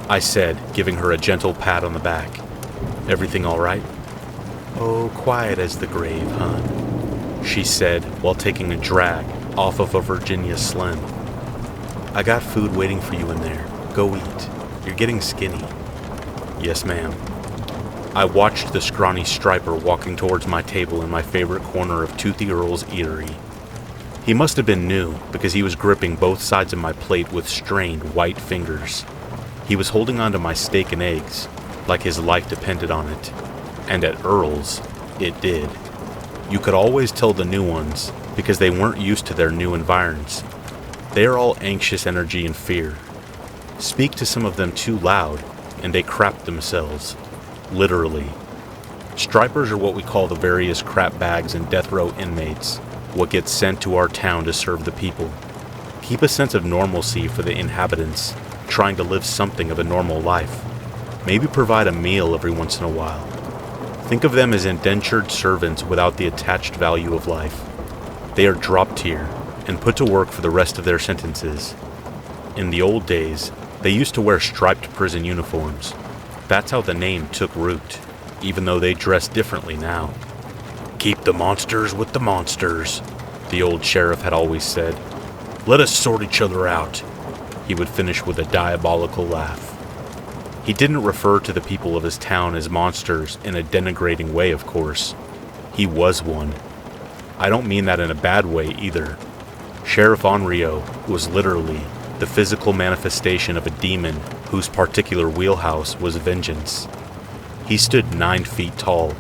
Speaker 1: I said, giving her a gentle pat on the back. "Everything all right?" "Oh, quiet as the grave, hon," she said while taking a drag off of a Virginia Slim. "I got food waiting for you in there. Go eat. You're getting skinny." "Yes, ma'am." I watched the scrawny striper walking towards my table in my favorite corner of Toothy Earl's eatery. He must have been new because he was gripping both sides of my plate with strained white fingers. He was holding onto my steak and eggs like his life depended on it. And at Earl's, it did. You could always tell the new ones because they weren't used to their new environs. They are all anxious energy and fear. Speak to some of them too loud, and they crap themselves. Literally. Stripers are what we call the various crap bags and death row inmates, what gets sent to our town to serve the people. Keep a sense of normalcy for the inhabitants, trying to live something of a normal life. Maybe provide a meal every once in a while. Think of them as indentured servants without the attached value of life. They are dropped here and put to work for the rest of their sentences. In the old days, they used to wear striped prison uniforms. That's how the name took root, even though they dress differently now. "Keep the monsters with the monsters," the old sheriff had always said. "Let us sort each other out," he would finish with a diabolical laugh. He didn't refer to the people of his town as monsters in a denigrating way, of course. He was one. I don't mean that in a bad way either. Sheriff Onryo was literally the physical manifestation of a demon whose particular wheelhouse was vengeance. He stood 9 feet tall,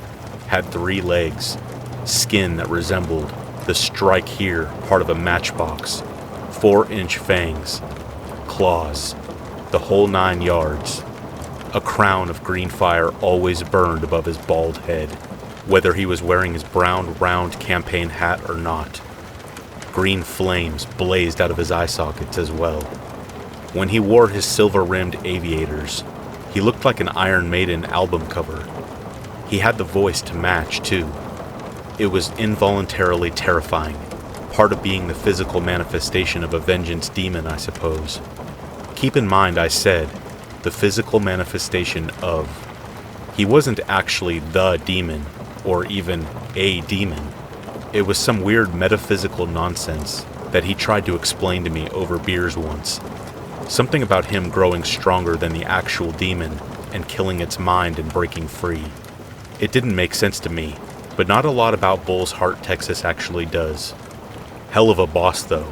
Speaker 1: had 3 legs, skin that resembled the strike here part of a matchbox, 4-inch fangs, claws, the whole 9 yards. A crown of green fire always burned above his bald head, whether he was wearing his brown round campaign hat or not. Green flames blazed out of his eye sockets as well. When he wore his silver-rimmed aviators, he looked like an Iron Maiden album cover. He had the voice to match, too. It was involuntarily terrifying, part of being the physical manifestation of a vengeance demon, I suppose. Keep in mind I said, the physical manifestation of. He wasn't actually the demon, or even a demon. It was some weird metaphysical nonsense that he tried to explain to me over beers once. Something about him growing stronger than the actual demon and killing its mind and breaking free. It didn't make sense to me, but not a lot about Bull's Heart, Texas actually does. Hell of a boss though.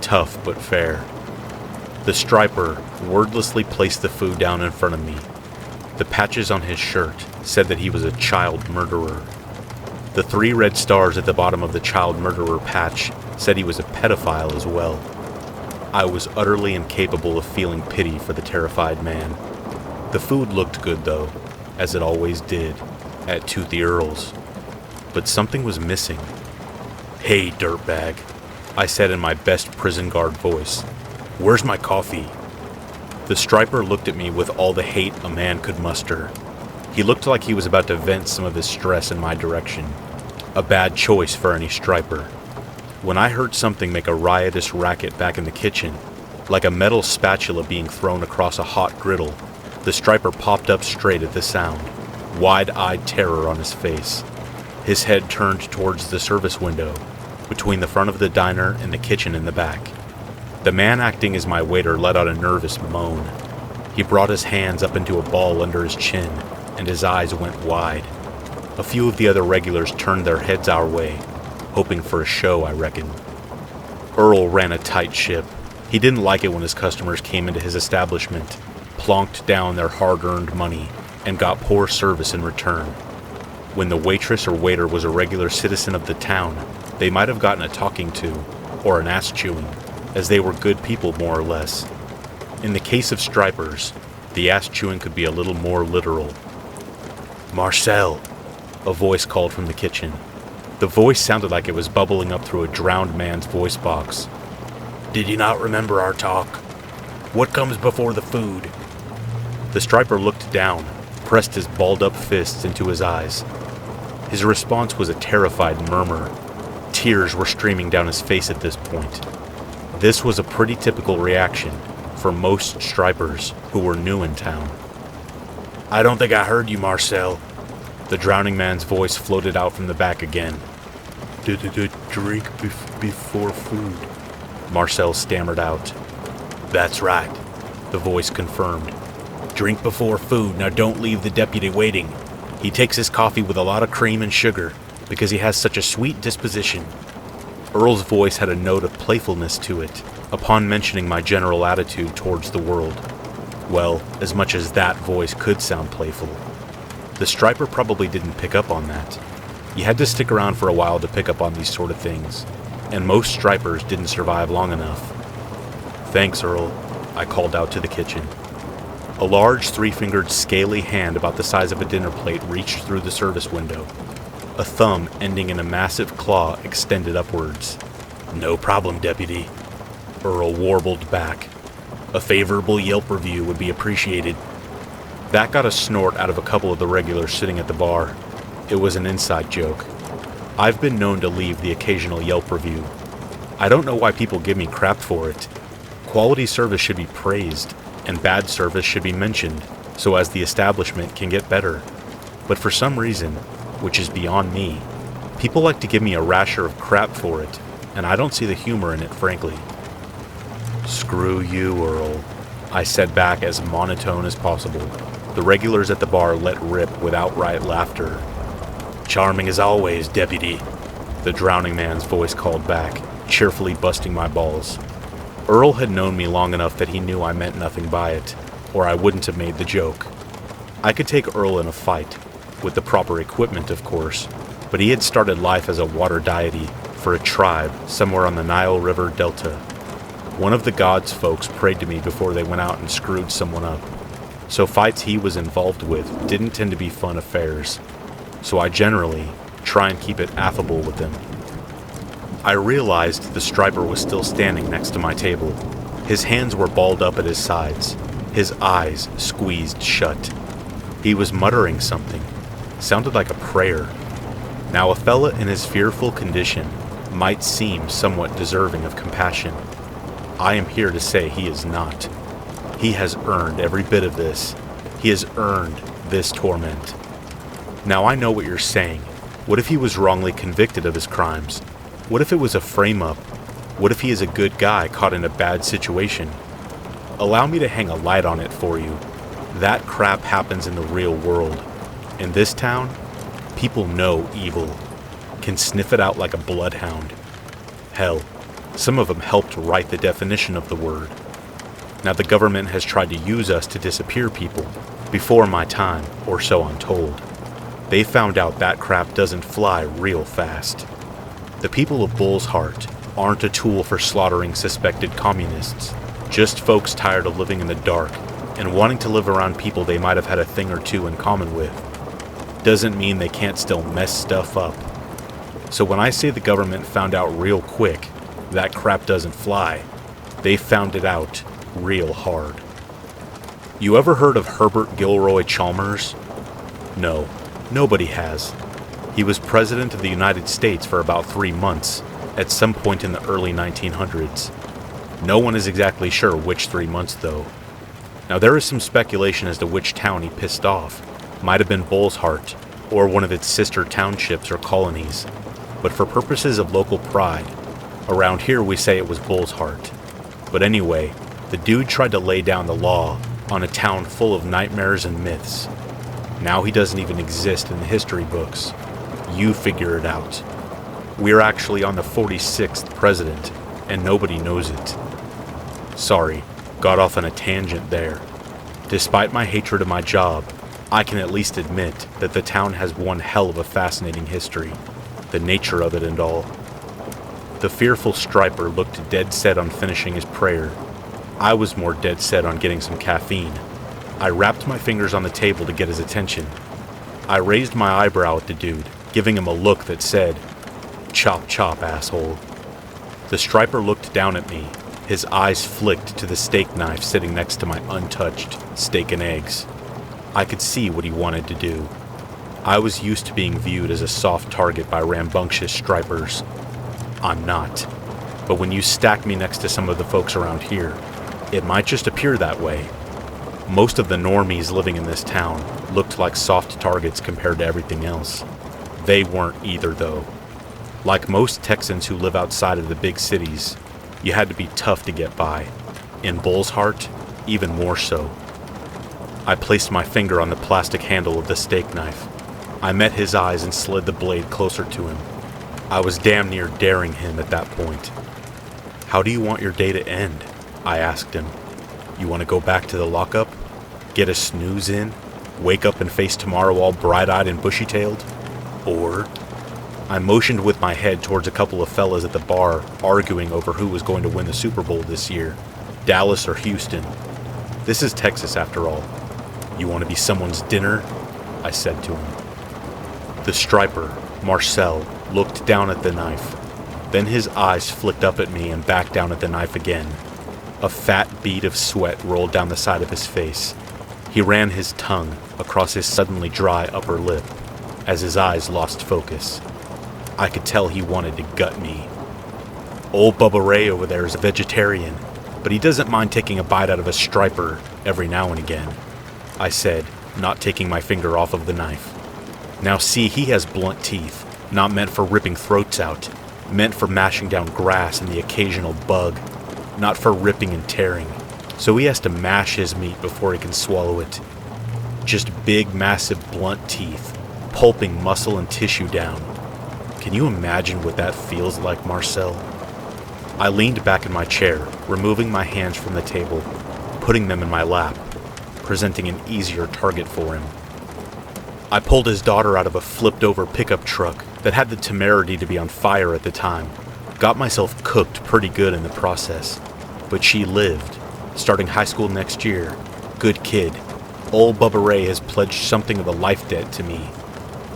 Speaker 1: Tough but fair. The striper wordlessly placed the food down in front of me. The patches on his shirt said that he was a child murderer. The 3 red stars at the bottom of the child murderer patch said he was a pedophile as well. I was utterly incapable of feeling pity for the terrified man. The food looked good though, as it always did, at Toothy Earl's. But something was missing. "Hey, dirtbag," I said in my best prison guard voice. "Where's my coffee?" The striper looked at me with all the hate a man could muster. He looked like he was about to vent some of his stress in my direction. A bad choice for any striper. When I heard something make a riotous racket back in the kitchen, like a metal spatula being thrown across a hot griddle, the striper popped up straight at the sound, wide-eyed terror on his face. His head turned towards the service window, between the front of the diner and the kitchen in the back. The man acting as my waiter let out a nervous moan. He brought his hands up into a ball under his chin, and his eyes went wide. A few of the other regulars turned their heads our way, hoping for a show, I reckon. Earl ran a tight ship. He didn't like it when his customers came into his establishment, plonked down their hard-earned money, and got poor service in return. When the waitress or waiter was a regular citizen of the town, they might have gotten a talking to, or an ass-chewing, as they were good people more or less. In the case of stripers, the ass-chewing could be a little more literal. "Marcel," a voice called from the kitchen. The voice sounded like it was bubbling up through a drowned man's voice box. "Did you not remember our talk? What comes before the food?" The striper looked down, pressed his balled-up fists into his eyes. His response was a terrified murmur. Tears were streaming down his face at this point. This was a pretty typical reaction for most stripers who were new in town. "I don't think I heard you, Marcel." The drowning man's voice floated out from the back again. Drink before food," Marcel stammered out. "That's right," the voice confirmed. "Drink before food. Now don't leave the deputy waiting. He takes his coffee with a lot of cream and sugar because he has such a sweet disposition." Earl's voice had a note of playfulness to it upon mentioning my general attitude towards the world. Well, as much as that voice could sound playful. The striper probably didn't pick up on that. You had to stick around for a while to pick up on these sort of things, and most stripers didn't survive long enough. "Thanks, Earl," I called out to the kitchen. A large, three-fingered, scaly hand about the size of a dinner plate reached through the service window. A thumb ending in a massive claw extended upwards. "No problem, Deputy," Earl warbled back. "A favorable Yelp review would be appreciated." That got a snort out of a couple of the regulars sitting at the bar. It was an inside joke. I've been known to leave the occasional Yelp review. I don't know why people give me crap for it. Quality service should be praised, and bad service should be mentioned, so as the establishment can get better. But for some reason, which is beyond me, people like to give me a rasher of crap for it, and I don't see the humor in it, frankly. "Screw you, Earl," I said back as monotone as possible. The regulars at the bar let rip with outright laughter. "Charming as always, Deputy," the drowning man's voice called back, cheerfully busting my balls. Earl had known me long enough that he knew I meant nothing by it, or I wouldn't have made the joke. I could take Earl in a fight, with the proper equipment, of course, but he had started life as a water deity for a tribe somewhere on the Nile River Delta. One of the gods' folks prayed to me before they went out and screwed someone up, so fights he was involved with didn't tend to be fun affairs, so I generally try and keep it affable with him. I realized the striper was still standing next to my table. His hands were balled up at his sides, his eyes squeezed shut. He was muttering something. Sounded like a prayer. Now, a fella in his fearful condition might seem somewhat deserving of compassion. I am here to say he is not. He has earned every bit of this. He has earned this torment. Now, I know what you're saying. What if he was wrongly convicted of his crimes? What if it was a frame-up? What if he is a good guy caught in a bad situation? Allow me to hang a light on it for you. That crap happens in the real world. In this town, people know evil, can sniff it out like a bloodhound. Hell, some of them helped write the definition of the word. Now, the government has tried to use us to disappear people, before my time, or so I'm told. They found out that crap doesn't fly real fast. The people of Bull's Heart aren't a tool for slaughtering suspected communists, just folks tired of living in the dark and wanting to live around people they might have had a thing or two in common with. Doesn't mean they can't still mess stuff up. So when I say the government found out real quick that crap doesn't fly, they found it out real hard. You ever heard of Herbert Gilroy Chalmers? No, nobody has. He was president of the United States for about 3 months, at some point in the early 1900s. No one is exactly sure which 3 months, though. Now, there is some speculation as to which town he pissed off. Might have been Bull's Heart, or one of its sister townships or colonies. But for purposes of local pride, around here we say it was Bull's Heart. But anyway, the dude tried to lay down the law on a town full of nightmares and myths. Now he doesn't even exist in the history books. You figure it out. We're actually on the 46th president, and nobody knows it. Sorry, got off on a tangent there. Despite my hatred of my job, I can at least admit that the town has one hell of a fascinating history, the nature of it and all. The fearful striper looked dead set on finishing his prayer. I was more dead set on getting some caffeine. I rapped my fingers on the table to get his attention. I raised my eyebrow at the dude, giving him a look that said, "Chop chop, asshole." The striper looked down at me, his eyes flicked to the steak knife sitting next to my untouched steak and eggs. I could see what he wanted to do. I was used to being viewed as a soft target by rambunctious stripers. I'm not. But when you stack me next to some of the folks around here, it might just appear that way. Most of the normies living in this town looked like soft targets compared to everything else. They weren't either, though. Like most Texans who live outside of the big cities, you had to be tough to get by. In Bull's Heart, even more so. I placed my finger on the plastic handle of the steak knife. I met his eyes and slid the blade closer to him. I was damn near daring him at that point. "How do you want your day to end?" I asked him. "You want to go back to the lockup? Get a snooze in? wake up and face tomorrow all bright-eyed and bushy-tailed? Or I motioned with my head towards a couple of fellas at the bar arguing over who was going to win the Super Bowl this year, Dallas or Houston. This is Texas after all. You want to be someone's dinner? I said to him. The striper, Marcel, looked down at the knife. Then his eyes flicked up at me and back down at the knife again. A fat bead of sweat rolled down the side of his face. He ran his tongue across his suddenly dry upper lip as his eyes lost focus. I could tell he wanted to gut me. Old Bubba Ray over there is a vegetarian, but he doesn't mind taking a bite out of a striper every now and again, I said, not taking my finger off of the knife. Now see, he has blunt teeth, not meant for ripping throats out, meant for mashing down grass and the occasional bug, not for ripping and tearing, so he has to mash his meat before he can swallow it. Just big, massive, blunt teeth, pulping muscle and tissue down. Can you imagine what that feels like, Marcel? I leaned back in my chair, removing my hands from the table, putting them in my lap, presenting an easier target for him. I pulled his daughter out of a flipped-over pickup truck that had the temerity to be on fire at the time. Got myself cooked pretty good in the process. But she lived, starting high school next year. Good kid. Old Bubba Ray has pledged something of a life debt to me.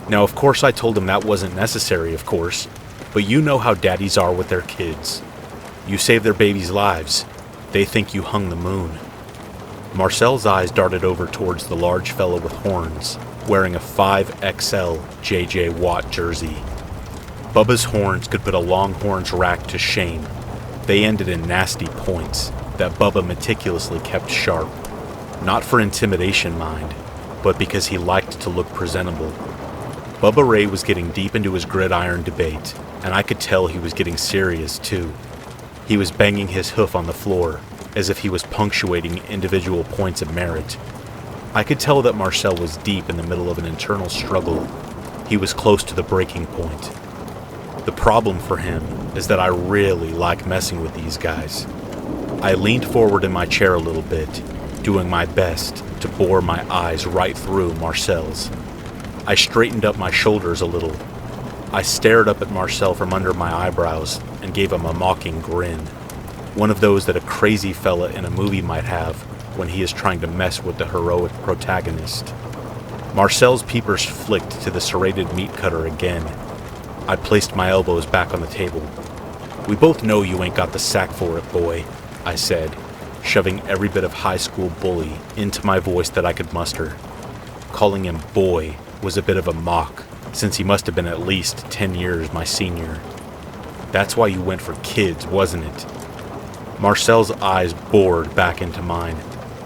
Speaker 1: Now, of course, I told him that wasn't necessary, of course, but you know how daddies are with their kids. You save their babies' lives. They think you hung the moon. Marcel's eyes darted over towards the large fellow with horns, wearing a 5XL J.J. Watt jersey. Bubba's horns could put a Longhorns rack to shame. They ended in nasty points that Bubba meticulously kept sharp. Not for intimidation, mind, but because he liked to look presentable. Bubba Ray was getting deep into his gridiron debate, and I could tell he was getting serious, too. He was banging his hoof on the floor, as if he was punctuating individual points of merit. I could tell that Marcel was deep in the middle of an internal struggle. He was close to the breaking point. The problem for him is that I really like messing with these guys. I leaned forward in my chair a little bit, doing my best to bore my eyes right through Marcel's. I straightened up my shoulders a little. I stared up at Marcel from under my eyebrows and gave him a mocking grin. One of those that a crazy fella in a movie might have when he is trying to mess with the heroic protagonist. Marcel's peepers flicked to the serrated meat cutter again. I placed my elbows back on the table. We both know you ain't got the sack for it, boy, I said, shoving every bit of high school bully into my voice that I could muster. Calling him boy was a bit of a mock, since he must have been at least 10 years my senior. That's why you went for kids, wasn't it? Marcel's eyes bored back into mine,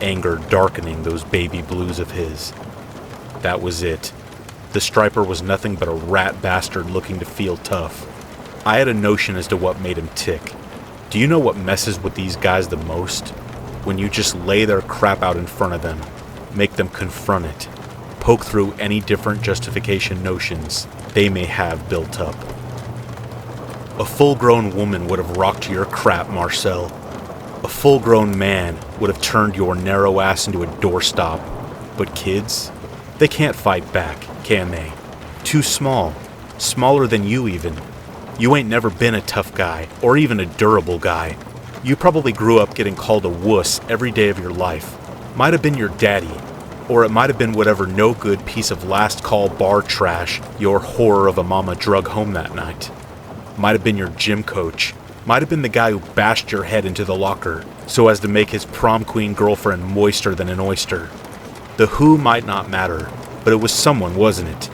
Speaker 1: anger darkening those baby blues of his. That was it. The striper was nothing but a rat bastard looking to feel tough. I had a notion as to what made him tick. Do you know what messes with these guys the most? When you just lay their crap out in front of them, make them confront it, poke through any different justification notions they may have built up. A full-grown woman would have rocked your crap, Marcel. A full-grown man would have turned your narrow ass into a doorstop. But kids? They can't fight back, can they? Too small. Smaller than you even. You ain't never been a tough guy, or even a durable guy. You probably grew up getting called a wuss every day of your life. Might have been your daddy, or it might have been whatever no-good piece of last-call bar trash your horror of a mama drug home that night. Might have been your gym coach. Might have been the guy who bashed your head into the locker so as to make his prom queen girlfriend moister than an oyster. The who might not matter, but it was someone, wasn't it?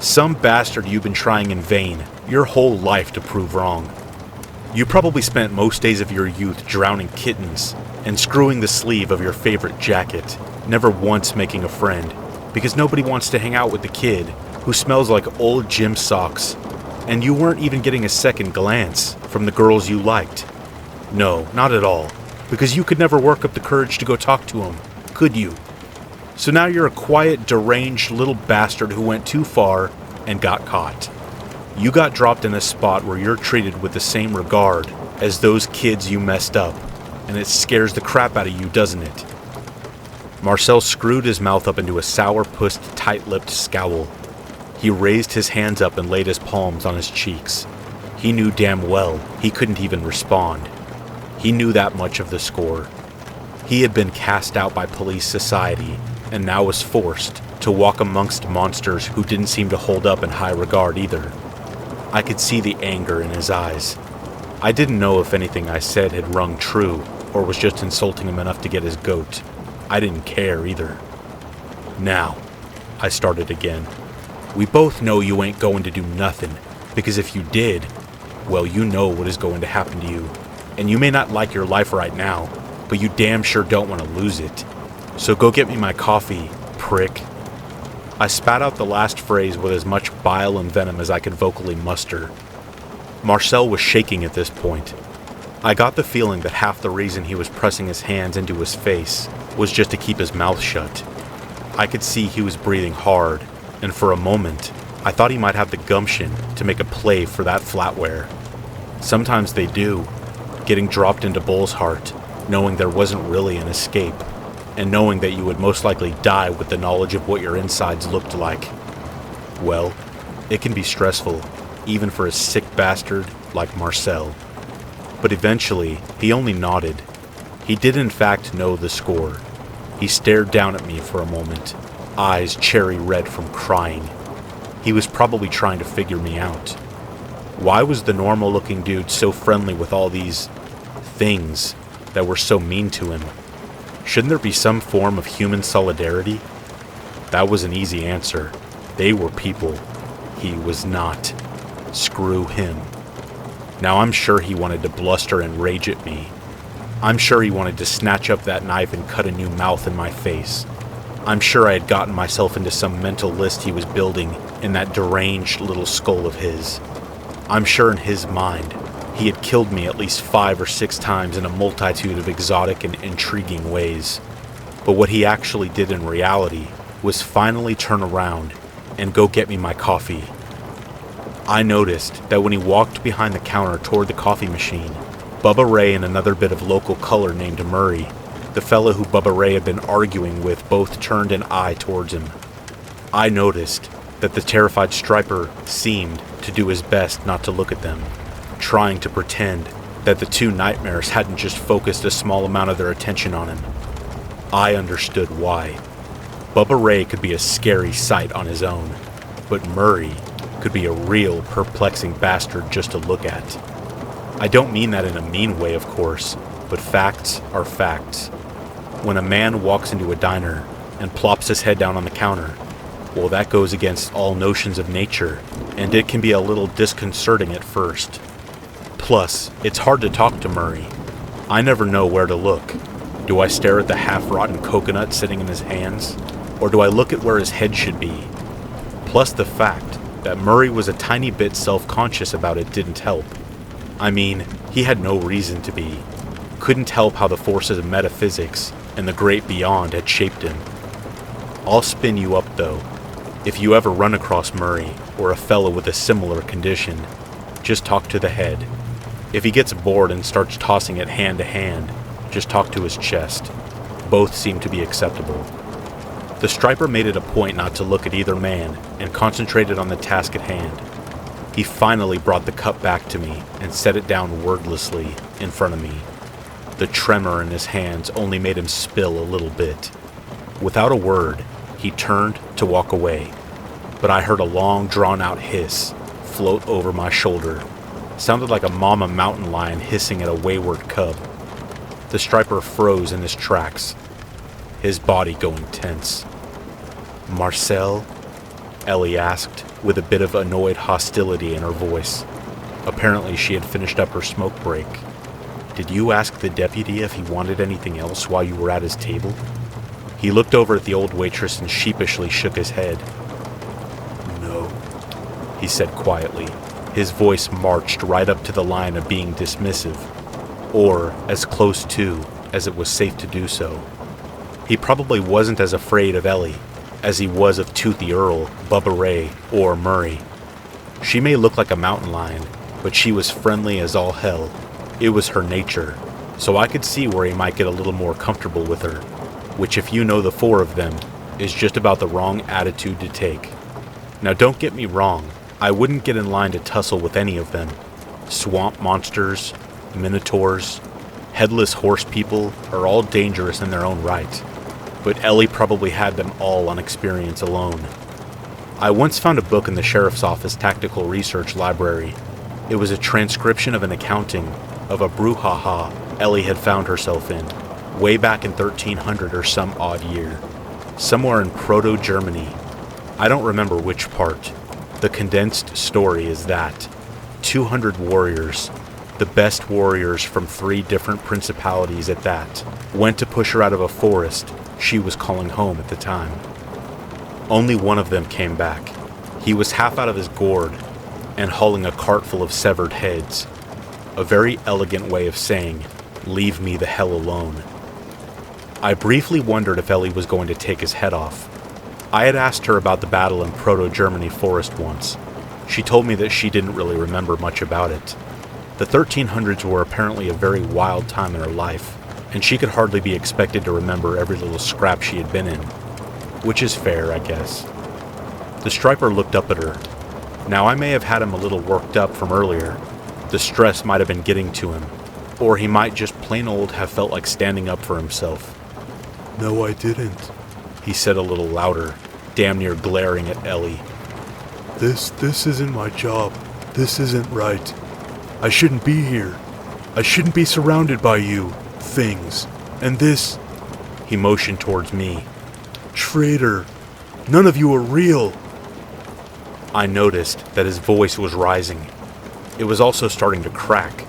Speaker 1: Some bastard you've been trying in vain your whole life to prove wrong. You probably spent most days of your youth drowning kittens and screwing the sleeve of your favorite jacket, never once making a friend, because nobody wants to hang out with the kid who smells like old gym socks, and you weren't even getting a second glance from the girls you liked. No, not at all, because you could never work up the courage to go talk to him, could you? So now you're a quiet, deranged little bastard who went too far and got caught. You got dropped in a spot where you're treated with the same regard as those kids you messed up, and it scares the crap out of you, doesn't it? Marcel screwed his mouth up into a sour-pussed, tight-lipped scowl. He raised his hands up and laid his palms on his cheeks. He knew damn well he couldn't even respond. He knew that much of the score. He had been cast out by police society and now was forced to walk amongst monsters who didn't seem to hold up in high regard either. I could see the anger in his eyes. I didn't know if anything I said had rung true or was just insulting him enough to get his goat. I didn't care either. Now, I started again. We both know you ain't going to do nothing, because if you did, well, you know what is going to happen to you. And you may not like your life right now, but you damn sure don't want to lose it. So go get me my coffee, prick. I spat out the last phrase with as much bile and venom as I could vocally muster. Marcel was shaking at this point. I got the feeling that half the reason he was pressing his hands into his face was just to keep his mouth shut. I could see he was breathing hard, and for a moment, I thought he might have the gumption to make a play for that flatware. Sometimes they do, getting dropped into Bull's heart, knowing there wasn't really an escape, and knowing that you would most likely die with the knowledge of what your insides looked like. Well, it can be stressful, even for a sick bastard like Marcel. But eventually, he only nodded. He did in fact know the score. He stared down at me for a moment, eyes cherry red from crying. He was probably trying to figure me out. Why was the normal-looking dude so friendly with all these things that were so mean to him? Shouldn't there be some form of human solidarity? That was an easy answer. They were people. He was not. Screw him. Now I'm sure he wanted to bluster and rage at me. I'm sure he wanted to snatch up that knife and cut a new mouth in my face. I'm sure I had gotten myself into some mental list he was building in that deranged little skull of his. I'm sure in his mind, he had killed me at least 5 or 6 times in a multitude of exotic and intriguing ways. But what he actually did in reality was finally turn around and go get me my coffee. I noticed that when he walked behind the counter toward the coffee machine, Bubba Ray and another bit of local color named Murray, the fellow who Bubba Ray had been arguing with, both turned an eye towards him. I noticed that the terrified striper seemed to do his best not to look at them, trying to pretend that the two nightmares hadn't just focused a small amount of their attention on him. I understood why. Bubba Ray could be a scary sight on his own, but Murray could be a real perplexing bastard just to look at. I don't mean that in a mean way, of course, but facts are facts. When a man walks into a diner and plops his head down on the counter, well, that goes against all notions of nature, and it can be a little disconcerting at first. Plus, it's hard to talk to Murray. I never know where to look. Do I stare at the half-rotten coconut sitting in his hands, or do I look at where his head should be? Plus the fact that Murray was a tiny bit self-conscious about it didn't help. I mean, he had no reason to be. Couldn't help how the forces of metaphysics and the great beyond had shaped him. I'll spin you up, though. If you ever run across Murray, or a fellow with a similar condition, just talk to the head. If he gets bored and starts tossing it hand to hand, just talk to his chest. Both seem to be acceptable. The striper made it a point not to look at either man and concentrated on the task at hand. He finally brought the cup back to me and set it down wordlessly in front of me. The tremor in his hands only made him spill a little bit. Without a word, he turned to walk away, but I heard a long drawn-out hiss float over my shoulder. Sounded like a mama mountain lion hissing at a wayward cub. The striper froze in his tracks, his body going tense. "Marcel?" Ellie asked, with a bit of annoyed hostility in her voice. Apparently she had finished up her smoke break. "Did you ask the deputy if he wanted anything else while you were at his table?" He looked over at the old waitress and sheepishly shook his head. "No," he said quietly. His voice marched right up to the line of being dismissive, or as close to as it was safe to do so. He probably wasn't as afraid of Ellie as he was of Toothy Earl, Bubba Ray, or Murray. She may look like a mountain lion, but she was friendly as all hell. It was her nature, so I could see where he might get a little more comfortable with her. which if you know the 4 of them, is just about the wrong attitude to take. Now don't get me wrong, I wouldn't get in line to tussle with any of them. Swamp monsters, minotaurs, headless horse people are all dangerous in their own right, but Ellie probably had them all on experience alone. I once found a book in the sheriff's office tactical research library. It was a transcription of an accounting of a brouhaha Ellie had found herself in, way back in 1300 or some odd year, somewhere in Proto-Germany. I don't remember which part. The condensed story is that 200 warriors, the best warriors from 3 different principalities at that, went to push her out of a forest she was calling home at the time. Only one of them came back. He was half out of his gourd and hauling a cart full of severed heads. A very elegant way of saying, "Leave me the hell alone." I briefly wondered if Ellie was going to take his head off. I had asked her about the battle in Proto-Germany forest once. She told me that she didn't really remember much about it. The 1300s were apparently a very wild time in her life, and she could hardly be expected to remember every little scrap she had been in. Which is fair, I guess. The striper looked up at her. Now, I may have had him a little worked up from earlier. The stress might have been getting to him, or he might just plain old have felt like standing up for himself.
Speaker 2: No, I didn't.
Speaker 1: He said a little louder, damn near glaring at Ellie.
Speaker 2: This isn't my job. This isn't right. I shouldn't be here. I shouldn't be surrounded by you, things. And this...
Speaker 1: He motioned towards me.
Speaker 2: Traitor. None of you are real.
Speaker 1: I noticed that his voice was rising. It was also starting to crack.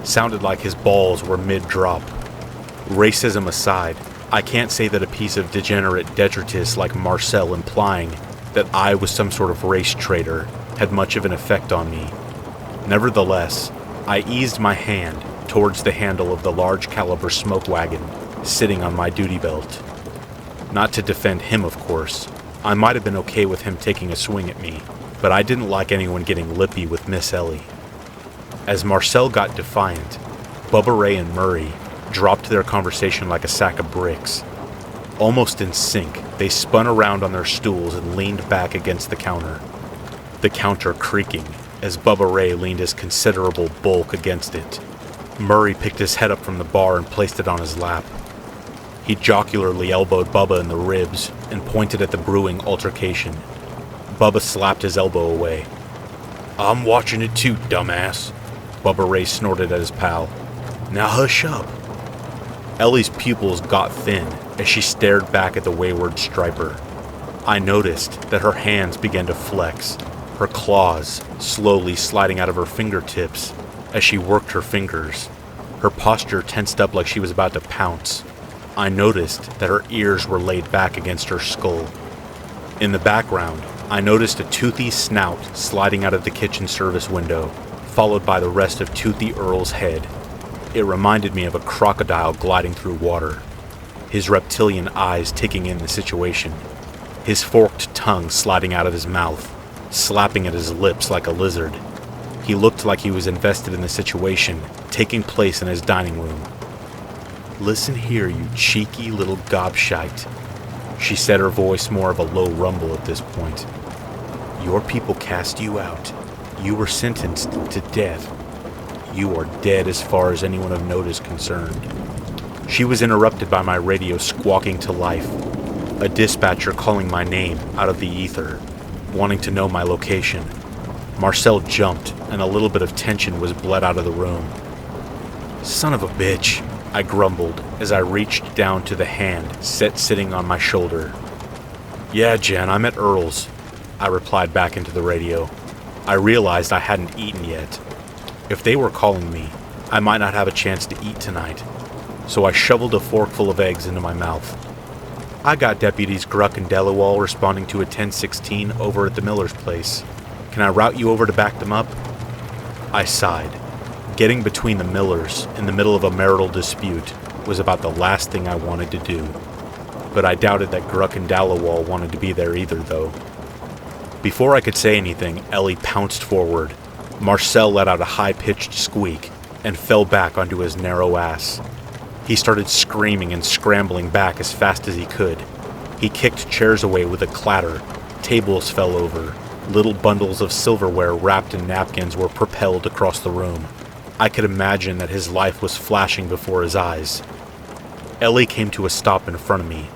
Speaker 1: Sounded like his balls were mid-drop. Racism aside, I can't say that a piece of degenerate detritus like Marcel implying that I was some sort of race traitor had much of an effect on me. Nevertheless, I eased my hand towards the handle of the large caliber smoke wagon sitting on my duty belt. Not to defend him, of course. I might have been okay with him taking a swing at me, but I didn't like anyone getting lippy with Miss Ellie. As Marcel got defiant, Bubba Ray and Murray dropped their conversation like a sack of bricks. Almost in sync, they spun around on their stools and leaned back against the counter creaking as Bubba Ray leaned his considerable bulk against it. Murray picked his head up from the bar and placed it on his lap. He jocularly elbowed Bubba in the ribs and pointed at the brewing altercation. Bubba slapped his elbow away. "I'm watching it too, dumbass," Bubba Ray snorted at his pal. "Now hush up." Ellie's pupils got thin as she stared back at the wayward striper. I noticed that her hands began to flex, her claws slowly sliding out of her fingertips as she worked her fingers. Her posture tensed up like she was about to pounce. I noticed that her ears were laid back against her skull. In the background, I noticed a toothy snout sliding out of the kitchen service window, followed by the rest of Toothy Earl's head. It reminded me of a crocodile gliding through water, his reptilian eyes taking in the situation, his forked tongue sliding out of his mouth, slapping at his lips like a lizard. He looked like he was invested in the situation taking place in his dining room. "Listen here, you cheeky little gobshite," she said, her voice more of a low rumble at this point. "Your people cast you out. You were sentenced to death. You are dead as far as anyone of note is concerned." She was interrupted by my radio squawking to life, a dispatcher calling my name out of the ether, wanting to know my location. Marcel jumped, and a little bit of tension was bled out of the room. "Son of a bitch," I grumbled as I reached down to the hand sitting on my shoulder. "Yeah, Jen, I'm at Earl's," I replied back into the radio. I realized I hadn't eaten yet. If they were calling me, I might not have a chance to eat tonight, so I shoveled a forkful of eggs into my mouth. "I got Deputies Gruck and Delawall responding to a 1016 over at the Miller's place. Can I route you over to back them up?" I sighed. Getting between the Millers in the middle of a marital dispute was about the last thing I wanted to do. But I doubted that Gruck and Dallowall wanted to be there either, though. Before I could say anything, Ellie pounced forward. Marcel let out a high-pitched squeak and fell back onto his narrow ass. He started screaming and scrambling back as fast as he could. He kicked chairs away with a clatter. Tables fell over. Little bundles of silverware wrapped in napkins were propelled across the room. I could imagine that his life was flashing before his eyes. Ellie came to a stop in front of me.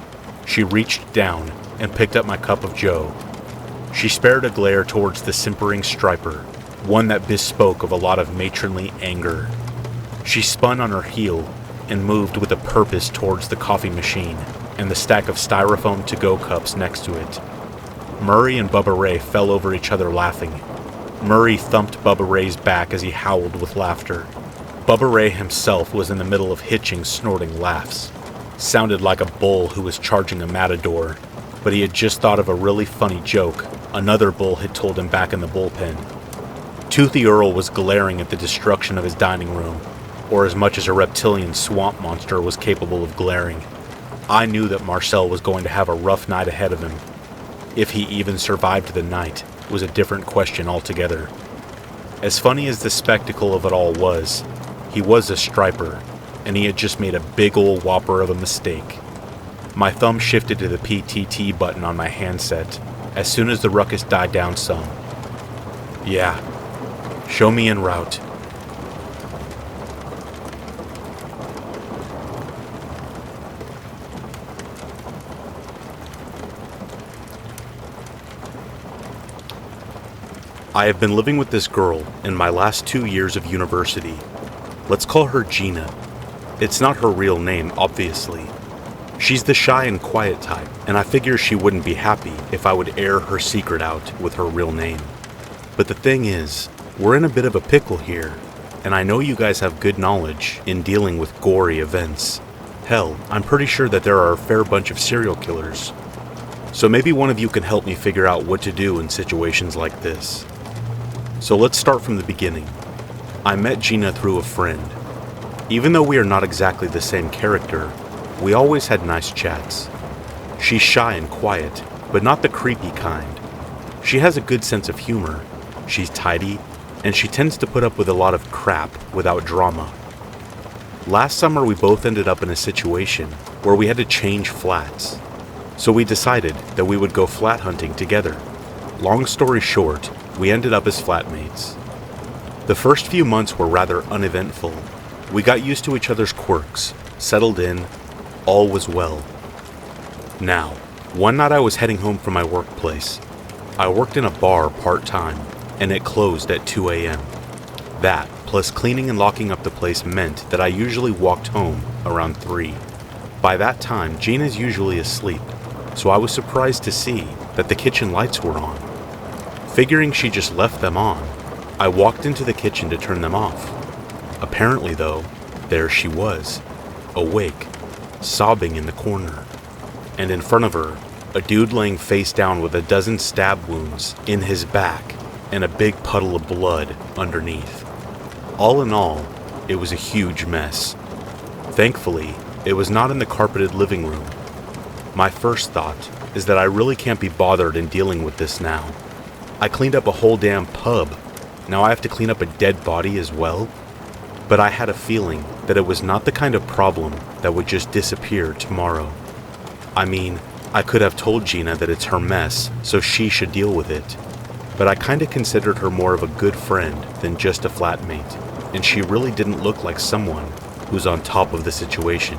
Speaker 1: She reached down and picked up my cup of joe. She spared a glare towards the simpering striper, one that bespoke of a lot of matronly anger. She spun on her heel and moved with a purpose towards the coffee machine and the stack of styrofoam to-go cups next to it. Murray and Bubba Ray fell over each other laughing. Murray thumped Bubba Ray's back as he howled with laughter. Bubba Ray himself was in the middle of hitching, snorting laughs. Sounded like a bull who was charging a matador, but he had just thought of a really funny joke another bull had told him back in the bullpen. Toothy Earl was glaring at the destruction of his dining room, or as much as a reptilian swamp monster was capable of glaring. I knew that Marcel was going to have a rough night ahead of him. If he even survived the night was a different question altogether. As funny as the spectacle of it all was, he was a striper, and he had just made a big ol' whopper of a mistake. My thumb shifted to the PTT button on my handset as soon as the ruckus died down some. Yeah, show me en route. I have been living with this girl in my last 2 years of university. Let's call her Gina. It's not her real name, obviously. She's the shy and quiet type, and I figure she wouldn't be happy if I would air her secret out with her real name. But the thing is, we're in a bit of a pickle here, and I know you guys have good knowledge in dealing with gory events. Hell, I'm pretty sure that there are a fair bunch of serial killers. So maybe one of you can help me figure out what to do in situations like this. So let's start from the beginning. I met Gina through a friend. Even though we are not exactly the same character, we always had nice chats. She's shy and quiet, but not the creepy kind. She has a good sense of humor, she's tidy, and she tends to put up with a lot of crap without drama. Last summer we both ended up in a situation where we had to change flats. So we decided that we would go flat hunting together. Long story short, we ended up as flatmates. The first few months were rather uneventful. We got used to each other's quirks, settled in, all was well. Now, one night I was heading home from my workplace. I worked in a bar part-time, and it closed at 2 a.m. That, plus cleaning and locking up the place, meant that I usually walked home around 3. By that time, Gina's usually asleep, so I was surprised to see that the kitchen lights were on. Figuring she just left them on, I walked into the kitchen to turn them off. Apparently, though, there she was, awake, sobbing in the corner. And in front of her, a dude laying face down with a dozen stab wounds in his back and a big puddle of blood underneath. All in all, it was a huge mess. Thankfully, it was not in the carpeted living room. My first thought is that I really can't be bothered in dealing with this now. I cleaned up a whole damn pub. Now I have to clean up a dead body as well? But I had a feeling that it was not the kind of problem that would just disappear tomorrow. I mean, I could have told Gina that it's her mess, so she should deal with it. But I kinda considered her more of a good friend than just a flatmate, and she really didn't look like someone who's on top of the situation,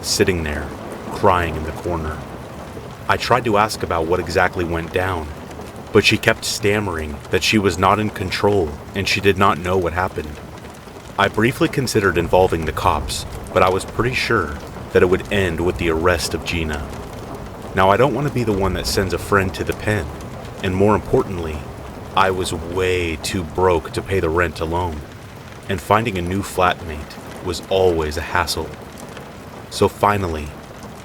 Speaker 1: sitting there, crying in the corner. I tried to ask about what exactly went down, but she kept stammering that she was not in control and she did not know what happened. I briefly considered involving the cops, but I was pretty sure that it would end with the arrest of Gina. Now, I don't want to be the one that sends a friend to the pen, and more importantly, I was way too broke to pay the rent alone, and finding a new flatmate was always a hassle. So finally,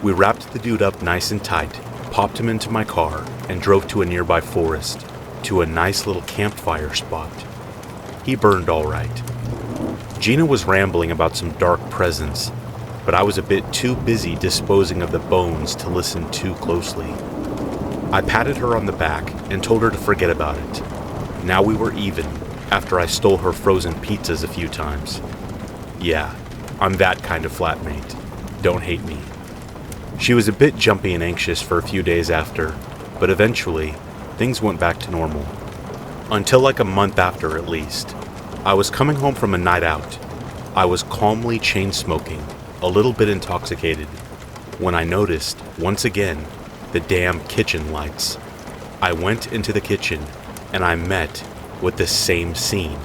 Speaker 1: we wrapped the dude up nice and tight, popped him into my car, and drove to a nearby forest, to a nice little campfire spot. He burned all right. Gina was rambling about some dark presence, but I was a bit too busy disposing of the bones to listen too closely. I patted her on the back and told her to forget about it. Now we were even, after I stole her frozen pizzas a few times. Yeah, I'm that kind of flatmate. Don't hate me. She was a bit jumpy and anxious for a few days after, but eventually, things went back to normal. Until like a month after at least. I was coming home from a night out. I was calmly chain-smoking, a little bit intoxicated, when I noticed, once again, the damn kitchen lights. I went into the kitchen, and I met with the same scene.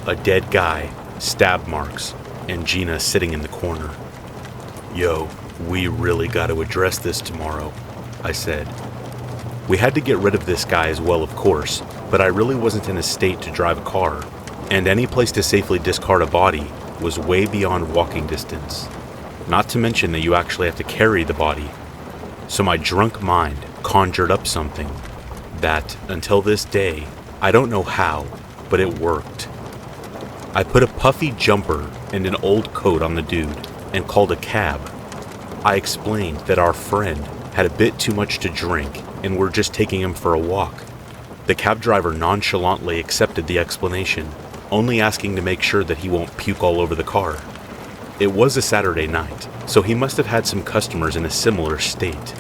Speaker 1: A dead guy, stab marks, and Gina sitting in the corner. "Yo, we really got to address this tomorrow," I said. We had to get rid of this guy as well, of course, but I really wasn't in a state to drive a car, and any place to safely discard a body was way beyond walking distance. Not to mention that you actually have to carry the body. So my drunk mind conjured up something that, until this day, I don't know how, but it worked. I put a puffy jumper and an old coat on the dude and called a cab. I explained that our friend had a bit too much to drink and we're just taking him for a walk. The cab driver nonchalantly accepted the explanation, only asking to make sure that he won't puke all over the car. It was a Saturday night, so he must have had some customers in a similar state.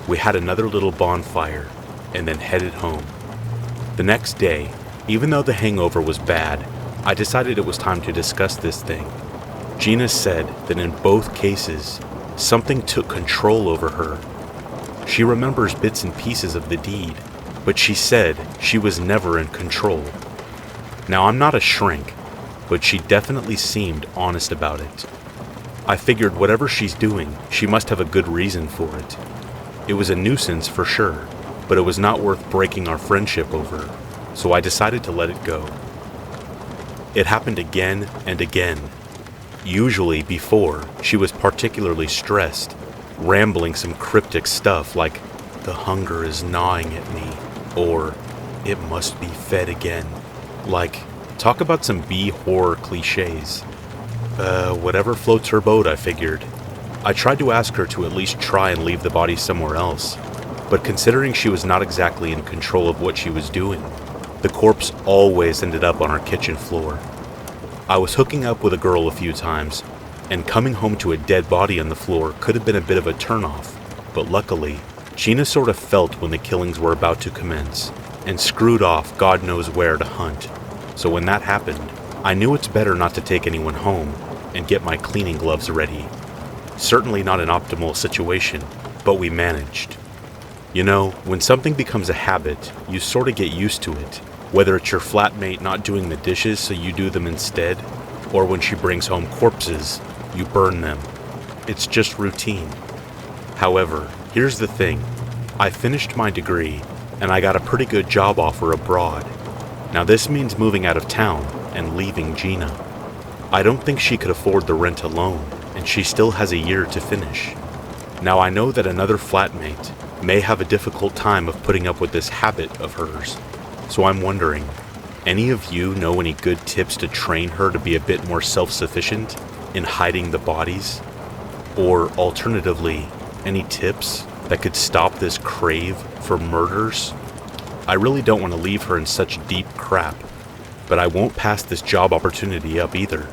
Speaker 1: We had another little bonfire and then headed home. The next day, even though the hangover was bad, I decided it was time to discuss this thing. Gina said that in both cases, something took control over her. She remembers bits and pieces of the deed, but she said she was never in control. Now, I'm not a shrink, but she definitely seemed honest about it. I figured whatever she's doing, she must have a good reason for it. It was a nuisance for sure, but it was not worth breaking our friendship over, so I decided to let it go. It happened again and again. Usually before, she was particularly stressed, rambling some cryptic stuff like, "The hunger is gnawing at me," or "It must be fed again." Like, talk about some B-horror cliches. Whatever floats her boat, I figured. I tried to ask her to at least try and leave the body somewhere else, but considering she was not exactly in control of what she was doing, the corpse always ended up on our kitchen floor. I was hooking up with a girl a few times, and coming home to a dead body on the floor could have been a bit of a turnoff, but luckily, Gina sort of felt when the killings were about to commence, and screwed off God knows where to hunt. So when that happened, I knew it's better not to take anyone home and get my cleaning gloves ready. Certainly not an optimal situation, but we managed. You know, when something becomes a habit, you sort of get used to it, whether it's your flatmate not doing the dishes so you do them instead, or when she brings home corpses, you burn them. It's just routine. However, here's the thing. I finished my degree, and I got a pretty good job offer abroad. Now this means moving out of town and leaving Gina. I don't think she could afford the rent alone, and she still has a year to finish. Now I know that another flatmate may have a difficult time of putting up with this habit of hers, so I'm wondering, any of you know any good tips to train her to be a bit more self-sufficient in hiding the bodies? Or alternatively, any tips that could stop this crave for murders? I really don't want to leave her in such deep crap, but I won't pass this job opportunity up either.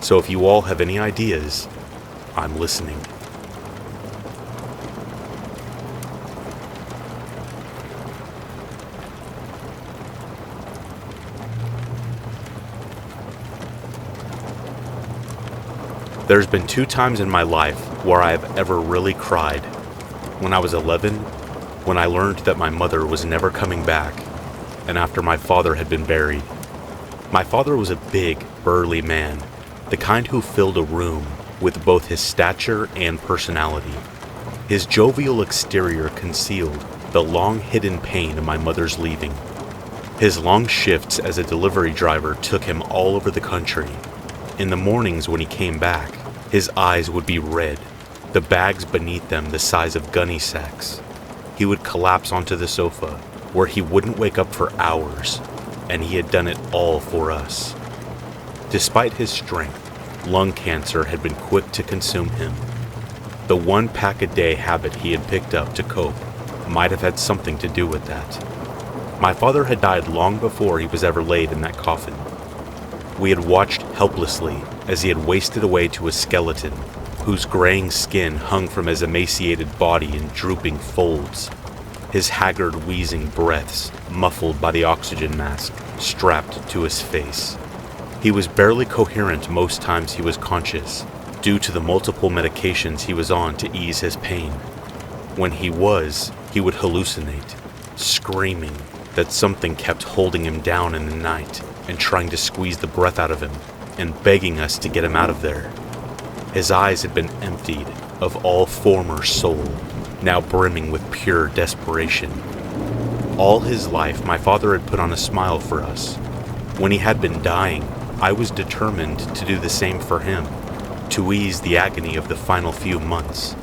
Speaker 1: So if you all have any ideas, I'm listening. There's been 2 times in my life where I have ever really cried. When I was 11, when I learned that my mother was never coming back, and after my father had been buried. My father was a big, burly man, the kind who filled a room with both his stature and personality. His jovial exterior concealed the long-hidden pain of my mother's leaving. His long shifts as a delivery driver took him all over the country. In the mornings when he came back, his eyes would be red, the bags beneath them the size of gunny sacks. He would collapse onto the sofa, where he wouldn't wake up for hours, and he had done it all for us. Despite his strength, lung cancer had been quick to consume him. The 1 pack a day habit he had picked up to cope might have had something to do with that. My father had died long before he was ever laid in that coffin. We had watched helplessly as he had wasted away to a skeleton whose graying skin hung from his emaciated body in drooping folds, his haggard, wheezing breaths muffled by the oxygen mask strapped to his face. He was barely coherent most times he was conscious, due to the multiple medications he was on to ease his pain. When he would hallucinate, screaming that something kept holding him down in the night and trying to squeeze the breath out of him and begging us to get him out of there. His eyes had been emptied of all former soul, now brimming with pure desperation. All his life, my father had put on a smile for us. When he had been dying, I was determined to do the same for him, to ease the agony of the final few months.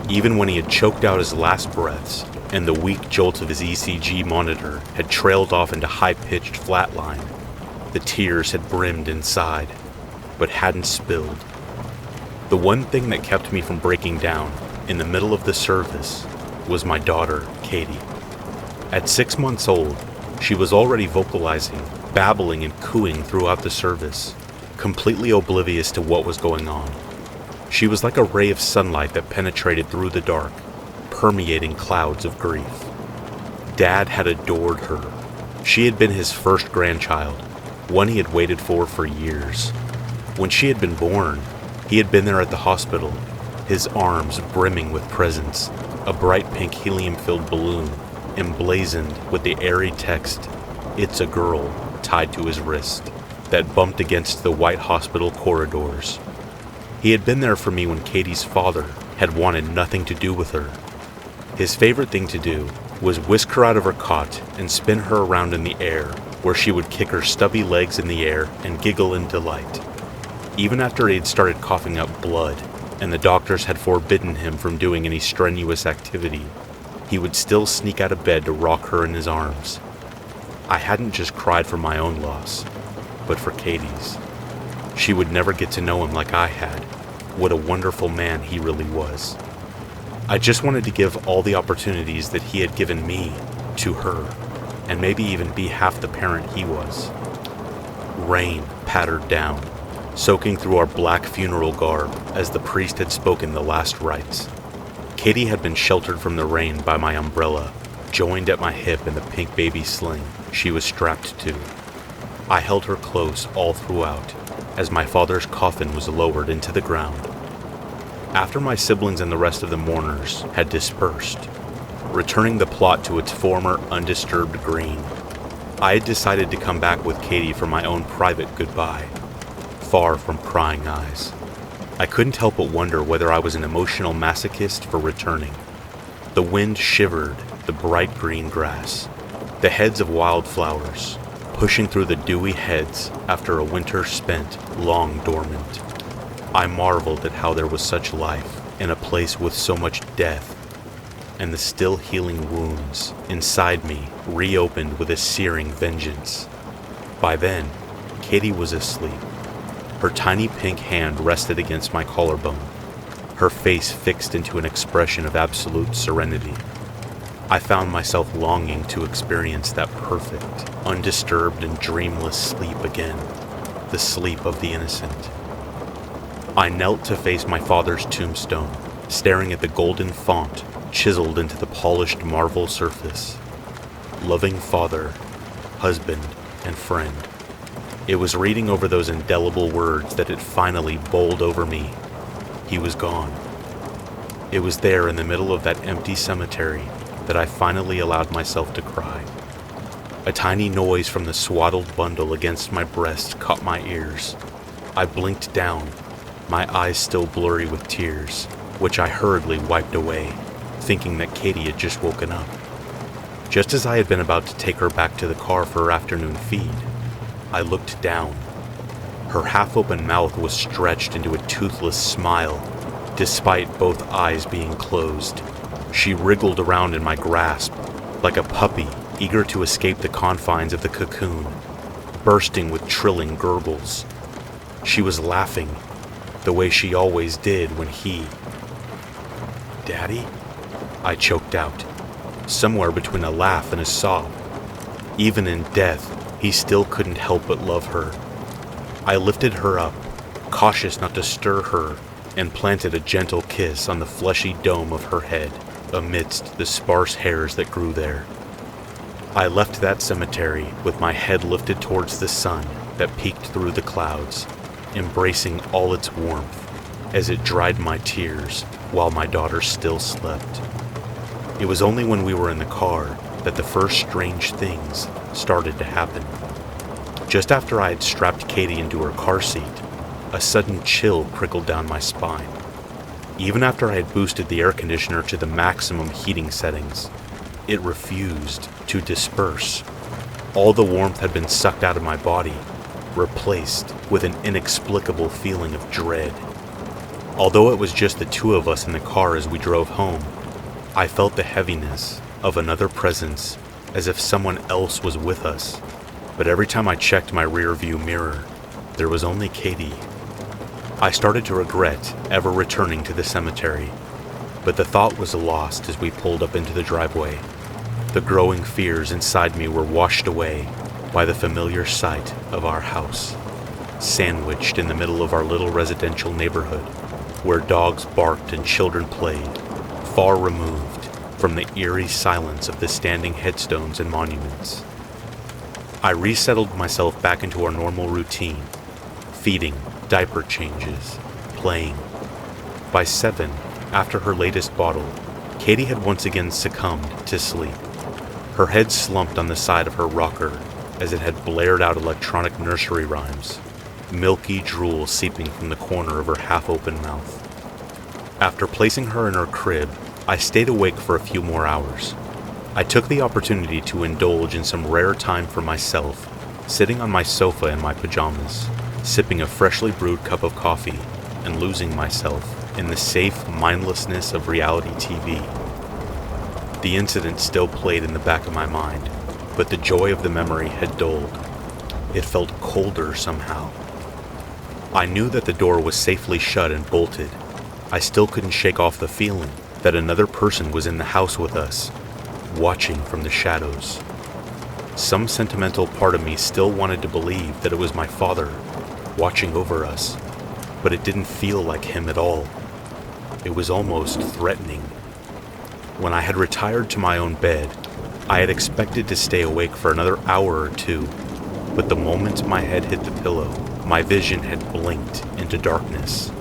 Speaker 1: Even when he had choked out his last breaths, and the weak jolt of his ECG monitor had trailed off into high-pitched flatline, the tears had brimmed inside, but hadn't spilled. The one thing that kept me from breaking down in the middle of the service was my daughter, Katie. At 6 months old, she was already vocalizing, babbling and cooing throughout the service, completely oblivious to what was going on. She was like a ray of sunlight that penetrated through the dark, permeating clouds of grief. Dad had adored her. She had been his first grandchild, one he had waited for years. When she had been born, he had been there at the hospital, his arms brimming with presents, a bright pink helium-filled balloon emblazoned with the airy text, "It's a girl," tied to his wrist, that bumped against the white hospital corridors. He had been there for me when Katie's father had wanted nothing to do with her. His favorite thing to do was whisk her out of her cot and spin her around in the air, where she would kick her stubby legs in the air and giggle in delight. Even after he had started coughing up blood, and the doctors had forbidden him from doing any strenuous activity, he would still sneak out of bed to rock her in his arms. I hadn't just cried for my own loss, but for Katie's. She would never get to know him like I had. What a wonderful man he really was. I just wanted to give all the opportunities that he had given me to her, and maybe even be half the parent he was. Rain pattered down, soaking through our black funeral garb as the priest had spoken the last rites. Katie had been sheltered from the rain by my umbrella, joined at my hip in the pink baby sling she was strapped to. I held her close all throughout, as my father's coffin was lowered into the ground. After my siblings and the rest of the mourners had dispersed, returning the plot to its former undisturbed green, I had decided to come back with Katie for my own private goodbye, far from prying eyes. I couldn't help but wonder whether I was an emotional masochist for returning. The wind shivered the bright green grass, the heads of wildflowers, pushing through the dewy heads after a winter spent long dormant. I marveled at how there was such life in a place with so much death, and the still healing wounds inside me reopened with a searing vengeance. By then, Katie was asleep. Her tiny pink hand rested against my collarbone, her face fixed into an expression of absolute serenity. I found myself longing to experience that perfect, undisturbed and dreamless sleep again, the sleep of the innocent. I knelt to face my father's tombstone, staring at the golden font chiseled into the polished marble surface. Loving father, husband, and friend. It was reading over those indelible words that it finally bowled over me. He was gone. It was there in the middle of that empty cemetery that I finally allowed myself to cry. A tiny noise from the swaddled bundle against my breast caught my ears. I blinked down, my eyes still blurry with tears, which I hurriedly wiped away, thinking that Katie had just woken up. Just as I had been about to take her back to the car for her afternoon feed, I looked down. Her half-open mouth was stretched into a toothless smile, despite both eyes being closed. She wriggled around in my grasp, like a puppy eager to escape the confines of the cocoon, bursting with trilling gurgles. She was laughing, the way she always did when he... "Daddy?" I choked out, somewhere between a laugh and a sob. Even in death, he still couldn't help but love her. I lifted her up, cautious not to stir her, and planted a gentle kiss on the fleshy dome of her head amidst the sparse hairs that grew there. I left that cemetery with my head lifted towards the sun that peeked through the clouds, embracing all its warmth as it dried my tears while my daughter still slept. It was only when we were in the car that the first strange things started to happen. Just after I had strapped Katie into her car seat, a sudden chill prickled down my spine. Even after I had boosted the air conditioner to the maximum heating settings, it refused to disperse. All the warmth had been sucked out of my body, replaced with an inexplicable feeling of dread. Although it was just the two of us in the car as we drove home, I felt the heaviness of another presence, as if someone else was with us. But every time I checked my rear-view mirror, there was only Katie. I started to regret ever returning to the cemetery, but the thought was lost as we pulled up into the driveway. The growing fears inside me were washed away by the familiar sight of our house, sandwiched in the middle of our little residential neighborhood, where dogs barked and children played, far removed from the eerie silence of the standing headstones and monuments. I resettled myself back into our normal routine, feeding, diaper changes, playing. By 7, after her latest bottle, Katie had once again succumbed to sleep. Her head slumped on the side of her rocker as it had blared out electronic nursery rhymes, milky drool seeping from the corner of her half-open mouth. After placing her in her crib, I stayed awake for a few more hours. I took the opportunity to indulge in some rare time for myself, sitting on my sofa in my pajamas, sipping a freshly brewed cup of coffee, and losing myself in the safe mindlessness of reality TV. The incident still played in the back of my mind, but the joy of the memory had dulled. It felt colder somehow. I knew that the door was safely shut and bolted. I still couldn't shake off the feeling that another person was in the house with us, watching from the shadows. Some sentimental part of me still wanted to believe that it was my father, watching over us, but it didn't feel like him at all. It was almost threatening. When I had retired to my own bed, I had expected to stay awake for another hour or two, but the moment my head hit the pillow, my vision had blinked into darkness.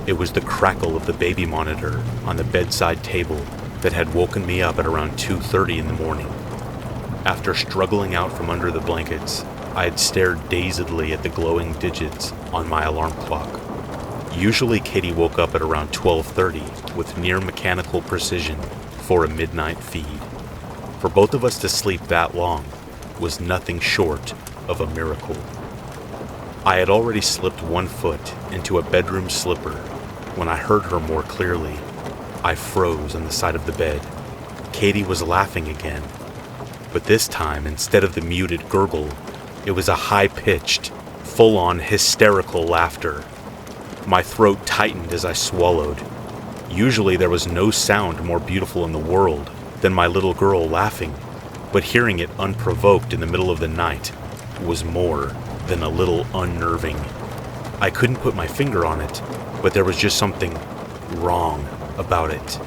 Speaker 1: It was the crackle of the baby monitor on the bedside table that had woken me up at around 2:30 in the morning. After struggling out from under the blankets, I had stared dazedly at the glowing digits on my alarm clock. Usually Katie woke up at around 12:30 with near mechanical precision for a midnight feed. For both of us to sleep that long was nothing short of a miracle. I had already slipped one foot into a bedroom slipper when I heard her more clearly. I froze on the side of the bed. Katie was laughing again, but this time, instead of the muted gurgle, it was a high-pitched, full-on hysterical laughter. My throat tightened as I swallowed. Usually there was no sound more beautiful in the world than my little girl laughing, but hearing it unprovoked in the middle of the night was more than a little unnerving. I couldn't put my finger on it, but there was just something wrong about it.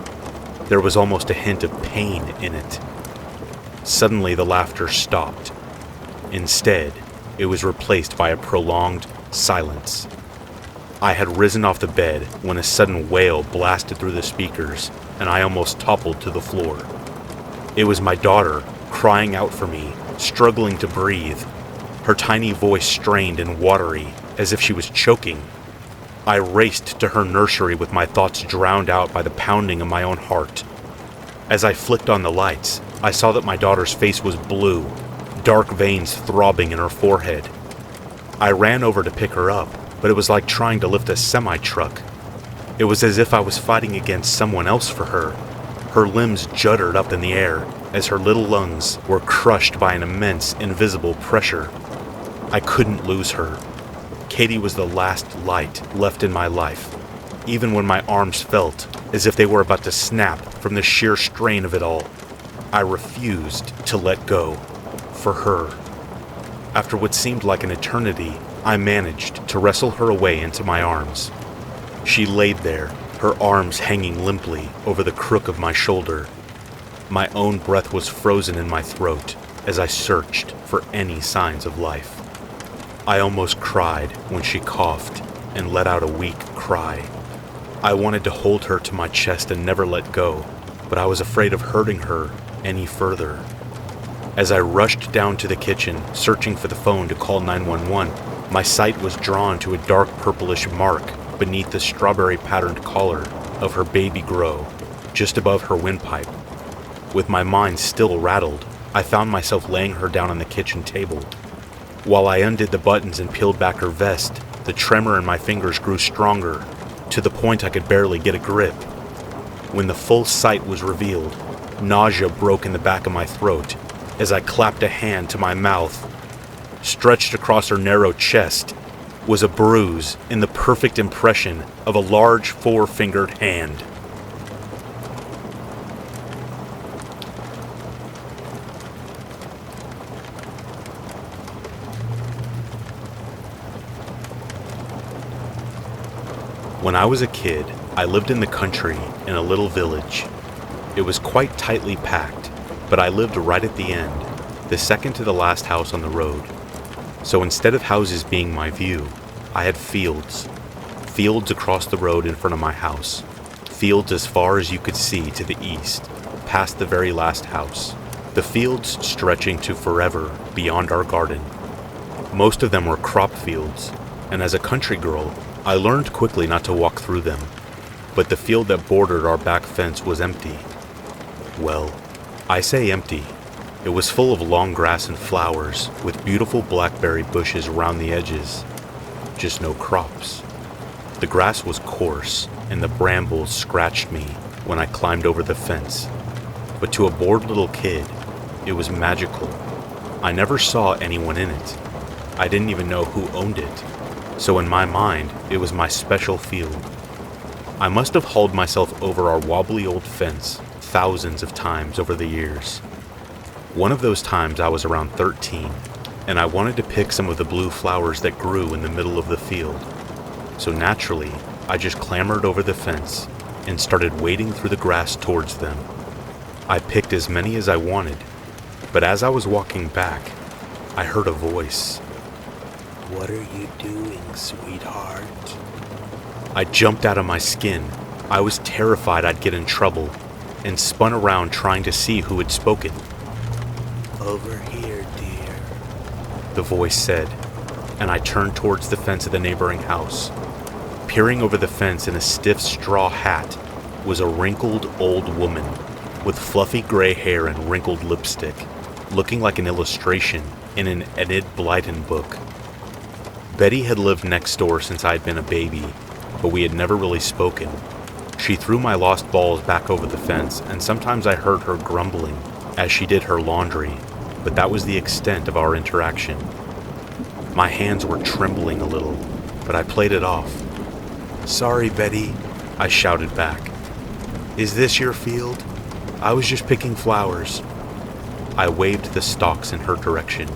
Speaker 1: There was almost a hint of pain in it. Suddenly the laughter stopped. Instead, it was replaced by a prolonged silence. I had risen off the bed when a sudden wail blasted through the speakers, and I almost toppled to the floor. It was my daughter, crying out for me, struggling to breathe, her tiny voice strained and watery, as if she was choking. I raced to her nursery with my thoughts drowned out by the pounding of my own heart. As I flicked on the lights, I saw that my daughter's face was blue, dark veins throbbing in her forehead. I ran over to pick her up, but it was like trying to lift a semi-truck. It was as if I was fighting against someone else for her. Her limbs juddered up in the air as her little lungs were crushed by an immense, invisible pressure. I couldn't lose her. Katie was the last light left in my life, even when my arms felt as if they were about to snap from the sheer strain of it all. I refused to let go, for her. After what seemed like an eternity, I managed to wrestle her away into my arms. She laid there, her arms hanging limply over the crook of my shoulder. My own breath was frozen in my throat as I searched for any signs of life. I almost cried when she coughed and let out a weak cry. I wanted to hold her to my chest and never let go, but I was afraid of hurting her any further. As I rushed down to the kitchen, searching for the phone to call 911, my sight was drawn to a dark purplish mark beneath the strawberry-patterned collar of her baby grow, just above her windpipe. With my mind still rattled, I found myself laying her down on the kitchen table. While I undid the buttons and peeled back her vest, the tremor in my fingers grew stronger, to the point I could barely get a grip. When the full sight was revealed, nausea broke in the back of my throat as I clapped a hand to my mouth. Stretched across her narrow chest was a bruise in the perfect impression of a large four-fingered hand. When I was a kid, I lived in the country in a little village. It was quite tightly packed, but I lived right at the end, the second to the last house on the road. So instead of houses being my view, I had fields. Fields across the road in front of my house. Fields as far as you could see to the east, past the very last house. The fields stretching to forever beyond our garden. Most of them were crop fields, and as a country girl, I learned quickly not to walk through them. But the field that bordered our back fence was empty. Well, I say empty. It was full of long grass and flowers, with beautiful blackberry bushes around the edges. Just no crops. The grass was coarse, and the brambles scratched me when I climbed over the fence. But to a bored little kid, it was magical. I never saw anyone in it. I didn't even know who owned it. So in my mind, it was my special field. I must have hauled myself over our wobbly old fence thousands of times over the years. One of those times I was around 13, and I wanted to pick some of the blue flowers that grew in the middle of the field. So naturally, I just clambered over the fence and started wading through the grass towards them. I picked as many as I wanted, but as I was walking back, I heard a voice.
Speaker 2: What are you doing, sweetheart?
Speaker 1: I jumped out of my skin. I was terrified I'd get in trouble, and spun around trying to see who had spoken.
Speaker 2: Over here, dear,
Speaker 1: the voice said, and I turned towards the fence of the neighboring house. Peering over the fence in a stiff straw hat was a wrinkled old woman with fluffy gray hair and wrinkled lipstick, looking like an illustration in an Enid Blyton book. Betty had lived next door since I'd been a baby, but we had never really spoken. She threw my lost balls back over the fence, and sometimes I heard her grumbling as she did her laundry, but that was the extent of our interaction. My hands were trembling a little, but I played it off.
Speaker 2: Sorry, Betty,
Speaker 1: I shouted back.
Speaker 2: Is this your field? I was just picking flowers.
Speaker 1: I waved the stalks in her direction.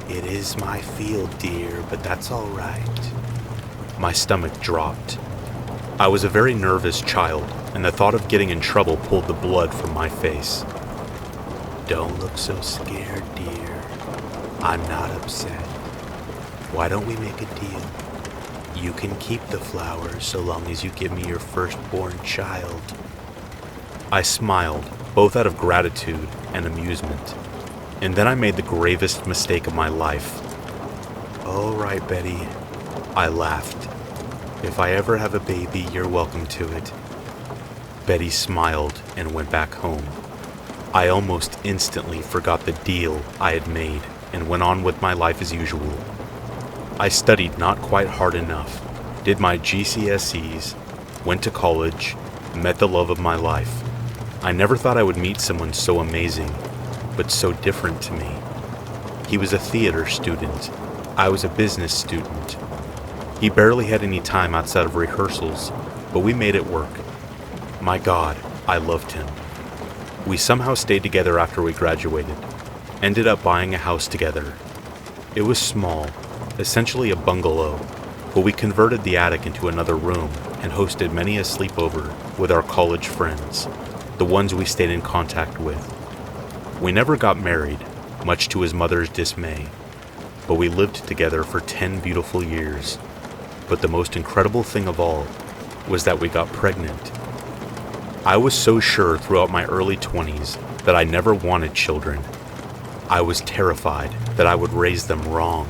Speaker 2: It is my field, dear, but that's all right.
Speaker 1: My stomach dropped. I was a very nervous child, and the thought of getting in trouble pulled the blood from my face.
Speaker 2: Don't look so scared, dear. I'm not upset. Why don't we make a deal? You can keep the flowers so long as you give me your firstborn child.
Speaker 1: I smiled, both out of gratitude and amusement. And then I made the gravest mistake of my life.
Speaker 2: All right, Betty,
Speaker 1: I laughed.
Speaker 2: If I ever have a baby, you're welcome to it.
Speaker 1: Betty smiled and went back home. I almost instantly forgot the deal I had made and went on with my life as usual. I studied not quite hard enough, did my GCSEs, went to college, met the love of my life. I never thought I would meet someone so amazing, but so different to me. He was a theater student. I was a business student. He barely had any time outside of rehearsals, but we made it work. My God, I loved him. We somehow stayed together after we graduated, ended up buying a house together. It was small, essentially a bungalow, but we converted the attic into another room and hosted many a sleepover with our college friends, the ones we stayed in contact with. We never got married, much to his mother's dismay, but we lived together for 10 beautiful years. But the most incredible thing of all was that we got pregnant. I was so sure throughout my early 20s that I never wanted children. I was terrified that I would raise them wrong,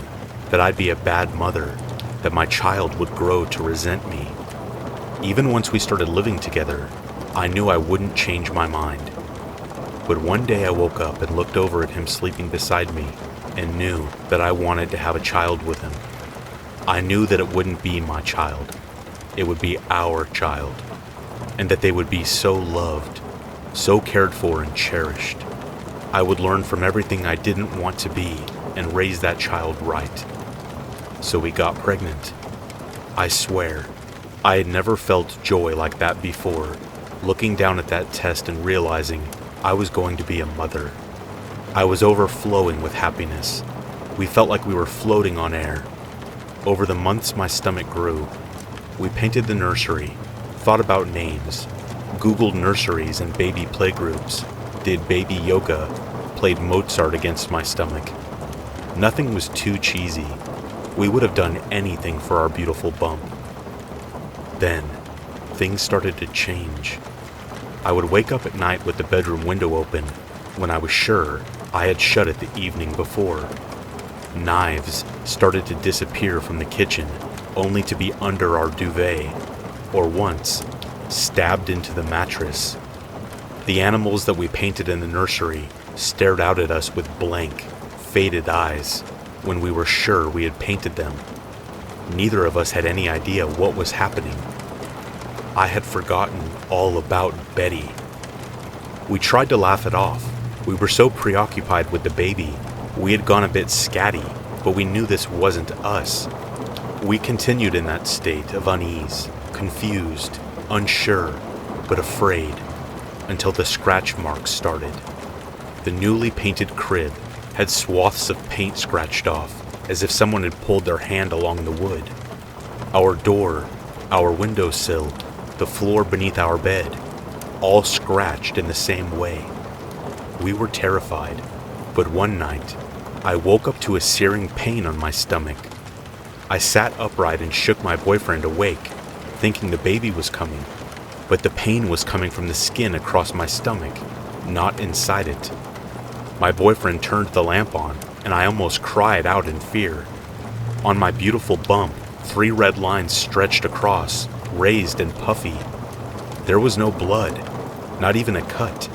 Speaker 1: that I'd be a bad mother, that my child would grow to resent me. Even once we started living together, I knew I wouldn't change my mind. But one day I woke up and looked over at him sleeping beside me and knew that I wanted to have a child with him. I knew that it wouldn't be my child. It would be our child, and that they would be so loved, so cared for and cherished. I would learn from everything I didn't want to be and raise that child right. So we got pregnant. I swear, I had never felt joy like that before, looking down at that test and realizing I was going to be a mother. I was overflowing with happiness. We felt like we were floating on air. Over the months, my stomach grew. We painted the nursery, thought about names, Googled nurseries and baby playgroups, did baby yoga, played Mozart against my stomach. Nothing was too cheesy. We would have done anything for our beautiful bump. Then, things started to change. I would wake up at night with the bedroom window open when I was sure I had shut it the evening before. Knives started to disappear from the kitchen, only to be under our duvet, or once, stabbed into the mattress. The animals that we painted in the nursery stared out at us with blank, faded eyes when we were sure we had painted them. Neither of us had any idea what was happening. I had forgotten all about Betty. We tried to laugh it off. We were so preoccupied with the baby, we had gone a bit scatty, but we knew this wasn't us. We continued in that state of unease, confused, unsure, but afraid, until the scratch marks started. The newly painted crib had swaths of paint scratched off, as if someone had pulled their hand along the wood. Our door, our windowsill, the floor beneath our bed, all scratched in the same way. We were terrified, but one night, I woke up to a searing pain on my stomach. I sat upright and shook my boyfriend awake, thinking the baby was coming, but the pain was coming from the skin across my stomach, not inside it. My boyfriend turned the lamp on, and I almost cried out in fear. On my beautiful bump, 3 red lines stretched across, raised and puffy. There was no blood, not even a cut.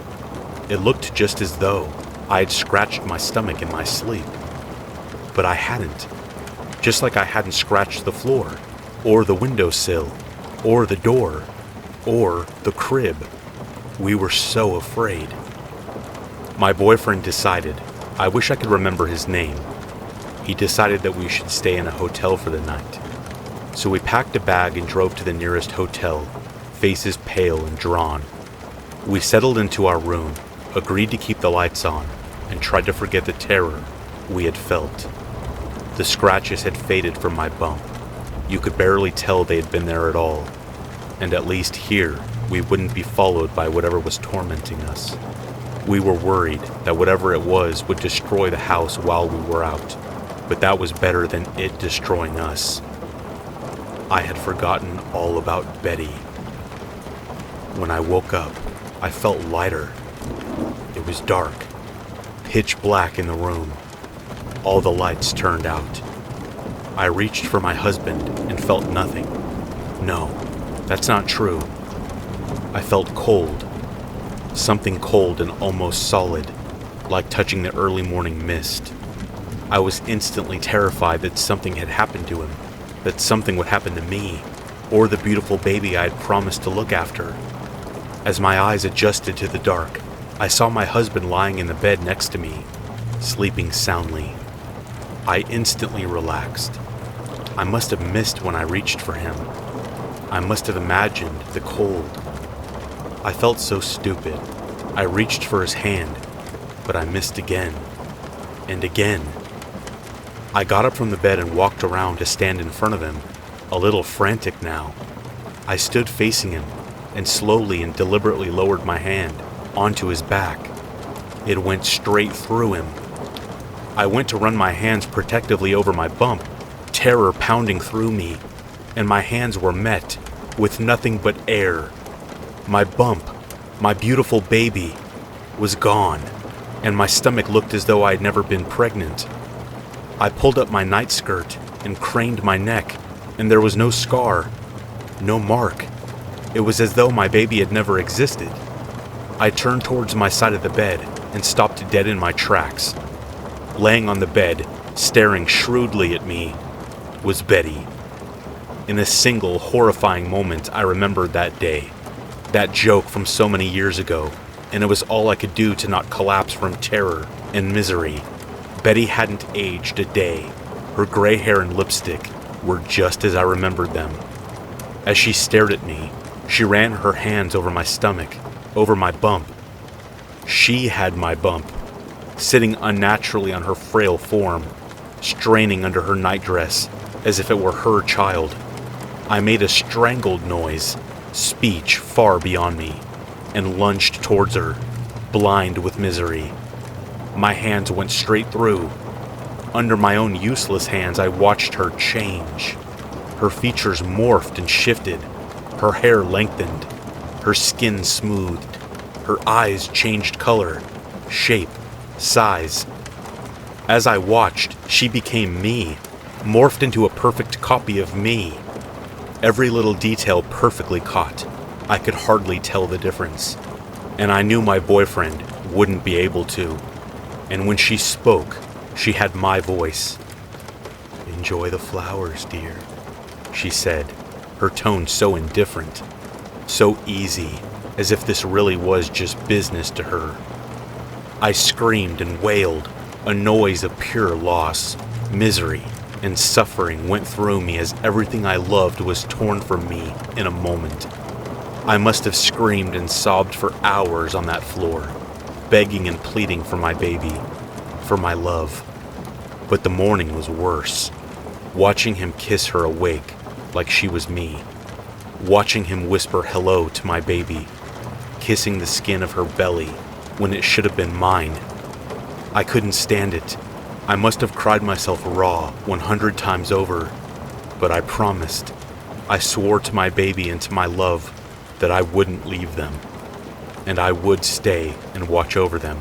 Speaker 1: It looked just as though I had scratched my stomach in my sleep. But I hadn't. Just like I hadn't scratched the floor, or the windowsill, or the door, or the crib. We were so afraid. My boyfriend decided, I wish I could remember his name. He decided that we should stay in a hotel for the night. So we packed a bag and drove to the nearest hotel, faces pale and drawn. We settled into our room, agreed to keep the lights on, and tried to forget the terror we had felt. The scratches had faded from my bump. You could barely tell they had been there at all. And at least here, we wouldn't be followed by whatever was tormenting us. We were worried that whatever it was would destroy the house while we were out, but that was better than it destroying us. I had forgotten all about Betty. When I woke up, I felt lighter. It was dark, pitch black in the room. All the lights turned out. I reached for my husband and felt nothing. No, that's not true. I felt cold. Something cold and almost solid, like touching the early morning mist. I was instantly terrified that something had happened to him, that something would happen to me, or the beautiful baby I had promised to look after. As my eyes adjusted to the dark, I saw my husband lying in the bed next to me, sleeping soundly. I instantly relaxed. I must have missed when I reached for him. I must have imagined the cold. I felt so stupid. I reached for his hand, but I missed again, and again. I got up from the bed and walked around to stand in front of him, a little frantic now. I stood facing him and slowly and deliberately lowered my hand onto his back. It went straight through him. I went to run my hands protectively over my bump, terror pounding through me, and my hands were met with nothing but air. My bump, my beautiful baby, was gone, and my stomach looked as though I had never been pregnant. I pulled up my night skirt and craned my neck, and there was no scar, no mark. It was as though my baby had never existed. I turned towards my side of the bed and stopped dead in my tracks. Laying on the bed, staring shrewdly at me, was Betty. In a single horrifying moment, I remembered that day, that joke from so many years ago, and it was all I could do to not collapse from terror and misery. Betty hadn't aged a day. Her gray hair and lipstick were just as I remembered them. As she stared at me, she ran her hands over my stomach, over my bump. She had my bump, sitting unnaturally on her frail form, straining under her nightdress as if it were her child. I made a strangled noise, speech far beyond me, and lunged towards her, blind with misery. My hands went straight through. Under my own useless hands, I watched her change. Her features morphed and shifted. Her hair lengthened. Her skin smoothed. Her eyes changed color, shape, size. As I watched, she became me, morphed into a perfect copy of me. Every little detail perfectly caught. I could hardly tell the difference. And I knew my boyfriend wouldn't be able to. And when she spoke, she had my voice. "Enjoy the flowers, dear," she said, her tone so indifferent, so easy, as if this really was just business to her. I screamed and wailed, a noise of pure loss, misery, and suffering went through me as everything I loved was torn from me in a moment. I must have screamed and sobbed for hours on that floor, begging and pleading for my baby, for my love. But the morning was worse. Watching him kiss her awake like she was me. Watching him whisper hello to my baby, kissing the skin of her belly when it should have been mine. I couldn't stand it. I must have cried myself raw 100 times over, but I promised. I swore to my baby and to my love that I wouldn't leave them, and I would stay and watch over them,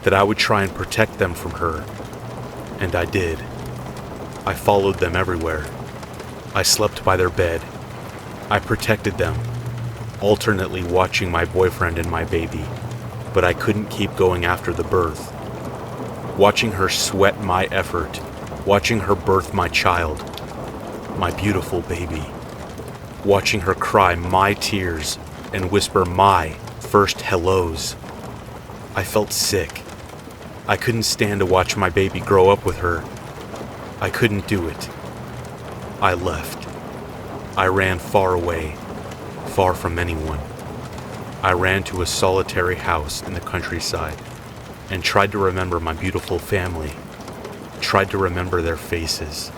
Speaker 1: that I would try and protect them from her, and I did. I followed them everywhere. I slept by their bed. I protected them, alternately watching my boyfriend and my baby, but I couldn't keep going after the birth. Watching her sweat my effort, watching her birth my child, my beautiful baby. Watching her cry my tears and whisper my first hellos. I felt sick. I couldn't stand to watch my baby grow up with her. I couldn't do it. I left. I ran far away, far from anyone. I ran to a solitary house in the countryside and tried to remember my beautiful family, tried to remember their faces,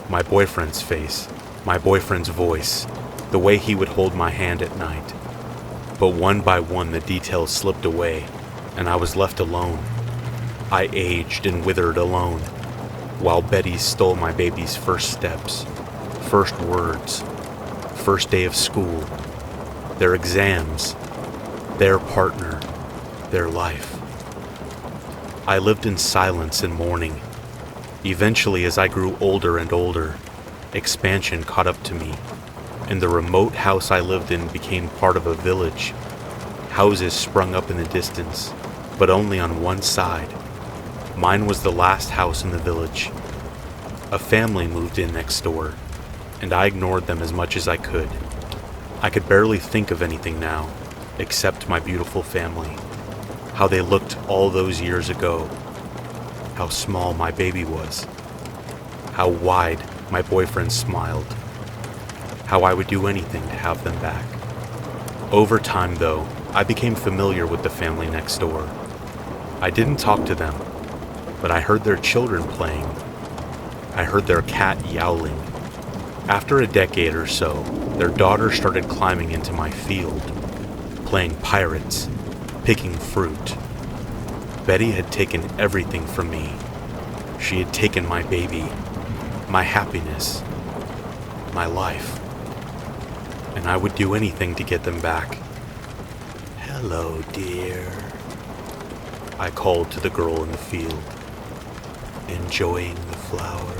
Speaker 1: my boyfriend's face, my boyfriend's voice, the way he would hold my hand at night. But one by one the details slipped away, and I was left alone. I aged and withered alone, while Betty stole my baby's first steps, first words, first day of school, their exams, their partner, their life. I lived in silence and mourning. Eventually, as I grew older and older, expansion caught up to me, and the remote house I lived in became part of a village. Houses sprung up in the distance, but only on one side. Mine was the last house in the village. A family moved in next door, and I ignored them as much as I could. I could barely think of anything now, except my beautiful family. How they looked all those years ago. How small my baby was. How wide my boyfriend smiled. How I would do anything to have them back. Over time, though, I became familiar with the family next door. I didn't talk to them, but I heard their children playing. I heard their cat yowling. After a decade or so, their daughter started climbing into my field, playing pirates, picking fruit. Betty had taken everything from me. She had taken my baby, my happiness, my life. And I would do anything to get them back. "Hello, dear," I called to the girl in the field, enjoying the flowers.